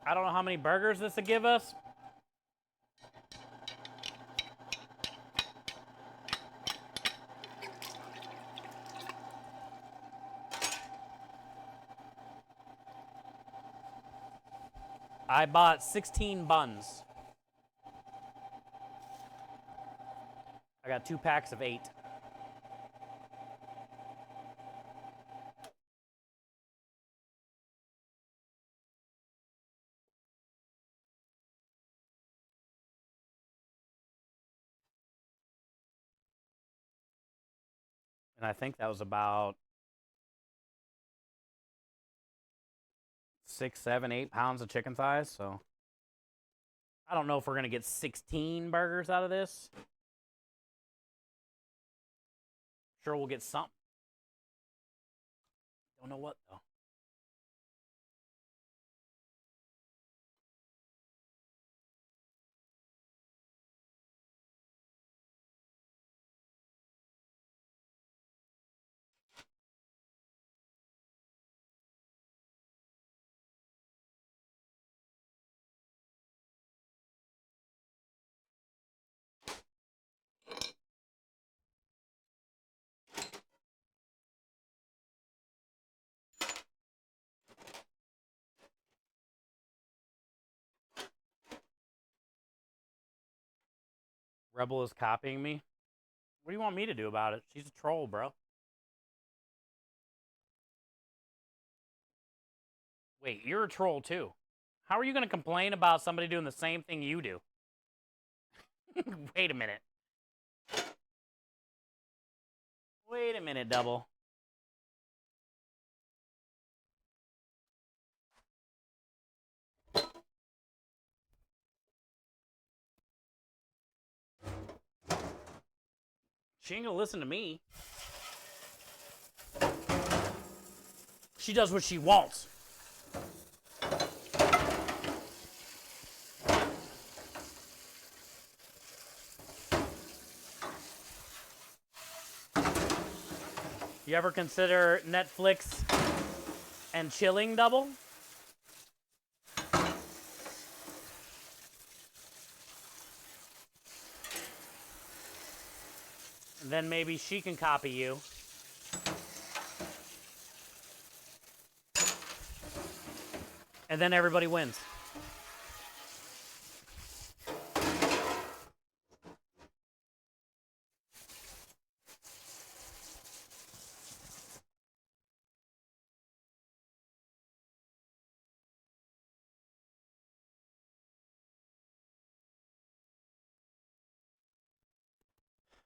I don't know how many burgers this would give us. I bought 16 buns. I got 2 packs of 8. And I think that was about 6, 7, 8 pounds of chicken thighs. So I don't know if we're going to get 16 burgers out of this. Sure, we'll get something. Don't know what, though. Rebel is copying me. What do you want me to do about it? She's a troll, bro. Wait, you're a troll too. How are you going to complain about somebody doing the same thing you do? Wait a minute. Wait a minute, Double. She ain't gonna listen to me. She does what she wants. You ever consider Netflix and chilling, Double? Then maybe she can copy you. And then everybody wins.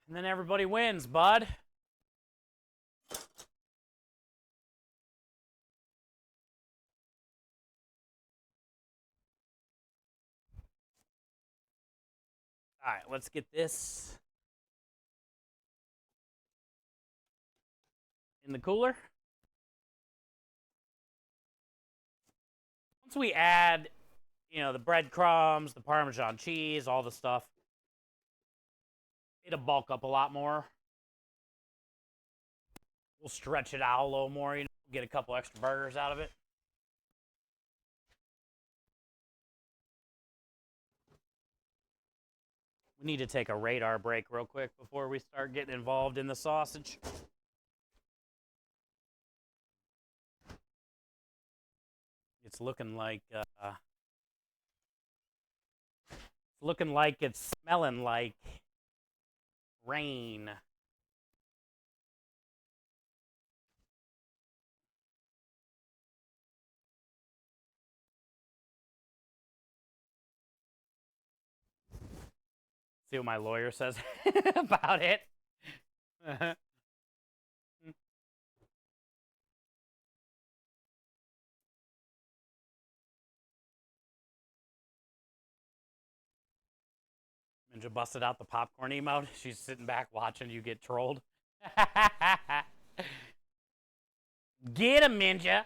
And then everybody wins, bud. All right, let's get this in the cooler. Once we add, the breadcrumbs, the Parmesan cheese, all the stuff, it'll bulk up a lot more. We'll stretch it out a little more, get a couple extra burgers out of it. We need to take a radar break real quick before we start getting involved in the sausage. It's looking like it's smelling like rain. See what my lawyer says about it. Ninja busted out the popcorn emote. She's sitting back watching you get trolled. Get him, Ninja.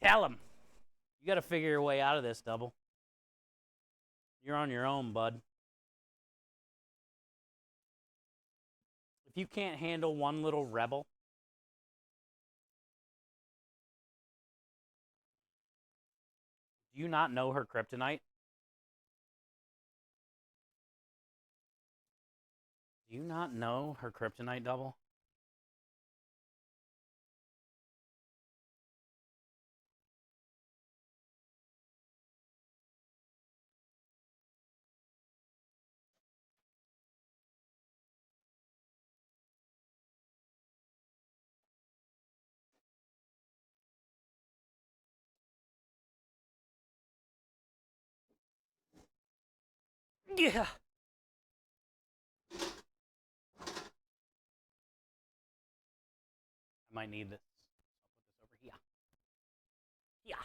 Tell him. You got to figure your way out of this, Double. You're on your own, bud. If you can't handle one little rebel, Do you not know her kryptonite? Do you not know her kryptonite, Double? Yeah. I might need this. I'll put this over here. Yeah.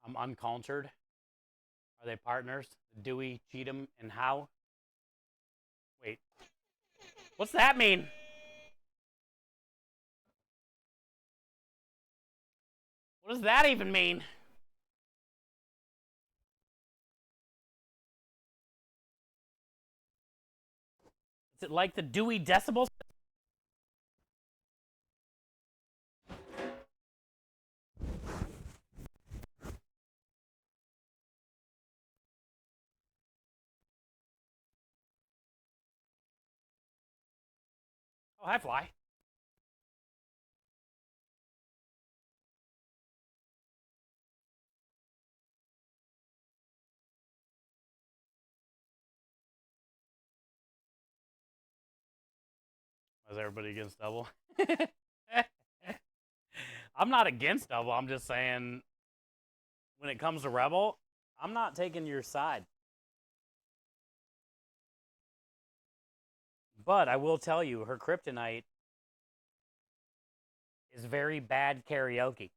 I'm uncultured. Are they partners? Dewey, Cheatham, and Howe? Wait. What's that mean? What does that even mean? Is it like the Dewey Decibel? Oh, hi, Fly. Was everybody against double? I'm not against double. I'm just saying when it comes to Rebel, I'm not taking your side. But I will tell you, her kryptonite is very bad karaoke.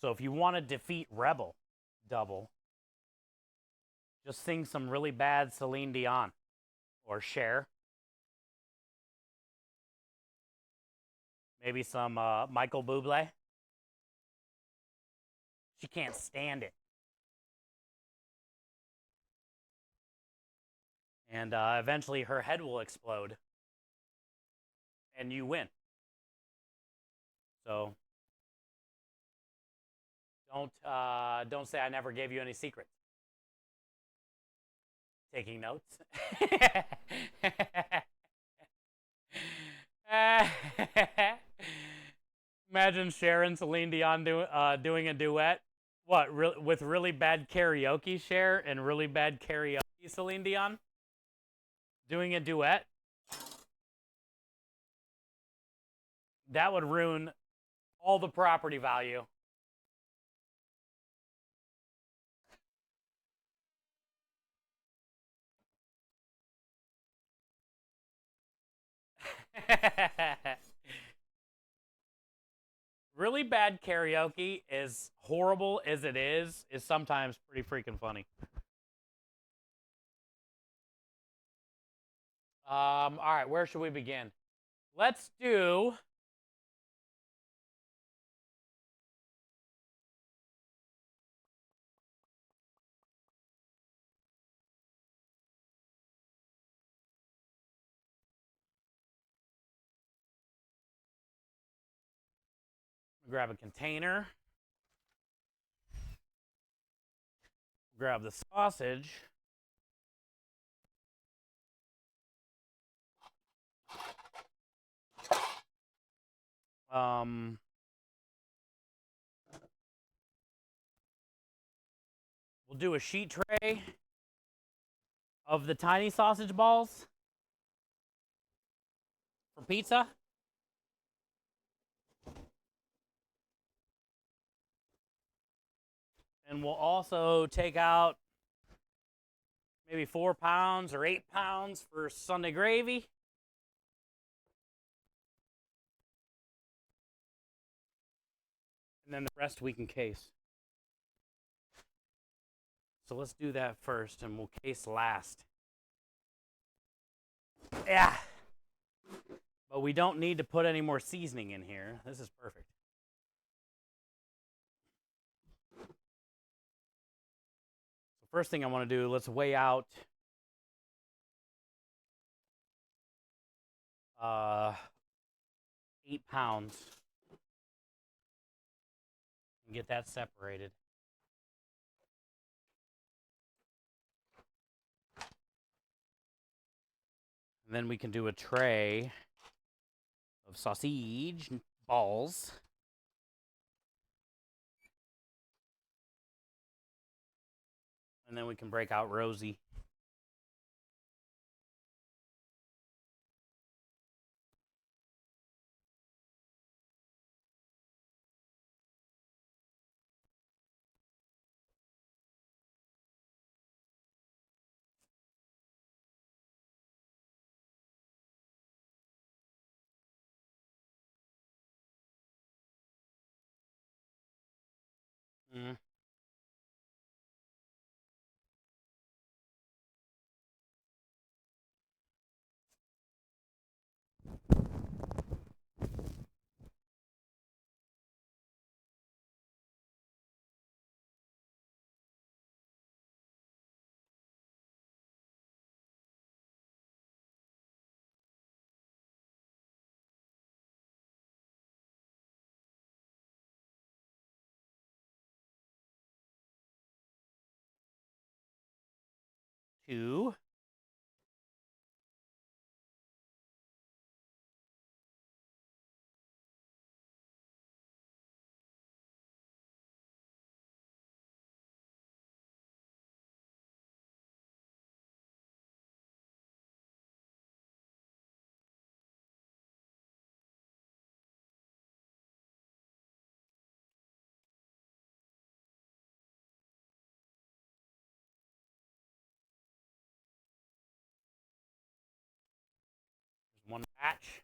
So if you want to defeat Rebel, double, just sing some really bad Celine Dion or Cher. Maybe some Michael Bublé. She can't stand it. And eventually her head will explode. And you win. So don't say I never gave you any secrets. Taking notes. Imagine Cher and Celine Dion doing a duet. What, with really bad karaoke, Cher, and really bad karaoke, Celine Dion? Doing a duet? That would ruin all the property value. Really bad karaoke, as horrible as it is sometimes pretty freaking funny. All right, where should we begin? Let's do... Grab a container. Grab the sausage. We'll do a sheet tray of the tiny sausage balls for pizza. And we'll also take out maybe 4 pounds or 8 pounds for Sunday gravy. And then the rest we can case. So let's do that first, and we'll case last. Yeah. But we don't need to put any more seasoning in here. This is perfect. First thing I want to do, let's weigh out 8 pounds and get that separated. And then we can do a tray of sausage balls. And then we can break out Rosie. Mm. Two. One batch.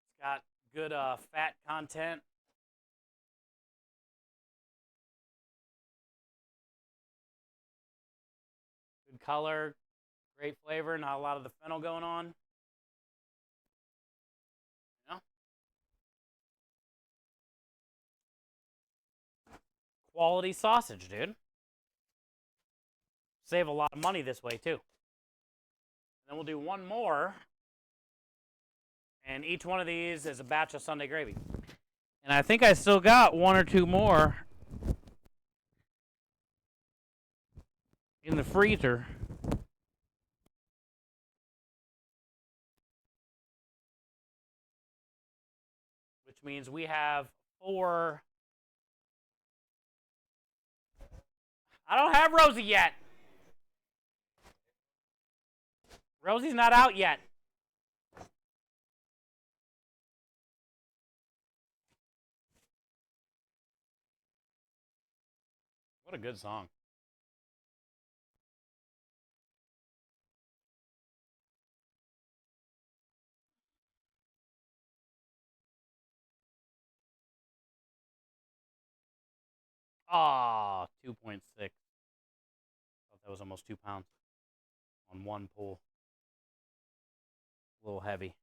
It's got good fat content. Good color, great flavor, not a lot of the fennel going on. You know? Quality sausage, dude. Save a lot of money this way, too. Then we'll do one more. And each one of these is a batch of Sunday gravy. And I think I still got one or two more in the freezer. Which means we have 4. I don't have Rosie yet. Rosie's not out yet. What a good song. Ah, 2.6. Thought that was almost 2 pounds on one pull. A little heavy.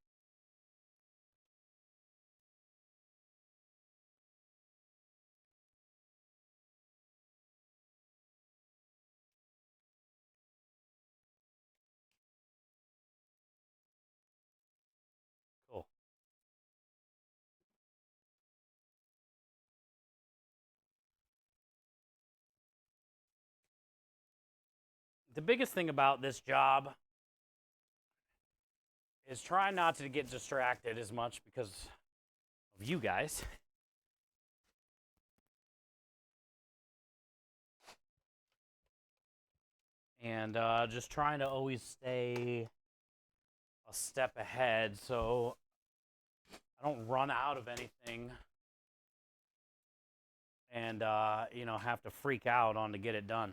Cool. The biggest thing about this job is try not to get distracted as much because of you guys. And just trying to always stay a step ahead so I don't run out of anything and, you know, have to freak out on to get it done.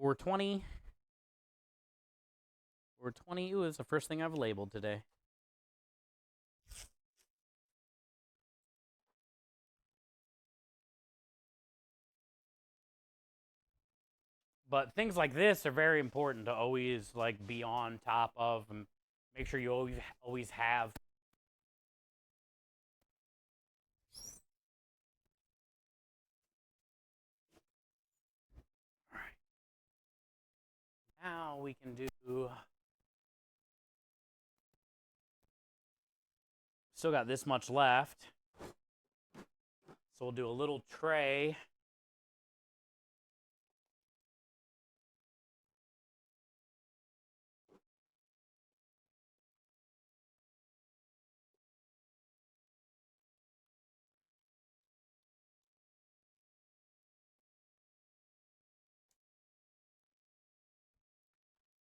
420. 420 is the first thing I've labeled today. But things like this are very important to always like be on top of and make sure you always have we can do... Still got this much left. So we'll do a little tray.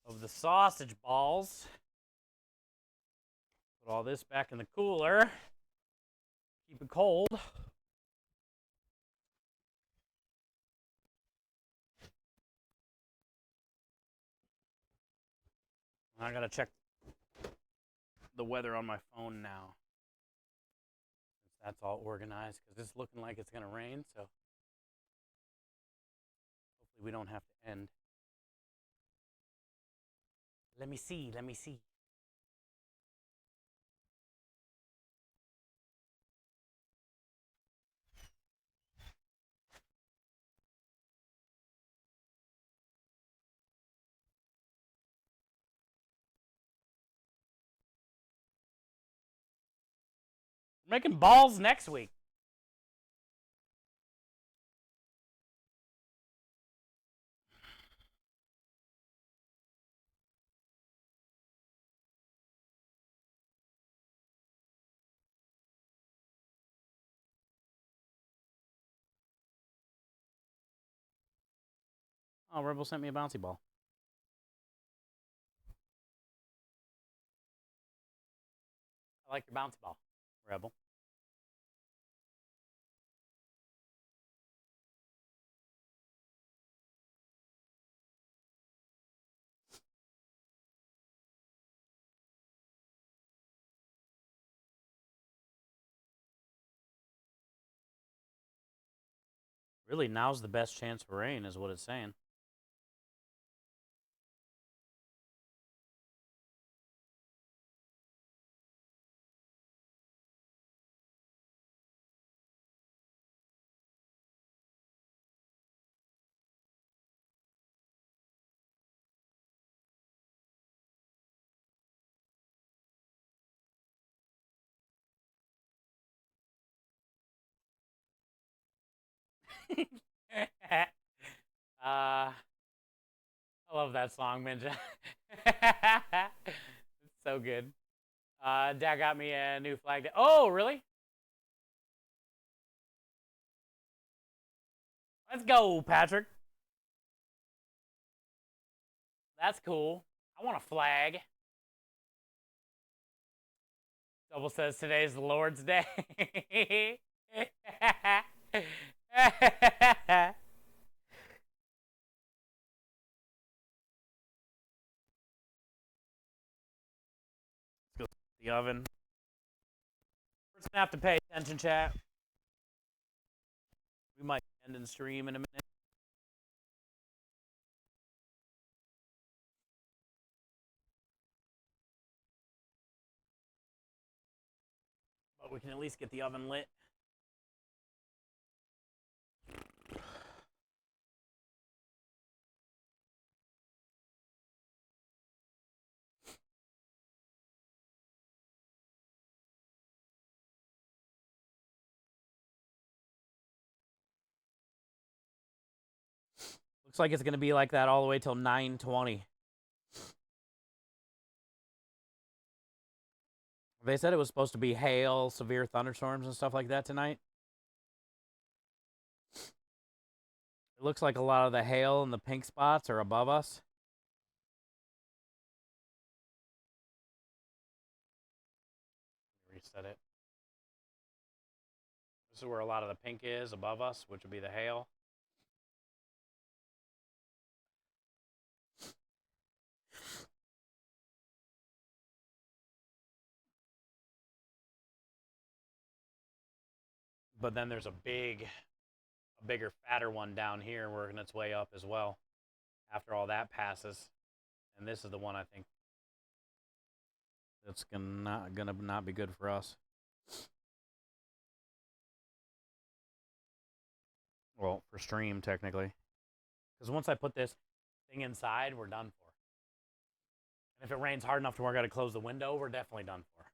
Of the sausage balls. Put all this back in the cooler. Keep it cold. I gotta check the weather on my phone now. That's all organized because it's looking like it's gonna rain, so hopefully we don't have to end. Let me see. We're making balls next week. Oh, Rebel sent me a bouncy ball. I like your bouncy ball, Rebel. Really, now's the best chance for rain, is what it's saying. I love that song, Minja. It's so good. Dad got me a new flag. Oh, really? Let's go, Patrick. That's cool. I want a flag. Double says today's the Lord's Day. Let's go to the oven. We're just gonna have to pay attention, chat. We might end the stream in a minute. But we can at least get the oven lit. Looks like it's going to be like that all the way till 9:20. They said it was supposed to be hail, severe thunderstorms, and stuff like that tonight. It looks like a lot of the hail and the pink spots are above us. Reset it. This is where a lot of the pink is above us, which would be the hail. But then there's a bigger, fatter one down here working its way up as well after all that passes. And this is the one I think that's gonna not be good for us. Well, for stream, technically. Because once I put this thing inside, we're done for. And if it rains hard enough to where I got to close the window, we're definitely done for.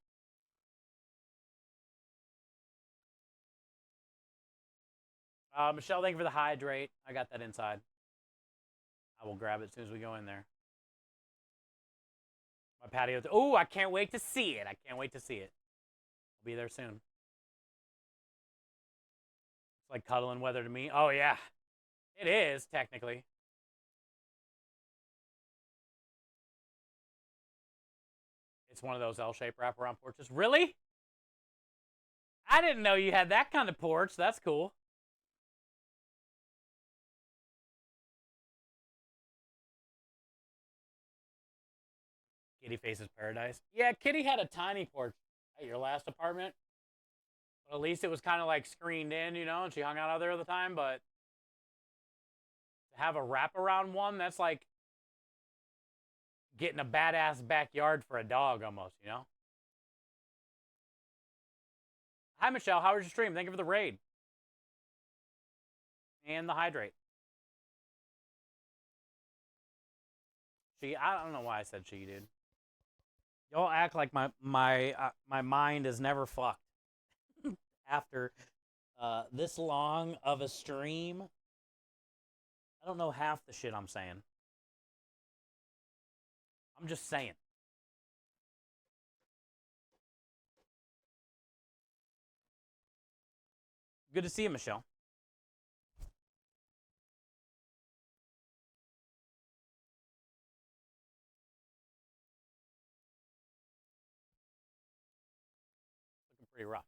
Michelle, thank you for the hydrate. I got that inside. I will grab it as soon as we go in there. My patio. Oh, I can't wait to see it. I can't wait to see it. I'll be there soon. It's like cuddling weather to me. Oh, yeah. It is, technically. It's one of those L-shaped wraparound porches. Really? I didn't know you had that kind of porch. That's cool. Kitty Faces Paradise. Yeah, Kitty had a tiny porch at your last apartment. But at least it was kind of like screened in, you know, and she hung out there all the time. But to have a wraparound one, that's like getting a badass backyard for a dog almost, you know? Hi, Michelle. How was your stream? Thank you for the raid. And the hydrate. She, I don't know why I said she, dude. Y'all act like my mind is never fucked after this long of a stream. I don't know half the shit I'm saying. I'm just saying. Good to see you, Michelle. Pretty rough.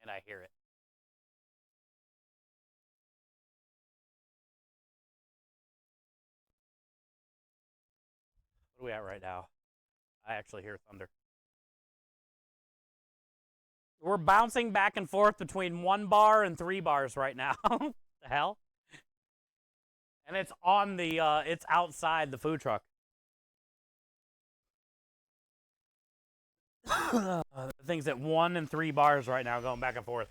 And I hear it. What are we at right now? I actually hear thunder. We're bouncing back and forth between 1 bar and 3 bars right now. The hell? And it's on the, it's outside the food truck. The thing's at 1 and 3 bars right now, going back and forth.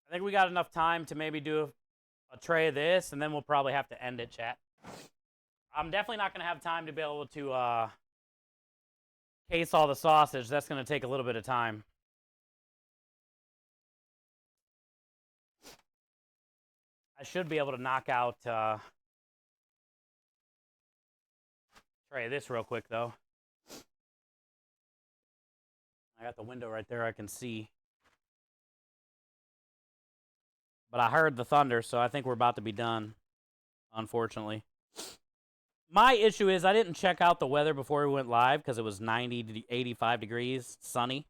I think we got enough time to maybe do a tray of this, and then we'll probably have to end it, chat. I'm definitely not going to have time to be able to case all the sausage. That's going to take a little bit of time. I should be able to knock out tray of this real quick, though. I got the window right there I can see. But I heard the thunder, so I think we're about to be done, unfortunately. My issue is I didn't check out the weather before we went live because it was 90 to 85 degrees, sunny.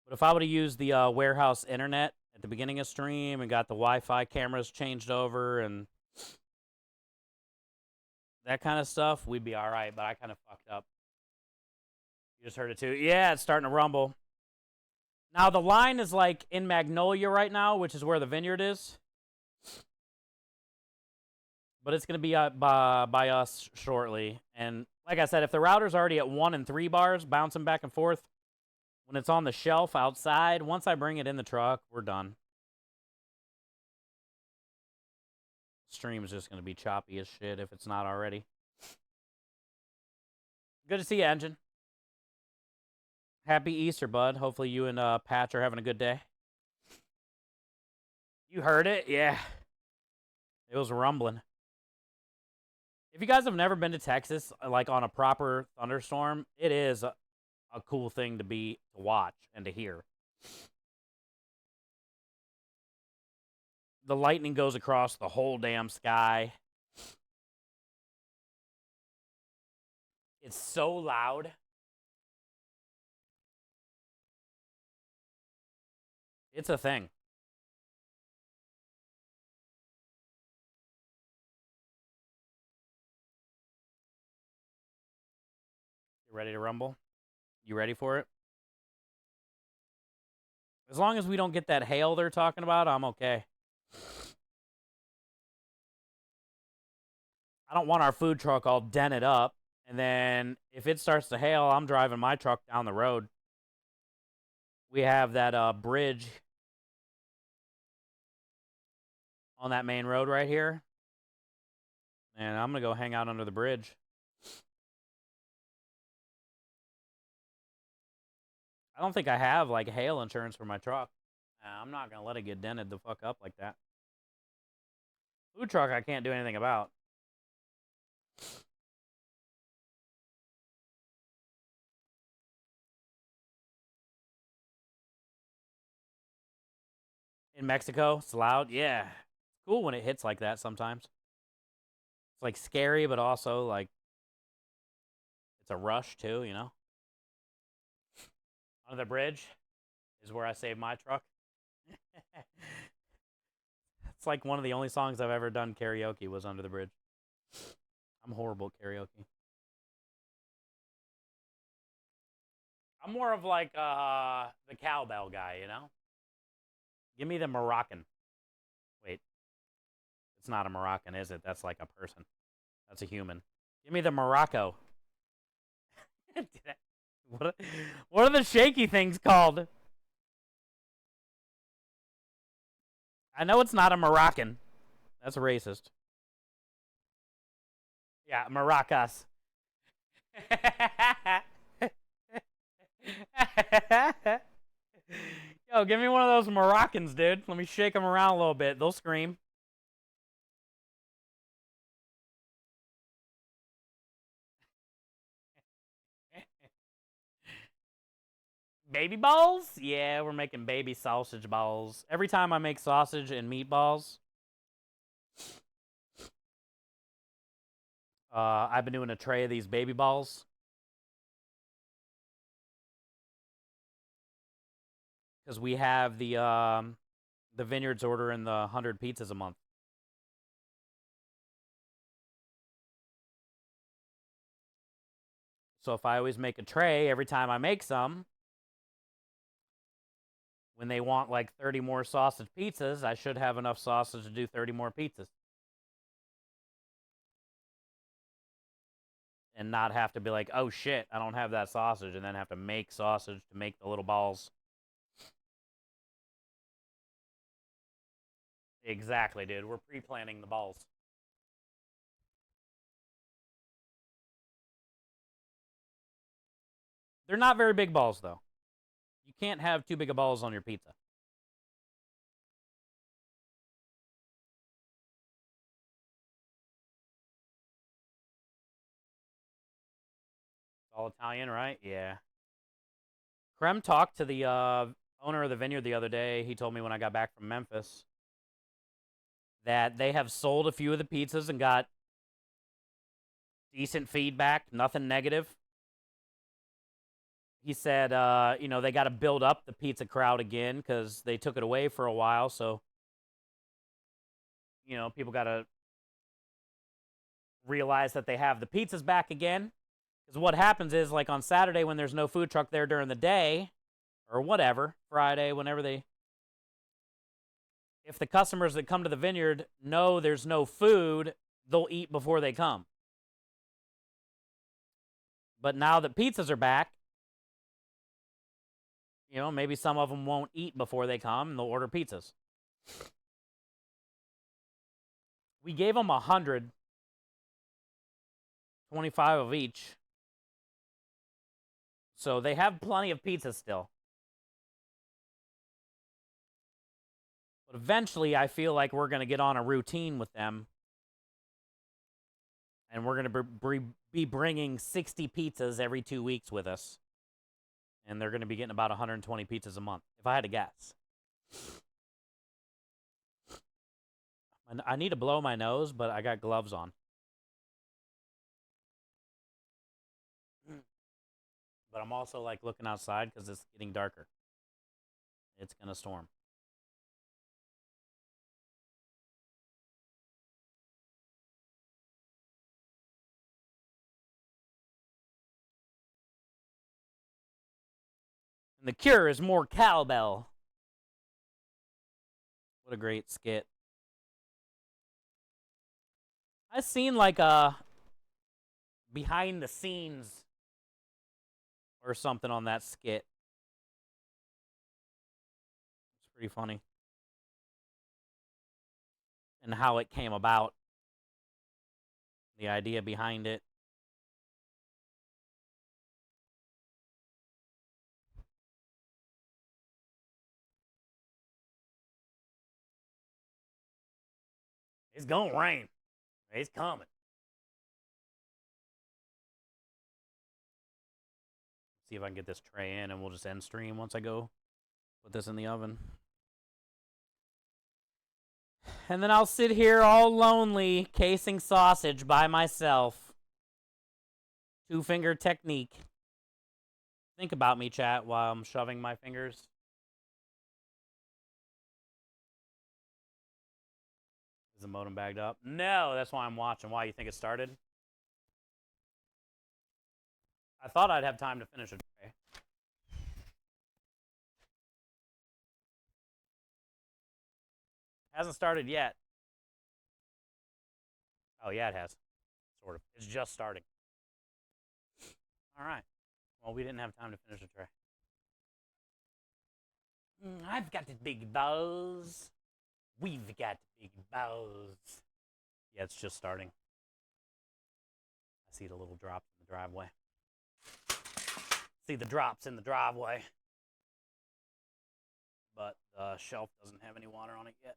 But if I would have used the warehouse internet at the beginning of stream and got the Wi-Fi cameras changed over and that kind of stuff, we'd be all right, but I kind of fucked up. You just heard it too. Yeah, it's starting to rumble. Now, the line is like in Magnolia right now, which is where the vineyard is. But it's going to be by us shortly. And like I said, if the router's already at 1 and 3 bars, bouncing back and forth, when it's on the shelf outside, once I bring it in the truck, we're done. Stream is just going to be choppy as shit if it's not already. Good to see you, Engine. Happy Easter, bud. Hopefully you and Patch are having a good day. You heard it? Yeah. It was rumbling. If you guys have never been to Texas, like on a proper thunderstorm, it is a cool thing to watch and to hear. The lightning goes across the whole damn sky. It's so loud. It's a thing. You ready to rumble? You ready for it? As long as we don't get that hail they're talking about, I'm okay. I don't want our food truck all dented up. And then if it starts to hail, I'm driving my truck down the road. We have that bridge on that main road right here. And I'm going to go hang out under the bridge. I don't think I have, like, hail insurance for my truck. I'm not going to let it get dented the fuck up like that. Food truck I can't do anything about. In Mexico, it's loud. Yeah. It's cool when it hits like that sometimes. It's, like, scary, but also, like, it's a rush, too, you know? Under the bridge is where I save my truck. It's like one of the only songs I've ever done karaoke was Under the Bridge. I'm horrible at karaoke. I'm more of like the cowbell guy, you know? Give me the Moroccan. Wait. It's not a Moroccan, is it? That's like a person. That's a human. Give me the Morocco. What are the shaky things called? I know it's not a Moroccan. That's racist. Yeah, maracas. Yo, give me one of those Moroccans, dude. Let me shake them around a little bit. They'll scream. Baby balls? Yeah, we're making baby sausage balls. Every time I make sausage and meatballs, I've been doing a tray of these baby balls. Because we have the vineyards ordering the 100 pizzas a month. So if I always make a tray every time I make some, when they want like 30 more sausage pizzas, I should have enough sausage to do 30 more pizzas. And not have to be like, oh shit, I don't have that sausage, and then have to make sausage to make the little balls. Exactly, dude. We're pre-planning the balls. They're not very big balls, though. You can't have too big of balls on your pizza. All Italian, right? Yeah. Krem talked to the owner of the vineyard the other day. He told me when I got back from Memphis that they have sold a few of the pizzas and got decent feedback, nothing negative. He said, you know, they got to build up the pizza crowd again because they took it away for a while. So, you know, people got to realize that they have the pizzas back again. Because what happens is, like, on Saturday when there's no food truck there during the day, or whatever, Friday, whenever they... If the customers that come to the vineyard know there's no food, they'll eat before they come. But now that pizzas are back, you know, maybe some of them won't eat before they come, and they'll order pizzas. We gave them 100, 25 of each. So they have plenty of pizzas still. But eventually, I feel like we're going to get on a routine with them. And we're going to be bringing 60 pizzas every 2 weeks with us. And they're going to be getting about 120 pizzas a month, if I had to guess. I need to blow my nose, but I got gloves on. But I'm also, like, looking outside because it's getting darker. It's going to storm. And the cure is more cowbell. What a great skit. I've seen like a behind the scenes or something on that skit. It's pretty funny. And how it came about. The idea behind it. It's gonna rain. It's coming. See if I can get this tray in, and we'll just end stream once I go put this in the oven. And then I'll sit here all lonely, casing sausage by myself. Two-finger technique. Think about me, chat, while I'm shoving my fingers. Is the modem bagged up? No, that's why I'm watching. Why, you think it started? I thought I'd have time to finish a tray. Hasn't started yet. Oh, yeah, it has. Sort of. It's just starting. All right. Well, we didn't have time to finish a tray. I've got the big balls. We've got big balls. Yeah, it's just starting. I see the little drops in the driveway. See the drops in the driveway. But the shelf doesn't have any water on it yet.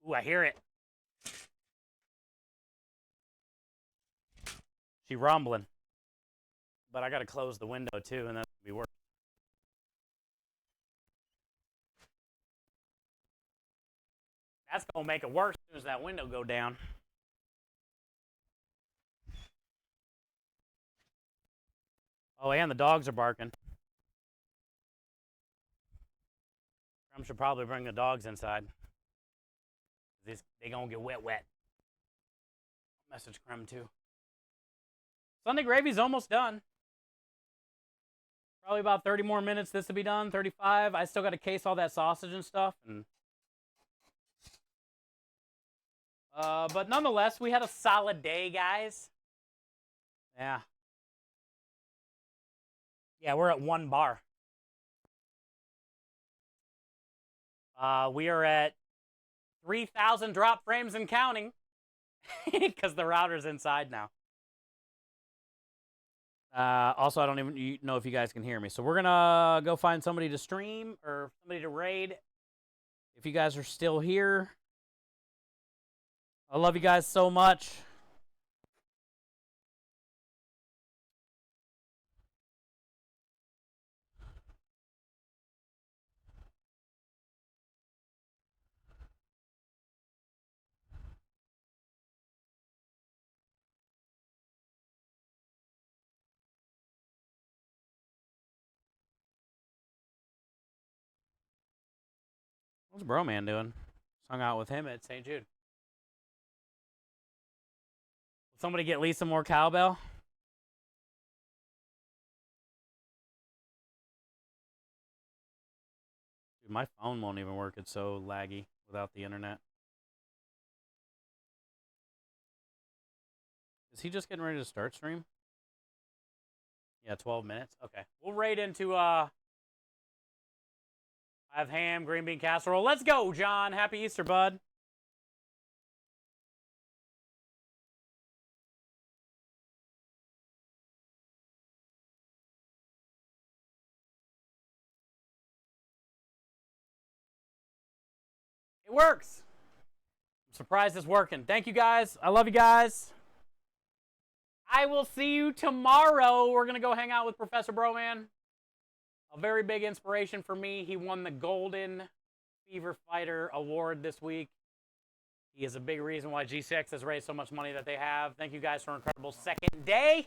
Ooh, I hear it. She rumbling. But I gotta close the window too, and that's gonna be worse. That's gonna make it worse as soon as that window go down. Oh, and the dogs are barking. I should probably bring the dogs inside. They gonna get wet. I'll message Creme too. Sunday gravy's almost done. Probably about 30 more minutes this will be done, 35. I still got to case all that sausage and stuff. But nonetheless, we had a solid day, guys. Yeah. Yeah, we're at 1 bar. We are at 3,000 drop frames and counting because the router's inside now. Also, I don't even know if you guys can hear me. So we're going to go find somebody to stream or somebody to raid. If you guys are still here. I love you guys so much. What's Bro Man doing? Hung out with him at St. Jude. Will somebody get Lisa more cowbell? Dude, my phone won't even work. It's so laggy without the internet. Is he just getting ready to start stream? Yeah, 12 minutes. Okay. We'll raid into I have ham, green bean casserole. Let's go, John. Happy Easter, bud. It works. I'm surprised it's working. Thank you, guys. I love you guys. I will see you tomorrow. We're going to go hang out with Professor Broman. A very big inspiration for me. He won the Golden Fever Fighter Award this week. He is a big reason why G6 has raised so much money that they have. Thank you guys for an incredible second day.